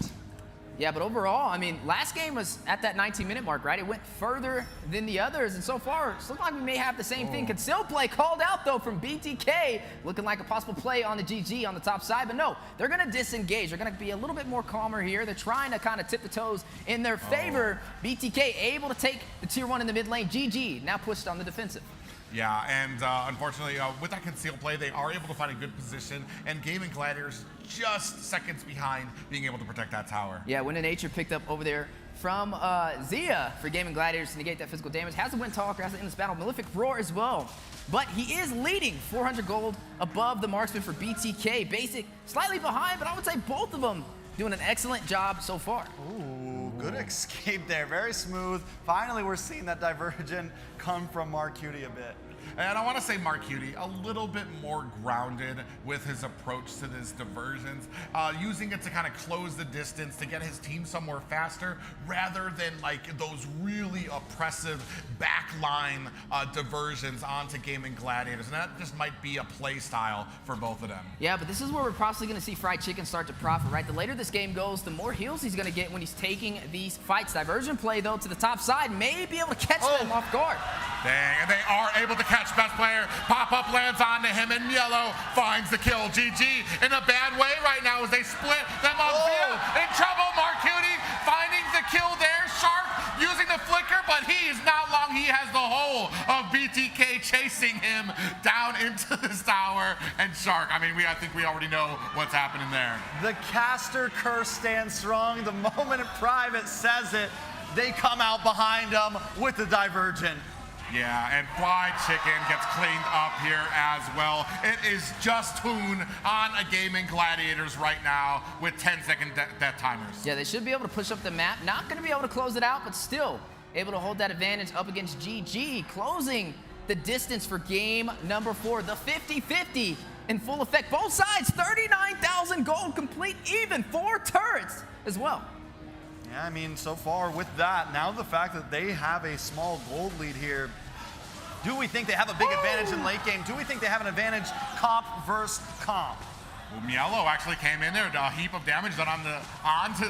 Yeah, but overall, I mean, last game was at that 19-minute mark, right? It went further than the others, and so far, it's looking like we may have the same thing. Conceal play called out, though, from BTK, looking like a possible play on the GG on the top side, but no, they're going to disengage. They're going to be a little bit more calmer here. They're trying to kind of tip the toes in their favor. BTK able to take the tier 1 in the mid lane. GG now pushed on the defensive. Yeah, and unfortunately, with that concealed play, they are able to find a good position, and Gaimin Gladiators just seconds behind being able to protect that tower. Yeah, Wind of Nature picked up over there from Zia for Gaimin Gladiators to negate that physical damage. Has the Wind Talker, has to end this battle. Malefic Roar as well. But he is leading 400 gold above the marksman for BTK. Basic, slightly behind, but I would say both of them doing an excellent job so far. Ooh, good escape there. Very smooth. Finally, we're seeing that divergent come from Marcuti a bit. And I want to say Marcuti, a little bit more grounded with his approach to these diversions, using it to kind of close the distance, to get his team somewhere faster, rather than like those really oppressive backline diversions onto Gaimin Gladiators. And that just might be a play style for both of them. Yeah, but this is where we're possibly going to see Fried Chicken start to profit, right? The later this game goes, the more heals he's going to get when he's taking these fights. Diversion play, though, to the top side, may be able to catch them off guard. Dang, and they are able to catch best player. Pop-up lands onto him, and Yellow finds the kill. GG in a bad way right now as they split them up. In trouble, Marcuti finding the kill there. Shark using the flicker, but he is not long. He has the whole of BTK chasing him down into this tower. And Shark, I mean, I think we already know what's happening there. The caster curse stands strong. The moment Private says it, they come out behind him with the divergent. Yeah, and Fried Chicken gets cleaned up here as well. It is just Toon on a Gaimin Gladiators right now with 10-second death timers. Yeah, they should be able to push up the map. Not going to be able to close it out, but still able to hold that advantage up against GG, closing the distance for game number 4. The 50-50 in full effect. Both sides, 39,000 gold, complete even 4 turrets as well. Yeah, I mean, so far with that, now the fact that they have a small gold lead here, do we think they have a big advantage in late game? Do we think they have an advantage comp versus comp? Well, Mielo actually came in there, a heap of damage done onto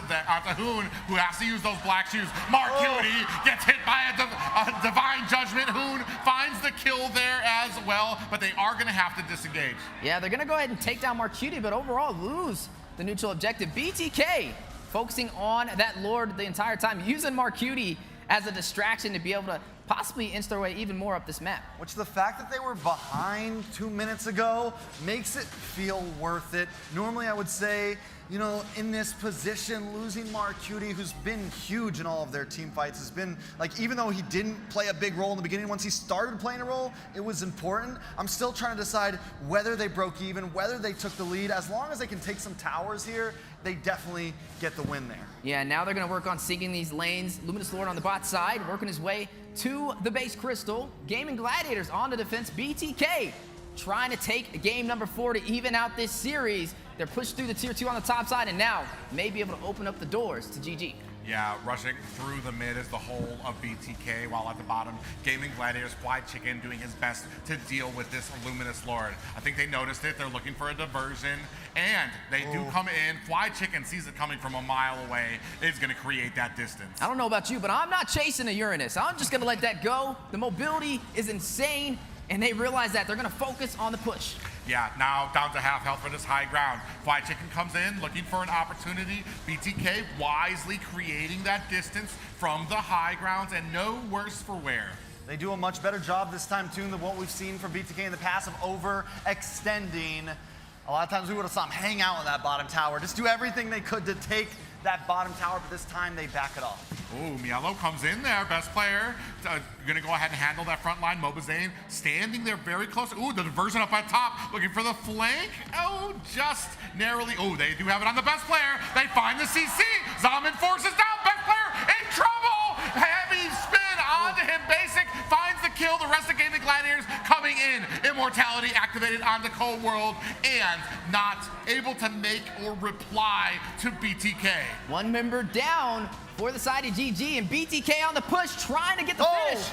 Hoon, who has to use those black shoes. Marcuti gets hit by a divine judgment. Hoon finds the kill there as well, but they are going to have to disengage. Yeah, they're going to go ahead and take down Marcuti, but overall lose the neutral objective. BTK focusing on that Lord the entire time, using Marcuti as a distraction to be able to possibly inch their way even more up this map. Which the fact that they were behind 2 minutes ago makes it feel worth it. Normally I would say, you know, in this position, losing Marcuti, who's been huge in all of their team fights, has been, like, even though he didn't play a big role in the beginning, once he started playing a role, it was important. I'm still trying to decide whether they broke even, whether they took the lead. As long as they can take some towers here, they definitely get the win there. Yeah, now they're going to work on syncing these lanes. Luminous Lord on the bot side, working his way to the base crystal. Gaimin Gladiators on the defense. BTK trying to take game number 4 to even out this series. They're pushed through the tier 2 on the top side, and now may be able to open up the doors to GG. Yeah, rushing through the mid is the whole of BTK, while at the bottom, Gaimin Gladiators, Fried Chicken doing his best to deal with this Luminous Lord. I think they noticed it. They're looking for a diversion, and they do come in. Fried Chicken sees it coming from a mile away. It's going to create that distance. I don't know about you, but I'm not chasing a Uranus. I'm just going to let that go. The mobility is insane, and they realize that. They're going to focus on the push. Yeah, now down to half health for this high ground. Fried Chicken comes in looking for an opportunity. BTK wisely creating that distance from the high grounds, and no worse for wear. They do a much better job this time, too, than what we've seen from BTK in the past of overextending. A lot of times we would have saw them hang out in that bottom tower, just do everything they could to take that bottom tower, but this time they back it off. Oh, Mielo comes in there, best player. Gonna go ahead and handle that front line. Mobazane standing there very close. Ooh, the diversion up at top, looking for the flank. Oh, just narrowly. Oh, they do have it on the best player. They find the CC. Zaman forces down, best player in trouble. Heavy spin onto him. Basic finds the kill. The rest of Gaimin Gladiators coming in. Immortality activated onto Cold World and not able to make or reply to BTK. One member down for the side of GG, and BTK on the push, trying to get the finish.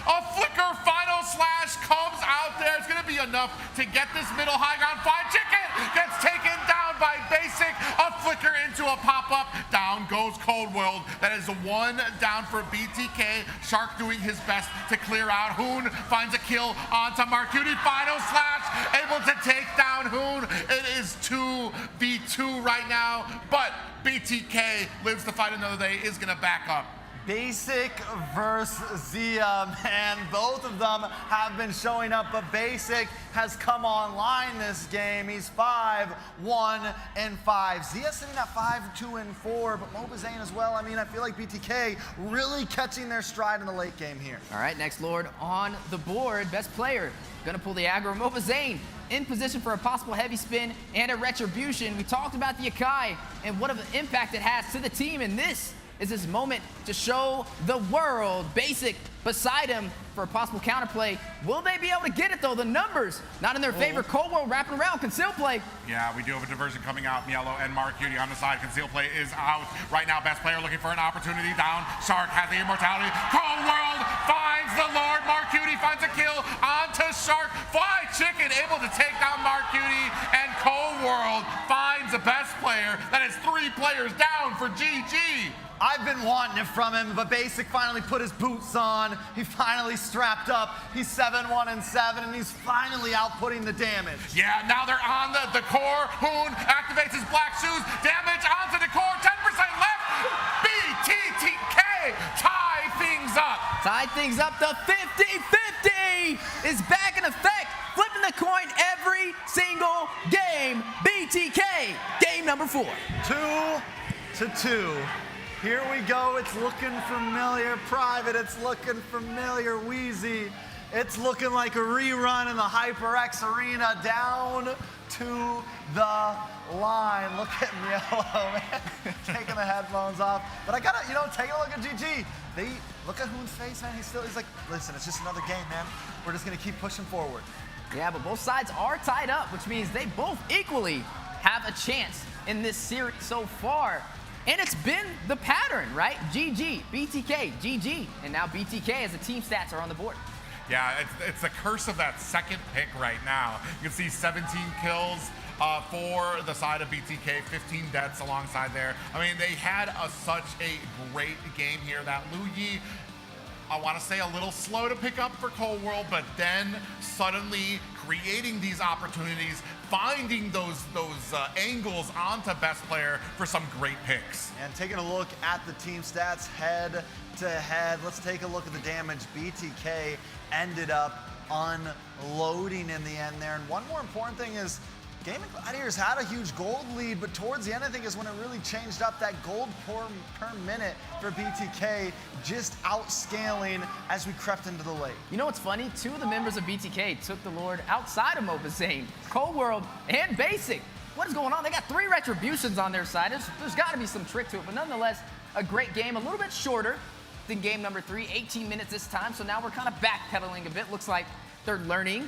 A flicker final slash comes out there. It's gonna be enough to get this middle high ground fight. Chicken gets taken down by Basic. A flicker into a pop-up. Down goes Cold World. That is one down for BTK. Shark doing his best to clear out. Hoon finds a kill onto Marcuti. Final slash, able to take down Hoon. It is 2v2 right now, but BTK lives to fight another day, is gonna back up. Basic versus Zia, man. Both of them have been showing up, but Basic has come online this game. He's 5-1-5. Zia sitting at 5-2-4, but Mobazane as well. I mean, I feel like BTK really catching their stride in the late game here. All right, next Lord on the board. Best player, gonna pull the aggro. Mobazane in position for a possible heavy spin and a retribution. We talked about the Akai and what of an impact it has to the team, and this is his moment to show the world. Basic beside him for a possible counterplay. Will they be able to get it though? The numbers not in their favor. Cold World wrapping around, conceal play. Yeah, we do have a diversion coming out. Mielo and Marcuti on the side. Conceal play is out. Right now, best player looking for an opportunity down. Shark has the immortality. Cold World finds the Lord. Marcuti finds a kill onto Shark. Fly Chicken able to take down Marcuti, and Cold World finds the best player. That is 3 players down for GG. I've been wanting it from him, but Basic finally put his boots on. He finally strapped up. He's 7-1-7, and he's finally outputting the damage. Yeah, now they're on the core. Hoon activates his black shoes. Damage onto the core. 10% left. BTTK tie things up. Tie things up. The 50-50 is back in effect. Flipping the coin every single game. BTK, game number 4. 2-2. Here we go, it's looking familiar. Private, it's looking familiar. Wheezy, it's looking like a rerun in the HyperX Arena. Down to the line. Look at Mielo, man, taking the headphones off. But I gotta, take a look at GG. Look at Hoon's face, man. He's like, listen, it's just another game, man. We're just gonna keep pushing forward. Yeah, but both sides are tied up, which means they both equally have a chance in this series so far. And it's been the pattern, right? GG, BTK, GG, and now BTK as the team stats are on the board. Yeah, it's the curse of that second pick right now. You can see 17 kills for the side of BTK, 15 deaths alongside there. I mean, they had such a great game here. That Lu Yi, I want to say a little slow to pick up for Cold World, but then suddenly creating these opportunities, finding those angles onto best player for some great picks. And taking a look at the team stats head to head, let's take a look at the damage. BTK ended up unloading in the end there. And one more important thing is Gaimin Gladiators had a huge gold lead, but towards the end, I think, is when it really changed up. That gold per minute for BTK just outscaling as we crept into the late. You know what's funny? 2 of the members of BTK took the Lord outside of Mobazane, Cold World, and Basic. What is going on? They got 3 retributions on their side. There's got to be some trick to it, but nonetheless, a great game. A little bit shorter than game number 3, 18 minutes this time, so now we're kind of backpedaling a bit. Looks like they're learning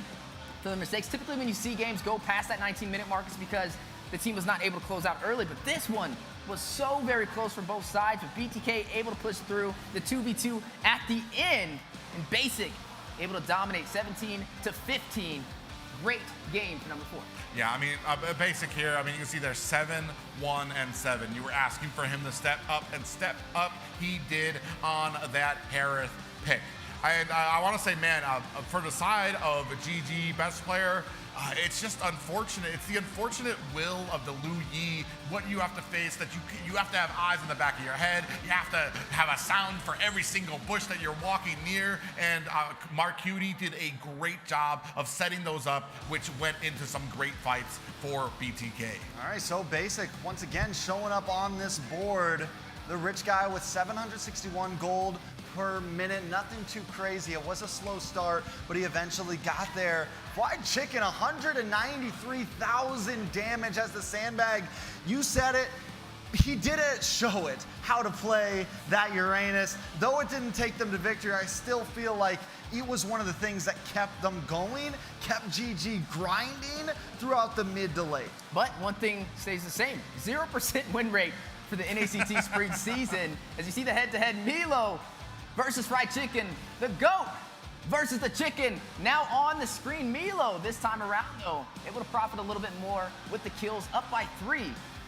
from the mistakes. Typically when you see games go past that 19-minute mark, it's because the team was not able to close out early, but this one was so very close from both sides, with BTK able to push through the 2v2 at the end, and Basic able to dominate 17-15. Great game for number 4. Yeah, I mean, Basic here, I mean, you can see they're 7-1-7. You were asking for him to step up, and step up he did on that Harith pick. I want to say, man, for the side of GG best player, It's just unfortunate. It's the unfortunate will of the Liu Yi, what you have to face, that you have to have eyes in the back of your head. You have to have a sound for every single bush that you're walking near. And Marcuti did a great job of setting those up, which went into some great fights for BTK. All right, so Basic, once again, showing up on this board. The rich guy with 761 gold per minute, nothing too crazy. It was a slow start, but he eventually got there. Fried Chicken, 193,000 damage as the sandbag. You said it. He didn't show it, how to play that Uranus. Though it didn't take them to victory, I still feel like it was one of the things that kept them going, kept GG grinding throughout the mid to late. But one thing stays the same, 0% win rate for the NACT spring season. As you see the head-to-head, Milo versus Fried Chicken, the GOAT versus the Chicken. Now on the screen, Milo this time around though, able to profit a little bit more with the kills, up by 3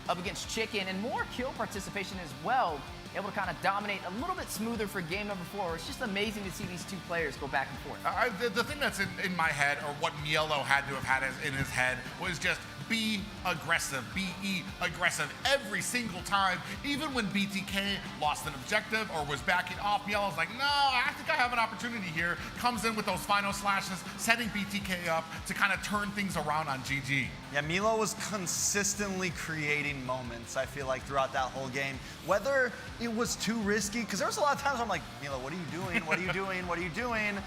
up against Chicken, and more kill participation as well. Able to kind of dominate a little bit smoother for game number 4. It's just amazing to see these two players go back and forth. The thing that's in my head, or what Mielo had to have had in his head, was just be aggressive, be aggressive every single time. Even when BTK lost an objective or was backing off, Mielo was like, no, I think I have an opportunity here. Comes in with those final slashes, setting BTK up to kind of turn things around on GG. Yeah, Milo was consistently creating moments, I feel like, throughout that whole game. Whether it was too risky, because there was a lot of times where I'm like, Milo, what are you doing? What are you doing? What are you doing?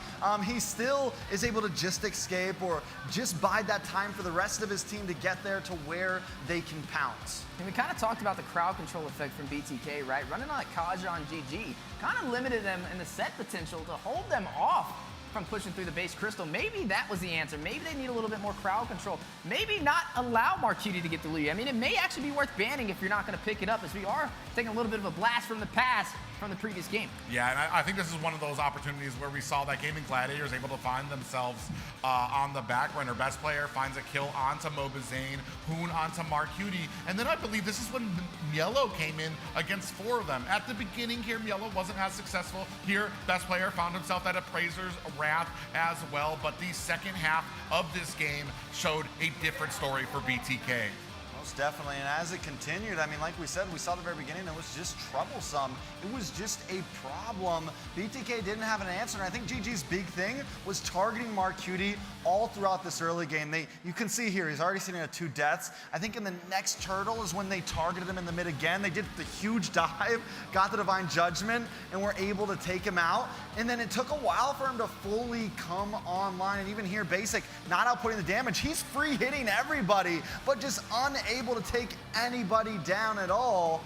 He still is able to just escape or just bide that time for the rest of his team to get there to where they can pounce. And we kind of talked about the crowd control effect from BTK, right? Running on Kaja on GG kind of limited them in the set potential to hold them off from pushing through the base crystal. Maybe that was the answer. Maybe they need a little bit more crowd control. Maybe not allow Marcuti to get the lead. I mean, it may actually be worth banning if you're not going to pick it up, as we are taking a little bit of a blast from the past from the previous game. Yeah, and I think this is one of those opportunities where we saw that Gaimin Gladiators able to find themselves on the back runner. Best player finds a kill onto Mobazane, Hoon onto Marcuti, and then I believe this is when Mielo came in against 4 of them. At the beginning here, Mielo wasn't as successful. Here, best player found himself at Appraiser's Wrath as well, but the second half of this game showed a different story for BTK. Most definitely, and as it continued, I mean, like we said, we saw at the very beginning, it was just troublesome. It was just a problem. BTK didn't have an answer, and I think GG's big thing was targeting Marcuti all throughout this early game. You can see here, he's already sitting at 2 deaths. I think in the next turtle is when they targeted him in the mid again. They did the huge dive, got the Divine Judgment, and were able to take him out. And then it took a while for him to fully come online, and even here, Basic not outputting the damage. He's free hitting everybody, but just unable to take anybody down at all.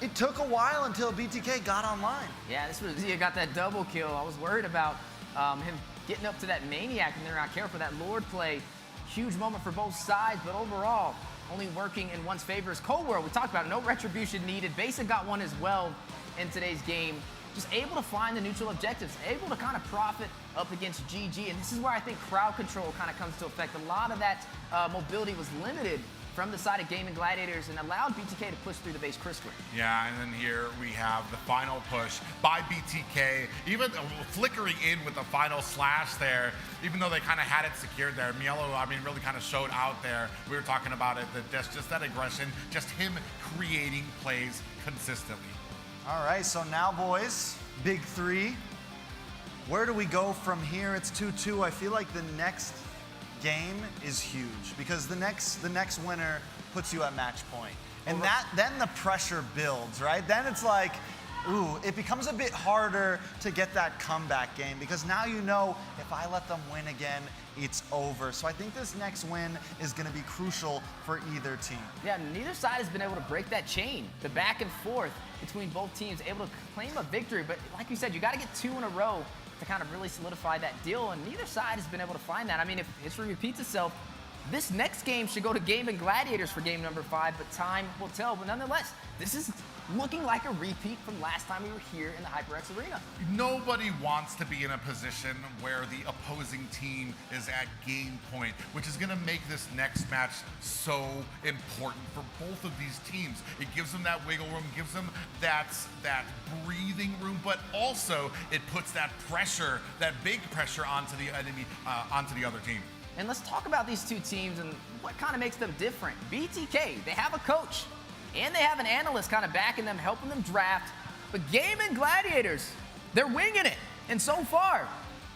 It took a while until BTK got online. Yeah, this was Zia got that double kill. I was worried about him getting up to that Maniac and they're not careful. That Lord play, huge moment for both sides, but overall, only working in one's favor is Cold World. We talked about it, no retribution needed. Basic got one as well in today's game. Just able to find the neutral objectives, able to kind of profit up against GG. And this is where I think crowd control kind of comes to effect. A lot of that mobility was limited from the side of Gaimin Gladiators and allowed BTK to push through the base crystal. Yeah, and then here we have the final push by BTK, even flickering in with the final slash there, even though they kind of had it secured there. Mielo, I mean, really kind of showed out there. We were talking about it, that just that aggression, just him creating plays consistently. All right, so now, boys, big 3. Where do we go from here? It's 2-2. I feel like the next game is huge because the next winner puts you at match point. And then the pressure builds, right? Then it's like, ooh, it becomes a bit harder to get that comeback game because now you know if I let them win again, it's over. So I think this next win is going to be crucial for either team. Yeah, neither side has been able to break that chain, the back and forth between both teams, able to claim a victory. But like you said, you got to get 2 in a row to kind of really solidify that deal, and neither side has been able to find that. I mean, if history repeats itself, this next game should go to Gaimin Gladiators for game number 5, but time will tell. But nonetheless, this is looking like a repeat from last time we were here in the HyperX Arena. Nobody wants to be in a position where the opposing team is at game point, which is going to make this next match so important for both of these teams. It gives them that wiggle room, gives them that breathing room, but also it puts that pressure, that big pressure onto the enemy, onto the other team. And let's talk about these two teams and what kind of makes them different. BTK, they have a coach, and they have an analyst kind of backing them, helping them draft. But Gaimin Gladiators, they're winging it. And so far,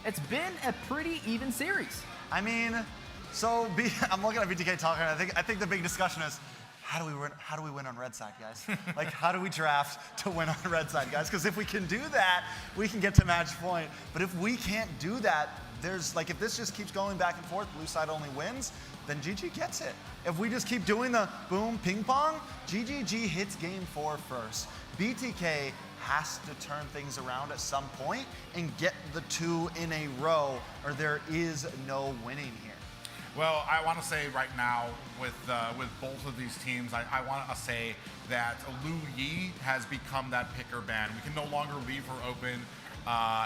it's been a pretty even series. I mean, I'm looking at BTK talking. I think the big discussion is, how do we win on red side, guys? Like, how do we draft to win on red side, guys? Because if we can do that, we can get to match point. But if we can't do that, if this just keeps going back and forth, blue side only wins, then GG gets it. If we just keep doing the boom ping pong, GGG hits game 4 first. BTK has to turn things around at some point and get the 2 in a row, or there is no winning here. Well, I want to say right now with both of these teams, I want to say that Lu Yi has become that picker ban. We can no longer leave her open.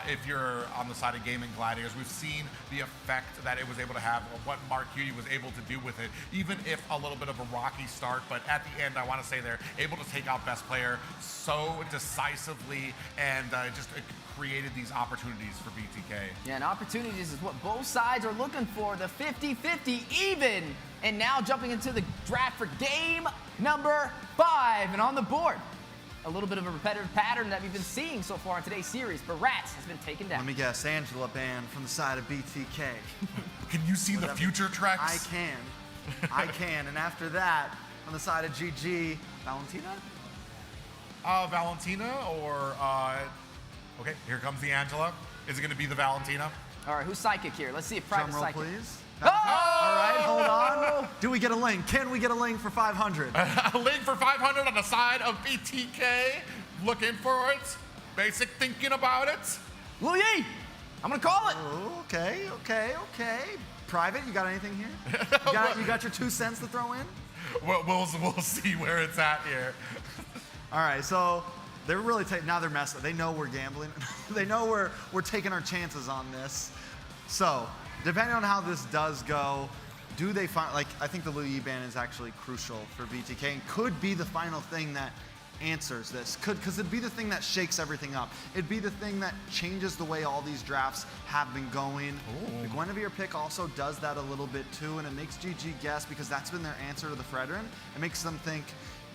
If you're on the side of Gaimin Gladiators, we've seen the effect that it was able to have, what Mark Hughes was able to do with it, even if a little bit of a rocky start. But at the end, I want to say they're able to take out best player so decisively and just created these opportunities for BTK. Yeah, and opportunities is what both sides are looking for, the 50-50 even. And now jumping into the draft for game number 5. And on the board, a little bit of a repetitive pattern that we've been seeing so far in today's series. But Rats has been taken down. Let me guess, Angela banned from the side of BTK. Can you see the future tracks? I can. I can. And after that, on the side of GG, Valentina? Valentina or, okay, here comes the Angela. Is it going to be the Valentina? All right, who's psychic here? Let's see if Private Drum roll, psychic. please. Oh! All right, hold on. Do we get a link? Can we get a link for 500? A link for 500 on the side of BTK. Looking for it. Basic thinking about it. Lu Yi, I'm gonna call it. Oh, okay. Private, you got anything here? You got your 2 cents to throw in? We'll see where it's at here. All right, so they're really now they're messing. They know we're gambling. They know we're taking our chances on this. So depending on how this does go, do they find, I think the Lu Yi ban is actually crucial for BTK and could be the final thing that answers this. Because it'd be the thing that shakes everything up. It'd be the thing that changes the way all these drafts have been going. Ooh. The Guinevere pick also does that a little bit too, and it makes GG guess because that's been their answer to the Fredrin. It makes them think,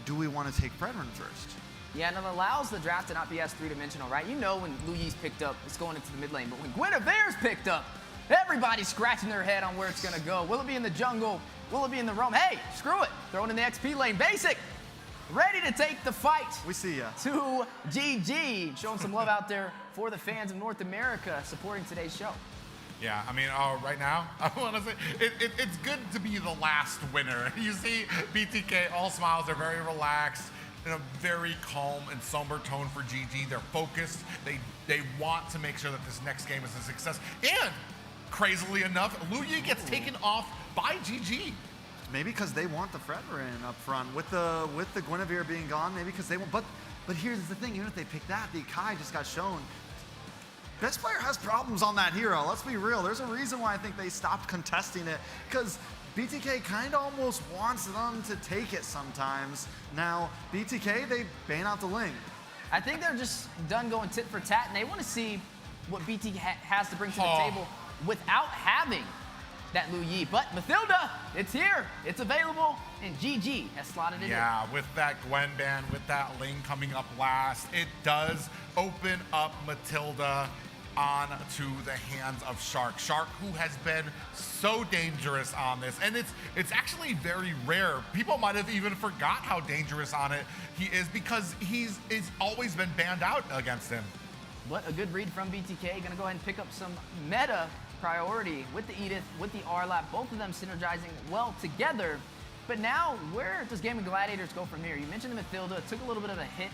do we want to take Fredrin first? Yeah, and it allows the draft to not be as three-dimensional, right? You know when Lu Yi's picked up, it's going into the mid lane. But when Guinevere's picked up, everybody's scratching their head on where it's going to go. Will it be in the jungle? Will it be in the roam? Hey, screw it. Throw it in the XP lane. Basic, ready to take the fight. We see ya. To GG. Showing some love out there for the fans of North America supporting today's show. Yeah, I mean, right now, I want to say, it's good to be the last winner. You see BTK, all smiles, they're very relaxed, in a very calm and somber tone for GG. They're focused. They want to make sure that this next game is a success. And, crazily enough, Lu Yi gets taken off by GG. Maybe because they want the Fredrin up front. With the Guinevere being gone, maybe because they want, but here's the thing, even if they pick that, the Kai just got shown. Best player has problems on that hero, let's be real. There's a reason why I think they stopped contesting it, because BTK kind of almost wants them to take it sometimes. Now, BTK, they ban out the Ling. I think they're just done going tit for tat, and they want to see what BTK has to bring to the table without having that Lu Yi. But Mathilda, it's here, it's available, and GG has slotted it in. Yeah, with that Gwen ban, with that Ling coming up last, it does open up Mathilda on to the hands of Shark. Shark, who has been so dangerous on this, and it's actually very rare. People might have even forgot how dangerous on it he is because he's always been banned out against him. What a good read from BTK. Gonna go ahead and pick up some meta priority with the Edith, with the Arlap, both of them synergizing well together. But now, where does Gaimin Gladiators go from here? You mentioned the Mathilda, took a little bit of a hit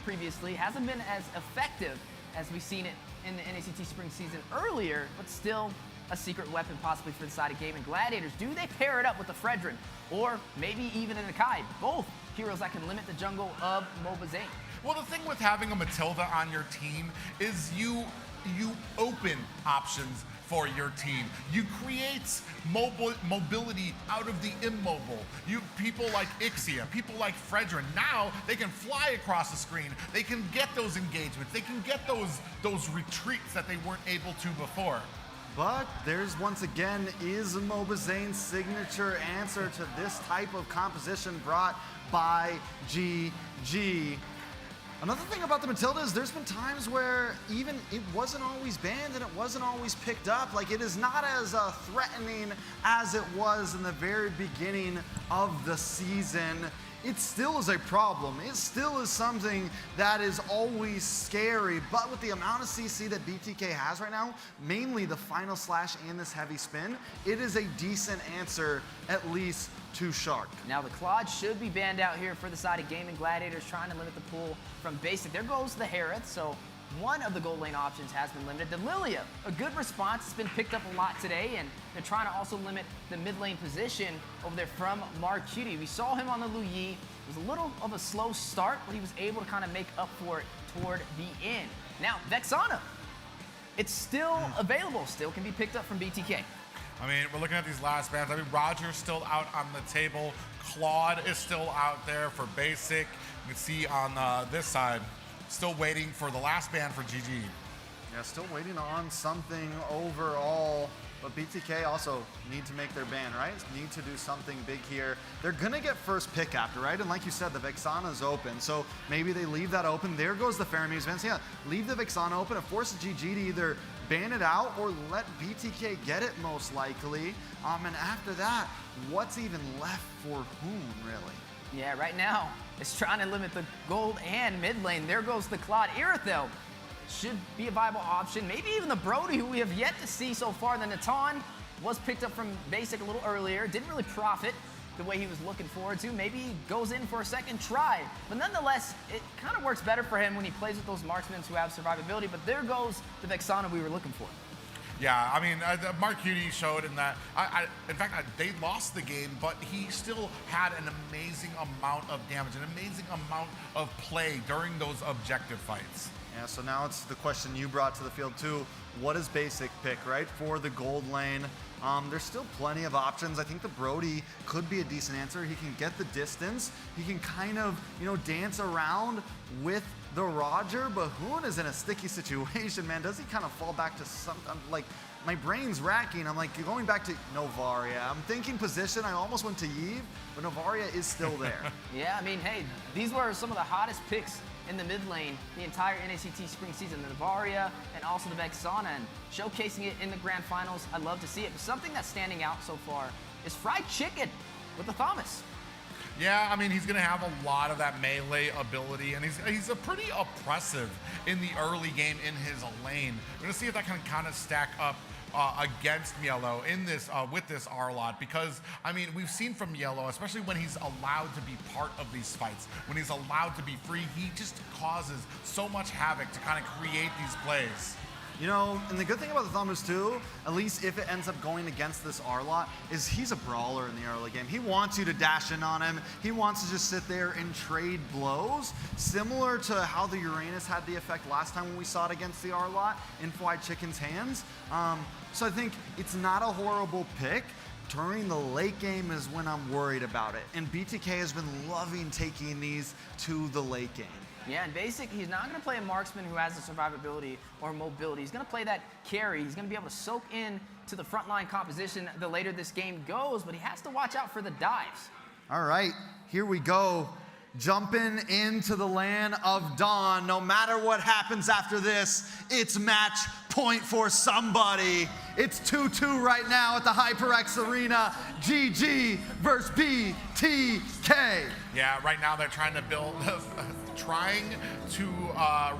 previously, hasn't been as effective as we've seen it in the NACT spring season earlier, but still a secret weapon possibly for the side of Gaimin Gladiators. Do they pair it up with the Fredrin, or maybe even an Akai? Both heroes that can limit the jungle of MLBB. Well, the thing with having a Mathilda on your team is you open options for your team. You create mobility out of the immobile. People like Ixia, people like Fredrin, now they can fly across the screen. They can get those engagements. They can get those retreats that they weren't able to before. But there's once again is MobaZane's signature answer to this type of composition brought by GG. Another thing about the Matilda is there's been times where even it wasn't always banned and it wasn't always picked up. Like, it is not as threatening as it was in the very beginning of the season. It still is a problem. It still is something that is always scary, but with the amount of CC that BTK has right now, mainly the final slash and this heavy spin, it is a decent answer, at least to Shark. Now the Claude should be banned out here for the side of Gaimin Gladiators, trying to limit the pool from basic. There goes the Harith, so one of the gold lane options has been limited. The Lilia, a good response. It's been picked up a lot today, and they're trying to also limit the mid lane position over there from Marcuti. We saw him on the Lu Yi. It was a little of a slow start, but he was able to kind of make up for it toward the end. Now, Vexana, it's still available, still can be picked up from BTK. I mean, we're looking at these last bans. I mean, Roger's still out on the table. Claude is still out there for basic. You can see on this side, still waiting for the last ban for GG. Yeah, still waiting on something overall. But BTK also need to make their ban, right? Need to do something big here. They're gonna get first pick after, right? And like you said, the Vexana's open. So maybe they leave that open. There goes the Faramuse ban. So yeah, leave the Vexana open. It forces GG to either ban it out or let BTK get it most likely. And after that, what's even left for Hoon, really? Yeah, right now, it's trying to limit the gold and mid lane. There goes the Claude. Irithel should be a viable option. Maybe even the Brody, who we have yet to see so far. The Natan was picked up from basic a little earlier. Didn't really profit the way he was looking forward to. Maybe he goes in for a second try. But nonetheless, it kind of works better for him when he plays with those marksmen who have survivability. But there goes the Vexana we were looking for. Yeah, I mean, Marcuti showed in that, in fact, they lost the game, but he still had an amazing amount of damage, an amazing amount of play during those objective fights. Yeah, so now it's the question you brought to the field too. What is basic pick, right, for the gold lane? There's still plenty of options. I think the Brody could be a decent answer. He can get the distance. He can kind of, dance around with the Roger, but Hoon is in a sticky situation, man. Does he kind of fall back to something? Like, my brain's racking. I'm like, going back to Novaria. I'm thinking position. I almost went to Yves, but Novaria is still there. Yeah, I mean, hey, these were some of the hottest picks in the mid lane the entire NACT spring season. The Novaria and also the Vexana, and showcasing it in the grand finals. I love to see it. But something that's standing out so far is Fried Chicken with the Thomas. Yeah, I mean, he's going to have a lot of that melee ability, and he's a pretty oppressive in the early game in his lane. We're going to see if that can kind of stack up against Yellow in this with this R-Lot, because I mean, we've seen from Yellow, especially when he's allowed to be part of these fights, when he's allowed to be free, he just causes so much havoc to kind of create these plays. And the good thing about the Thomas too, at least if it ends up going against this R-Lot, is he's a brawler in the early game. He wants you to dash in on him. He wants to just sit there and trade blows, similar to how the Uranus had the effect last time when we saw it against the R-Lot in Fried Chicken's hands. So I think it's not a horrible pick. During the late game is when I'm worried about it. And BTK has been loving taking these to the late game. Yeah, in basic, he's not going to play a marksman who has the survivability or mobility. He's going to play that carry. He's going to be able to soak in to the frontline composition the later this game goes, but he has to watch out for the dives. All right, here we go. Jumping into the land of Dawn. No matter what happens after this, it's match point for somebody. It's 2-2 right now at the HyperX Arena. GG versus BTK. Yeah, right now they're trying to build,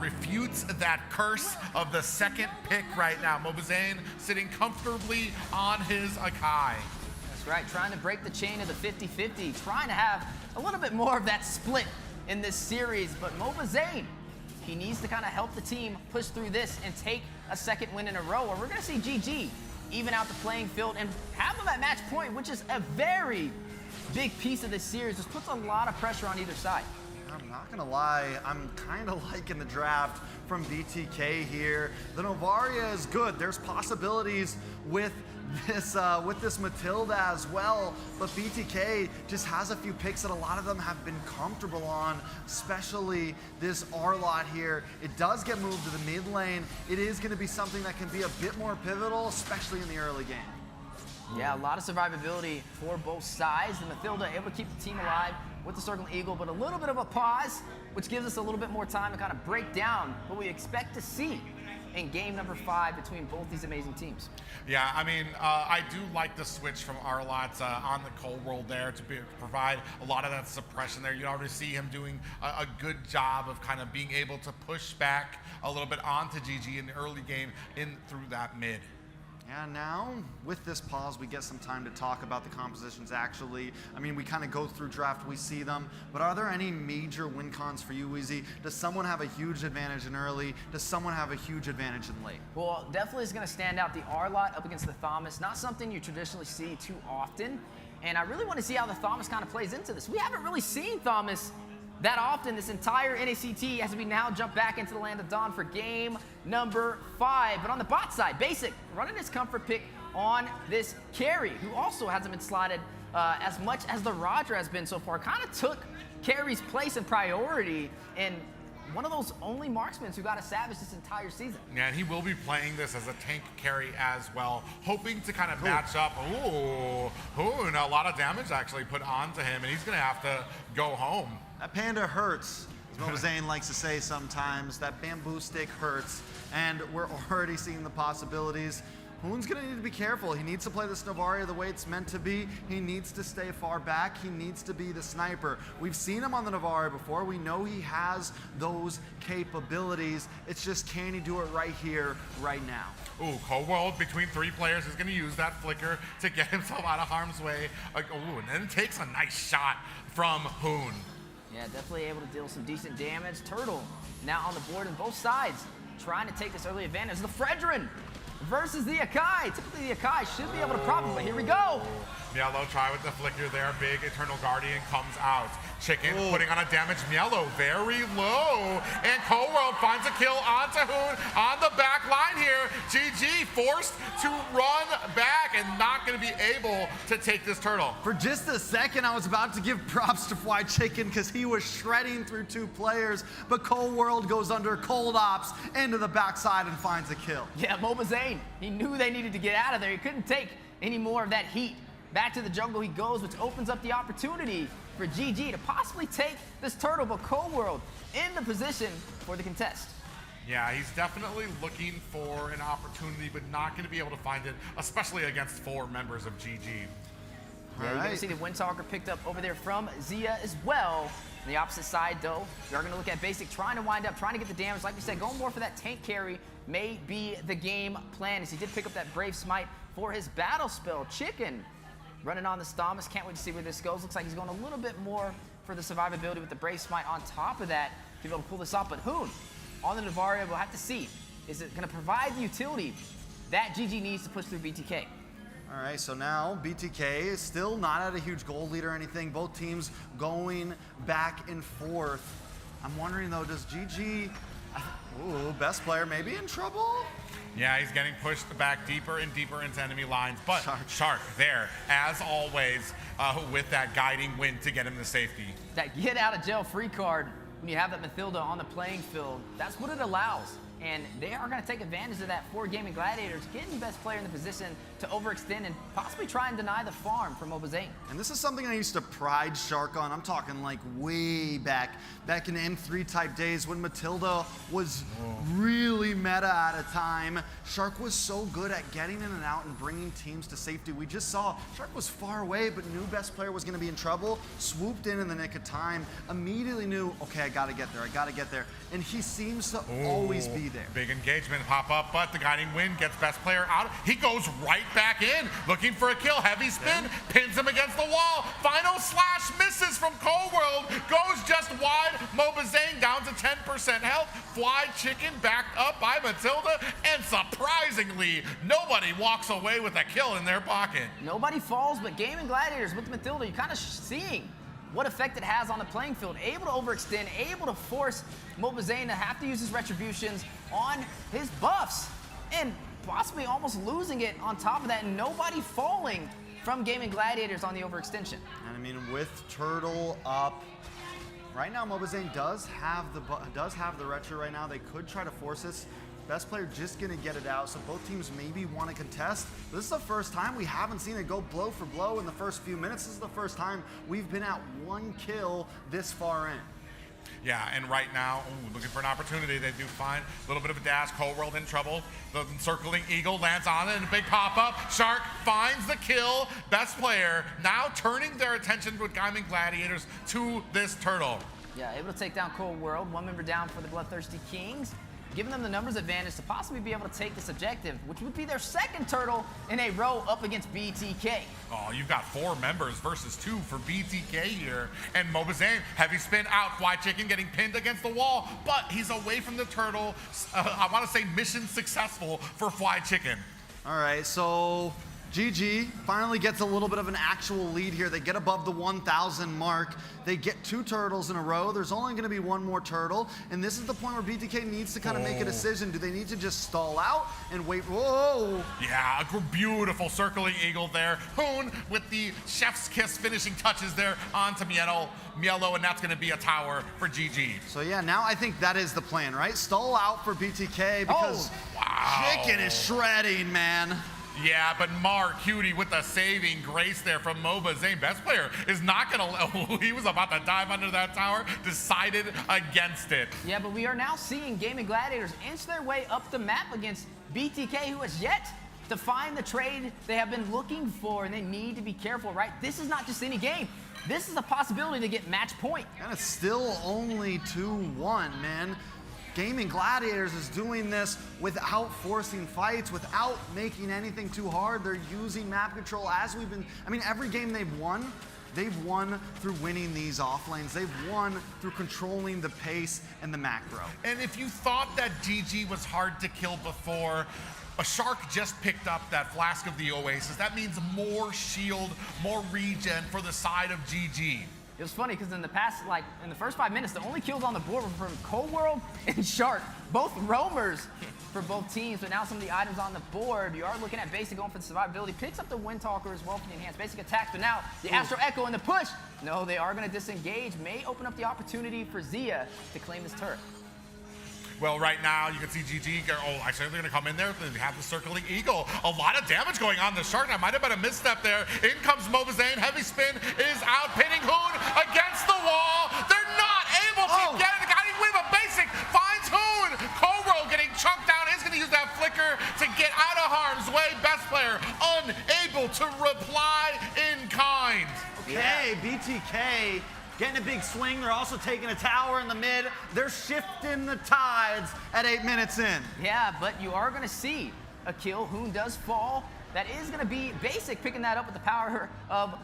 refute that curse of the second pick right now. MobaZane sitting comfortably on his Akai. That's right, trying to break the chain of the 50-50, trying to have a little bit more of that split in this series, but MobaZane, he needs to kind of help the team push through this and take a second win in a row, or we're going to see GG even out the playing field and have them at match point, which is a very big piece of this series. This puts a lot of pressure on either side. I'm not gonna lie, I'm kind of liking the draft from BTK here. The Novaria is good. There's possibilities with with this Matilda as well, but BTK just has a few picks that a lot of them have been comfortable on, especially this R-Lot here. It does get moved to the mid lane. It is going to be something that can be a bit more pivotal, especially in the early game. Yeah, a lot of survivability for both sides. And Matilda able to keep the team alive with the Circle Eagle, but a little bit of a pause, which gives us a little bit more time to kind of break down what we expect to see in game number 5 between both these amazing teams. Yeah, I mean, I do like the switch from Arlot on the Cold World there to provide a lot of that suppression there. You already see him doing a good job of kind of being able to push back a little bit onto GG in the early game in through that mid. Yeah, now with this pause, we get some time to talk about the compositions actually. I mean, we kind of go through draft, we see them, but are there any major win cons for you, Weezy? Does someone have a huge advantage in early? Does someone have a huge advantage in late? Well, definitely is going to stand out the R-Lot up against the Thomas. Not something you traditionally see too often, and I really want to see how the Thomas kind of plays into this. We haven't really seen Thomas that often this entire NACT as we now jump back into the Land of Dawn for game number 5. But on the bot side, Basic running his comfort pick on this carry, who also hasn't been slotted as much as the Roger has been so far. Kind of took carry's place and priority, and one of those only marksmen who got a Savage this entire season. Yeah, and he will be playing this as a tank carry as well, hoping to kind of match up. And a lot of damage actually put onto him, and he's going to have to go home. That panda hurts, as Mobazane likes to say sometimes. That bamboo stick hurts, and we're already seeing the possibilities. Hoon's gonna need to be careful. He needs to play this Novaria the way it's meant to be. He needs to stay far back. He needs to be the sniper. We've seen him on the Novaria before. We know he has those capabilities. It's just, can he do it right here, right now? Ooh, Cold World between 3 players is gonna use that flicker to get himself out of harm's way. And then takes a nice shot from Hoon. Yeah, definitely able to deal some decent damage. Turtle now on the board on both sides, trying to take this early advantage. The Fredrin versus the Akai. Typically the Akai should be able to profit, but here we go. Mielo try with the flicker there. Big Eternal Guardian comes out. Chicken putting on a damage. Mielo very low. And Cold World finds a kill onto Hoon on the back line here. GG forced to run back and not going to be able to take this turtle. For just a second, I was about to give props to Fly Chicken because he was shredding through 2 players, but Cold World goes under Cold Ops into the backside and finds a kill. Yeah, Mobazane, he knew they needed to get out of there. He couldn't take any more of that heat. Back to the jungle he goes, which opens up the opportunity for GG to possibly take this turtle, but Cold World in the position for the contest. Yeah, he's definitely looking for an opportunity, but not going to be able to find it, especially against 4 members of GG. Yeah, you're going to see the Windtalker picked up over there from Zia as well. On the opposite side, though, we are going to look at Basic trying to wind up, trying to get the damage. Like we said, going more for that tank carry may be the game plan, as he did pick up that Brave Smite for his battle spell. Chicken running on the Thomas. Can't wait to see where this goes. Looks like he's going a little bit more for the survivability with the Brave Smite on top of that to be able to pull this off. But Hoon on the Novaria, we'll have to see. Is it going to provide the utility that GG needs to push through BTK? All right, so now BTK is still not at a huge goal lead or anything. Both teams going back and forth. I'm wondering though, does GG, best player maybe in trouble? Yeah, he's getting pushed back deeper and deeper into enemy lines, but Shark there, as always, with that guiding wind to get him to safety. That get out of jail free card, when you have that Matilda on the playing field, that's what it allows. And they are going to take advantage of that for Gaimin Gladiators, getting the best player in the position to overextend and possibly try and deny the farm from Mobazane. And this is something I used to pride Shark on. I'm talking like way back in M3 type days when Matilda was really meta at a time. Shark was so good at getting in and out and bringing teams to safety. We just saw Shark was far away, but knew best player was going to be in trouble, swooped in the nick of time, immediately knew, okay, I got to get there. And he seems to always be there. Big engagement pop up, but the guiding wind gets best player out. He goes right back in, looking for a kill. Heavy spin, pins him against the wall. Final slash misses from Cold World, goes just wide. Mobazane down to 10% health. Fly Chicken backed up by Matilda, and surprisingly, nobody walks away with a kill in their pocket. Nobody falls, but Gaimin Gladiators with Matilda, you're kind of seeing what effect it has on the playing field. Able to overextend, able to force Mobazane to have to use his retributions on his buffs. And possibly almost losing it on top of that, and nobody falling from Gaimin Gladiators on the overextension. And I mean, with Turtle up, right now Mobazane does have the retro right now. They could try to force this. Best player just gonna get it out, so both teams maybe want to contest. This is the first time we haven't seen it go blow for blow in the first few minutes. This is the first time we've been at 1 kill this far in. Yeah, and right now, looking for an opportunity. They do find a little bit of a dash. Cold World in trouble. The circling Eagle lands on it, and a big pop-up. Shark finds the kill. Best player now turning their attention with Gaimin Gladiators to this turtle. Yeah, able to take down Cold World. 1 member down for the BloodThirstyKings, giving them the numbers advantage to possibly be able to take this objective, which would be their second turtle in a row up against BTK. Oh, you've got 4 members versus 2 for BTK here. And Mobazane, heavy spin out. Fly Chicken getting pinned against the wall, but he's away from the turtle. I want to say mission successful for Fly Chicken. All right, so GG finally gets a little bit of an actual lead here. They get above the 1,000 mark. They get 2 turtles in a row. There's only going to be 1 more turtle, and this is the point where BTK needs to kind of make a decision. Do they need to just stall out and wait? Whoa! Yeah, a beautiful circling Eagle there. Hoon with the chef's kiss finishing touches there onto Mielo, and that's going to be a tower for GG. So yeah, now I think that is the plan, right? Stall out for BTK because Chicken is shredding, man. Yeah, but Mar Cutie with the saving grace there from Mobazane. Best player is not going to, he was about to dive under that tower, decided against it. Yeah, but we are now seeing Gaimin Gladiators inch their way up the map against BTK, who has yet to find the trade they have been looking for, and they need to be careful, right? This is not just any game. This is a possibility to get match point. And it's still only 2-1, man. Gaimin Gladiators is doing this without forcing fights, without making anything too hard. They're using map control as we've been, I mean, every game they've won through winning these off lanes. They've won through controlling the pace and the macro. And if you thought that GG was hard to kill before, a Shark just picked up that Flask of the Oasis. That means more shield, more regen for the side of GG. It was funny because in the first 5 minutes, the only kills on the board were from Cold World and Shark, both roamers for both teams. But now some of the items on the board, you are looking at Basic going for the survivability, picks up the Windtalker as well for the enhanced Basic attacks, but now the Astro Echo in the push. No, they are going to disengage, may open up the opportunity for Zia to claim this turret. Well, right now, you can see GG, actually they're gonna come in there, they have the circling Eagle. A lot of damage going on the Shark. That might have been a misstep there. In comes Mobazane, heavy spin is out, pinning Hoon against the wall. They're not able to get it. The guy with a Basic finds Hoon. Koro getting chunked down, is gonna use that flicker to get out of harm's way. Best player unable to reply in kind. Okay, BTK getting a big swing. They're also taking a tower in the mid. They're shifting the tides at 8 minutes in. Yeah, but you are going to see a kill. Hoon does fall. That is going to be Basic picking that up with the power of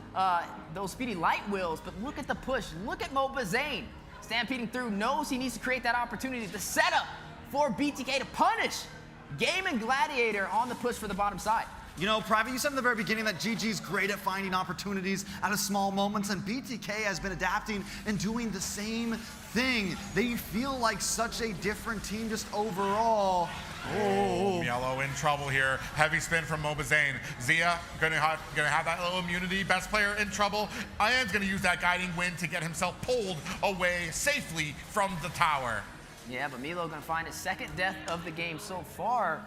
those speedy light wheels. But look at the push. Look at Mobazane stampeding through. Knows he needs to create that opportunity to set up for BTK to punish Gaimin Gladiator on the push for the bottom side. You know, Private, you said in the very beginning that GG's great at finding opportunities out of small moments, and BTK has been adapting and doing the same thing. They feel like such a different team just overall. Oh, Mielo in trouble here. Heavy spin from Mobazane. Zia gonna have that little immunity. Best player in trouble. Ian's gonna use that guiding wind to get himself pulled away safely from the tower. Yeah, but Milo gonna find his second death of the game so far.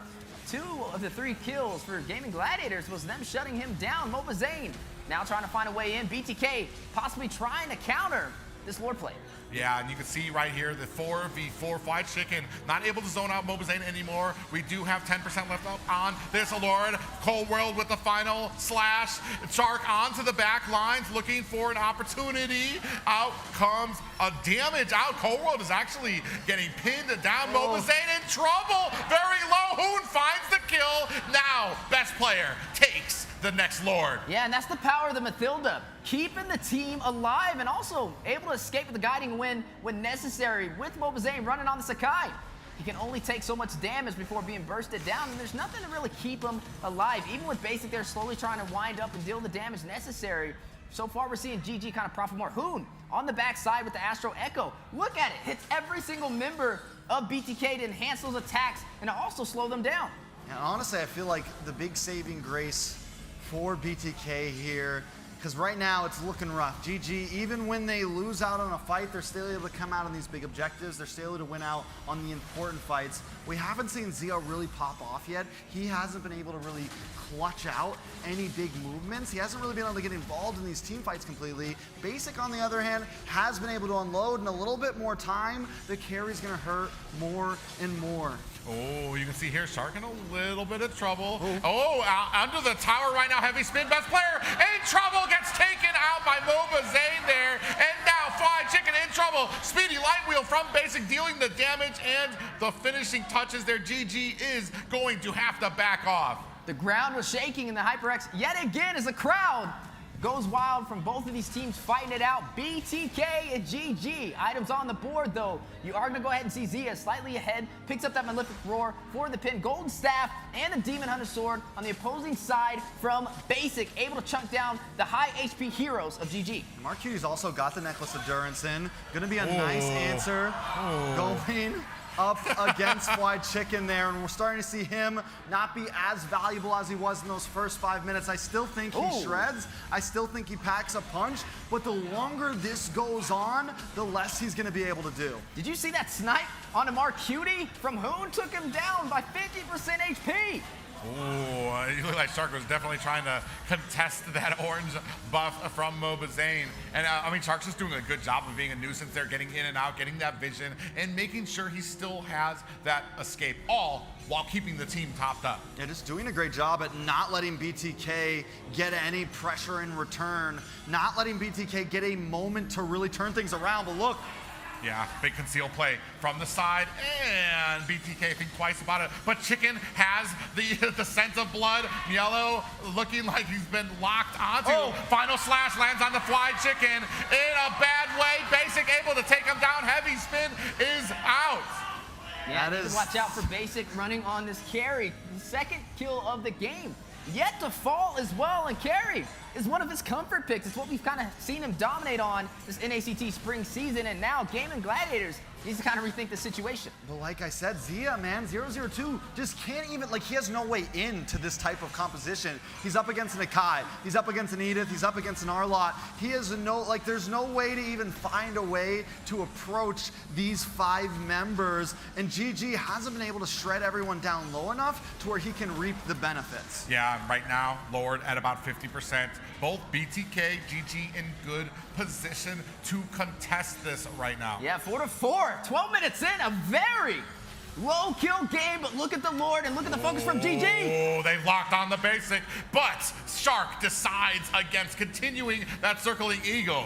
2 of the 3 kills for Gaimin Gladiators was them shutting him down. Mobazane now trying to find a way in. BTK possibly trying to counter this Lord play. Yeah, and you can see right here the 4v4 Fly Chicken not able to zone out Mobazane anymore. We do have 10% left up on this Lord. Cold World with the final slash. Shark onto the back lines looking for an opportunity. Out comes a damage out. Cold World is actually getting pinned down. Mobazane in trouble. Very low. Hoon finds the kill. Now, best player takes the next Lord. Yeah, and that's the power of the Mathilda. Keeping the team alive and also able to escape with the guiding wind when necessary. With Mobazane running on the Sakai, he can only take so much damage before being bursted down, and there's nothing to really keep him alive. Even with Basic, they're slowly trying to wind up and deal the damage necessary. So far, we're seeing GG kind of profit more. Hoon on the backside with the Astro Echo. Look at it. Hits every single member of BTK to enhance those attacks and to also slow them down. And honestly, I feel like the big saving grace for BTK here, because right now it's looking rough. GG, even when they lose out on a fight, they're still able to come out on these big objectives. They're still able to win out on the important fights. We haven't seen Zio really pop off yet. He hasn't been able to really clutch out any big movements. He hasn't really been able to get involved in these team fights completely. Basic, on the other hand, has been able to unload in a little bit more time. The carry's gonna hurt more and more. Oh, you can see here, Shark in a little bit of trouble. Under the tower right now, heavy spin, best player in trouble, gets taken out by MLBB there. And now Fly Chicken in trouble. Speedy light wheel from Basic dealing the damage and the finishing touches there. GG is going to have to back off. The ground was shaking in the HyperX yet again as the crowd goes wild from both of these teams fighting it out. BTK and GG. Items on the board, though. You are going to go ahead and see Zia slightly ahead. Picks up that Malefic Roar for the pin. Golden Staff and the Demon Hunter Sword on the opposing side from Basic. Able to chunk down the high HP heroes of GG. Mark Cutie's also got the Necklace of Durance in. Going to be a nice answer going up against Fly Chicken there, and we're starting to see him not be as valuable as he was in those first 5 minutes. I still think he shreds. I still think he packs a punch, but the longer this goes on, the less he's going to be able to do. Did you see that snipe onto Mark Cutie from Hoon? Took him down by 50% HP. Oh, it looked like Shark was definitely trying to contest that orange buff from MLBB. And I mean, Shark's just doing a good job of being a nuisance there, getting in and out, getting that vision, and making sure he still has that escape, all while keeping the team topped up. Yeah, just doing a great job at not letting BTK get any pressure in return, not letting BTK get a moment to really turn things around. But look, yeah, big conceal play from the side, and BTK think twice about it, but Chicken has the scent of blood. Yellow looking like he's been locked onto. Final slash lands on the Fly Chicken in a bad way. Basic able to take him down. Heavy spin is out. Yeah, watch out for Basic running on this carry. The second kill of the game. Yet to fall as well, and carry is one of his comfort picks. It's what we've kind of seen him dominate on this NACT spring season, and now Gaimin Gladiators needs to kind of rethink the situation. But like I said, Zia, man, 002 just can't even, like, he has no way into this type of composition. He's up against an Akai, he's up against an Edith, he's up against an Arlott. He has no, like, there's no way to even find a way to approach these 5 members, and GG hasn't been able to shred everyone down low enough to where he can reap the benefits. Yeah, right now, lowered at about 50%. Both BTK, GG in good position to contest this right now. Yeah, 4-4, 12 minutes in, a very low kill game, but look at the Lord and look at the focus from GG. Oh, they've locked on the Basic, but Shark decides against continuing that circling eagle.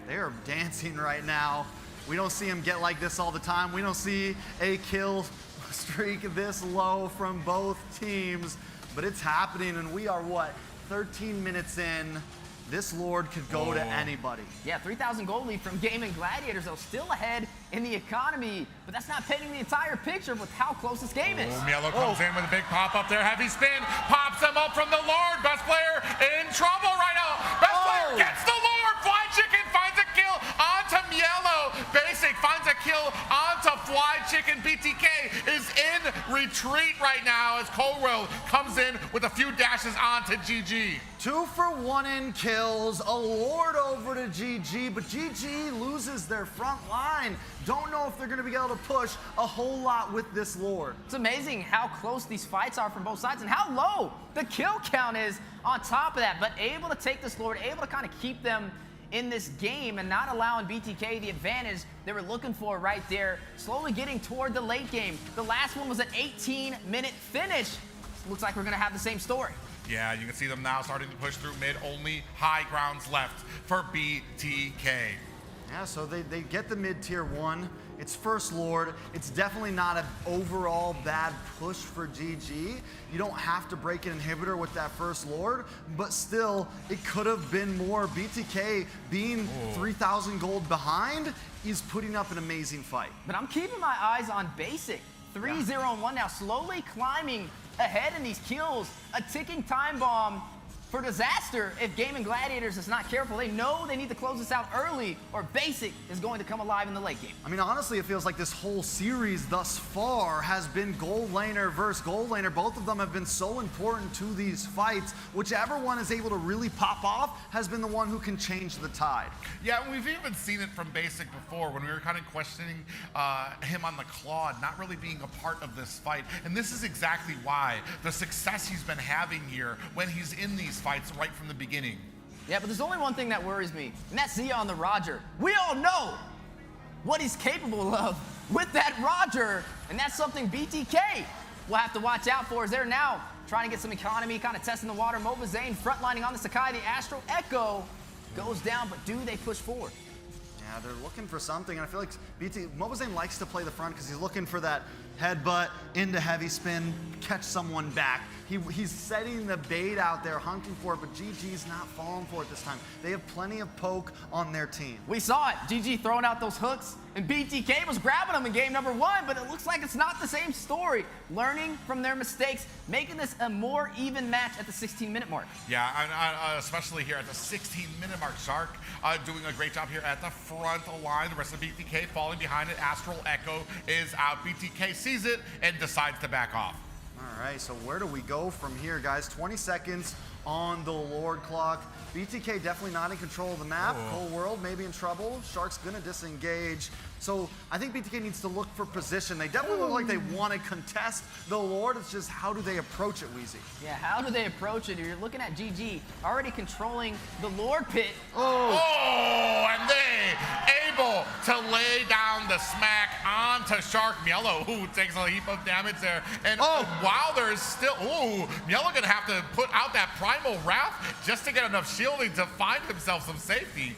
They're dancing right now. We don't see him get like this all the time. We don't see a kill streak this low from both teams, but it's happening, and we are, what, 13 minutes in. This Lord could go to anybody. Yeah, 3,000 gold lead from Gaimin Gladiators, though, still ahead in the economy, but that's not painting the entire picture with how close this game is. Mielo comes in with a big pop up there, heavy spin, pops him up from the Lord. Best player in trouble right now. Best player gets the Lord. Fly Chicken finds a kill onto Mielo. Basic finds a kill onto Fly Chicken. BTK is in retreat right now as Colwell comes in with a few dashes onto GG. 2 for 1 in kills, a Lord over to GG, but GG loses their front line. Don't know if they're going to be able to push a whole lot with this Lord. It's amazing how close these fights are from both sides and how low the kill count is on top of that, but able to take this Lord, able to kind of keep them in this game and not allowing BTK the advantage they were looking for right there, slowly getting toward the late game. The last one was an 18-minute finish. Looks like we're going to have the same story. Yeah, you can see them now starting to push through mid. Only high grounds left for BTK. Yeah, so they get the mid-tier 1. It's first Lord. It's definitely not an overall bad push for GG. You don't have to break an inhibitor with that first Lord, but still, it could have been more. BTK being 3,000 gold behind is putting up an amazing fight. But I'm keeping my eyes on Basic. 3-0-1 now, slowly climbing ahead in these kills. A ticking time bomb for disaster if Gaimin Gladiators is not careful. They know they need to close this out early or Basic is going to come alive in the late game. I mean, honestly, it feels like this whole series thus far has been gold laner versus gold laner. Both of them have been so important to these fights. Whichever one is able to really pop off has been the one who can change the tide. Yeah, we've even seen it from Basic before when we were kind of questioning him on the Claude, not really being a part of this fight. And this is exactly why the success he's been having here when he's in these fights right from the beginning. Yeah, but there's only one thing that worries me, and that's Zia on the Roger. We all know what he's capable of with that Roger, and that's something BTK will have to watch out for as they're now trying to get some economy, kind of testing the water. Mobazane frontlining on the Sakai. The Astral Echo goes down, but do they push forward? Yeah, they're looking for something, and I feel like Mobazane likes to play the front because he's looking for that headbutt into heavy spin, catch someone back. He's setting the bait out there, hunting for it, but GG's not falling for it this time. They have plenty of poke on their team. We saw it. GG throwing out those hooks, and BTK was grabbing them in game number 1, but it looks like it's not the same story. Learning from their mistakes, making this a more even match at the 16-minute mark. Yeah, especially here at the 16-minute mark. Shark doing a great job here at the front line. The rest of BTK falling behind it. Astral Echo is out. BTK sees it and decides to back off. All right, so where do we go from here, guys? 20 seconds on the Lord clock. BTK definitely not in control of the map. Cold World maybe in trouble. Shark's gonna disengage. So I think BTK needs to look for position. They definitely look like they want to contest the Lord. It's just how do they approach it, Wheezy? Yeah, how do they approach it? You're looking at GG already controlling the Lord pit. And they able to lay down the smack onto Shark. Mielo, who takes a heap of damage there. And while there's still, Mielo gonna have to put out that Primal Wrath just to get enough shielding to find himself some safety.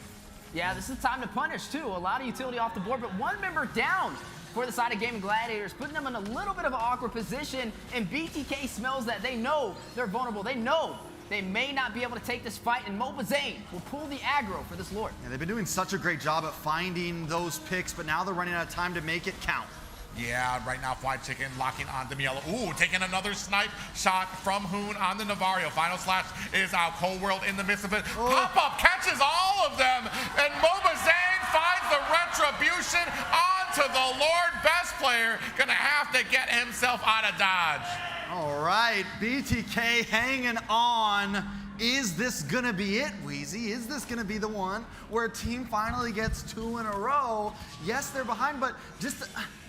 Yeah, this is time to punish too. A lot of utility off the board, but one member down for the side of Gaimin Gladiators, putting them in a little bit of an awkward position, and BTK smells that. They know they're vulnerable. They know they may not be able to take this fight, and Mobazane will pull the aggro for this Lord. Yeah, they've been doing such a great job at finding those picks, but now they're running out of time to make it count. Yeah, right now Fried Chicken locking onto Mielo. Taking another snipe shot from Hoon on the Navario. Final slash is out. Cold World in the midst of it. Pop-up catches all of them, and Mobazane finds the retribution onto the Lord best player. Gonna have to get himself out of dodge. All right, BTK hanging on. Is this gonna be it, Wheezy? Is this gonna be the one where a team finally gets 2 in a row? Yes, they're behind, but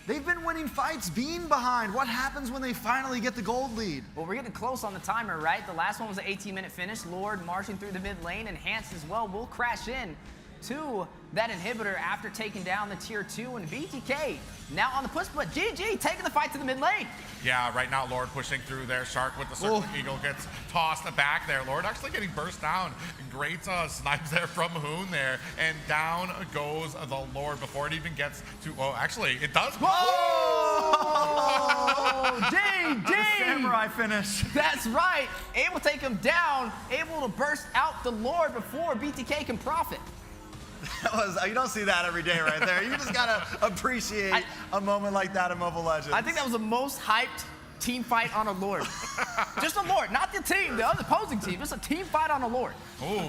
they've been winning fights being behind. What happens when they finally get the gold lead? Well, we're getting close on the timer, right? The last one was an 18-minute finish. Lord marching through the mid lane. Enhanced as well will crash in to that inhibitor after taking down the tier 2, and BTK now on the push, but GG taking the fight to the mid lane. Yeah, right now Lord pushing through there. Shark with the circle eagle gets tossed back there. Lord actually getting burst down. Great snipes there from Hoon there, and down goes the Lord before it even gets to, actually it does. GG! Samurai finish. That's right. Able to take him down, able to burst out the Lord before BTK can profit. You don't see that every day right there. You just gotta appreciate a moment like that in Mobile Legends. I think that was the most hyped team fight on a Lord. Just a Lord, not the team, the other opposing team, just a team fight on a Lord.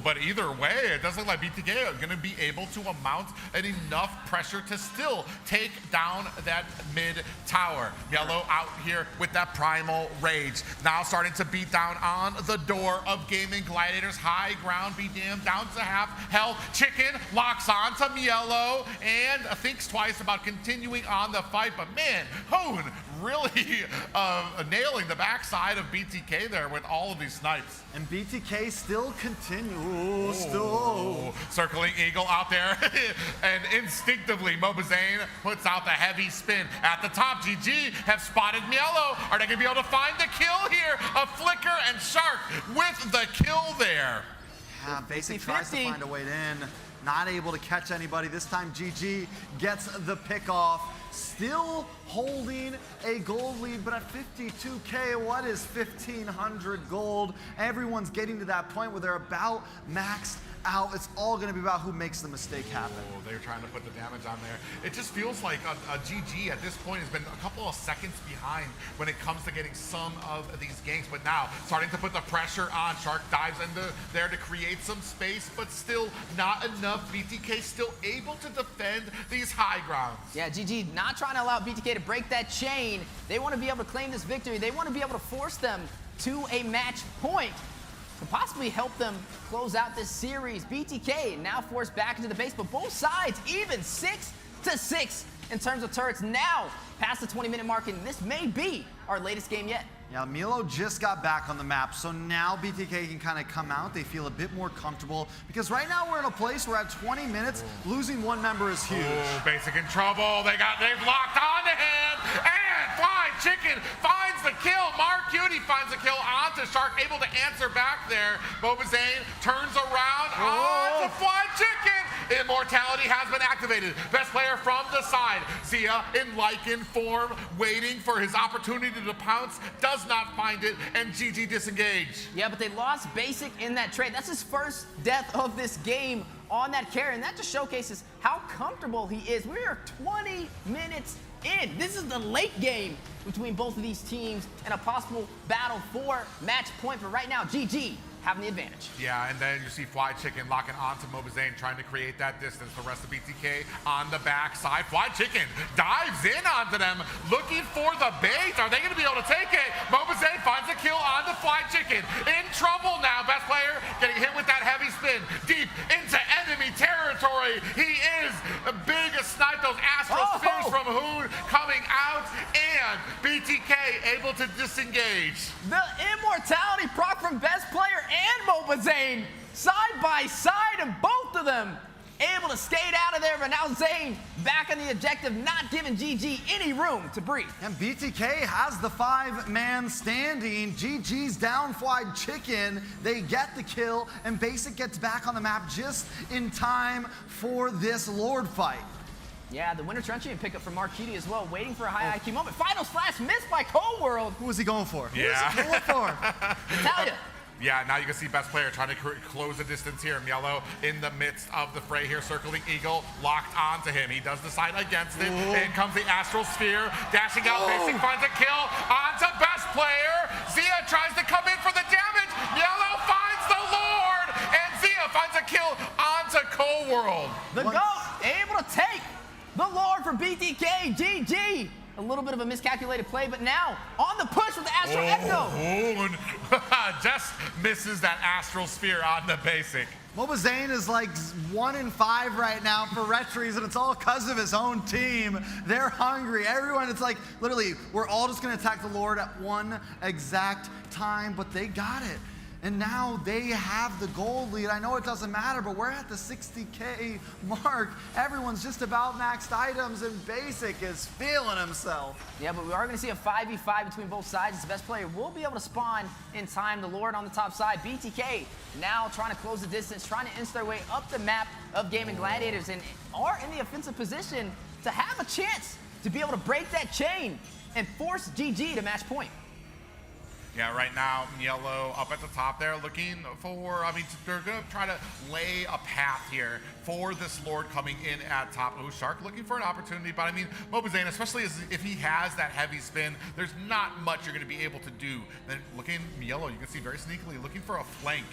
But either way, it does look like BTK are gonna be able to amount enough pressure to still take down that mid tower. Mielo out here with that Primal Rage. Now starting to beat down on the door of Gaimin Gladiators. High ground, be damned, down to half health. Chicken locks on to Mielo and thinks twice about continuing on the fight, but man, Hoon really nailing the backside of BTK there with all of these snipes. And BTK still continues. Circling Eagle out there, and instinctively Mobazane puts out the heavy spin. At the top, GG have spotted Mielo. Are they gonna be able to find the kill here? A Flicker and Shark with the kill there. Yeah, Basic tries to find a way in. Not able to catch anybody. This time GG gets the pick off. Still holding a gold lead, but at 52K, what is 1,500 gold? Everyone's getting to that point where they're about maxed out. It's all going to be about who makes the mistake happen. Oh, they're trying to put the damage on there. It just feels like a GG at this point has been a couple of seconds behind when it comes to getting some of these ganks. But now starting to put the pressure on. Shark dives into there to create some space, but still not enough. BTK still able to defend these high grounds. Yeah, GG not trying to allow BTK to break that chain. They want to be able to claim this victory. They want to be able to force them to a match point to possibly help them close out this series. BTK now forced back into the base, but both sides even 6-6 in terms of turrets. Now past the 20-minute mark, and this may be our latest game yet. Yeah, Milo just got back on the map, so now BTK can kind of come out. They feel a bit more comfortable because right now we're in a place where at 20 minutes, losing one member is huge. Oh, Basic in trouble. They've locked on to him, and Flying Chicken finds the kill. Mark Cutie finds the kill onto Shark, able to answer back there. Mobazane turns around onto Flying Chicken. Immortality has been activated. Best player from the side. Zia in Lycan form, waiting for his opportunity to pounce, does not find it, and GG disengage. Yeah, but they lost Basic in that trade. That's his first death of this game on that carry, and that just showcases how comfortable he is. We are 20 minutes in. This is the late game between both of these teams and a possible battle for match point, but right now, GG having the advantage. Yeah, and then you see Fly Chicken locking onto Mobazane, trying to create that distance. The rest of BTK on the backside. Fly Chicken dives in onto them, looking for the bait. Are they going to be able to take it? Mobazane finds a kill on the Fly Chicken. In trouble now. Best player getting hit with that heavy spin deep into enemy territory. He is a big snipe. Those astral spins from Hoon coming out, and BTK able to disengage. The immortality proc from best player and Mobazane side by side, and both of them able to skate out of there, but now Zane back on the objective, not giving GG any room to breathe. And BTK has the 5-man standing. GG's down Fly Chicken. They get the kill, and Basic gets back on the map just in time for this Lord fight. Yeah, the Winter Truncheon pickup from Mark Cutie as well, waiting for a high IQ moment. Final slash missed by Cold World. Who was he going for? Yeah. Who was he going for? Natalia. Yeah, now you can see best player trying to close the distance here. Mielo in the midst of the fray here, circling Eagle, locked onto him. He does decide against it. In comes the Astral Sphere, dashing out. Basic finds a kill onto best player. Zia tries to come in for the damage. Mielo finds the Lord, and Zia finds a kill onto Cold World. The GOAT able to take the Lord for BTK. GG. A little bit of a miscalculated play, but now on the push with the Astral Echo. Just misses that Astral Sphere on the Basic. Mobazane is like 1 in 5 right now for retries, and it's all because of his own team. They're hungry. Everyone, it's like literally, we're all just going to attack the Lord at one exact time, but they got it. And now they have the gold lead. I know it doesn't matter, but we're at the 60K mark. Everyone's just about maxed items, and Basic is feeling himself. Yeah, but we are going to see a 5v5 between both sides. The best player will be able to spawn in time. The Lord on the top side. BTK now trying to close the distance, trying to inch their way up the map of Gaimin Gladiators, and are in the offensive position to have a chance to be able to break that chain and force GG to match point. Yeah, right now, Yellow up at the top there looking for, they're going to try to lay a path here for this Lord coming in at top. Oh, Shark looking for an opportunity, but Mobazane, especially if he has that heavy spin, there's not much you're going to be able to do. Then looking, Yellow, you can see very sneakily, looking for a flank.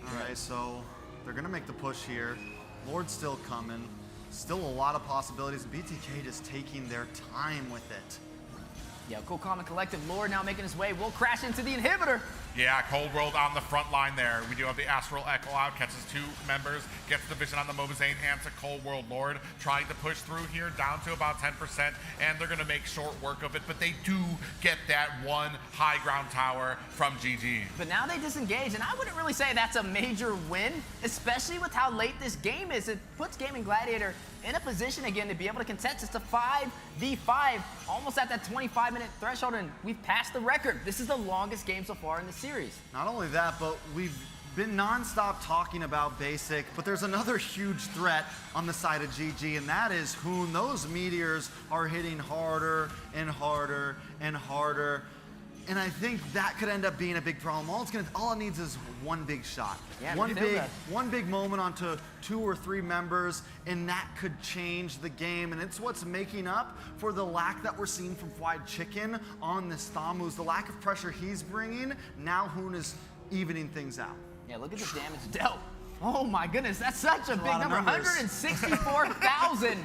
All right, so they're going to make the push here. Lord's still coming. Still a lot of possibilities. BTK just taking their time with it. Yeah, Cool, Calm, and Collective. Lord now making his way. Will crash into the inhibitor. Yeah, Cold World on the front line there. We do have the Astral Echo out, catches 2 members, gets the vision on the Mobazane and to Cold World. Lord trying to push through here, down to about 10%, and they're going to make short work of it, but they do get that one high ground tower from GG. But now they disengage, and I wouldn't really say that's a major win, especially with how late this game is. It puts Gaimin Gladiator in a position again to be able to contest. It's a 5v5, almost at that 25-minute threshold, and we've passed the record. This is the longest game so far in the series. Not only that, but we've been non-stop talking about Basic, but there's another huge threat on the side of GG, and that is Hoon. Those meteors are hitting harder and harder and harder. And I think that could end up being a big problem. All it needs is one big shot. Yeah, one big moment onto 2 or 3 members, and that could change the game. And it's what's making up for the lack that we're seeing from Fried Chicken on this Thamus. The lack of pressure he's bringing, now Hoon is evening things out. Yeah, look at the damage dealt. Oh my goodness, that's such a big lot of number. numbers. 164,000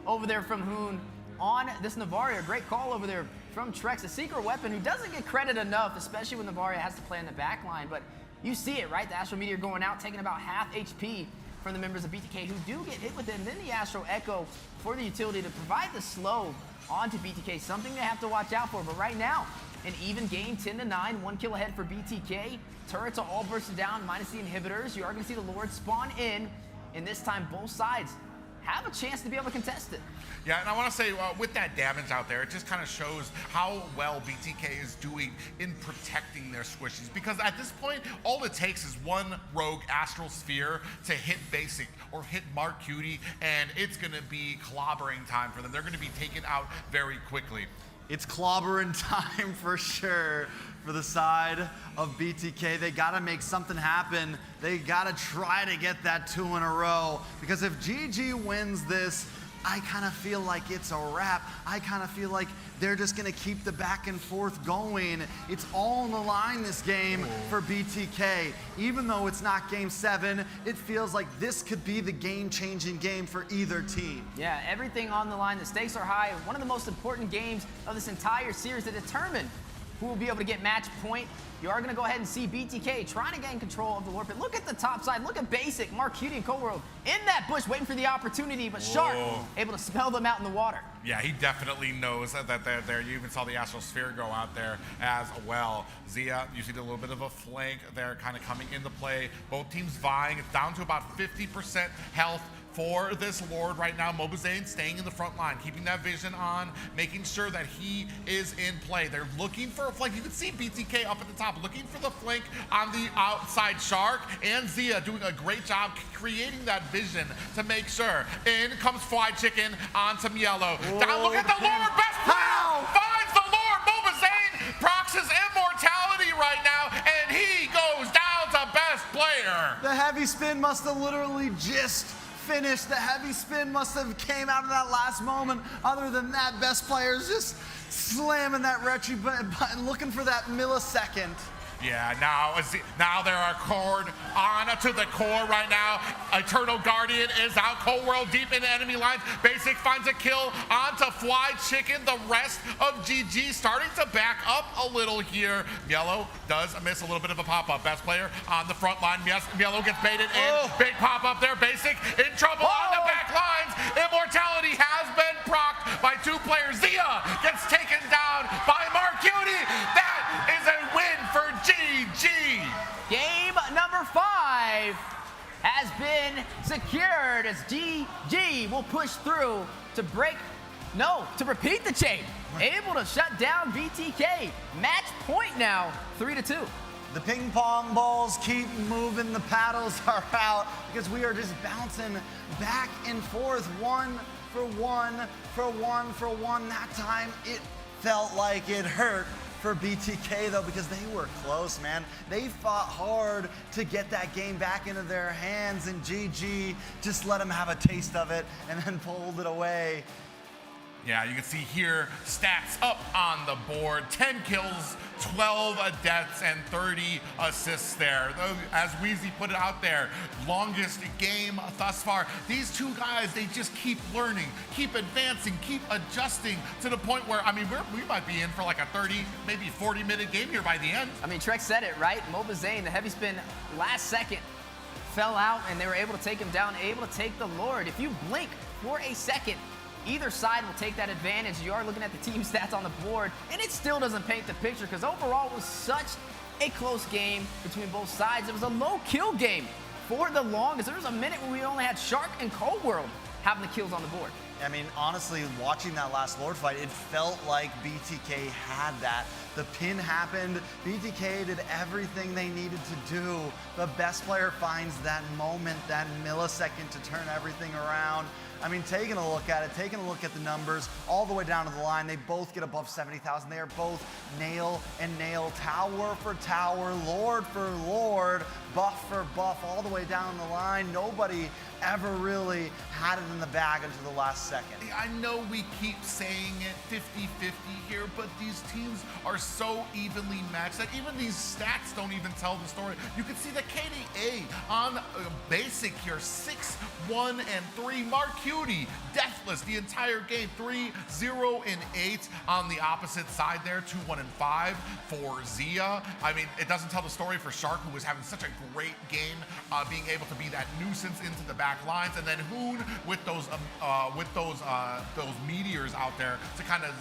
over there from Hoon on this Navaria. Great call over there from Trex, a secret weapon who doesn't get credit enough, especially when Navaria has to play in the back line. But you see it, right? The Astro Meteor going out, taking about half HP from the members of BTK who do get hit with it. And then the Astro Echo for the utility to provide the slow onto BTK, something they have to watch out for. But right now, an even game, 10-9, 1 kill ahead for BTK. Turrets are all bursting down, minus the inhibitors. You are going to see the Lord spawn in, and this time both sides have a chance to be able to contest it. Yeah, and I want to say, with that damage out there, it just kind of shows how well BTK is doing in protecting their squishies. Because at this point, all it takes is one rogue Astral Sphere to hit Basic or hit Mark Cutie, and it's going to be clobbering time for them. They're going to be taken out very quickly. It's clobbering time for sure for the side of BTK. They got to make something happen. They got to try to get that 2 in a row. Because if GG wins this, I kind of feel like it's a wrap. I kind of feel like they're just going to keep the back and forth going. It's all on the line this game for BTK. Even though it's not game 7, it feels like this could be the game-changing game for either team. Yeah, everything on the line. The stakes are high. One of the most important games of this entire series to determine who will be able to get match point. You are going to go ahead and see BTK trying to gain control of the Lord Pit. Look at the top side. Look at Basic, Mark Cutie, and Cold World in that bush waiting for the opportunity, but Shark able to smell them out in the water. Yeah, he definitely knows that they're there. You even saw the Astral Sphere go out there as well. Zia, you see a little bit of a flank there kind of coming into play. Both teams vying. It's down to about 50% health for this Lord right now. Mobazane staying in the front line, keeping that vision on, making sure that he is in play. They're looking for a flank. You can see BTK up at the top, looking for the flank on the outside. Shark and Zia doing a great job creating that vision to make sure. In comes Fried Chicken onto Mielo. Down, look at the Lord, best player, finds the Lord. Mobazane procs his immortality right now, and he goes down to best player. The heavy spin must have literally just finished. The heavy spin must have came out of that last moment. Other than that, best players just slamming that retry button, looking for that millisecond. Yeah, now there are cord on to the core right now. Eternal Guardian is out. Cold World deep into enemy lines. Basic finds a kill onto Fly Chicken. The rest of GG starting to back up a little here. Mielo does miss a little bit of a pop-up. Best player on the front line. Yes, Mielo gets baited in. Big pop-up there. Basic in trouble on the back lines. Immortality has been procced by 2 players. Zia gets taken down by Mark Cutie. That is a win for GG. Game number 5 has been secured as GG will push through to repeat the chain. Able to shut down BTK. Match point now, 3-2. The ping pong balls keep moving, the paddles are out because we are just bouncing back and forth, 1 for 1 for 1 for 1. That time it felt like it hurt for BTK though, because they were close, man. They fought hard to get that game back into their hands, and GG just let them have a taste of it and then pulled it away. Yeah, you can see here, stats up on the board. 10 kills, 12 deaths, and 30 assists there. As Weezy put it out there, longest game thus far. These 2 guys, they just keep learning, keep advancing, keep adjusting to the point where, I mean, we might be in for like a 30, maybe 40-minute game here by the end. I mean, Trex said it, right? Mobazane, the heavy spin last second, fell out, and they were able to take him down, able to take the Lord. If you blink for a second, either side will take that advantage. You are looking at the team stats on the board, and it still doesn't paint the picture because overall it was such a close game between both sides. It was a low kill game for the longest. There was a minute where we only had Shark and Cold World having the kills on the board. I mean, honestly, watching that last Lord fight, it felt like BTK had that. The pin happened. BTK did everything they needed to do. The best player finds that moment, that millisecond to turn everything around. I mean, taking a look at it, taking a look at the numbers, all the way down to the line, they both get above 70,000. They are both nail and nail, tower for tower, lord for lord, buff for buff, all the way down the line. Nobody ever really had it in the bag until the last second. I know we keep saying it 50-50 here, but these teams are so evenly matched that even these stats don't even tell the story. You can see the KDA on basic here, 6-1-3. Marcuti, deathless the entire game, 3-0-8 on the opposite side there, 2-1-5 for Zia. I mean, it doesn't tell the story for Shark, who was having such a great game, being able to be that nuisance into the back lines, and then Hoon with those meteors out there to kind of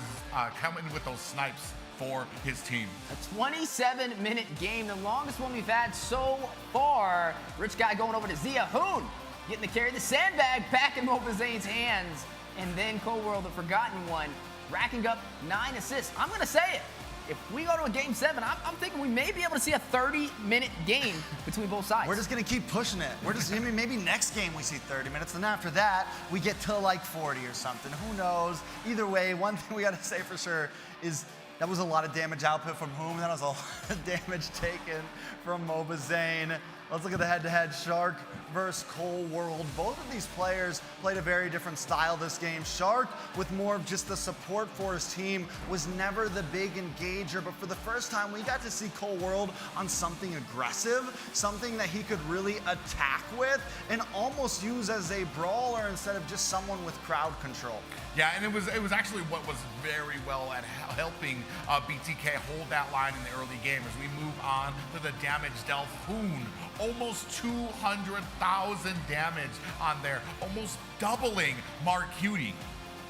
come in with those snipes for his team. A 27-minute game, the longest one we've had so far. Rich Guy going over to Zia. Hoon getting the carry, the sandbag back in Mobizane's hands, and then Cold World, the forgotten one, racking up 9 assists. I'm gonna say it. If we go to a game 7, I'm thinking we may be able to see a 30-minute game between both sides. We're just gonna keep pushing it. We're just, I mean, maybe next game we see 30 minutes, and after that, we get to like 40 or something. Who knows? Either way, one thing we gotta say for sure is that was a lot of damage output from Hoom. That was a lot of damage taken from Mobazane. Let's look at the head-to-head, Shark versus Cold World. Both of these players played a very different style this game. Shark, with more of just the support for his team, was never the big engager, but for the first time, we got to see Cold World on something aggressive, something that he could really attack with, and almost use as a brawler instead of just someone with crowd control. Yeah, and it was actually what was very well at helping BTK hold that line in the early game. As we move on to the damage dealt, Hoon, almost 200,000 damage on there, almost doubling Marcuti.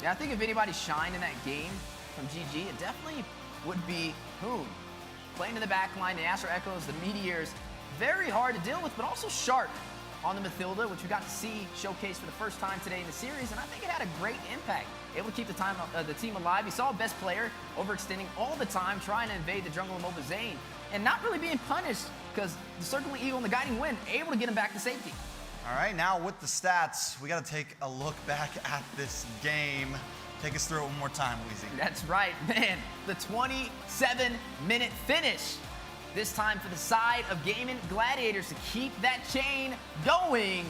Yeah, I think if anybody shined in that game from GG, it definitely would be Hoon. Playing in the back line, the Astro Echoes, the Meteors, very hard to deal with, but also sharp on the Mathilda, which we got to see showcased for the first time today in the series, and I think it had a great impact. Able to keep the team alive. You saw a best player overextending all the time, trying to invade the jungle of Mobazane, and not really being punished because the Circling Eagle and the Guiding Wind able to get him back to safety. All right, now with the stats, we got to take a look back at this game. Take us through it one more time, Weezy. That's right, man. The 27-minute finish. This time for the side of Gaimin Gladiators to keep that chain going.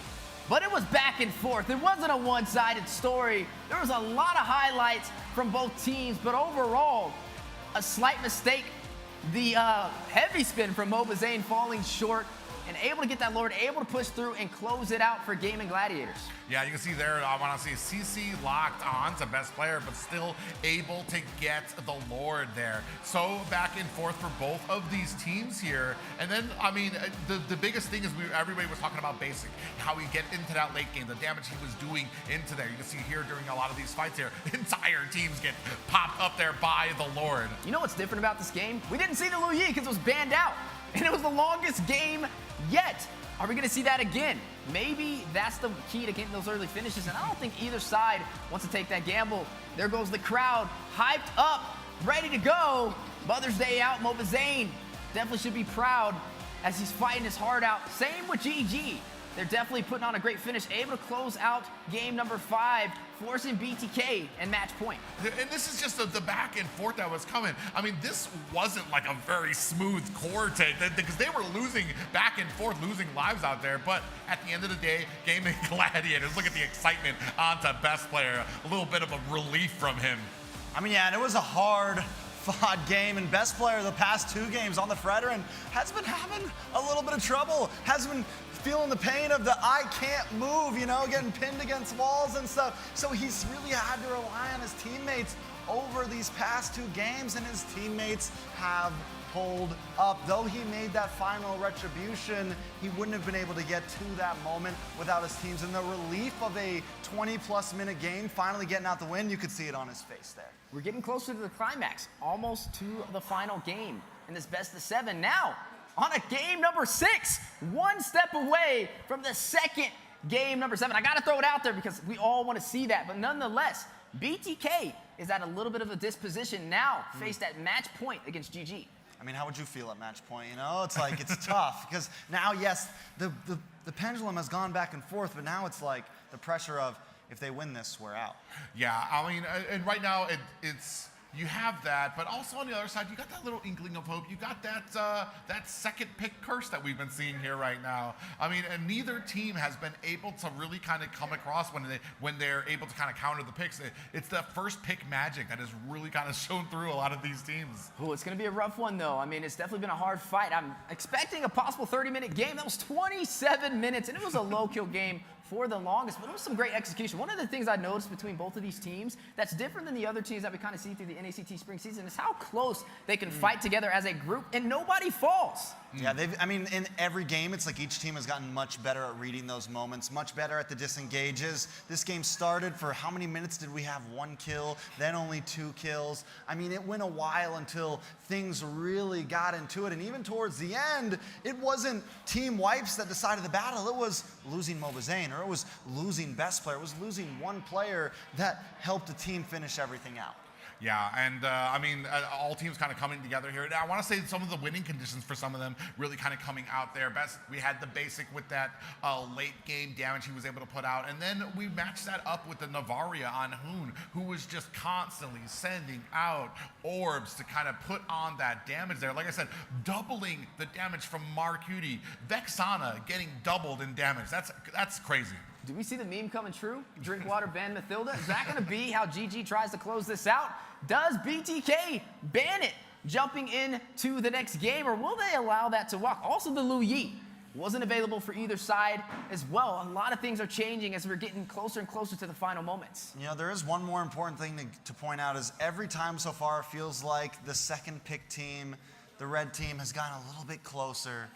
But it was back and forth. It wasn't a one-sided story. There was a lot of highlights from both teams, but overall, a slight mistake. The heavy spin from Mobazane falling short and able to get that Lord, able to push through and close it out for Gaimin Gladiators. Yeah, you can see there, I want to see CC locked on to best player, but still able to get the Lord there. So back and forth for both of these teams here. And then, I mean, the biggest thing is everybody was talking about basic, how we get into that late game, the damage he was doing into there. You can see here during a lot of these fights here, entire teams get popped up there by the Lord. You know what's different about this game? We didn't see the Lu Yi because it was banned out. And it was the longest game yet. Are we going to see that again? Maybe that's the key to getting those early finishes, and I don't think either side wants to take that gamble. There goes the crowd, hyped up, ready to go. Mother's Day out, Mobazane definitely should be proud as he's fighting his heart out. Same with GG. They're definitely putting on a great finish, able to close out game number 5, forcing BTK and match point. And this is just the back and forth that was coming. I mean, this wasn't like a very smooth core take because they were losing back and forth, losing lives out there. But at the end of the day, Gaimin Gladiators, look at the excitement onto best player. A little bit of a relief from him. I mean, yeah, and it was a hard fought game, and best player the past 2 games on the Frederick has been having a little bit of trouble, has been feeling the pain of the I can't move, you know, getting pinned against walls and stuff. So he's really had to rely on his teammates over these past 2 games, and his teammates have pulled up. Though he made that final retribution, he wouldn't have been able to get to that moment without his teams. And the relief of a 20-plus minute game, finally getting out the win, you could see it on his face there. We're getting closer to the climax, almost to the final game in this best of 7. Now, on a game number 6, one step away from the second game number 7. I got to throw it out there because we all want to see that. But nonetheless, BTK is at a little bit of a disposition now, faced at match point against GG. I mean, how would you feel at match point? You know, it's like, it's tough because now, yes, the pendulum has gone back and forth, but now it's like the pressure of, if they win this, we're out. Yeah, I mean, and right now it's you have that, but also on the other side, you got that little inkling of hope. You got that second pick curse that we've been seeing here right now. I mean, and neither team has been able to really kind of come across when they're able to kind of counter the picks. It's the first pick magic that has really kind of shown through a lot of these teams. Oh, it's going to be a rough one, though. I mean, it's definitely been a hard fight. I'm expecting a possible 30-minute game. That was 27 minutes, and it was a low-kill game for the longest, but it was some great execution. One of the things I noticed between both of these teams that's different than the other teams that we kind of see through the NACT spring season is how close they can fight together as a group and nobody falls. Yeah, I mean, in every game, it's like each team has gotten much better at reading those moments, much better at the disengages. This game started for how many minutes did we have? 1 kill, then only 2 kills. I mean, it went a while until things really got into it. And even towards the end, it wasn't team wipes that decided the battle. It was losing Mobazane, or it was losing best player. It was losing one player that helped the team finish everything out. Yeah, and I mean, all teams kind of coming together here. Now, I want to say some of the winning conditions for some of them really kind of coming out there. Best, we had the basic with that late game damage he was able to put out, and then we matched that up with the Navaria on Hoon, who was just constantly sending out orbs to kind of put on that damage there. Like I said, doubling the damage from Marcuti. Vexana getting doubled in damage. That's crazy. Do we see the meme coming true? Drink water, ban Mathilda? Is that going to be how GG tries to close this out? Does BTK ban it jumping into the next game, or will they allow that to walk? Also, the Lu Yi wasn't available for either side as well. A lot of things are changing as we're getting closer and closer to the final moments. You know, there is one more important thing to point out is every time so far it feels like the second pick team, the red team, has gotten a little bit closer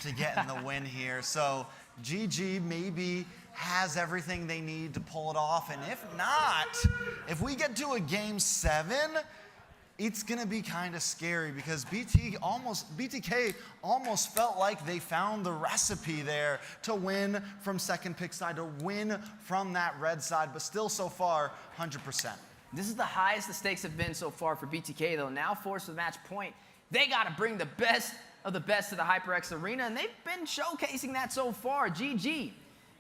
to getting the win here. So GG maybe has everything they need to pull it off, and if not, if we get to a game 7, it's gonna be kind of scary because BTK almost felt like they found the recipe there to win from second pick side, to win from that red side, but still so far, 100%. This is the highest the stakes have been so far for BTK, though. Now forced with match point, they gotta bring the best of the best to the HyperX Arena, and they've been showcasing that so far. GG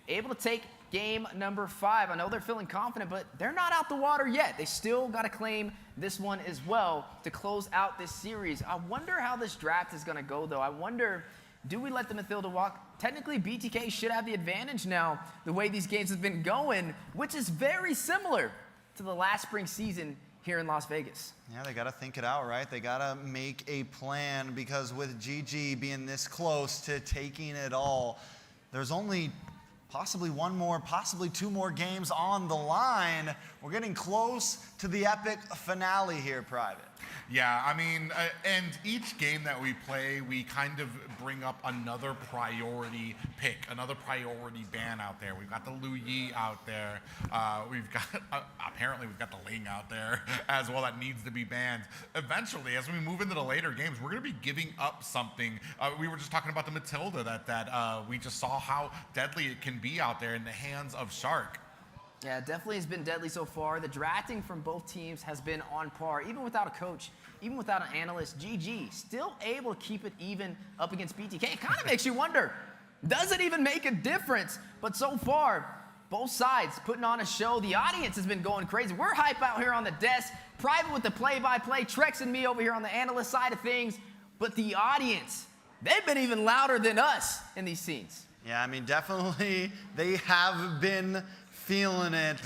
able to take game number 5. I know they're feeling confident, but they're not out the water yet. They still got to claim this one as well to close out this series. I wonder how this draft is going to go, though. I wonder, do we let the Mathilda walk? Technically, BTK should have the advantage now, the way these games have been going, which is very similar to the last spring season here in Las Vegas. Yeah, they got to think it out, right? They got to make a plan, because with GG being this close to taking it all, there's only possibly one more, possibly 2 more games on the line. We're getting close to the epic finale here, Private. Yeah, I mean, and each game that we play, we kind of bring up another priority pick, another priority ban out there. We've got the Lu Yi out there. We've got, apparently we've got the Ling out there as well that needs to be banned. Eventually, as we move into the later games, we're going to be giving up something. We were just talking about the Mathilda, that we just saw how deadly it can be out there in the hands of Shark. Yeah, it definitely has been deadly so far. The drafting from both teams has been on par. Even without a coach, even without an analyst, GG still able to keep it even up against BTK. It kind of makes you wonder, does it even make a difference? But so far, both sides putting on a show. The audience has been going crazy. We're hype out here on the desk, Private with the play-by-play, Trex and me over here on the analyst side of things. But the audience, they've been even louder than us in these scenes. Yeah, I mean, definitely they have been feeling it.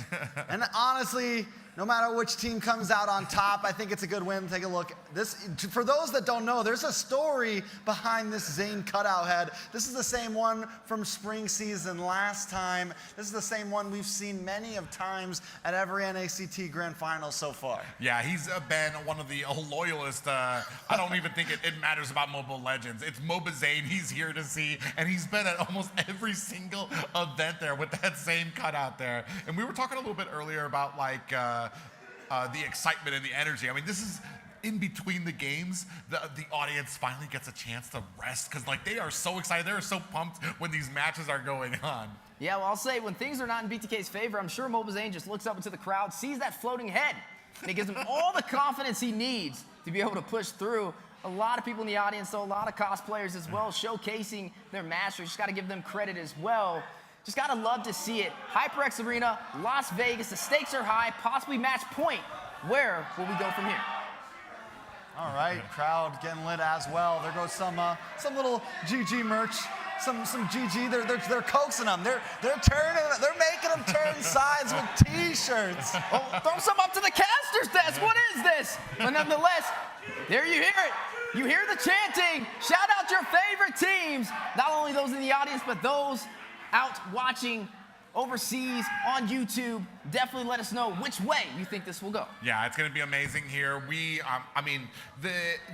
And honestly, no matter which team comes out on top, I think it's a good win. Take a look. This, for those that don't know, there's a story behind this Zane cutout head. This is the same one from spring season last time. This is the same one we've seen many of times at every NACT Grand Final so far. Yeah, he's been one of the loyalist. I don't even think it matters about Mobile Legends. It's Mobazane he's here to see, and he's been at almost every single event there with that same cutout there. And we were talking a little bit earlier about like the excitement and the energy. I mean, this is in between the games, the audience finally gets a chance to rest, because like they are so excited, they're so pumped when these matches are going on. Yeah, well, I'll say when things are not in BTK's favor, I'm sure Mobazane just looks up into the crowd, sees that floating head, and it gives him all the confidence he needs to be able to push through. A lot of people in the audience, though, a lot of cosplayers as well, showcasing their mastery. Just got to give them credit as well. Just got to love to see it. HyperX Arena, Las Vegas, the stakes are high, possibly match point. Where will we go from here? All right, crowd getting lit as well. There goes some little GG merch. Some GG, they're coaxing them. They're making them turn sides with T-shirts. Oh, throw some up to the caster's desk. What is this? But nonetheless, there you hear it. You hear the chanting. Shout out your favorite teams. Not only those in the audience, but those out watching overseas on YouTube. Definitely let us know which way you think this will go. Yeah, it's going to be amazing here.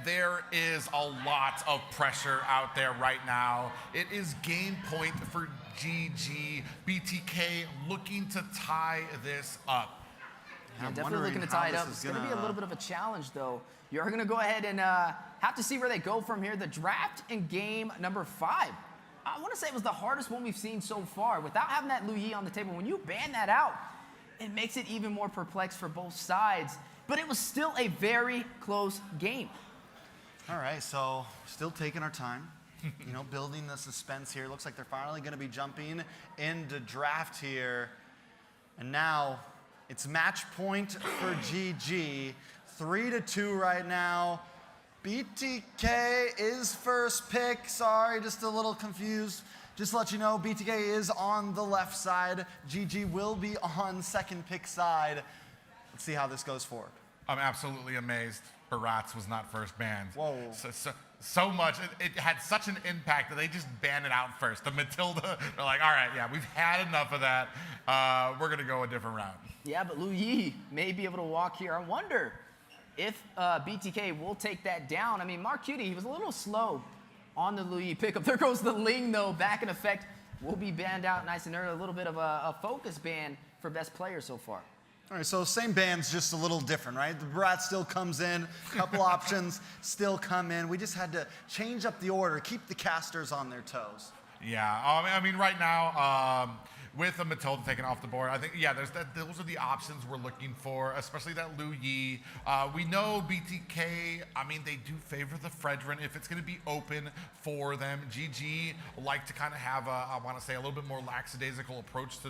There is a lot of pressure out there right now. It is game point for GG. BTK looking to tie this up. Yeah, definitely looking to tie it up. It's going to be a little bit of a challenge, though. You're going to go ahead and have to see where they go from here. The draft in game number 5. I want to say it was the hardest one we've seen so far. Without having that Lu Yi on the table, when you ban that out, it makes it even more perplexed for both sides. But it was still a very close game. All right, so still taking our time, building the suspense here. Looks like they're finally going to be jumping into draft here. And now it's match point for GG. 3-2 right now. BTK is first pick. Sorry, just a little confused. Just to let you know, BTK is on the left side. GG will be on second pick side. Let's see how this goes forward. I'm absolutely amazed Barats was not first banned. Whoa. So much. It had such an impact that they just banned it out first. The Matilda, they're like, all right, yeah, we've had enough of that. We're going to go a different route. Yeah, but Lu Yi may be able to walk here. I wonder if BTK will take that down. I mean, Mark Cutie, he was a little slow on the Lu Yi pickup. There goes the Ling, though, back in effect. Will be banned out nice and early. A little bit of a focus ban for best player so far. All right, so same band's just a little different, right? The Brat still comes in, a couple options still come in. We just had to change up the order, keep the casters on their toes. Yeah, I mean, right now, with the Matilda taken off the board, I think, yeah, those are the options we're looking for, especially that Lu Yi. We know BTK, I mean, they do favor the Fredrin if it's going to be open for them. GG like to kind of have I want to say, a little bit more lackadaisical approach to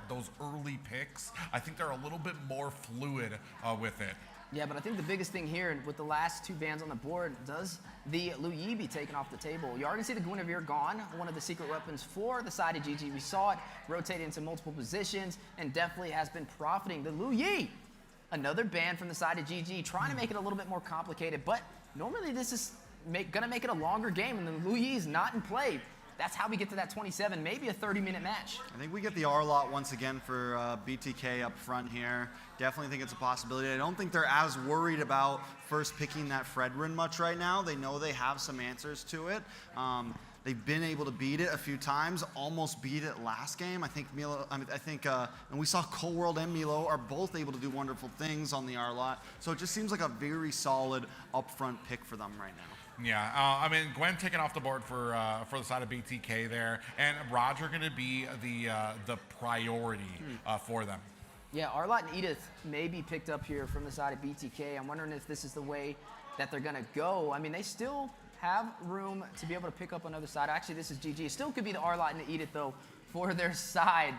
those early picks. I think they're a little bit more fluid with it. Yeah, but I think the biggest thing here, with the last two bans on the board, does the Lu Yi be taken off the table? You already see the Guinevere gone, one of the secret weapons for the side of GG. We saw it rotate into multiple positions and definitely has been profiting. The Lu Yi, another ban from the side of GG, trying to make it a little bit more complicated, but normally this is gonna make it a longer game, and the Lu Yi is not in play. That's how we get to that 27, maybe a 30-minute match. I think we get the R-Lot once again for BTK up front here. Definitely think it's a possibility. I don't think they're as worried about first picking that Fredrin much right now. They know they have some answers to it. They've been able to beat it a few times, almost beat it last game. I think Milo, and we saw Cold World and Milo are both able to do wonderful things on the R-Lot. So it just seems like a very solid upfront pick for them right now. Yeah, I mean, Gwen taken off the board for the side of BTK there, and Roger going to be the priority for them. Yeah, R-Lot and Edith may be picked up here from the side of BTK. I'm wondering if this is the way that they're going to go. I mean, they still have room to be able to pick up another side. Actually, this is GG. It still could be the R-Lot and the Edith, though, for their side.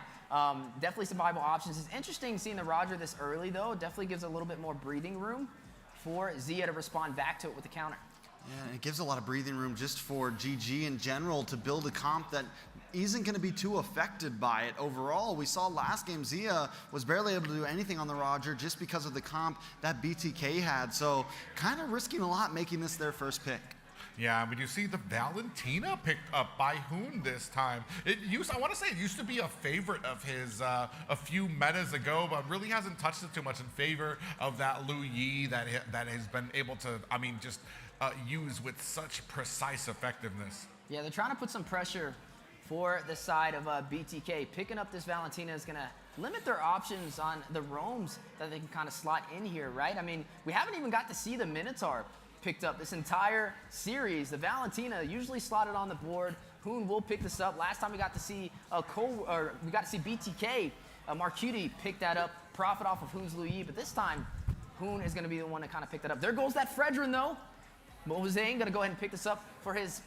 Definitely some viable options. It's interesting seeing the Roger this early, though. It definitely gives a little bit more breathing room for Zia to respond back to it with the counter. Yeah, and it gives a lot of breathing room just for GG in general to build a comp that isn't going to be too affected by it overall. We saw last game Zia was barely able to do anything on the Roger just because of the comp that BTK had. So kind of risking a lot making this their first pick. Yeah, we do see the Valentina picked up by Hoon this time. I want to say it used to be a favorite of his a few metas ago, but really hasn't touched it too much in favor of that Lu Yi that has been able to, I mean, just use with such precise effectiveness. Yeah, they're trying to put some pressure for the side of BTK. Picking up this Valentina is going to limit their options on the roams that they can kind of slot in here, right? I mean, we haven't even got to see the Minotaur picked up this entire series. The Valentina usually slotted on the board Hoon will pick this up. Last time we got to see BTK, Marcuti pick that up, profit off of Hoon's Luyi, but this time Hoon is going to be the one to kind of pick that up. There goes that Fredrin though. Mobazane going to go ahead and pick this up for his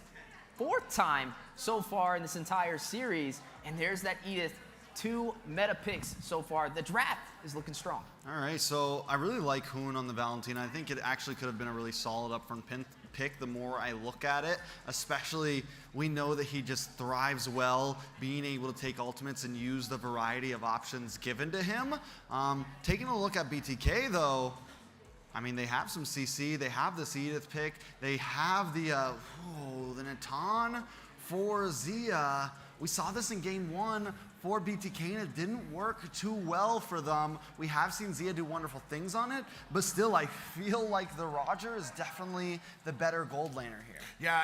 4th time so far in this entire series, and there's that Edith. 2 meta picks so far. The draft is looking strong. All right, so I really like Hoon on the Valentina. I think it actually could have been a really solid upfront pick the more I look at it, especially we know that he just thrives well being able to take ultimates and use the variety of options given to him. Taking a look at BTK though, I mean, they have some CC, they have this Edith pick, they have the Natan for Zia. We saw this in game 1 for BTK, and it didn't work too well for them. We have seen Zia do wonderful things on it, but still, I feel like the Roger is definitely the better gold laner here. Yeah,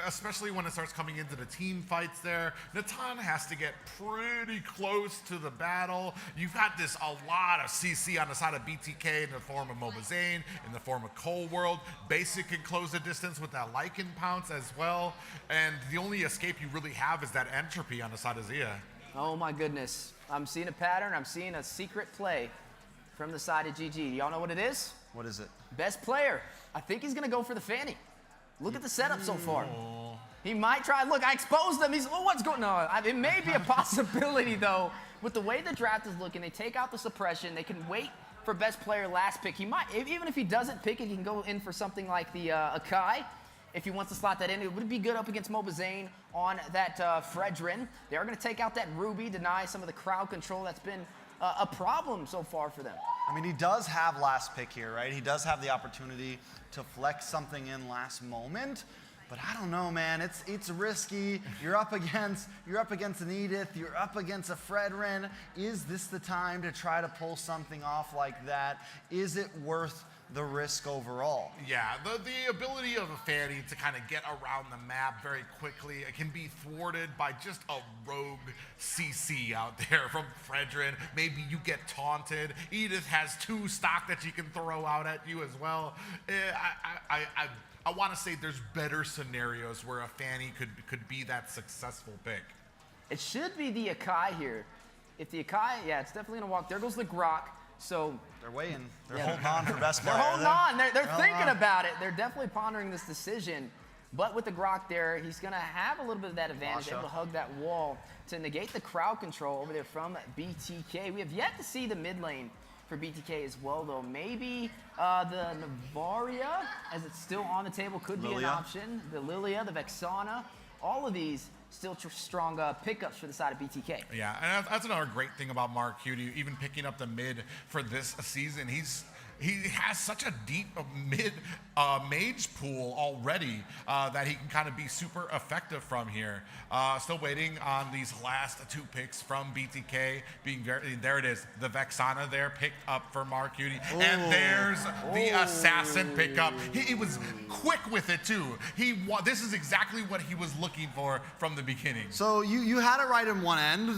especially when it starts coming into the team fights there, Natan has to get pretty close to the battle. You've got a lot of CC on the side of BTK in the form of Mobazane, in the form of Cold World. Basic can close the distance with that Lycan pounce as well, and the only escape you really have is that entropy on the side of Zia. Oh my goodness. I'm seeing a pattern. I'm seeing a secret play from the side of GG. Y'all know what it is? What is it? Best player. I think he's going to go for the Fanny. Look at the setup so far. He might try. Look, I exposed them. He's, what's going on? It may be a possibility, though. With the way the draft is looking, they take out the suppression. They can wait for best player last pick. He might, even if he doesn't pick it, he can go in for something like the Akai. If he wants to slot that in, it would be good up against Mobazane on that Fredrin. They are going to take out that Ruby, deny some of the crowd control that's been a problem so far for them. I mean, he does have last pick here, right? He does have the opportunity to flex something in last moment. But I don't know, man. It's risky. You're up against an Edith. You're up against a Fredrin. Is this the time to try to pull something off like that? Is it worth the risk overall? Yeah, the ability of a Fanny to kind of get around the map very quickly, it can be thwarted by just a rogue CC out there from Fredrin. Maybe you get taunted. Edith has 2 stock that she can throw out at you as well. I want to say there's better scenarios where a Fanny could be that successful pick. It should be the Akai here. If the Akai, yeah, it's definitely going to walk. There goes the Grok. So they're waiting. They're holding on for best player. They're holding on. They're thinking about it. They're definitely pondering this decision. But with the Grok there, he's going to have a little bit of that advantage, able to hug that wall to negate the crowd control over there from BTK. We have yet to see the mid lane for BTK as well, though. Maybe the Navaria, as it's still on the table, could be an option. The Lilia, the Vexana, all of these still strong pickups for the side of BTK. Yeah, and that's another great thing about Marcuti, even picking up the mid for this season. He has such a deep mid mage pool already that he can kind of be super effective from here. Still waiting on these last 2 picks from BTK. There it is, the Vexana there picked up for Marcuti. And there's the assassin pickup. He was quick with it too. This is exactly what he was looking for from the beginning. So you had it right in one end.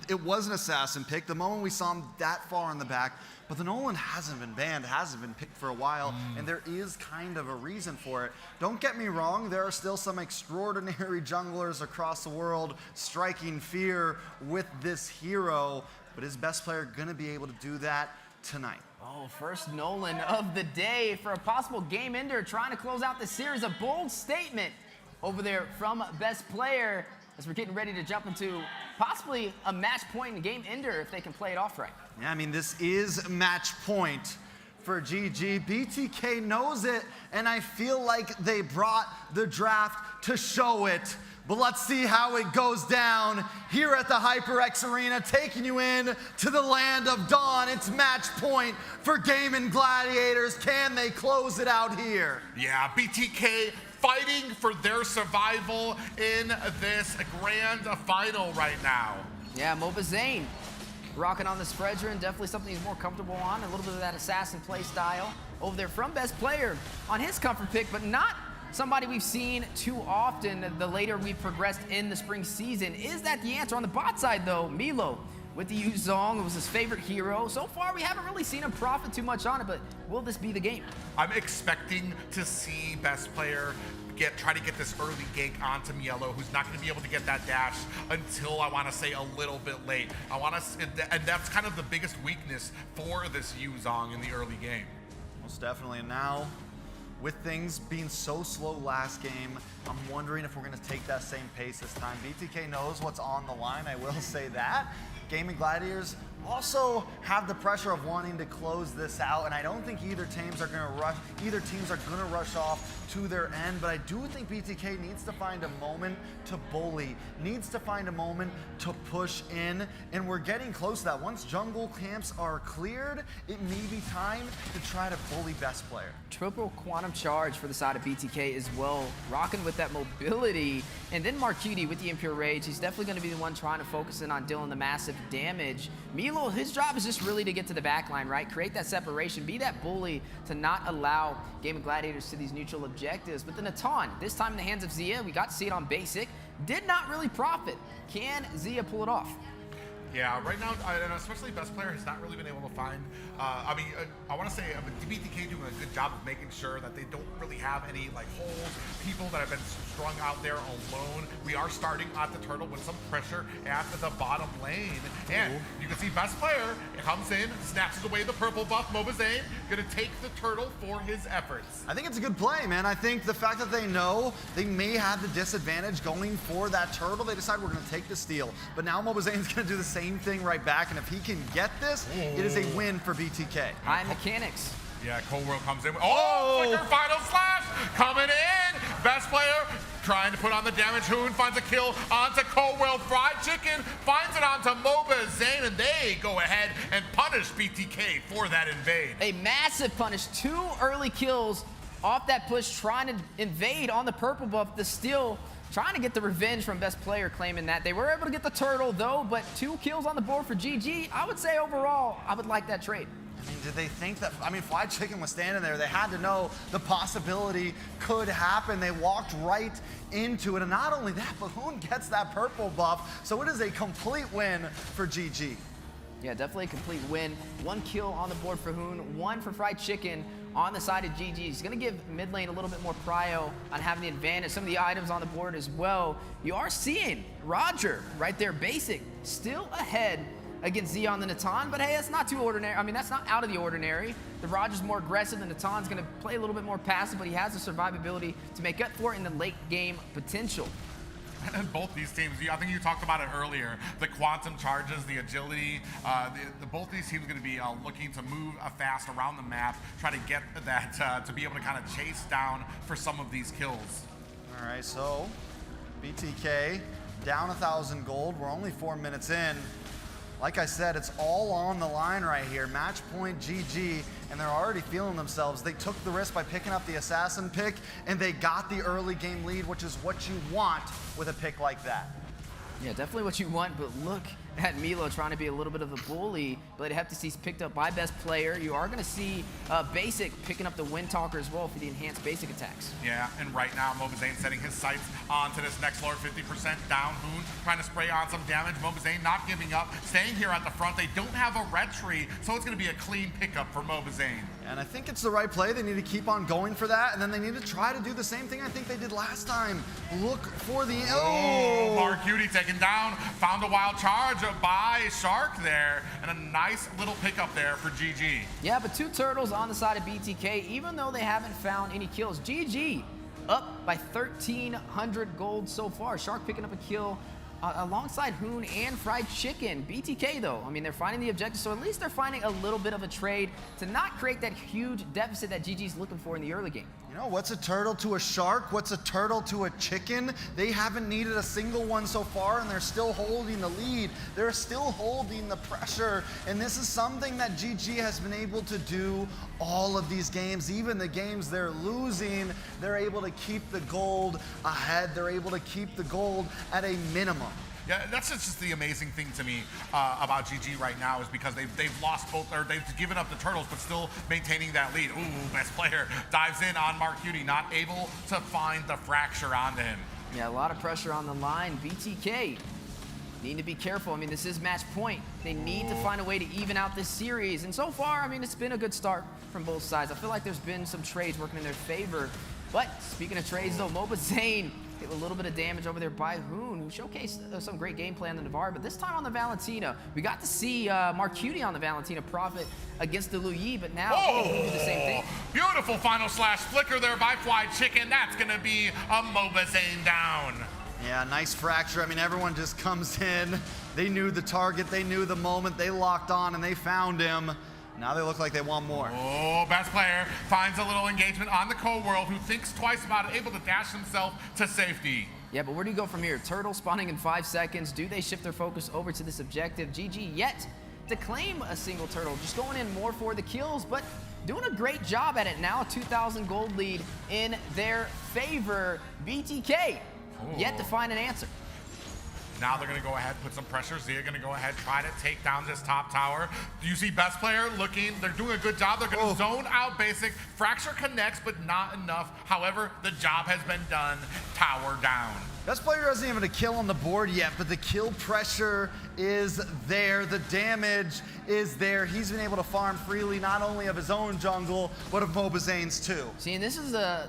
It was an assassin pick. The moment we saw him that far in the back, but the Nolan hasn't been banned, hasn't been picked for a while, and there is kind of a reason for it. Don't get me wrong, there are still some extraordinary junglers across the world striking fear with this hero, but is best player gonna be able to do that tonight? Oh, first Nolan of the day for a possible game ender, trying to close out the series. A bold statement over there from best player as we're getting ready to jump into possibly a match point and game ender if they can play it off right. Yeah, I mean, this is match point for GG. BTK knows it, and I feel like they brought the draft to show it. But let's see how it goes down here at the HyperX Arena, taking you in to the land of dawn. It's match point for Gaimin Gladiators. Can they close it out here? Yeah, BTK fighting for their survival in this grand final right now. Yeah, Mobazane rocking on this Fredrin, definitely something he's more comfortable on. A little bit of that assassin play style over there from best player on his comfort pick, but not somebody we've seen too often the later we've progressed in the spring season. Is that the answer? On the bot side, though, Milo with the Yuzong, it was his favorite hero. So far, we haven't really seen him profit too much on it, but will this be the game? I'm expecting to see best player try to get this early gank onto Mielo, who's not going to be able to get that dash until I want to say a little bit late. And that's kind of the biggest weakness for this Yu Zhong in the early game. Most definitely. And now, with things being so slow last game, I'm wondering if we're going to take that same pace this time. BTK knows what's on the line, I will say that. Gaimin Gladiators also have the pressure of wanting to close this out, and I don't think either teams are going to rush off to their end, but I do think BTK needs to find a moment to bully, needs to find a moment to push in, and we're getting close to that. Once jungle camps are cleared, it may be time to try to bully best player. Triple quantum charge for the side of BTK as well, rocking with that mobility, and then Marcuti with the Impure Rage. He's definitely going to be the one trying to focus in on dealing the massive damage. Milo, his job is just really to get to the backline, right? Create that separation, be that bully to not allow Gaimin Gladiators to these neutral objectives. But the Natan, this time in the hands of Zia, we got to see it on basic, did not really profit. Can Zia pull it off? Yeah, right now, and especially best player has not really been able to find, I want to say BTK doing a good job of making sure that they don't really have any like holes, people that have been strung out there alone. We are starting at the turtle with some pressure at the bottom lane, and you can see best player comes in, snatches away the purple buff. Mobazane gonna take the turtle for his efforts. I think it's a good play, man. I think the fact that they know they may have the disadvantage going for that turtle, they decide we're gonna take the steal. But now Mobazane's gonna do the same thing right back, and if he can get this, it is a win for BTK. High mechanics. Yeah, Cold World comes in. Flicker final slash coming in. Best player trying to put on the damage. Hoon finds a kill onto Cold World. Fried Chicken finds it onto Mobazane, and they go ahead and punish BTK for that invade. A massive punish. 2 early kills off that push, trying to invade on the purple buff. The steal, trying to get the revenge from best player, claiming that. They were able to get the turtle, though, but 2 kills on the board for GG. I would say overall, I would like that trade. I mean, did they think that, Fried Chicken was standing there. They had to know the possibility could happen. They walked right into it. And not only that, but Hoon gets that purple buff. So it is a complete win for GG. Yeah, definitely a complete win. 1 kill on the board for Hoon, 1 for Fried Chicken on the side of GG. He's going to give mid lane a little bit more prio on having the advantage. Some of the items on the board as well. You are seeing Roger right there, basic, still ahead against Zia on the Natan, but hey, that's not too ordinary. I mean, that's not out of the ordinary. The Roger's more aggressive, the Natan's gonna play a little bit more passive, but he has the survivability to make up for it in the late game potential. And both these teams, I think you talked about it earlier, the quantum charges, the agility, both these teams are going to be looking to move fast around the map, try to get that, to be able to kind of chase down for some of these kills. All right, so BTK down 1,000 gold. We're only 4 minutes in. Like I said, it's all on the line right here. Match point GG, and they're already feeling themselves. They took the risk by picking up the assassin pick, and they got the early game lead, which is what you want with a pick like that. Yeah, definitely what you want, but look at Milo trying to be a little bit of a bully. But Hefty's picked up by best player. You are going to see Basic picking up the Windtalker as well for the enhanced basic attacks. Yeah, and right now Mobazane setting his sights onto this next lord, 50% down. Hoon trying to spray on some damage. Mobazane not giving up, staying here at the front. They don't have a retry, so it's going to be a clean pickup for Mobazane. And I think it's the right play. They need to keep on going for that, and then they need to try to do the same thing I think they did last time. Look for the... Marcuti taken down, found a wild charge by Shark there, and a nice little pickup there for GG. Yeah, but 2 turtles on the side of BTK, even though they haven't found any kills. GG up by 1,300 gold so far. Shark picking up a kill alongside Hoon and Fried Chicken. BTK though, I mean, they're finding the objective, so at least they're finding a little bit of a trade to not create that huge deficit that GG's looking for in the early game. You know, what's a turtle to a shark? What's a turtle to a chicken? They haven't needed a single one so far, and they're still holding the lead. They're still holding the pressure, and this is something that GG has been able to do all of these games. Even the games they're losing, they're able to keep the gold ahead. They're able to keep the gold at a minimum. Yeah, that's just the amazing thing to me about GG right now is because they've lost both, or they've given up the turtles, but still maintaining that lead. Ooh, best player dives in on Marcuti, not able to find the fracture onto him. Yeah, a lot of pressure on the line. BTK need to be careful. I mean, this is match point. They need to find a way to even out this series. And so far, I mean, it's been a good start from both sides. I feel like there's been some trades working in their favor. But speaking of trades, though, Mobazane hit a little bit of damage over there by Hoon, who showcased some great gameplay on the Navarre. But this time on the Valentina, we got to see Marcuti on the Valentina profit against the Luyi, but now do the same thing. Beautiful final slash flicker there by Fly Chicken. That's going to be a Mobazane down. Yeah, nice fracture. I mean, everyone just comes in. They knew the target, they knew the moment, they locked on and they found him. Now they look like they want more. Oh, best player finds a little engagement on the Co-World, who thinks twice about it, able to dash himself to safety. Yeah, but where do you go from here? Turtle spawning in 5 seconds. Do they shift their focus over to this objective? GG yet to claim a single turtle. Just going in more for the kills, but doing a great job at it. Now a 2,000 gold lead in their favor. BTK yet to find an answer. Now they're going to go ahead, put some pressure. Zia going to go ahead, try to take down this top tower. Do you see best player looking? They're doing a good job. They're going to zone out basic. Fracture connects, but not enough. However, the job has been done. Tower down. Best player doesn't even have a kill on the board yet, but the kill pressure is there. The damage is there. He's been able to farm freely, not only of his own jungle, but of Mobazane's too. See, and this is the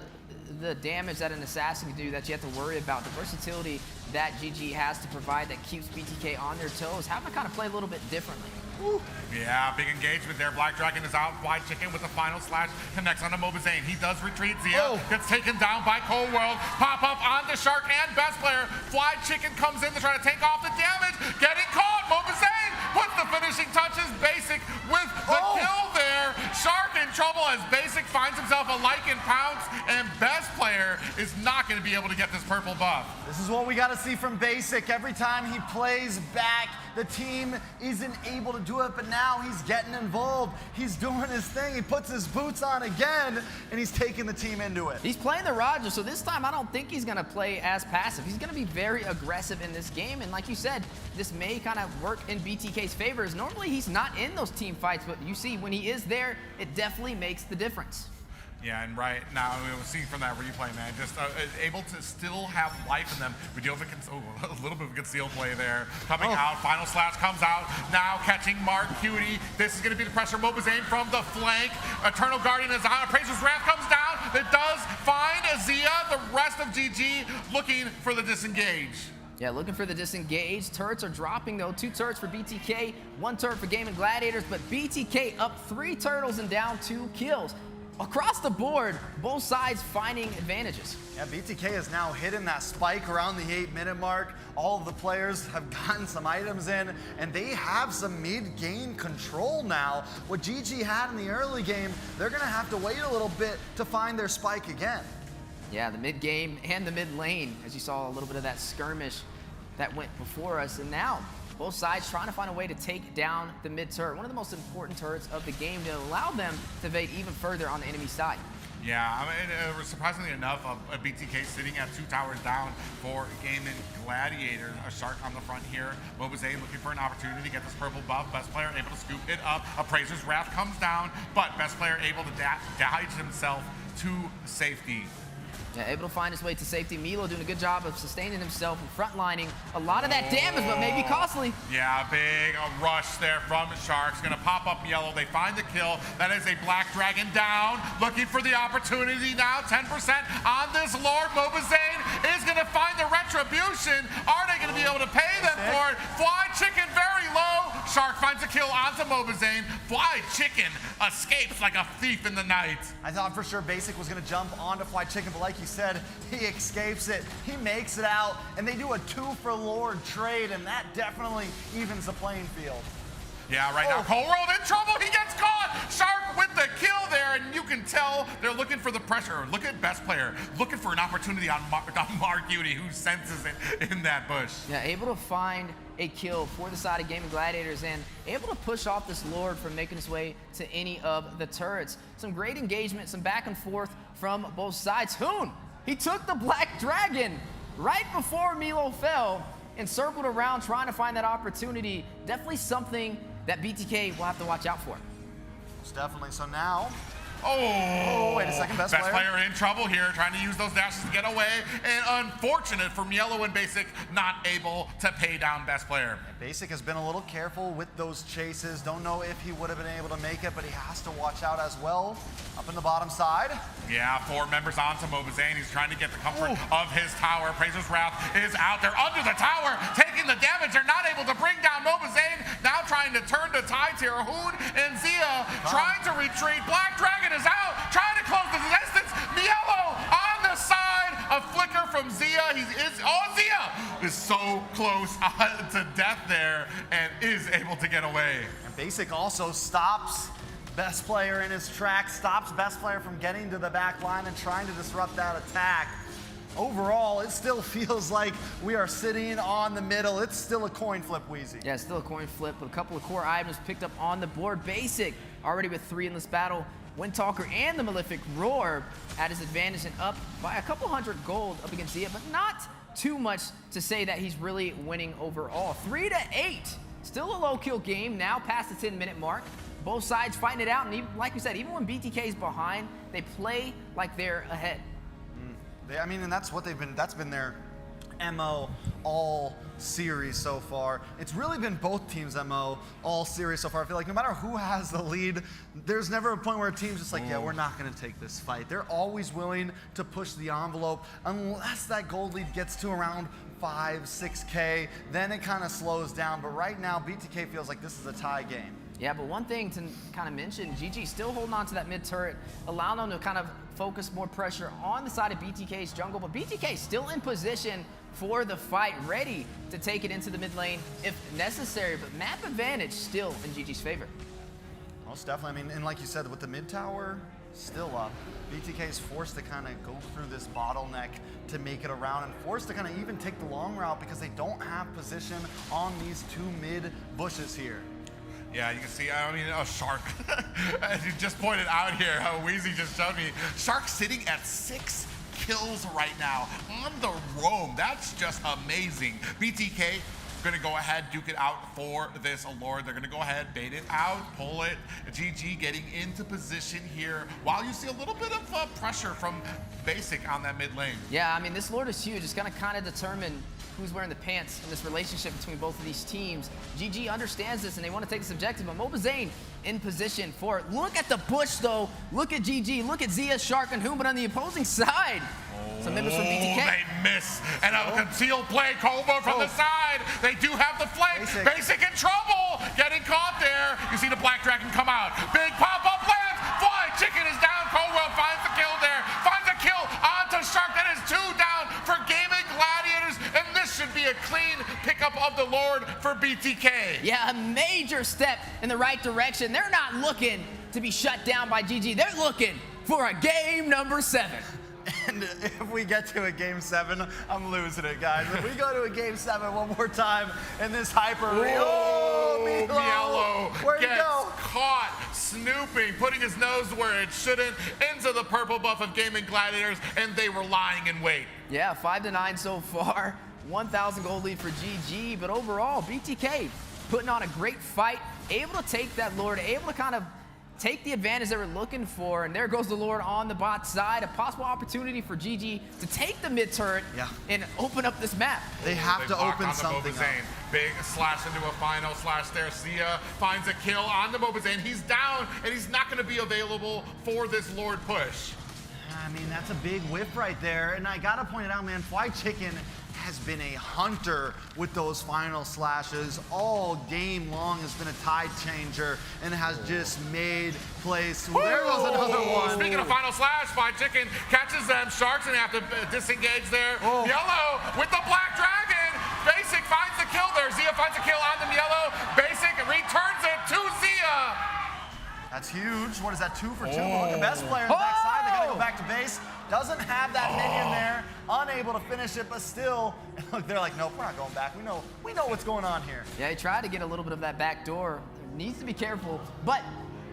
damage that an assassin can do that you have to worry about. The versatility that GG has to provide that keeps BTK on their toes. Having to kind of play a little bit differently. Woo. Yeah, big engagement there. Black Dragon is out. Fly Chicken with the final slash connects onto Mobazane. He does retreat. Zia gets taken down by Cold World. Pop up on the Shark and best player. Fly Chicken comes in to try to take off the damage. Getting caught. Mobazane puts the finishing touches. Basic with the kill there. Shark in trouble as Basic finds himself a Lycan pounce, and best player is not going to be able to get this purple buff. This is what we got to see from Basic. Every time he plays back, the team isn't able to do it, but now he's getting involved. He's doing his thing. He puts his boots on again, and he's taking the team into it. He's playing the Roger, so this time I don't think he's going to play as passive. He's going to be very aggressive in this game, and like you said, this may kind of work in BTK's favor. Normally he's not in those team fights, but you see when he is there, it definitely makes the difference. Yeah, and right now, we'll see from that replay, man, just able to still have life in them. We deal with a little bit of a concealed play there. Coming out, final slash comes out. Now catching Mark Cutie. This is going to be the pressure. Mobazane from the flank. Eternal Guardian is out. Appraiser's Wrath comes down. It does find Zia. The rest of GG looking for the disengage. Yeah, looking for the disengage. Turrets are dropping, though. 2 turrets for BTK, 1 turret for Gaimin Gladiators, but BTK up 3 turtles and down 2 kills. Across the board, both sides finding advantages. Yeah, BTK has now hidden that spike around the 8-minute mark. All of the players have gotten some items in, and they have some mid-game control now. What GG had in the early game, they're going to have to wait a little bit to find their spike again. Yeah, the mid-game and the mid-lane, as you saw a little bit of that skirmish that went before us, and now both sides trying to find a way to take down the mid-turret, one of the most important turrets of the game, to allow them to evade even further on the enemy side. Yeah, I mean, surprisingly enough, a BTK sitting at 2 towers down for Gaimin Gladiators. A Shark on the front here. Mobazane looking for an opportunity to get this purple buff. Best player able to scoop it up. Appraiser's Wrath comes down, but best player able to dodge himself to safety. Yeah, able to find his way to safety. Milo doing a good job of sustaining himself and frontlining a lot of that damage, but maybe costly. Yeah, big rush there from the Sharks. Gonna pop up yellow. They find the kill. That is a Black Dragon down. Looking for the opportunity now. 10% on this Lord. Mobazane is gonna find the retribution. Are they gonna be able to pay them for it? Fly Chicken very low. Shark finds a kill onto Mobazane. Fly Chicken escapes like a thief in the night. I thought for sure Basic was gonna jump onto Fly Chicken, but like you said, he escapes it. He makes it out, and they do a 2 for Lord trade, and that definitely evens the playing field. Yeah, right now, Cold World in trouble. He gets caught. Shark with the kill there, and you can tell they're looking for the pressure. Look at best player, looking for an opportunity on Mark Cutie, who senses it in that bush. Yeah, able to find a kill for the side of Gaimin Gladiators and able to push off this Lord from making his way to any of the turrets. Some great engagement, some back and forth from both sides. Hoon, he took the Black Dragon right before Milo fell and circled around trying to find that opportunity. Definitely something that BTK will have to watch out for. Most definitely. So now Oh, wait a second, best player in trouble here, trying to use those dashes to get away. And unfortunate for Mielo and Basic, not able to pay down best player. Basic has been a little careful with those chases. Don't know if he would have been able to make it, but he has to watch out as well. Up in the bottom side. Yeah, 4 members onto Mobazane. He's trying to get the comfort of his tower. Praiser's Wrath is out there under the tower, taking the damage. They're not able to bring down Mobazane. Now trying to turn the tides here. Hoon and Zia trying to retreat. Black Dragon is out, trying to close the distance. Mielo on the side. A flicker from Zia. Zia is so close to death there and is able to get away. And Basic also stops best player in his track, stops best player from getting to the back line and trying to disrupt that attack. Overall, it still feels like we are sitting on the middle. It's still a coin flip, Wheezy. Yeah, still a coin flip, but a couple of core items picked up on the board. Basic already with 3 in this battle. Windtalker and the Malefic Roar at his advantage and up by a couple hundred gold up against Zia, but not too much to say that he's really winning overall. 3-8, still a low kill game, now past the 10-minute mark. Both sides fighting it out, and even, like we said, even when BTK is behind, they play like they're ahead. I mean, and that's been their MO all series so far. It's really been both teams' MO all series so far. I feel like no matter who has the lead, there's never a point where a team's just like, yeah, we're not going to take this fight. They're always willing to push the envelope unless that gold lead gets to around 5, 6K, then it kind of slows down. But right now, BTK feels like this is a tie game. Yeah, but one thing to kind of mention, GG still holding on to that mid turret, allowing them to kind of focus more pressure on the side of BTK's jungle, but BTK still in position for the fight, ready to take it into the mid lane if necessary, but map advantage still in GG's favor. Most definitely. I mean, and like you said, with the mid tower still up, BTK is forced to kind of go through this bottleneck to make it around and forced to kind of even take the long route because they don't have position on these 2 mid bushes here. Yeah, you can see, I mean, a Shark, as you just pointed out here, how Wheezy just showed me, Shark sitting at 6 kills right now on the roam. That's just amazing. BTK gonna go ahead, duke it out for this Allure. They're gonna go ahead, bait it out, pull it. GG getting into position here while you see a little bit of pressure from Basic on that mid lane. Yeah, I mean, this Lord is huge. It's gonna kind of determine who's wearing the pants in this relationship between both of these teams. GG understands this and they want to take this objective, but Mobazane in position for it. Look at the bush though. Look at GG. Look at Zia, Shark, and Hoon, but on the opposing side. Some members from BTK. They miss. And a concealed play, Kova from the side. They do have the flank. Basic in trouble. Getting caught there. You see the Black Dragon come out. Big pop-up lands. Flying Chicken is down. Kova finds the kill there. Finds a kill onto Shark. That is 2 down for Gaimin Gladiators. And this should be a clean pickup of the Lord for BTK. Yeah, a major step in the right direction. They're not looking to be shut down by GG. They're looking for a game number 7. And if we get to a game 7, I'm losing it, guys. If we go to a game 7 one more time in this hyper, Mielo where'd he gets go? caught snooping, putting his nose where it shouldn't, into the purple buff of Gaimin Gladiators, and they were lying in wait. Yeah, 5-9 so far. 1,000 gold lead for GG, but overall, BTK putting on a great fight, able to take that Lord, able to kind of take the advantage they were looking for, and there goes the Lord on the bot side. A possible opportunity for GG to take the mid turret and open up this map. They have to open something up. Big slash into a final slash there. Zia finds a kill on the Mobazane. He's down, and he's not going to be available for this Lord push. I mean, that's a big whiff right there. And I got to point it out, man, Fly Chicken has been a hunter with those final slashes. All game long has been a tide changer and has just made plays. There goes another one. Speaking of final slash, Fly Chicken catches them. Sharks and have to disengage there. Yellow with the Black Dragon. Basic finds the kill there. Zia finds a kill on the Yellow. Basic returns it to Zia. That's huge. What is that, 2 for 2? But look at best player in the backside. They gotta go back to base. Doesn't have that minion there. Unable to finish it, but still, look, they're like, nope, we're not going back. We know what's going on here. Yeah, he tried to get a little bit of that back door. Needs to be careful, but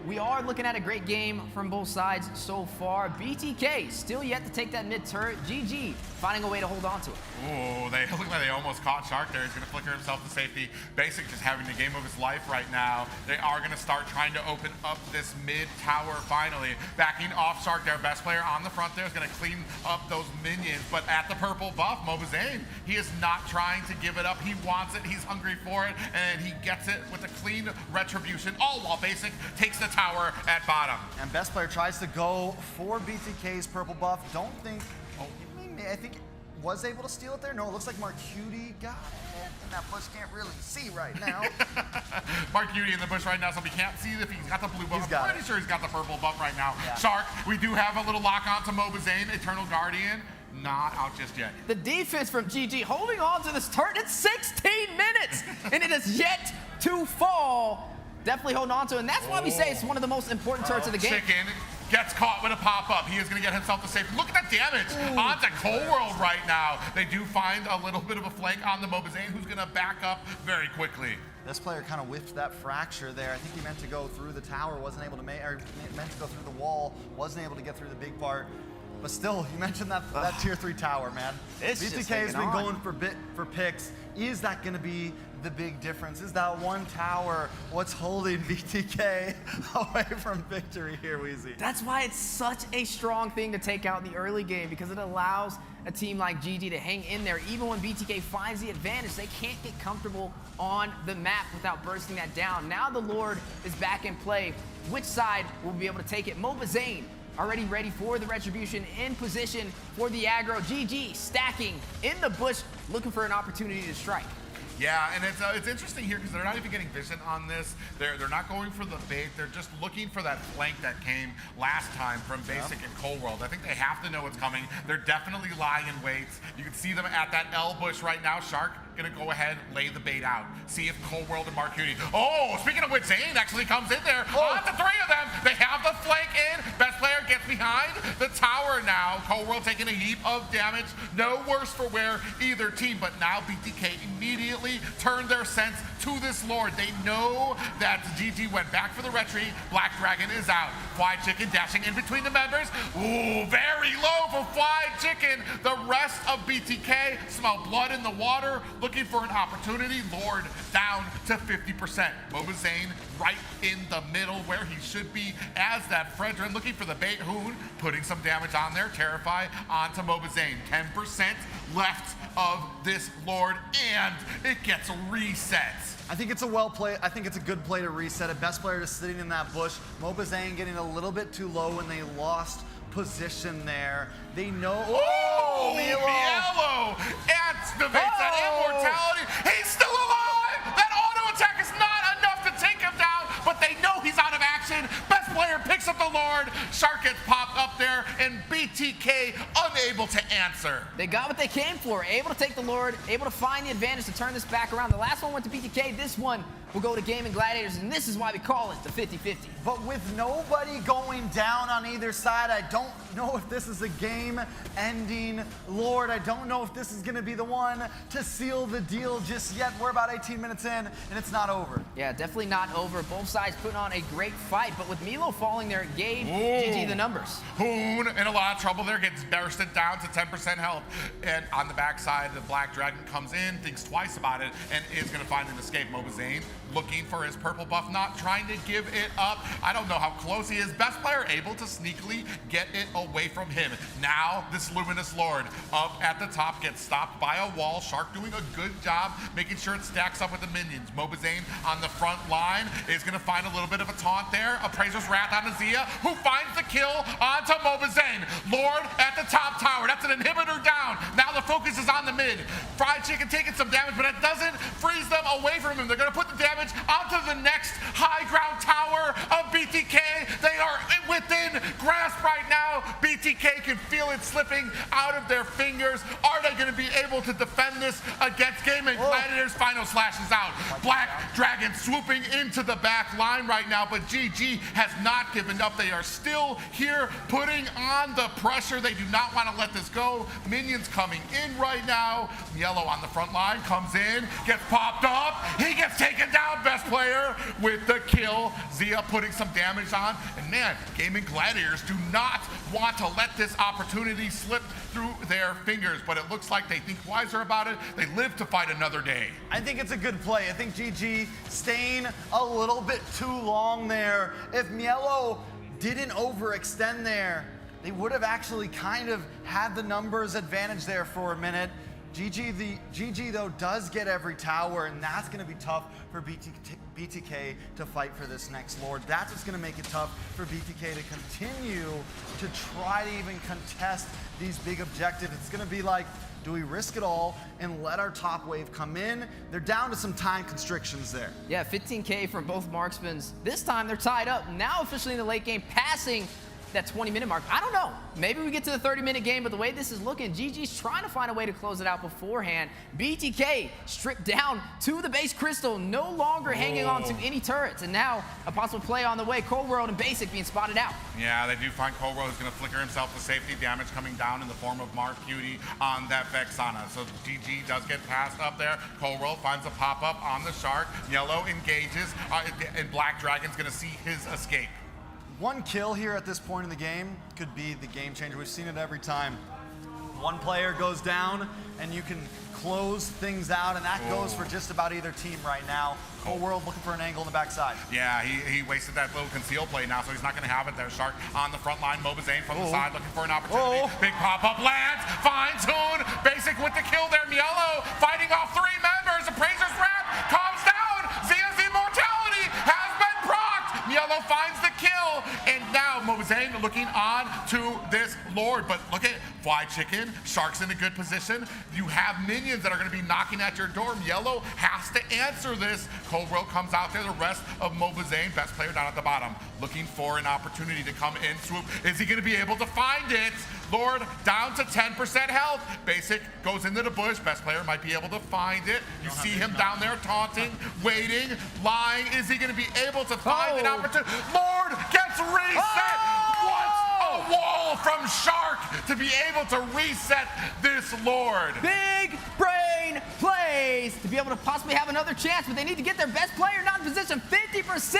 we are looking at a great game from both sides so far. BTK still yet to take that mid turret. GG finding a way to hold on to it. Ooh, they look like they almost caught Shark there. He's going to flicker himself to safety. Basic just having the game of his life right now. They are going to start trying to open up this mid tower finally. Backing off Shark, their best player on the front there, is going to clean up those minions. But at the purple buff, Mobazane, he is not trying to give it up. He wants it. He's hungry for it. And he gets it with a clean retribution, all while Basic takes the tower at bottom. And best player tries to go for BTK's purple buff. Don't think, I think was able to steal it there. No, it looks like Marcutie got it. And that bush can't really see right now. Marcutie in the bush right now, so we can't see if he's got the blue buff. He's got I'm pretty sure he's got the purple buff right now. Yeah. Shark, we do have a little lock on to Mobazane, Eternal Guardian. Not out just yet. The defense from GG holding on to this turret. It's 16 minutes, and it is yet to fall. Definitely holding on to it, and that's why we say it's one of the most important turrets of the game. Chicken gets caught with a pop-up. He is going to get himself to safety. Look at that damage onto Cold World right now. They do find a little bit of a flank on the Mobazane, who's going to back up very quickly. This player kind of whiffed that fracture there. I think he meant to go through the tower, wasn't able to make, or meant to go through the wall, wasn't able to get through the big part. But still, you mentioned that tier 3 tower, man. BTK has been going for picks. Is that going to be the big difference? Is that one tower what's holding BTK away from victory here, Weezy? That's why it's such a strong thing to take out in the early game, because it allows a team like GG to hang in there. Even when BTK finds the advantage, they can't get comfortable on the map without bursting that down. Now the Lord is back in play. Which side will be able to take it? Mobazane already ready for the retribution, in position for the aggro. GG stacking in the bush, looking for an opportunity to strike. Yeah, and it's interesting here because they're not even getting vision on this. They're not going for the bait. They're just looking for that flank that came last time from Basic and Cold World. I think they have to know what's coming. They're definitely lying in wait. You can see them at that L bush right now. Shark gonna go ahead, lay the bait out. See if Cold World and Marcutie. Oh, speaking of which, Zane actually comes in there. On the 3 of them. They have the flank in. Best player gets behind the tower now. Cold World taking a heap of damage. No worse for wear either team, but now BTK immediately turned their sense to this Lord. They know that GG went back for the retry. Black Dragon is out. Fly Chicken dashing in between the members. Ooh, very low for Fly Chicken. The rest of BTK smell blood in the water, looking for an opportunity. Lord down to 50%. Mobazane right in the middle where he should be as that Fredrin, looking for the bait. Hoon putting some damage on there. Terrify onto Mobazane. 10% left of this Lord, and it gets reset. I think it's a well play. I think it's a good play to reset it. Best player just sitting in that bush. Mobazane getting a little bit too low when they lost position there. They know. Oh, Mielo activates that immortality. He's still alive. That auto attack is not enough to take him down, but they know he's out of action. Best player picks up the Lord. Shark gets popped up there, and BTK unable to answer. They got what they came for. Able to take the Lord, able to find the advantage to turn this back around. The last one went to BTK. This one will go to Gaimin Gladiators, and this is why we call it the 50-50. But with nobody going down on either side, I don't know if this is a game-ending Lord. I don't know if this is going to be the one to seal the deal just yet. We're about 18 minutes in, and it's not over. Yeah, definitely not over. Both sides putting on a great fight, but with Milo falling there, it gave GG the numbers. Hoon in a lot of trouble there, gets bursted down to 10% health. And on the backside, the Black Dragon comes in, thinks twice about it, and is going to find an escape. Mobazane looking for his purple buff, not trying to give it up. I don't know how close he is. Best player able to sneakily get it away from him. Now this Luminous Lord up at the top gets stopped by a wall. Shark doing a good job making sure it stacks up with the minions. Mobazane on the front line is going to find a little bit of a taunt there. Appraiser's Wrath on Azia, who finds the kill onto Mobazane. Lord at the top tower. That's an inhibitor down. Now the focus is on the mid. Fried Chicken taking some damage, but it doesn't freeze them away from him. They're going to put the damage onto the next high ground tower of BTK. They are within grasp right now. BTK can feel it slipping out of their fingers. Are they going to be able to defend this against Gaimin. Gladiators final slash is out. Black Dragon swooping into the back line right now, but GG has not given up. They are still here putting on the pressure. They do not want to let this go. Minions coming in right now. Yellow on the front line comes in, gets popped up. He gets taken down, best player with the kill. Zia putting some damage on. And man, Gaimin Gladiators do not want to let this opportunity slip through their fingers, but it looks like they think wiser about it. They live to fight another day. I think it's a good play. I think GG staying a little bit too long there. If Mielo didn't overextend there, they would have actually kind of had the numbers advantage there for a minute. GG though does get every tower, and that's going to be tough for BTK to fight for this next Lord. That's what's going to make it tough for BTK to continue to try to even contest these big objectives. It's going to be like, do we risk it all and let our top wave come in? They're down to some time constrictions there. Yeah, 15K from both marksmen. This time they're tied up. Now officially in the late game, passing that 20-minute mark. I don't know. Maybe we get to the 30-minute game, but the way this is looking, GG's trying to find a way to close it out beforehand. BTK stripped down to the base crystal, no longer hanging on to any turrets, and now a possible play on the way. Cold World and Basic being spotted out. Yeah, they do find Cold World is going to flicker himself to safety. Damage coming down in the form of Mark Cutie on that Vexana. So GG does get passed up there. Cold World finds a pop-up on the Shark. Yellow engages, and Black Dragon's going to see his escape. One kill here at this point in the game could be the game changer. We've seen it every time. One player goes down and you can close things out, and that goes for just about either team right now. Cold World looking for an angle in the backside. Yeah, he wasted that little conceal play now, so he's not going to have it there. Shark on the front line, Mobazane from the side looking for an opportunity. Big pop-up lands, finds Hoon. Basic with the kill there. Mielo fighting off 3 members. Appraiser's wrap comes down. Zia's immortality has been procced. Mielo finds the kill, and now Mobazane looking on to this Lord. But look at Fly Chicken. Shark's in a good position. You have minions that are going to be knocking at your door. Yellow has to answer this. Cold World comes out there. The rest of Mobazane, best player down at the bottom, looking for an opportunity to come in swoop. Is he going to be able to find it? Lord down to 10% health. Basic goes into the bush. Best player might be able to find it. You see him down there taunting, waiting, lying. Is he going to be able to find an opportunity? Lord gets reset. What's a wall from Shark to be able to reset this Lord? Big brain plays to be able to possibly have another chance, but they need to get their best player not in position. 50%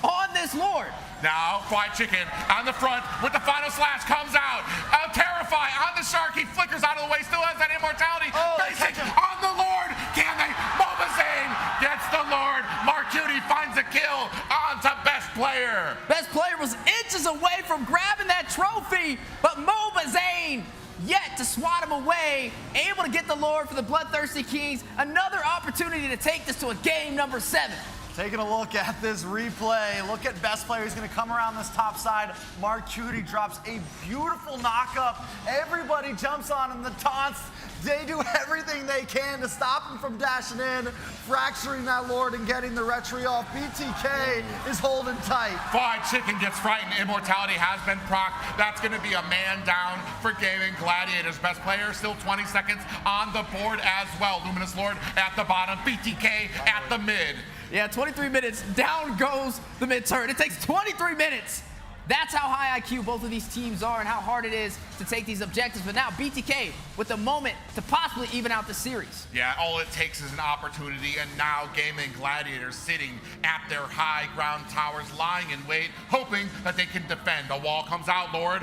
on this Lord. Now, Fly Chicken on the front with the final slash comes out. Terrify on the Shark. He flickers out of the way, still has that immortality. Basic on the Lord. Can they? Mobazane gets the Lord. Mark Cutie finds a kill onto best player. Best player was inches away from grabbing that trophy, but Mobazane yet to swat him away, able to get the Lord for the Bloodthirsty Kings. Another opportunity to take this to a game number 7. Taking a look at this replay. Look at best player. He's going to come around this top side. Mark Cutie drops a beautiful knock-up. Everybody jumps on him. The taunts. They do everything they can to stop him from dashing in, fracturing that Lord and getting the retry off. BTK is holding tight. Fly Chicken gets frightened. Immortality has been procced. That's going to be a man down for Gaimin Gladiators. Best player still 20 seconds on the board as well. Luminous Lord at the bottom. BTK at the mid. Yeah, 23 minutes, down goes the mid turret. It takes 23 minutes. That's how high IQ both of these teams are and how hard it is to take these objectives. But now BTK with a moment to possibly even out the series. Yeah, all it takes is an opportunity, and now Gaimin Gladiators sitting at their high ground towers, lying in wait, hoping that they can defend. The wall comes out, Lord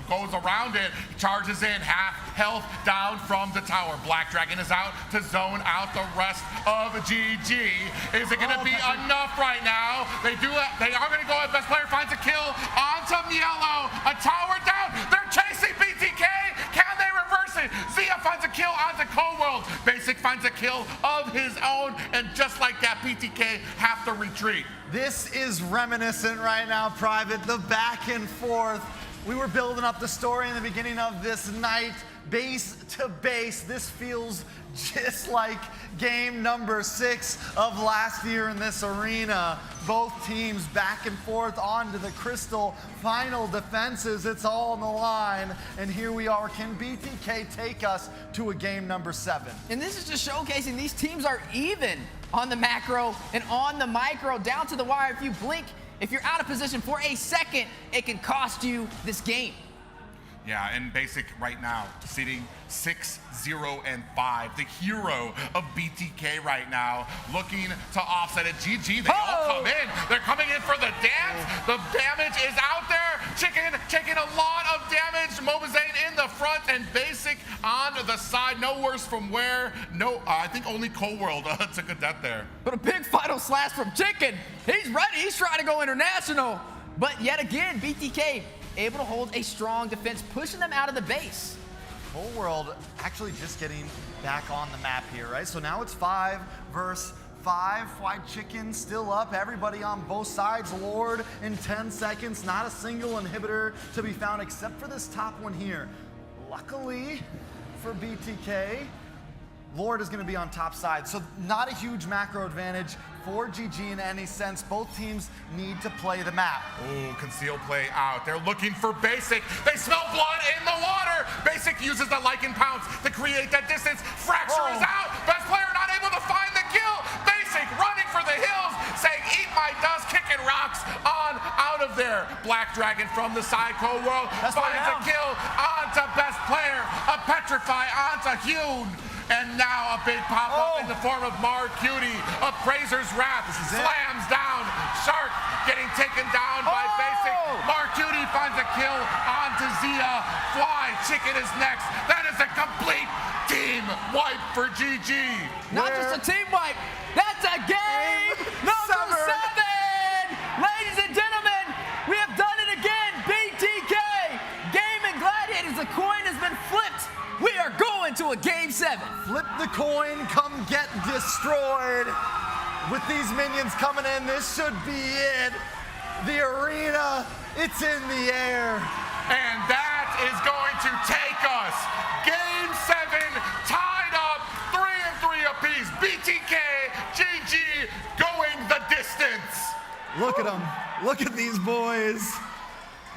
goes around it, charges in, half health down from the tower. Black Dragon is out to zone out the rest of GG. Is it going to be enough right now? They are going to go. Best player finds a kill onto Mielo. A tower down. They're chasing BTK. Can they reverse it? Zia finds a kill onto Cold World. Basic finds a kill of his own, and just like that, BTK have to retreat. This is reminiscent right now, Private. The back and forth. We were building up the story in the beginning of this night, base to base. This feels just like game number 6 of last year in this arena. Both teams back and forth onto the crystal. Final defenses, it's all on the line. And here we are. Can BTK take us to a game number 7? And this is just showcasing these teams are even on the macro and on the micro, down to the wire. If you blink, if you're out of position for a second, it can cost you this game. Yeah, and Basic right now, sitting 6-0-5. The hero of BTK right now, looking to offset it. GG, they all come in. They're coming in for the dance. The damage is out there. Chicken taking a lot of damage. Mobazane in the front, and Basic on the side. No worse from where. No, I think only Cold World took a death there. But a big final slash from Chicken. He's ready. He's trying to go international. But yet again, BTK able to hold a strong defense, pushing them out of the base. Whole world actually just getting back on the map here, right? So now it's 5 versus 5. Fried Chicken still up. Everybody on both sides. Lord in 10 seconds. Not a single inhibitor to be found except for this top one here. Luckily for BTK, Lord is going to be on top side. So not a huge macro advantage for GG in any sense. Both teams need to play the map. Ooh, conceal play out. They're looking for Basic. They smell blood in the water. Basic uses the Lycan Pounce to create that distance. Fracture is out. Best player not able to find the kill. Basic running for the hills, saying, eat my dust, kicking rocks on out of there. Black Dragon from the side, Cold World finds a kill onto best player. A Petrify onto Hune. And now a big pop-up in the form of Mar Cutie. Appraiser's Wrath slams down. Shark getting taken down by Basic. Mar Cutie finds a kill onto Zia. Fly Chicken is next. That is a complete team wipe for GG. Not just a team wipe, that's a game number 7! Ladies and gentlemen, we have done it again. BTK, Gaimin Gladiators, the coin has been flipped. We are going to a game 7. Flip the coin, come get destroyed. With these minions coming in, this should be it. The arena, it's in the air. And that is going to take us. Game 7, tied up, 3-3 apiece. BTK, GG, going the distance. Look at them. Look at these boys.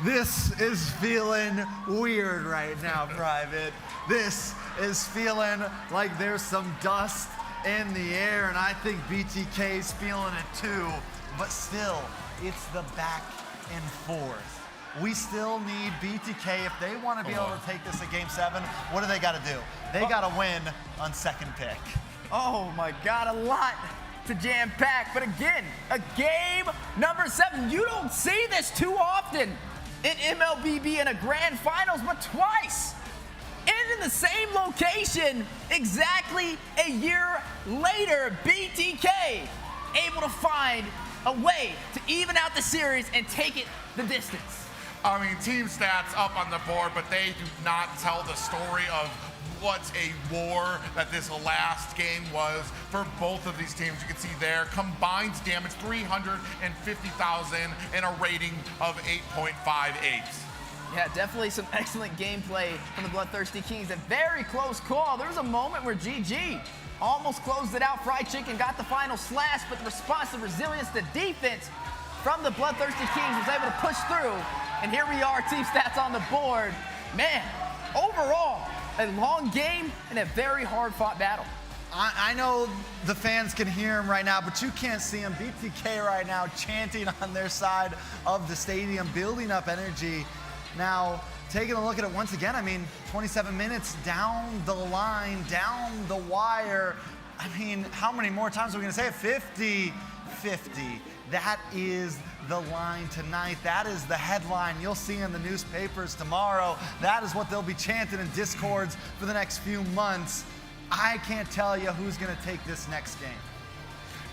This is feeling weird right now, Private. This is feeling like there's some dust in the air, and I think BTK's feeling it too. But still, it's the back and forth. We still need BTK. If they want to be able to take this at game 7, what do they got to do? They got to win on second pick. Oh my God, a lot to jam pack. But again, a game number 7. You don't see this too often in MLBB in a grand finals, but twice. And in the same location, exactly a year later, BTK able to find a way to even out the series and take it the distance. I mean, team stats up on the board, but they do not tell the story of what a war that this last game was for both of these teams. You can see there, combined damage 350,000 and a rating of 8.58. Yeah, definitely some excellent gameplay from the Bloodthirsty Kings. A very close call. There was a moment where GG almost closed it out. Fried Chicken got the final slash, but the response, the resilience, the defense from the Bloodthirsty Kings was able to push through. And here we are, team stats on the board. Man, overall, a long game and a very hard-fought battle. I know the fans can hear him right now, but you can't see him. BTK right now chanting on their side of the stadium, building up energy. Now, taking a look at it once again, I mean, 27 minutes down the line, down the wire. I mean, how many more times are we going to say it? 50-50. That is the line tonight. That is the headline you'll see in the newspapers tomorrow. That is what they'll be chanting in Discords for the next few months. I can't tell you who's going to take this next game.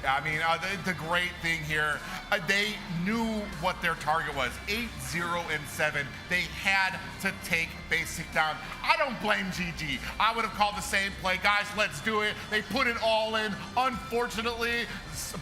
I mean, the great thing here, they knew what their target was, 8-0-7. They had to take Basic down. I don't blame GG. I would have called the same play. Guys, let's do it. They put it all in. Unfortunately,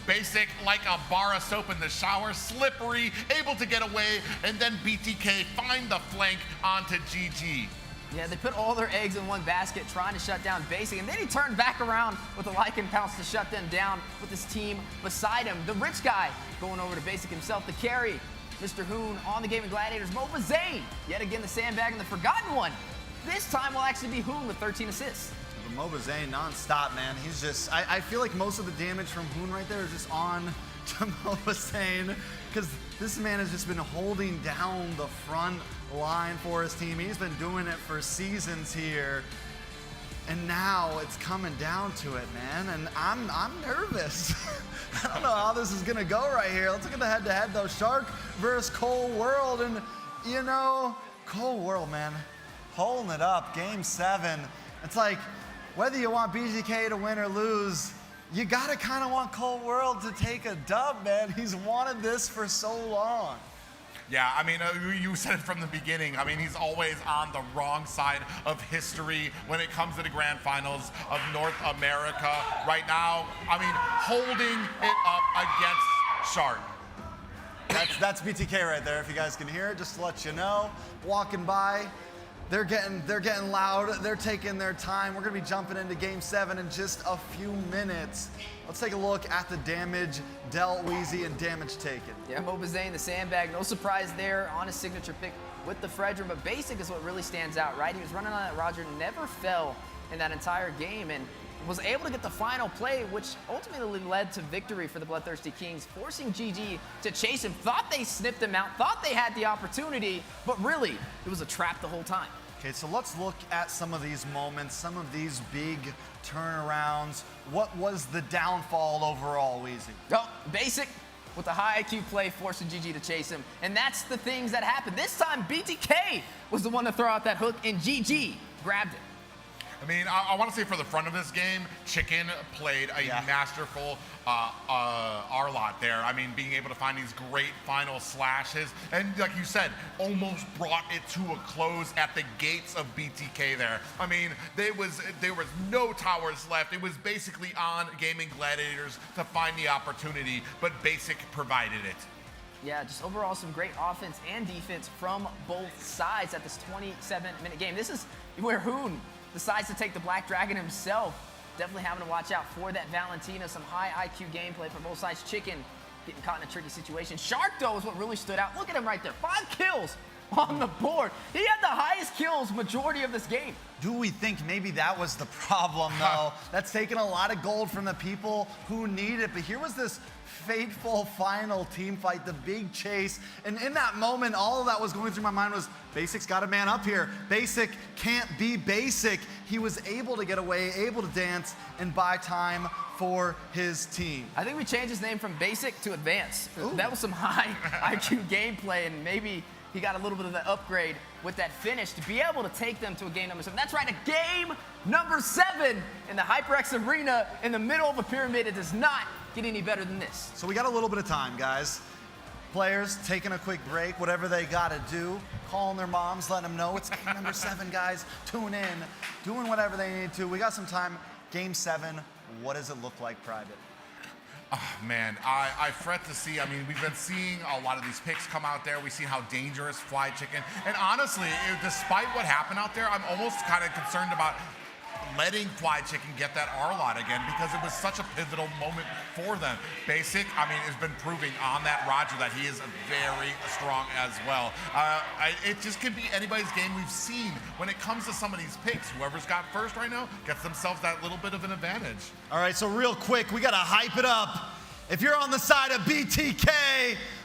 Basic, like a bar of soap in the shower, slippery, able to get away, and then BTK find the flank onto GG. Yeah, they put all their eggs in one basket trying to shut down Basic, and then he turned back around with a Lycan pounce to shut them down with his team beside him. The rich guy going over to Basic himself, the carry, Mr. Hoon on the Gaimin Gladiators. MLBB, yet again the sandbag and the forgotten one. This time will actually be Hoon with 13 assists. MLBB non-stop, man. He's just, I feel like most of the damage from Hoon right there is just on to MLBB, because this man has just been holding down the front line for his team. He's been doing it for seasons here, and now it's coming down to it, man. And I'm nervous. I don't know how this is gonna go right here. Let's look at the head-to-head though. Shark versus Cold World, and you know, Cold World, man, holding it up. Game 7. It's like whether you want BGK to win or lose, you gotta kind of want Cold World to take a dub, man. He's wanted this for so long. Yeah, I mean, you said it from the beginning. I mean, he's always on the wrong side of history when it comes to the grand finals of North America. Right now, I mean, holding it up against Shark. That's BTK right there, if you guys can hear it, just to let you know. Walking by, they're getting loud, they're taking their time. We're gonna be jumping into game 7 in just a few minutes. Let's take a look at the damage dealt, Wheezy, and damage taken. Yeah, MLBB, the sandbag, no surprise there on his signature pick with the Fredra, but Basic is what really stands out, right? He was running on that Roger, never fell in that entire game, and was able to get the final play, which ultimately led to victory for the Bloodthirsty Kings, forcing GG to chase him. Thought they snipped him out, thought they had the opportunity, but really, it was a trap the whole time. Okay, so let's look at some of these moments, some of these big turnarounds. What was the downfall overall, Wheezy? Oh, Basic with the high IQ play forcing GG to chase him. And that's the things that happened. This time, BTK was the one to throw out that hook, and GG grabbed it. I mean, I want to say for the front of this game, Chicken played a masterful R-lot there. I mean, being able to find these great final slashes, and like you said, almost brought it to a close at the gates of BTK there. I mean, there was no towers left. It was basically on Gaimin Gladiators to find the opportunity, but Basic provided it. Yeah, just overall some great offense and defense from both sides at this 27-minute game. This is where Hoon decides to take the Black Dragon himself. Definitely having to watch out for that Valentina. Some high IQ gameplay from both sides. Chicken getting caught in a tricky situation. Shark, though, is what really stood out. Look at him right there. 5 kills on the board. He had the highest kills majority of this game. Do we think maybe that was the problem, though? That's taken a lot of gold from the people who need it. But here was this fateful final team fight, the big chase. And in that moment, all of that was going through my mind was, Basic's got a man up here. Basic can't be Basic. He was able to get away, able to dance, and buy time for his team. I think we changed his name from Basic to Advance. Ooh. That was some high IQ gameplay, and maybe he got a little bit of the upgrade with that finish to be able to take them to a game number 7. That's right, a game number 7 in the HyperX Arena in the middle of a pyramid. It does not get any better than this. So we got a little bit of time, guys. Players taking a quick break, whatever they gotta do, calling their moms, letting them know it's game number 7, guys. Tune in, doing whatever they need to. We got some time. Game 7, what does it look like, Private? Oh, man, I fret to see. I mean, we've been seeing a lot of these picks come out there. We've seen how dangerous Fly Chicken. And honestly, despite what happened out there, I'm almost kind of concerned about letting Fly Chicken get that R-lot again, because it was such a pivotal moment for them. Basic, I mean, has been proving on that Roger that he is very strong as well. It just could be anybody's game we've seen when it comes to some of these picks. Whoever's got first right now gets themselves that little bit of an advantage. All right, so real quick, we gotta hype it up. If you're on the side of BTK,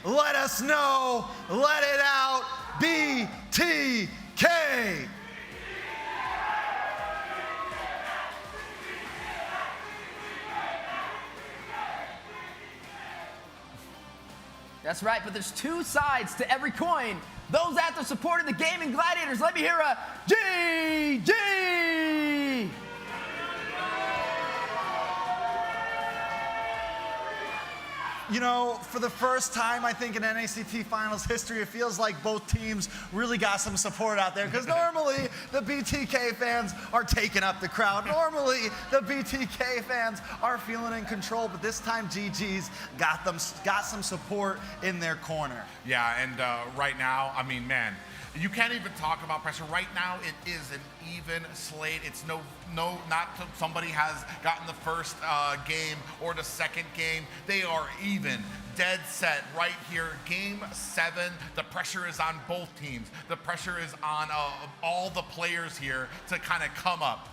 let us know. Let it out. BTK. That's right, but there's 2 sides to every coin. Those out there supporting the Gaimin Gladiators, let me hear a GG! You know, for the first time, I think in NACT Finals history, it feels like both teams really got some support out there. Because normally, the BTK fans are taking up the crowd. Normally, the BTK fans are feeling in control. But this time, GG's got some support in their corner. Yeah, and right now, I mean, man, you can't even talk about pressure. Right now, it is an even slate. It's not somebody has gotten the first game or the second game. They are even, dead set right here. Game 7, the pressure is on both teams. The pressure is on all the players here to kind of come up.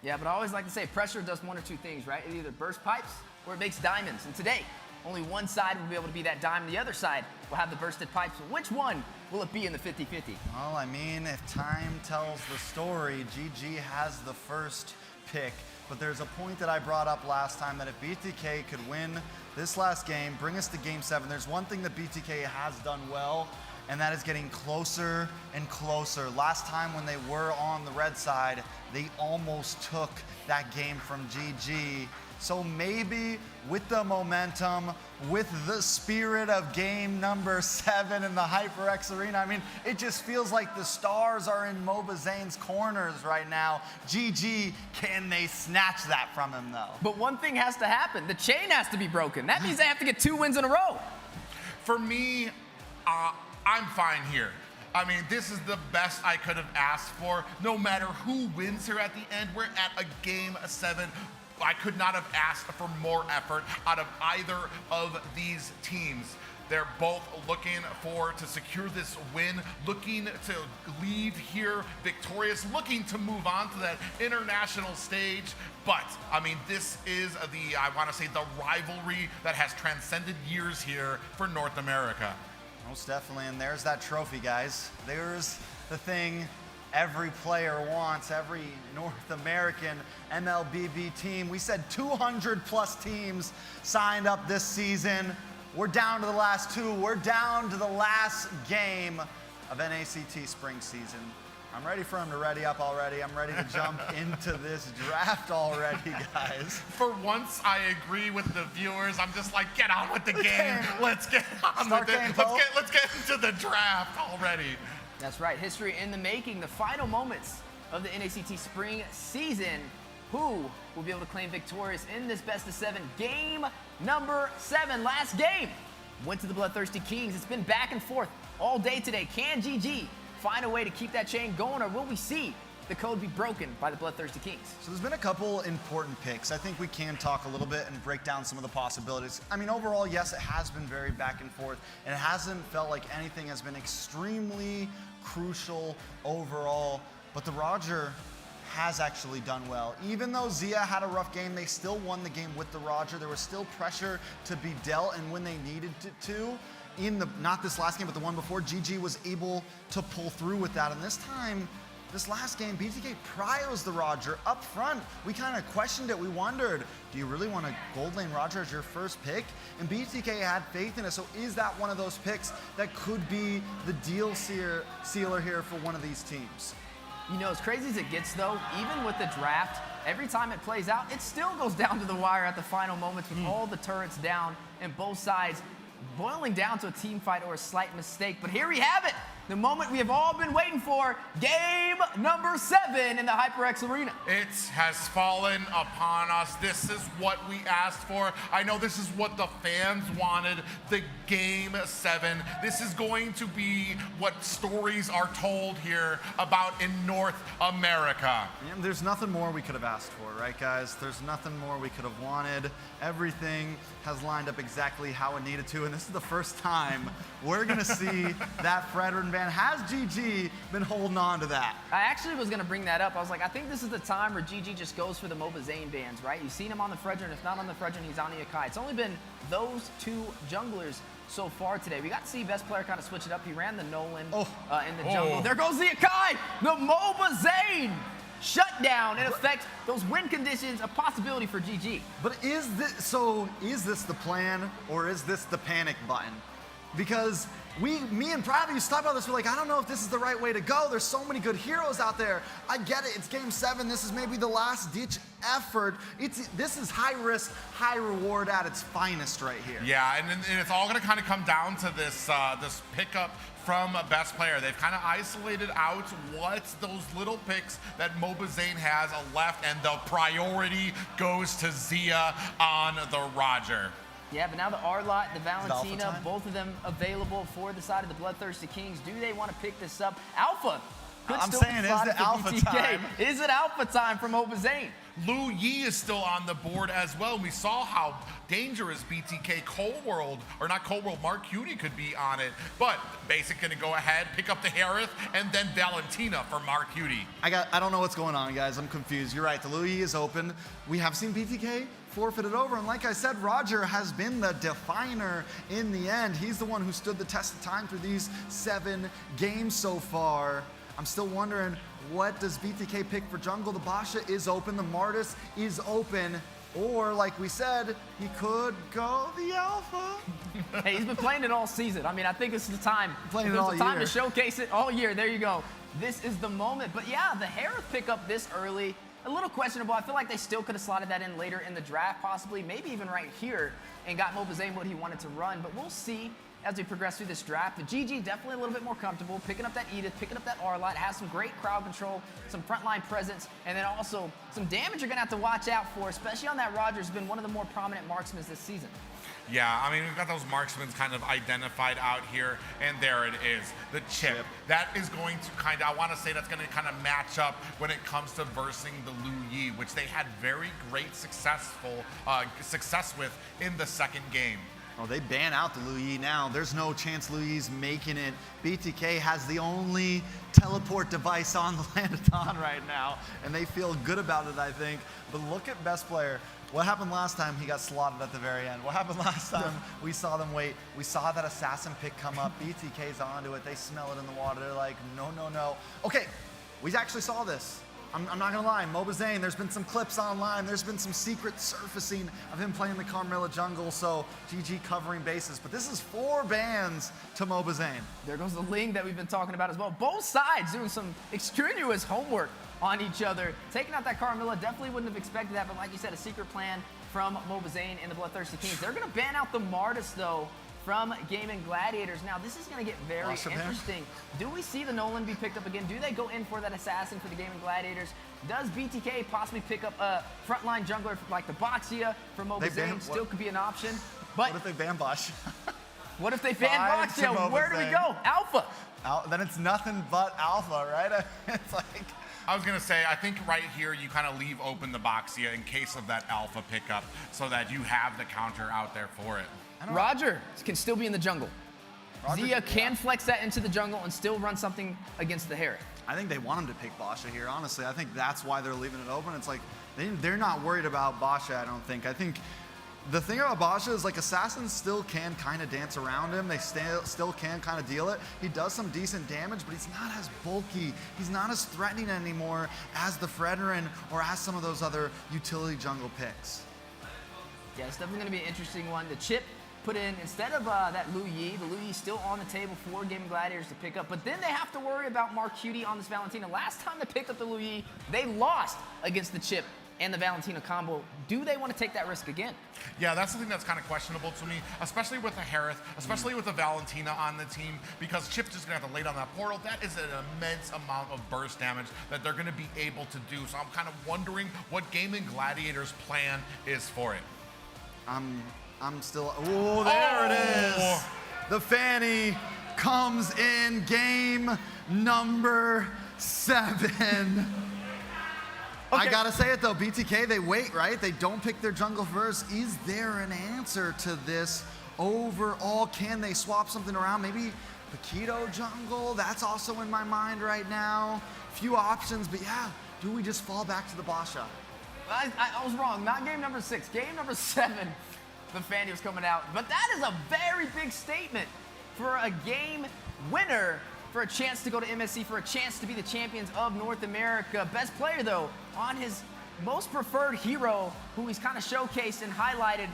Yeah, but I always like to say pressure does one or two things, right? It either bursts pipes or it makes diamonds. And today, only one side will be able to be that diamond. The other side will have the bursted pipes. Which one will it be in the 50-50? Well, I mean, if time tells the story, GG has the first pick. But there's a point that I brought up last time that if BTK could win this last game, bring us to game 7, there's one thing that BTK has done well, and that is getting closer and closer. Last time when they were on the red side, they almost took that game from GG. So maybe with the momentum, with the spirit of game number 7 in the HyperX Arena, I mean, it just feels like the stars are in MobaZane's corners right now. GG, can they snatch that from him though? But one thing has to happen. The chain has to be broken. That means they have to get 2 wins in a row. For me, I'm fine here. I mean, this is the best I could have asked for. No matter who wins here at the end, we're at a game 7. I could not have asked for more effort out of either of these teams. They're both looking to secure this win, looking to leave here victorious, looking to move on to that international stage. But, I mean, this is I want to say, the rivalry that has transcended years here for North America. Most definitely, and there's that trophy, guys. There's the thing every player wants, every North American MLBB team. We said 200 plus teams signed up this season. We're down to the last 2. We're down to the last game of NACT spring season. I'm ready for him to ready up already. I'm ready to jump into this draft already, guys. For once, I agree with the viewers. I'm just like, get on with the game. Let's get on with it. Let's get into the draft already. That's right, history in the making, the final moments of the NACT spring season. Who will be able to claim victorious in this best of 7? Game number 7, last game, went to the BloodThirstyKings. It's been back and forth all day today. Can GG find a way to keep that chain going, or will we see the code be broken by the BloodThirstyKings? So there's been a couple important picks. I think we can talk a little bit and break down some of the possibilities. I mean, overall, yes, it has been very back and forth, and it hasn't felt like anything has been extremely crucial overall, but the Roger has actually done well. Even though Zia had a rough game, they still won the game with the Roger. There was still pressure to be dealt, and when they needed to, not this last game, but the one before, GG was able to pull through with that. And this time, this last game, BTK pryos the Roger up front. We kind of questioned it. We wondered, do you really want a gold lane Roger as your first pick? And BTK had faith in it. So is that one of those picks that could be the deal sealer here for one of these teams? You know, as crazy as it gets though, even with the draft, every time it plays out, it still goes down to the wire at the final moments with all the turrets down and both sides boiling down to a team fight or a slight mistake. But here we have it, the moment we have all been waiting for, game number 7 in the HyperX Arena. It has fallen upon us. This is what we asked for. I know this is what the fans wanted, the game 7. This is going to be what stories are told here about in North America. And there's nothing more we could have asked for, right, guys? There's nothing more we could have wanted. Everything has lined up exactly how it needed to, and this is the first time we're gonna see that Fredrin ban. Has GG been holding on to that? I actually was gonna bring that up. I was like, I think this is the time where GG just goes for the MobaZane bans, right? You've seen him on the Fredrin. If not on the Fredrin, he's on the Akai. It's only been those 2 junglers so far today. We got to see best player kind of switch it up. He ran the Nolan in the jungle. There goes the Akai, the MobaZane shut down and affect those win conditions, a possibility for GG. But is this the plan, or is this the panic button? because me and Bradley used to talk about this. We're like, I don't know if this is the right way to go. There's so many good heroes out there. I get it. It's game 7. This is maybe the last ditch effort. This is high risk, high reward at its finest right here. Yeah, and it's all going to kind of come down to this this pickup from a best player. They've kind of isolated out what those little picks that Mobazane has left, and the priority goes to Zia on the Roger. Yeah, but now the Arlott, the Valentina, both of them available for the side of the Bloodthirsty Kings. Do they want to pick this up? Alpha could I'm still saying, be is slotted it for alpha BTK. time? Is it alpha time for Mobazane? Lu Yi is still on the board as well. We saw how dangerous BTK Mark Cutie could be on it. But Basic gonna go ahead, pick up the Harith, and then Valentina for Mark Cutie. I don't know what's going on, guys. I'm confused. You're right, the Lu Yi is open. We have seen BTK forfeit it over, and like I said, Roger has been the definer in the end. He's the one who stood the test of time through these 7 games so far. I'm still wondering, what does BTK pick for jungle? The Basha is open, the Martis is open, or like we said, he could go the Alpha. Hey, he's been playing it all season. I mean, I think it's the time. Playing it all There's the time year. to showcase it all year. There you go. This is the moment. But yeah, the Harith pickup this early, a little questionable. I feel like they still could have slotted that in later in the draft, possibly, maybe even right here, and got Mobazane what he wanted to run. But we'll see as we progress through this draft. But GG definitely a little bit more comfortable, picking up that Edith, picking up that Arlott, has some great crowd control, some frontline presence, and then also some damage you're gonna have to watch out for, especially on that Roger's been one of the more prominent marksmen this season. Yeah, I mean, we've got those marksmen kind of identified out here, and there it is, the chip. That is going to kind of, I want to say that's going to kind of match up when it comes to versing the Lu Yi, which they had very great success with in the second game. Oh, they ban out the Lu Yi now. There's no chance Lu Yi's making it. BTK has the only teleport device on the Landon right now, and they feel good about it, I think. But look at best player. What happened last time? He got slotted at the very end. What happened last time? We saw them wait. We saw that assassin pick come up. BTK's onto it. They smell it in the water. They're like, no, no, no. Okay, we actually saw this. I'm not gonna lie, Mobazane, there's been some clips online, there's been some secret surfacing of him playing the Carmilla jungle, so GG covering bases. But this is 4 bans to Mobazane. There goes the Ling that we've been talking about as well. Both sides doing some extraneous homework on each other. Taking out that Carmilla, definitely wouldn't have expected that, but like you said, a secret plan from Mobazane and the Bloodthirsty Kings. They're gonna ban out the Martis though, from Gaimin Gladiators. Now, this is going to get very interesting. Do we see the Nolan be picked up again? Do they go in for that assassin for the Gaimin Gladiators? Does BTK possibly pick up a frontline jungler like the Boxia for Mobazane? Still could be an option. But what if they ban Bosch? What if they ban Boxia? Where do we go? Alpha. Then it's nothing but Alpha, right? It's like... I was going to say, I think right here you kind of leave open the Boxia in case of that Alpha pickup so that you have the counter out there for it. Roger can still be in the jungle. Zia can flex that into the jungle and still run something against the Harith. I think they want him to pick Basha here, honestly. I think that's why they're leaving it open. It's like, they're not worried about Basha, I don't think. I think the thing about Basha is like assassins still can kind of dance around him. They still can kind of deal it. He does some decent damage, but he's not as bulky. He's not as threatening anymore as the Fredrin or as some of those other utility jungle picks. Yeah, it's definitely going to be an interesting one. The chip put in, instead of that Lu Yi, the Lu Yi's still on the table for Gaimin Gladiators to pick up, but then they have to worry about Mark Cutie on this Valentina. Last time they picked up the Lu Yi, they lost against the chip and the Valentina combo. Do they want to take that risk again? Yeah, that's the thing that's kind of questionable to me, especially with the Harith, especially with the Valentina on the team, because Chip's just going to have to lay down that portal. That is an immense amount of burst damage that they're going to be able to do. So I'm kind of wondering what Gaimin Gladiators' plan is for it. I'm still, oh, there it is. The Fanny comes in game number 7. Okay. I gotta say it though, BTK, they wait, right? They don't pick their jungle first. Is there an answer to this overall? Can they swap something around? Maybe Paquito jungle? That's also in my mind right now. Few options, but yeah, do we just fall back to the Basha? I was wrong, not game number 6, game number 7. The Fanny was coming out, but that is a very big statement for a game winner, for a chance to go to MSC, for a chance to be the champions of North America. Best player though, on his most preferred hero, who he's kind of showcased and highlighted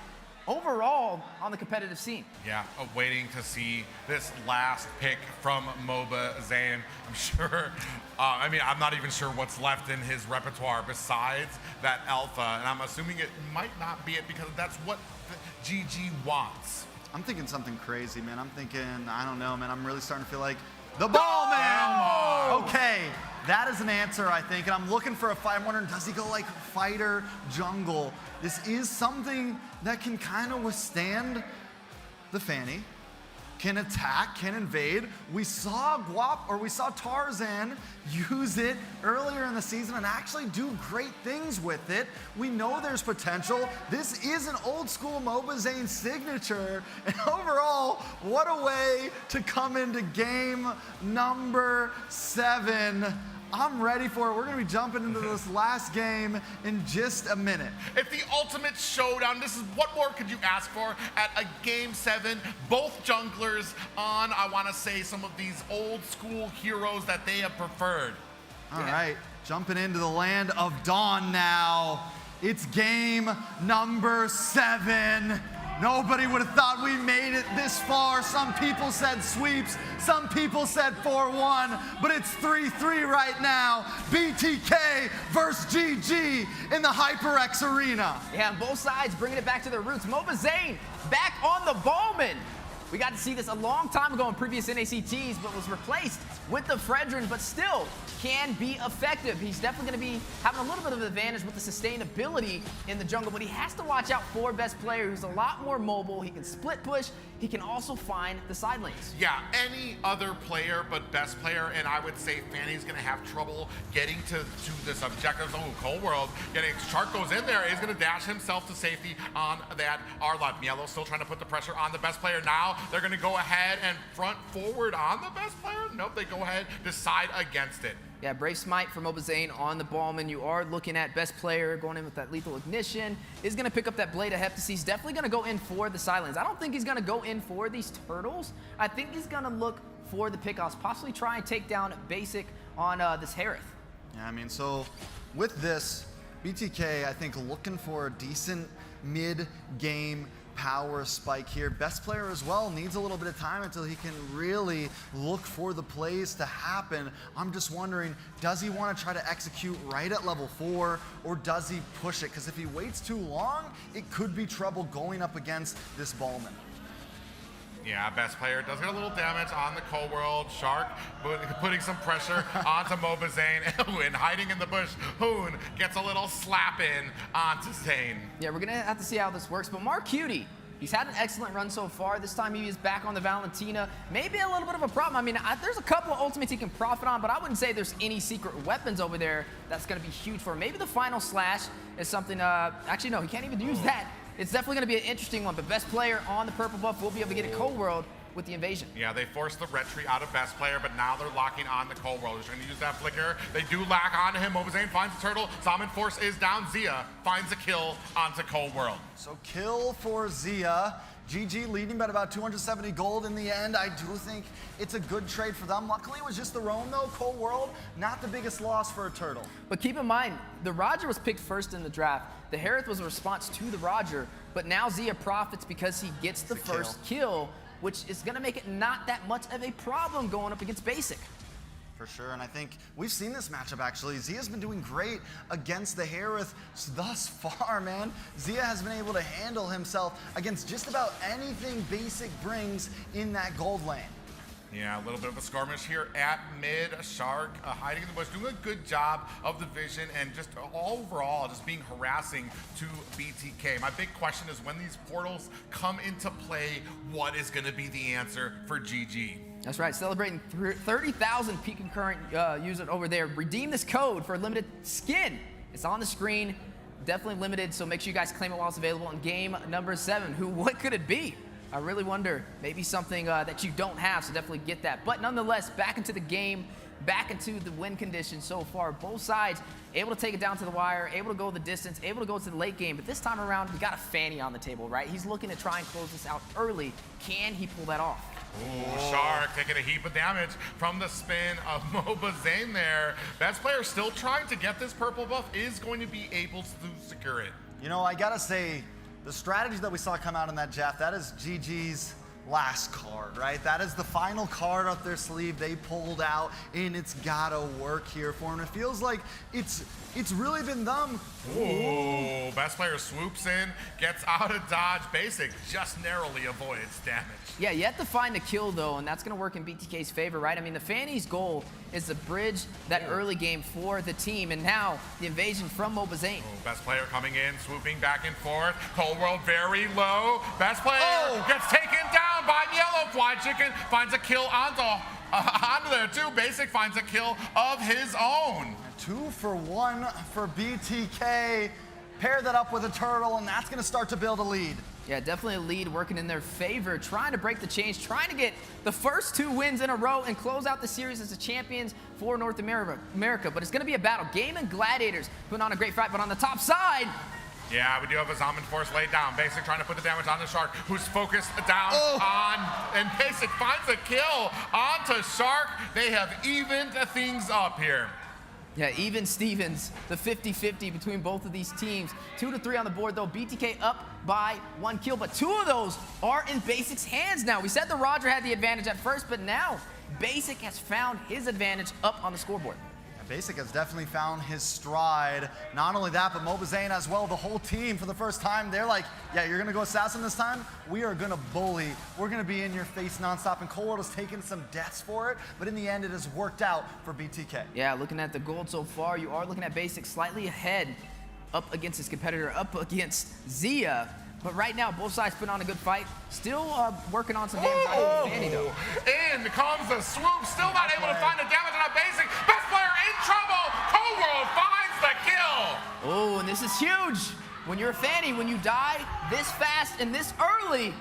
overall on the competitive scene. Yeah, waiting to see this last pick from MOBA Zayn. I'm sure, I mean, I'm not even sure what's left in his repertoire besides that alpha, and I'm assuming it might not be it because that's what the GG wants. I'm thinking something crazy, man. I'm thinking, I don't know, man. I'm really starting to feel like the ball man. Okay, that is an answer, I think. And I'm looking for a fight. I'm wondering, does he go like fighter, jungle? This is something that can kind of withstand the Fanny, can attack, can invade. We saw Tarzan use it earlier in the season and actually do great things with it. We know there's potential. This is an old school MOBA Zayn signature. And overall, what a way to come into game number 7. I'm ready for it. We're going to be jumping into this last game in just a minute. It's the ultimate showdown. This is what more could you ask for at a game 7? Both junglers on, I want to say, some of these old school heroes that they have preferred. All right, jumping into the land of Dawn now. It's game number 7. Nobody would have thought we made it this far. Some people said sweeps, some people said 4-1, but it's 3-3 right now. BTK versus GG in the HyperX Arena. Yeah, both sides bringing it back to their roots. MOBA Zayn back on the Bowman. We got to see this a long time ago in previous NACTs, but was replaced with the Fredrin, but still can be effective. He's definitely going to be having a little bit of an advantage with the sustainability in the jungle, but he has to watch out for best player who's a lot more mobile. He can split push. He can also find the side lanes. Yeah, any other player but best player, and I would say Fanny's going to have trouble getting to this objective. Oh, Cold World, Shark goes in there, is going to dash himself to safety on that Arlot. Mielo still trying to put the pressure on the best player. Now they're going to go ahead and front forward on the best player. Nope, they go ahead, decide against it. Yeah, Brave Smite for MOBA Zayn on the Ballman. You are looking at best player going in with that lethal ignition. Is going to pick up that Blade of Heptacy. He's definitely going to go in for the silence. I don't think he's going to go in for these turtles. I think he's going to look for the pickoffs, possibly try and take down Basic on this Harith. Yeah, I mean, so with this, BTK, I think, looking for a decent mid-game power spike here. Best player as well needs a little bit of time until he can really look for the plays to happen. I'm just wondering, does he want to try to execute right at level 4, or does he push it? Because if he waits too long, it could be trouble going up against this Ballman. Yeah, best player does get a little damage on the Cold World. Shark putting some pressure onto MOBA Zayn. And hiding in the bush, Hoon gets a little slap in onto Zayn. Yeah, we're going to have to see how this works. But Mark Cutie, he's had an excellent run so far. This time he is back on the Valentina. Maybe a little bit of a problem. I mean, there's a couple of ultimates he can profit on, but I wouldn't say there's any secret weapons over there that's going to be huge for him. Maybe the final slash is something, actually no, he can't even use that. It's definitely going to be an interesting one, but best player on the purple buff will be able to get a Cold World with the invasion. Yeah, they forced the retreat out of best player, but now they're locking on the Cold World. They're trying to use that flicker. They do lack onto him. MOBA Zayn finds the turtle. Salmon Force is down. Zia finds a kill onto Cold World. So kill for Zia. GG leading by about 270 gold in the end. I do think it's a good trade for them. Luckily, it was just the roam, though. Cold World, not the biggest loss for a turtle. But keep in mind, the Roger was picked first in the draft. The Harith was a response to the Roger, but now Zia profits because he gets the first kill, which is going to make it not that much of a problem going up against Basic. For sure, and I think we've seen this matchup actually. Zia's been doing great against the Harith thus far, man. Zia has been able to handle himself against just about anything Basic brings in that gold lane. Yeah, a little bit of a skirmish here at mid. Shark hiding in the bush, doing a good job of the vision and just overall just being harassing to BTK. My big question is when these portals come into play, what is going to be the answer for GG? That's right, celebrating 30,000 peak concurrent users over there. Redeem this code for limited skin. It's on the screen, definitely limited, so make sure you guys claim it while it's available in game number 7. What could it be? I really wonder, maybe something that you don't have, so definitely get that. But nonetheless, back into the game, back into the win condition so far. Both sides able to take it down to the wire, able to go the distance, able to go to the late game. But this time around, we got a Fanny on the table, right? He's looking to try and close this out early. Can he pull that off? Ooh, Shark taking a heap of damage from the spin of MOBA Zayn there. Best player still trying to get this purple buff, is going to be able to secure it. You know, I gotta say, the strategy that we saw come out in that Jeff, that is GG's last card, right? That is the final card up their sleeve they pulled out, and it's gotta work here for them. It feels like it's really been them. Ooh, best player swoops in, gets out of dodge. Basic just narrowly avoids damage. Yeah, you have to find a kill though, and that's gonna work in BTK's favor, right? I mean, the Fanny's goal is to bridge that early game for the team, and now the invasion from MobaZane. Best player coming in, swooping back and forth. Cold World very low. Best player gets taken down by Yellow. Fly Chicken finds a kill onto there too. Basic finds a kill of his own. 2 for 1 for BTK. Pair that up with a turtle, and that's going to start to build a lead. Yeah, definitely a lead working in their favor, trying to break the change, trying to get the first 2 wins in a row and close out the series as the champions for North America. But it's going to be a battle. Gaimin Gladiators putting on a great fight, but on the top side, yeah, we do have a Zombie Force laid down. Basic trying to put the damage on the Shark, who's focused down on, and Basic finds a kill onto Shark. They have evened things up here. Yeah, even Stevens, the 50-50 between both of these teams. 2 to 3 on the board though. BTK up by 1 kill, but 2 of those are in Basic's hands now. We said the Roger had the advantage at first, but now Basic has found his advantage up on the scoreboard. Basic has definitely found his stride. Not only that, but MobaZane as well, the whole team for the first time, they're like, yeah, you're gonna go assassin this time? We are gonna bully. We're gonna be in your face nonstop, and Cold World has taken some deaths for it, but in the end, it has worked out for BTK. Yeah, looking at the gold so far, you are looking at Basic slightly ahead up against his competitor, up against Zia. But right now, both sides putting on a good fight. Still working on some damage out of Fanny, though. In comes the swoop. Still not able to find the damage on a Basic. Best player in trouble. Cold World finds the kill. Oh, and this is huge. When you're a Fanny, when you die this fast and this early,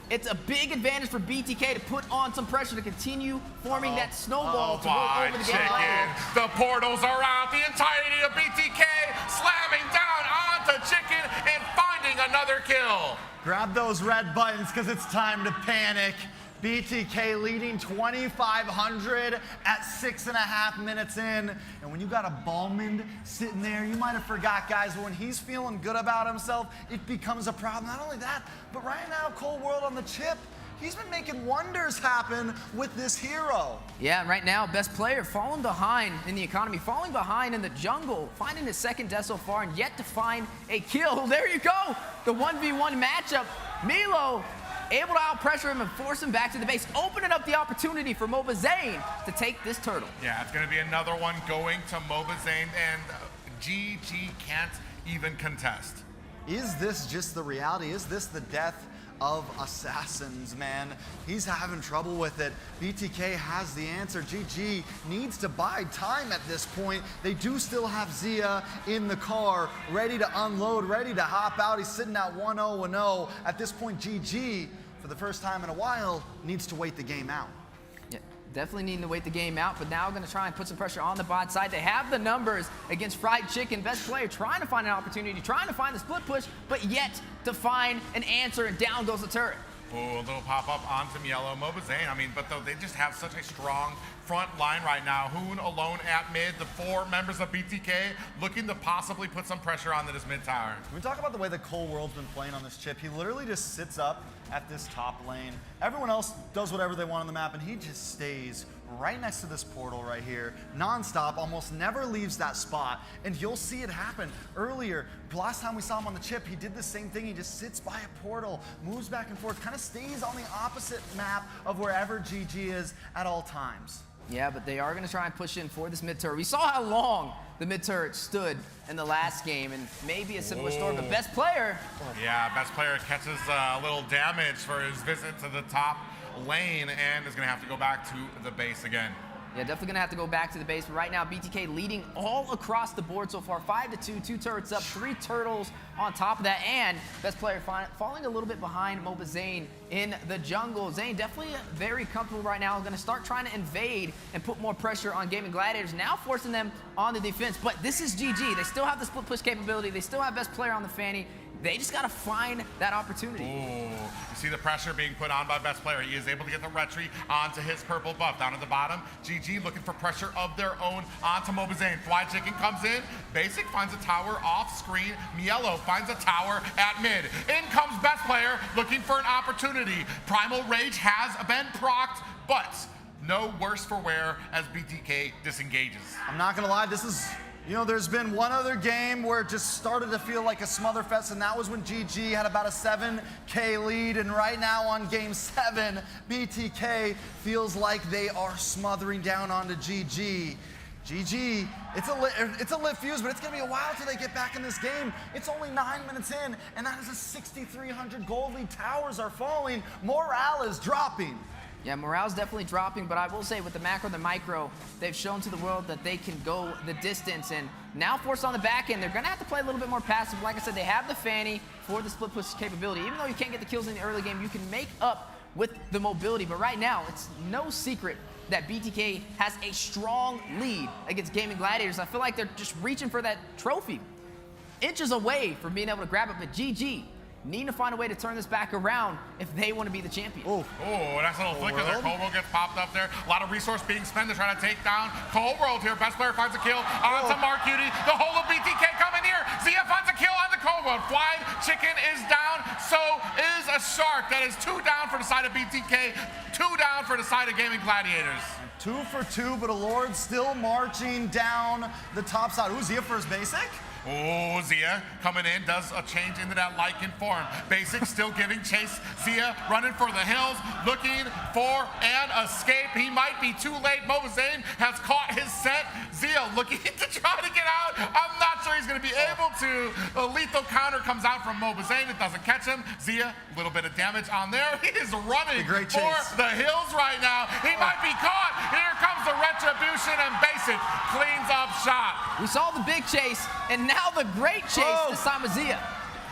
it's a big advantage for BTK to put on some pressure to continue forming that snowball to roll over the game. The portals are out. The entirety of BTK slamming down onto Chicken and finding another kill. Grab those red buttons because it's time to panic. BTK leading 2,500 at 6.5 minutes in. And when you got a Ballman sitting there, you might have forgot, guys, but when he's feeling good about himself, it becomes a problem. Not only that, but right now, Cold World on the chip, he's been making wonders happen with this hero. Yeah, right now, best player falling behind in the economy, falling behind in the jungle, finding his second death so far, and yet to find a kill. There you go, the 1v1 matchup. Milo able to out-pressure him and force him back to the base, opening up the opportunity for MobaZane to take this turtle. Yeah, it's going to be another one going to MobaZane, and GG can't even contest. Is this just the reality? Is this the death of assassins, man? He's having trouble with it. BTK has the answer. GG needs to buy time at this point. They do still have Zia in the car, ready to unload, ready to hop out. He's sitting at 1-0-0. At this point, GG, for the first time in a while, needs to wait the game out. Yeah, definitely needing to wait the game out, but now going to try and put some pressure on the bot side. They have the numbers against Fried Chicken. Best player trying to find an opportunity, trying to find the split push, but yet to find an answer, and down goes the turret. Oh, a little pop-up on some yellow. MobaZane, I mean, but though they just have such a strong front line right now. Hoon alone at mid, the 4 members of BTK looking to possibly put some pressure on this mid tower. Can we talk about the way that Cold World's been playing on this chip? He literally just sits up at this top lane. Everyone else does whatever they want on the map, and he just stays right next to this portal right here, non-stop, almost never leaves that spot, and you'll see it happen. Earlier, last time we saw him on the chip, he did the same thing. He just sits by a portal, moves back and forth, kind of stays on the opposite map of wherever GG is at all times. Yeah, but they are going to try and push in for this mid-turret. We saw how long the mid-turret stood in the last game, and maybe a similar story, but best player. Yeah, best player catches a little damage for his visit to the top lane and is going to have to go back to the base again. Yeah, definitely going to have to go back to the base, but right now BTK leading all across the board so far, 5-2, 2 turrets up, 3 turtles on top of that, and best player falling a little bit behind MobaZane in the jungle. Zane definitely very comfortable right now, going to start trying to invade and put more pressure on Gaimin Gladiators, now forcing them on the defense, but this is GG. They still have the split push capability, they still have best player on the Fanny. They just got to find that opportunity. Ooh, you see the pressure being put on by best player. He is able to get the retry onto his purple buff. Down at the bottom, GG looking for pressure of their own onto MLBB. Fly Chicken comes in. Basic finds a tower off screen. Mielo finds a tower at mid. In comes best player looking for an opportunity. Primal Rage has been procced, but no worse for wear as BTK disengages. I'm not gonna lie, this is, you know, there's been one other game where it just started to feel like a smotherfest, and that was when GG had about a 7K lead, and right now on game 7, BTK feels like they are smothering down onto GG. GG, it's a lit fuse, but it's gonna be a while till they get back in this game. It's only 9 minutes in, and that is a 6,300 gold lead. Towers are falling, morale is dropping. Yeah, morale's definitely dropping, but I will say with the macro and the micro, they've shown to the world that they can go the distance, and now forced on the back end, they're gonna have to play a little bit more passive. Like I said, they have the Fanny for the split push capability. Even though you can't get the kills in the early game, you can make up with the mobility, but right now, it's no secret that BTK has a strong lead against Gaimin Gladiators. I feel like they're just reaching for that trophy. Inches away from being able to grab it, but GG need to find a way to turn this back around if they want to be the champion. Oh, nice little flicker there. Cold World gets popped up there. A lot of resource being spent to try to take down Cold World here. Best player finds a kill onto Mark Cutie. The whole of BTK coming here. Zia finds a kill on the Cold World. Flying Chicken is down. So is a Shark. That is 2 down for the side of BTK. 2 down for the side of Gaimin Gladiators. 2 for 2, but a Lord still marching down the top side. Ooh, Zia for his basic. Oh, Zia coming in, does a change into that Lycan form. Basic still giving chase. Zia running for the hills, looking for an escape. He might be too late. MLBB has caught his scent. Zia looking to try to get out. I'm not sure he's going to be able to. A lethal counter comes out from MLBB. It doesn't catch him. Zia, a little bit of damage on there. He is running for the hills right now. He might be caught. Here comes the retribution, and Basic cleans up shop. We saw the big chase, and now the great chase this time of Zia.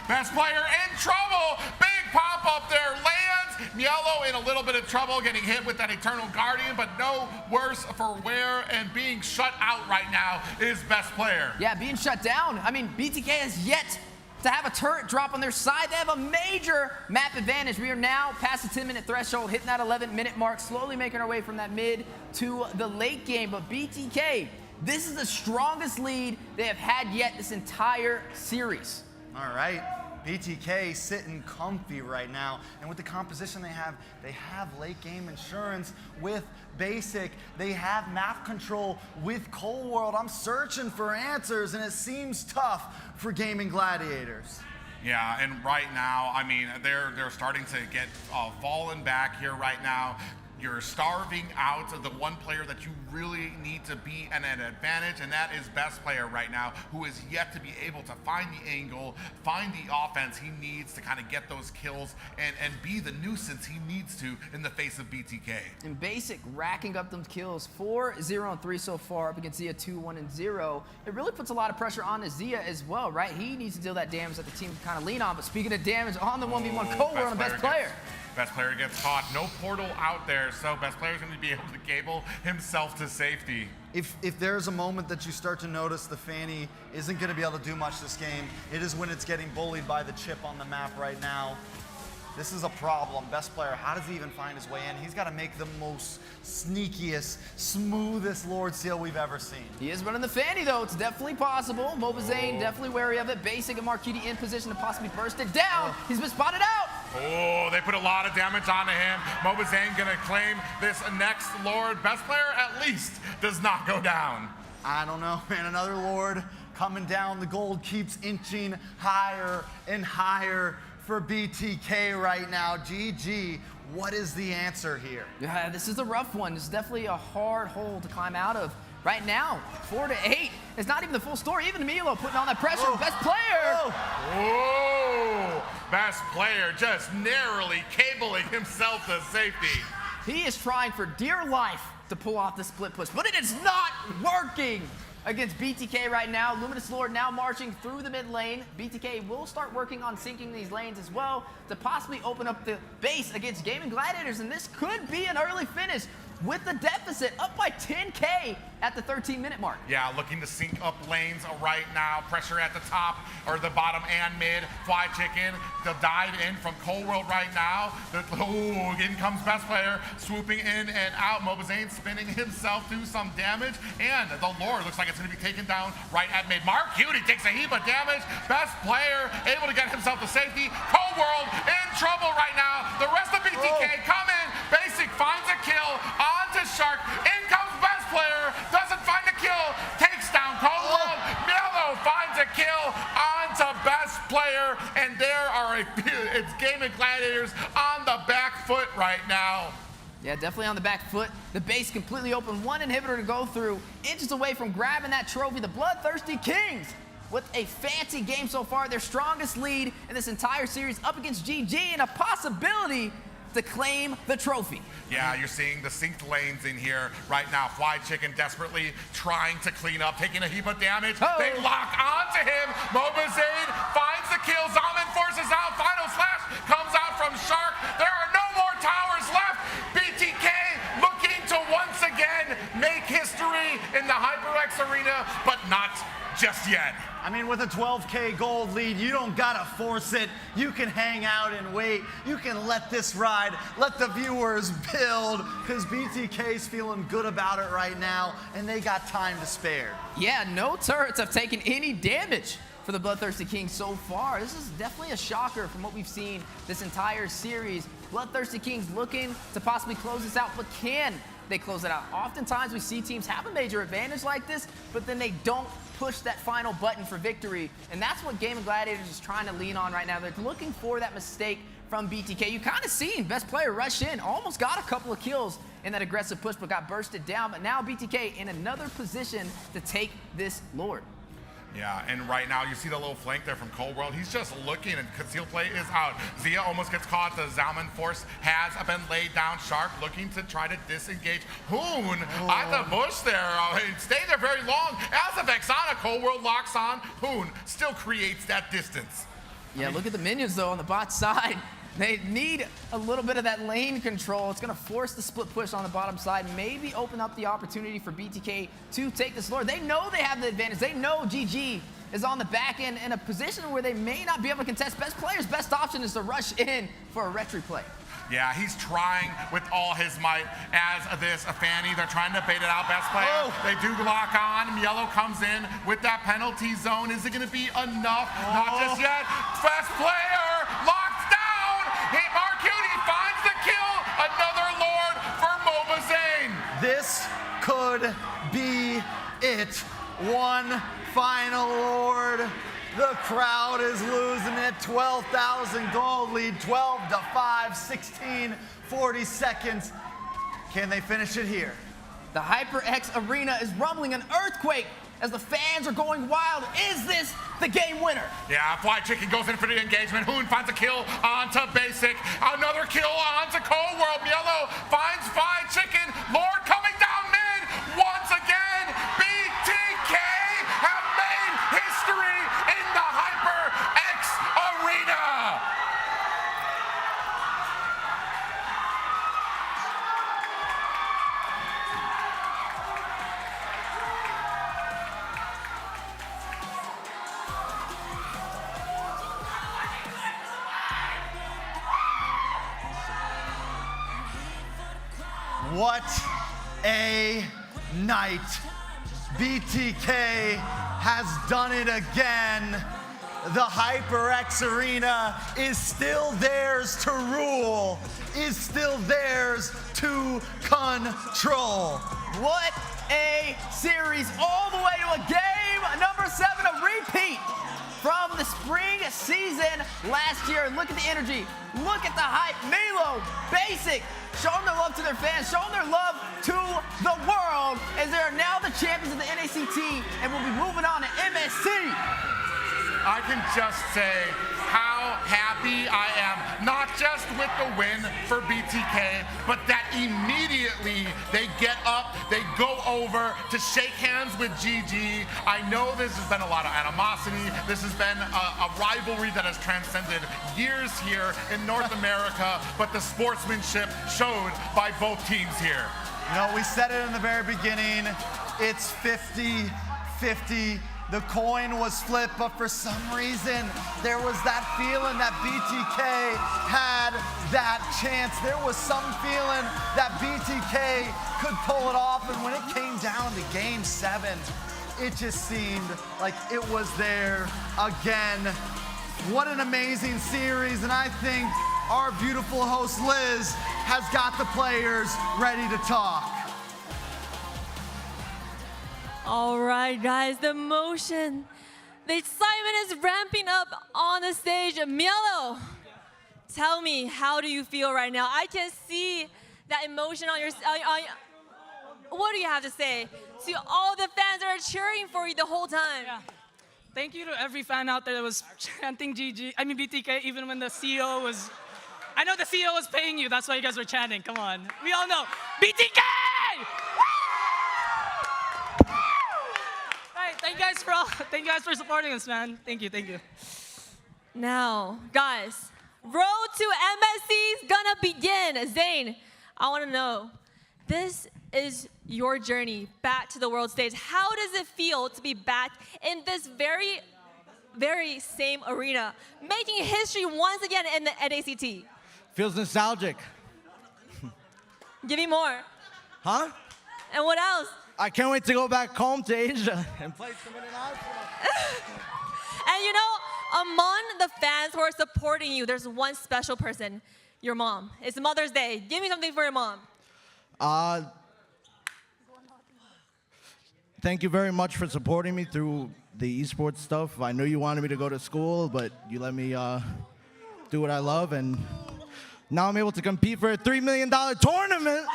Best player in trouble. Big pop up there lands. Mielo in a little bit of trouble, getting hit with that Eternal Guardian, but no worse for wear, and being shut out right now is best player. Yeah, being shut down. I mean, BTK has yet to have a turret drop on their side. They have a major map advantage. We are now past the 10-minute threshold, hitting that 11-minute mark, slowly making our way from that mid to the late game. But BTK, this is the strongest lead they have had yet this entire series. All right, BTK sitting comfy right now. And with the composition they have late game insurance with Basic. They have map control with Cold World. I'm searching for answers, and it seems tough for Gaimin Gladiators. Yeah, and right now, I mean, they're starting to get fallen back here right now. You're starving out the one player that you really need to be at an advantage, and that is best player right now, who is yet to be able to find the angle, find the offense he needs to kind of get those kills and be the nuisance he needs to in the face of BTK. And Basic racking up them kills, 4-0-3 so far up against Zia 2-1-0. It really puts a lot of pressure on Zia as well, right? He needs to deal that damage that the team can kind of lean on. But speaking of damage on the 1v1, Cold World on the best player. Best player gets caught. No portal out there, so best player's going to be able to cable himself to safety. If there's a moment that you start to notice the Fanny isn't going to be able to do much this game, it is when it's getting bullied by the chip on the map right now. This is a problem. Best player, how does he even find his way in? He's got to make the most sneakiest, smoothest Lord Seal we've ever seen. He is running the Fanny, though. It's definitely possible. MLBB definitely wary of it. Basic and Marquiti in position to possibly burst it down. He's been spotted out. Oh, they put a lot of damage onto him. MLBB gonna claim this next Lord. Best player at least does not go down. I don't know, man. Another Lord coming down. The gold keeps inching higher and higher for BTK right now. GG, what is the answer here? Yeah, this is a rough one. This is definitely a hard hole to climb out of. Right now, 4-8. It's not even the full story. Even Milo putting on that pressure. Best player. Oh, best player just narrowly cabling himself to safety. He is trying for dear life to pull off the split push, but it is not working against BTK right now. Luminous Lord now marching through the mid lane. BTK will start working on syncing these lanes as well to possibly open up the base against Gaimin Gladiators, and this could be an early finish. with the deficit, up by 10K at the 13-minute mark. Yeah, looking to sync up lanes right now. Pressure at the top, or the bottom and mid. Fly Chicken, the dive in from Cold World right now. In comes best player, swooping in and out. Mobazane spinning himself, do some damage. And the Lord looks like it's going to be taken down right at mid. Mark Cutie takes a heap of damage. Best player able to get himself to safety. Cold World in trouble right now. The rest of BTK come in. Basic finds a kill onto Shark. In comes best player. Doesn't find a kill. Takes down Cold World. Mello finds a kill onto best player. And there are it's Gaimin Gladiators on the back foot right now. Yeah, definitely on the back foot. The base completely open. One inhibitor to go through. Inches away from grabbing that trophy. The BloodThirstyKings with a fancy game so far. Their strongest lead in this entire series up against GG and a possibility to claim the trophy. Yeah, you're seeing the synced lanes in here right now. Fly Chicken desperately trying to clean up, taking a heap of damage. Oh. They lock onto him. Mobazane finds the kill. Zaman forces out. Final slash comes out from Shark. There are no more towers left. BTK looking to once again make history in the HyperX arena, but not just yet. I mean, with a 12K gold lead, you don't gotta force it. You can hang out and wait. You can let this ride. Let the viewers build, because BTK's feeling good about it right now, and they got time to spare. Yeah, no turrets have taken any damage for the BloodThirstyKings so far. This is definitely a shocker from what we've seen this entire series. BloodThirstyKings looking to possibly close this out, but can they close it out? Oftentimes we see teams have a major advantage like this, but then they don't push that final button for victory. And that's what Gaimin Gladiators is trying to lean on right now. They're looking for that mistake from BTK. You kind of seen best player rush in, almost got a couple of kills in that aggressive push, but got bursted down. But now BTK in another position to take this Lord. Yeah, and right now you see the little flank there from Cold World. He's just looking, and conceal play is out. Zia almost gets caught. The Zalman force has been laid down. Shark looking to try to disengage. Hoon at the bush there. Stayed there very long. As a Vexana, Cold World locks on. Hoon still creates that distance. Yeah, look at the minions though on the bot side. They need a little bit of that lane control. It's going to force the split push on the bottom side, maybe open up the opportunity for BTK to take this Lord. They know they have the advantage. They know GG is on the back end in a position where they may not be able to contest. Best player's best option is to rush in for a retry play. Yeah, he's trying with all his might as this Fanny. They're trying to bait it out. Best player. Oh. They do lock on. Yellow comes in with that penalty zone. Is it going to be enough? Oh. Not just yet. Best player locked down. Marcuti finds the kill. Another Lord for Mobazane. This could be it. One final Lord. The crowd is losing it. 12,000 gold lead, 12 to 5, 16, 40 seconds. Can they finish it here? The HyperX arena is rumbling an earthquake as the fans are going wild. Is this the game winner? Yeah, Fly Chicken goes in for the engagement. Hoon finds a kill onto Basic. Another kill onto Cold World. Yellow finds Fly Chicken. Lord coming down mid. Once again, BTK have made history in the HyperX arena. What a night. BTK has done it again. The HyperX arena is still theirs to rule, is still theirs to control. What a series, all the way to a game number 7, a repeat from the spring season last year. Look at the energy, look at the hype. Milo, Basic, showing their love to their fans, showing their love to the world, as they are now the champions of the NACT and will be moving on to MSC. I can just say how happy I am, not just with the win for BTK, but that immediately they get up, they go over to shake hands with GG. I know this has been a lot of animosity. This has been a rivalry that has transcended years here in North America, but the sportsmanship showed by both teams here. You know, we said it in the very beginning. It's 50-50. The coin was flipped, but for some reason, there was that feeling that BTK had that chance. There was some feeling that BTK could pull it off, and when it came down to Game 7, it just seemed like it was there again. What an amazing series, and I think our beautiful host Liz has got the players ready to talk. All right, guys, the emotion, the excitement is ramping up on the stage. Mielo, tell me, how do you feel right now? I can see that emotion on your. What do you have to say to all the fans that are cheering for you the whole time? Yeah. Thank you to every fan out there that was chanting BTK, even when the CEO was. I know the CEO was paying you. That's why you guys were chanting. Come on, we all know BTK. Thank you guys for supporting us, man. Thank you. Now, guys, road to MSC is gonna begin. Zane, I wanna know, this is your journey back to the world stage. How does it feel to be back in this very, very same arena, making history once again in the NACT? Feels nostalgic. Give me more. Huh? And what else? I can't wait to go back home to Asia and play some international. And you know, among the fans who are supporting you, there's one special person, your mom. It's Mother's Day. Give me something for your mom. Thank you very much for supporting me through the esports stuff. I knew you wanted me to go to school, but you let me do what I love, and now I'm able to compete for a $3 million tournament.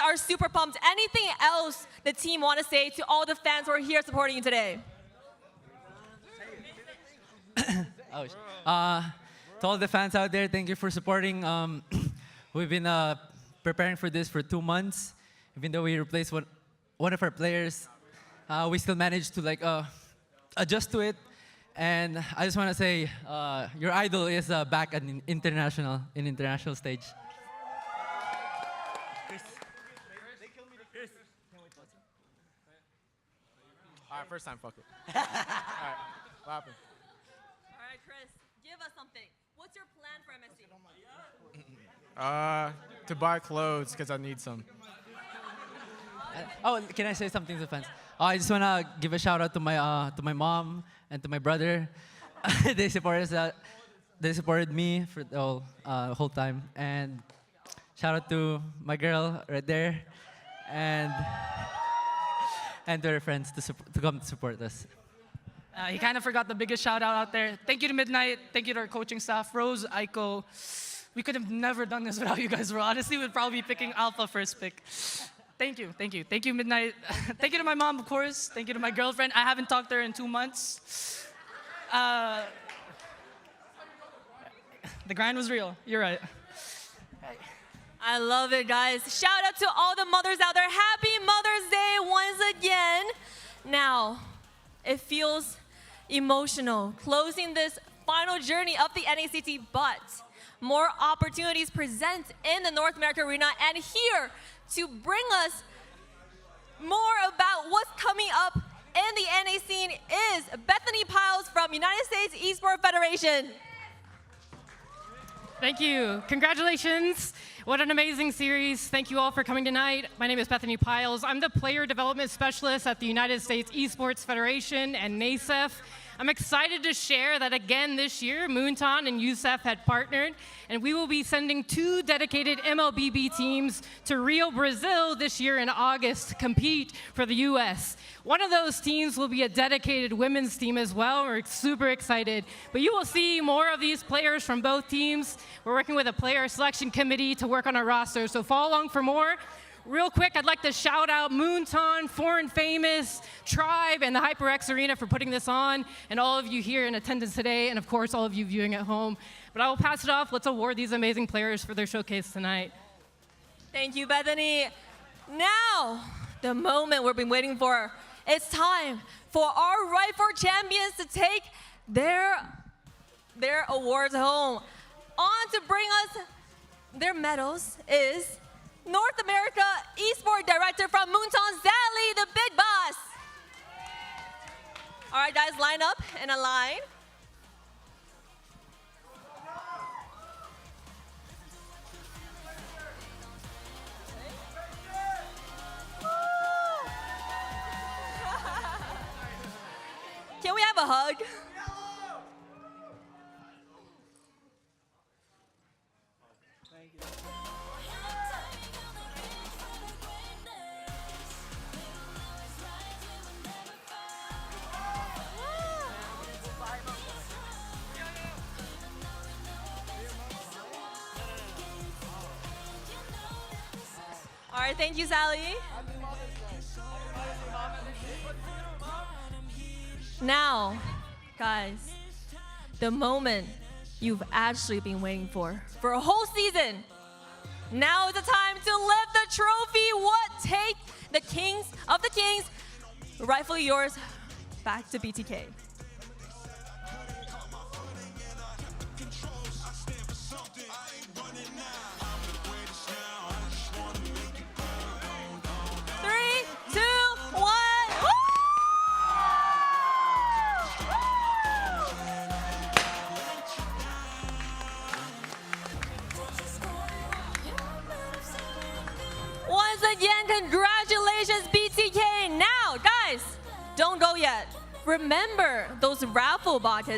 Are super pumped. Anything else the team want to say to all the fans who are here supporting you today? To all the fans out there, thank you for supporting. We've been preparing for this for 2 months. Even though we replaced one of our players, we still managed to adjust to it. And I just want to say, your idol is back at international stage. All right, first time, fuck it. All right, what happened? All right, Chris, give us something. What's your plan for MSC? To buy clothes, because I need some. Can I say something to the fans? I just want to give a shout out to my mom and to my brother. They supported me for the whole time. And shout out to my girl right there. And to our friends to come to support us. He kind of forgot the biggest shout out there. Thank you to Midnight. Thank you to our coaching staff, Rose, Aiko. We could have never done this without you guys. Honestly, we'd probably be picking Alpha first pick. Thank you, Midnight. Thank you to my mom, of course. Thank you to my girlfriend. I haven't talked to her in 2 months. The grind was real. You're right. I love it, guys. Shout out to all the mothers out there. Happy Mother's Day once again. Now, it feels emotional closing this final journey of the NACT, but more opportunities present in the North America arena, and here to bring us more about what's coming up in the NA scene is Bethany Piles from United States Esports Federation. Thank you. Congratulations. What an amazing series. Thank you all for coming tonight. My name is Bethany Piles. I'm the Player Development Specialist at the United States Esports Federation and NACF. I'm excited to share that again this year, Moonton and USEF had partnered, and we will be sending 2 dedicated MLBB teams to Rio, Brazil this year in August to compete for the US. One of those teams will be a dedicated women's team as well. We're super excited. But you will see more of these players from both teams. We're working with a player selection committee to work on our roster, so follow along for more. Real quick, I'd like to shout out Moonton, Foreign Famous, Tribe, and the HyperX Arena for putting this on, and all of you here in attendance today, and of course, all of you viewing at home. But I will pass it off. Let's award these amazing players for their showcase tonight. Thank you, Bethany. Now, the moment we've been waiting for. it's time for our rightful champions to take their awards home. On to bring us their medals is North America Esport Director from Moonton, Sally, the big boss. All right, guys, line up in a line. Can we have a hug? All right, thank you, Sally. Now, guys, the moment you've actually been waiting for a whole season. Now is the time to lift the trophy. What take the Kings of the Kings, rightfully yours, back to BTK. Again, congratulations, BTK. Now, guys, don't go yet. Remember those raffle box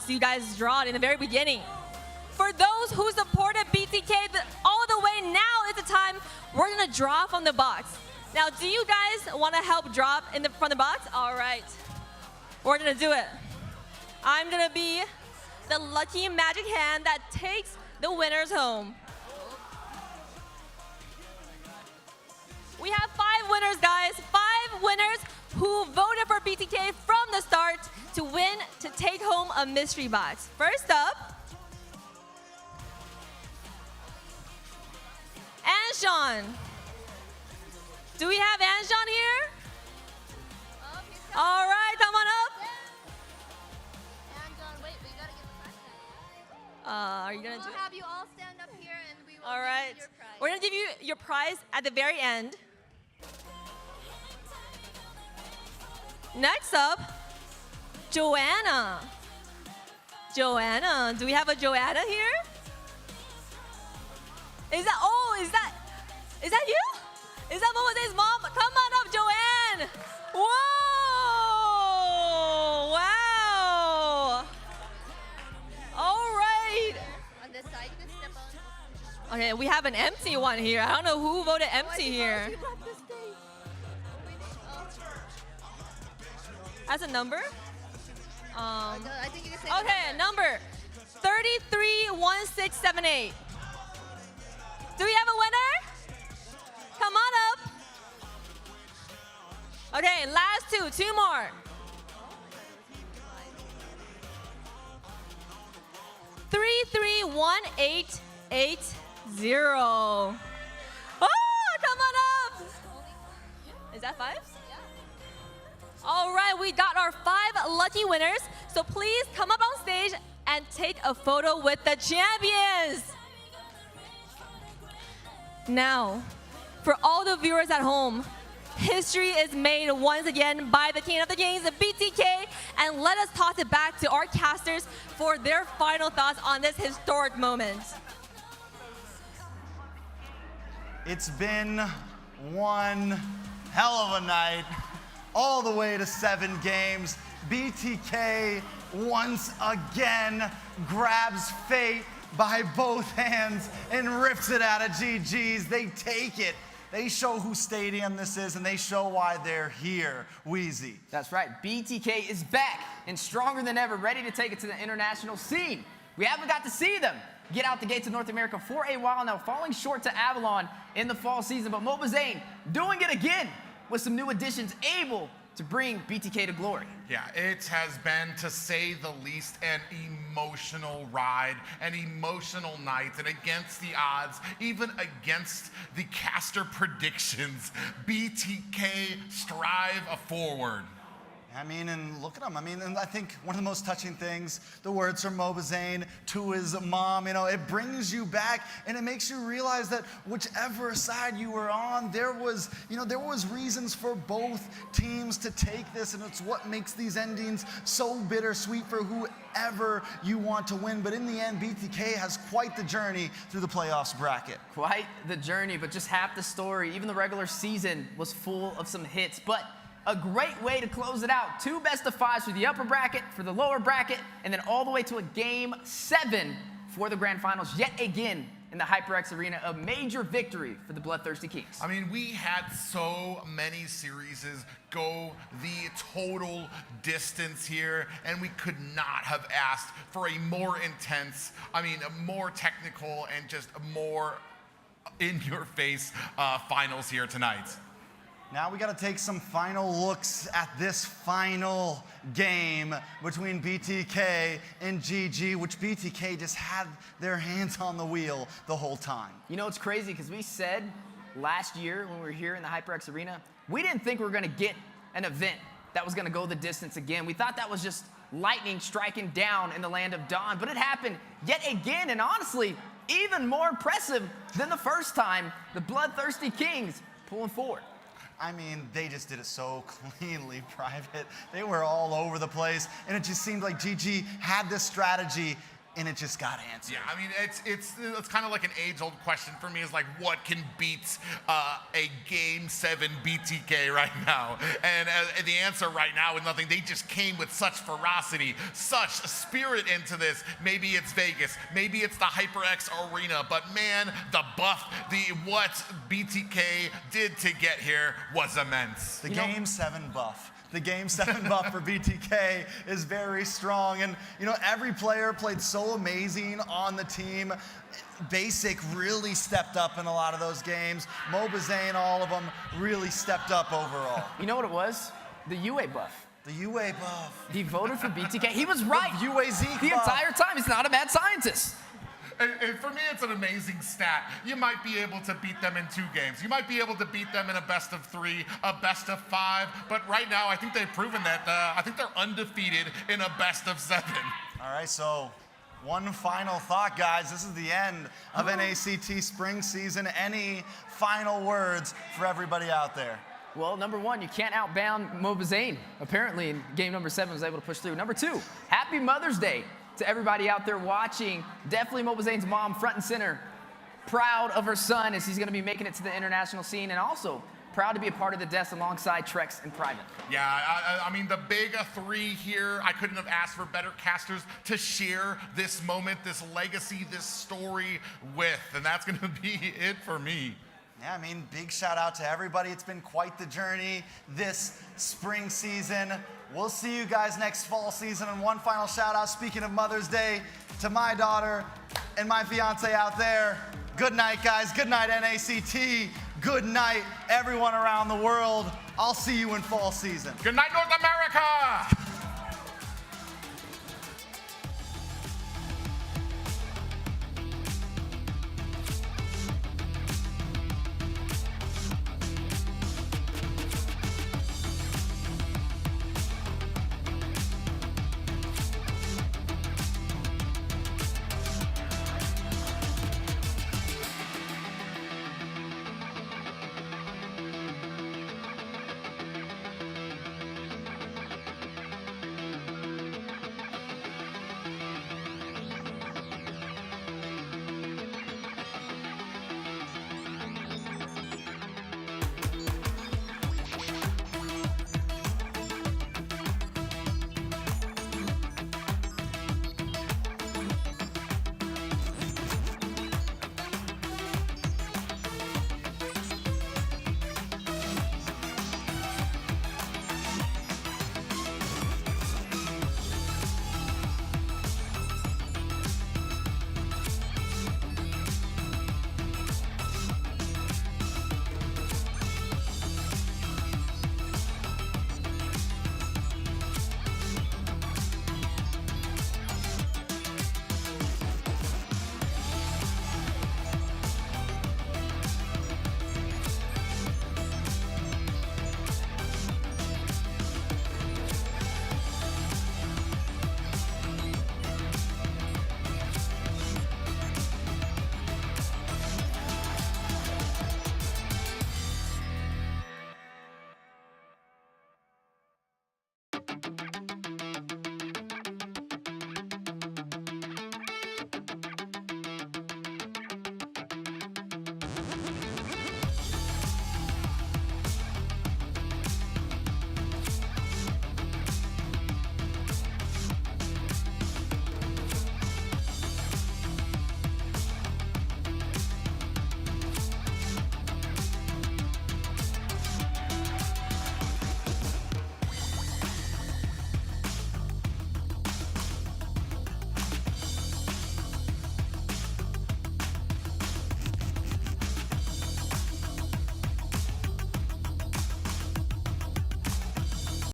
you guys drawed in the very beginning. For those who supported BTK all the way, now is the time we're gonna draw from the box. Now, do you guys want to help drop from the box? All right, we're gonna do it. I'm gonna be the lucky magic hand that takes the winners home. We have 5 winners, guys. 5 winners who voted for BTK from the start to win, to take home a mystery box. First up, Anshan. Do we have Anshan here? All right, come on up. Anshan, wait, we gotta get the prize. Are you gonna do it? We'll have you all stand up here and we will All right. give you your prize. We're gonna give you your prize at the very end. Next up, Joanna. Joanna, do we have a Joanna here? Is that you? Is that Momose's mom? Come on up, Joanne. Whoa, wow. All right. On this side, you can step on. Okay, we have an empty one here. I don't know who voted empty here. As a number? I think you can say Okay, number 331678. Do we have a winner? Come on up. Okay, last two more. 331880. Oh, come on up. Is that 5? All right, we got our 5 lucky winners. So please come up on stage and take a photo with the champions. Now, for all the viewers at home, history is made once again by the King of the Kings, the BTK, and let us toss it back to our casters for their final thoughts on this historic moment. It's been one hell of a night, all the way to 7 games. BTK once again grabs fate by both hands and rips it out of GG's. They take it. They show whose stadium this is, and they show why they're here. Wheezy. That's right. BTK is back and stronger than ever, ready to take it to the international scene. We haven't got to see them get out the gates of North America for a while now, falling short to Avalon in the fall season. But MLBB doing it again with some new additions, able to bring BTK to glory. Yeah, it has been, to say the least, an emotional ride, an emotional night, and against the odds, even against the caster predictions, BTK strive forward. I mean, and look at him. I mean, and I think one of the most touching things, the words from Mobazane to his mom, you know, it brings you back and it makes you realize that whichever side you were on, there was reasons for both teams to take this, and it's what makes these endings so bittersweet for whoever you want to win. But in the end, BTK has quite the journey through the playoffs bracket. Quite the journey, but just half the story. Even the regular season was full of some hits, but a great way to close it out. 2 best-of-5s for the upper bracket, for the lower bracket, and then all the way to a Game 7 for the grand finals. Yet again, in the HyperX Arena, a major victory for the Bloodthirsty Kings. I mean, we had so many series go the total distance here, and we could not have asked for a more intense, a more technical, and just more in-your-face finals here tonight. Now we got to take some final looks at this final game between BTK and GG, which BTK just had their hands on the wheel the whole time. You know, it's crazy because we said last year when we were here in the HyperX Arena, we didn't think we were going to get an event that was going to go the distance again. We thought that was just lightning striking down in the land of Dawn, but it happened yet again, and honestly, even more impressive than the first time, the Bloodthirsty Kings pulling forward. I mean, they just did it so cleanly, Private. They were all over the place, and it just seemed like GG had this strategy, and it just got answered. Yeah, I mean, it's kind of like an age-old question for me, is like, what can beat a Game 7 BTK right now? And the answer right now is nothing. They just came with such ferocity, such spirit into this. Maybe it's Vegas, maybe it's the HyperX Arena, but man, the buff, what BTK did to get here was immense. The Game 7 buff. The Game 7 buff for BTK is very strong. And, you know, every player played so amazing on the team. Basic really stepped up in a lot of those games. Mobazane, all of them really stepped up overall. You know what it was? The UA buff. The UA buff. He voted for BTK. He was right. The UAZ the buff. entire time. He's not a bad scientist. And for me, it's an amazing stat. You might be able to beat them in 2 games. You might be able to beat them in a best of 3, a best of 5. But right now, I think they've proven that. I think they're undefeated in a best of 7. All right, so one final thought, guys. This is the end of NACT spring season. Any final words for everybody out there? Well, number 1, you can't outbound Mobazane. Apparently, in game number 7 was able to push through. Number 2, happy Mother's Day to everybody out there watching. Definitely Mobazane's mom front and center. Proud of her son as he's going to be making it to the international scene, and also proud to be a part of the desk alongside Trex and Private. Yeah, I mean, the big 3 here, I couldn't have asked for better casters to share this moment, this legacy, this story with, and that's going to be it for me. Yeah, I mean, big shout out to everybody. It's been quite the journey this spring season. We'll see you guys next fall season. And one final shout out, speaking of Mother's Day, to my daughter and my fiance out there. Good night, guys. Good night, NACT. Good night, everyone around the world. I'll see you in fall season. Good night, North America.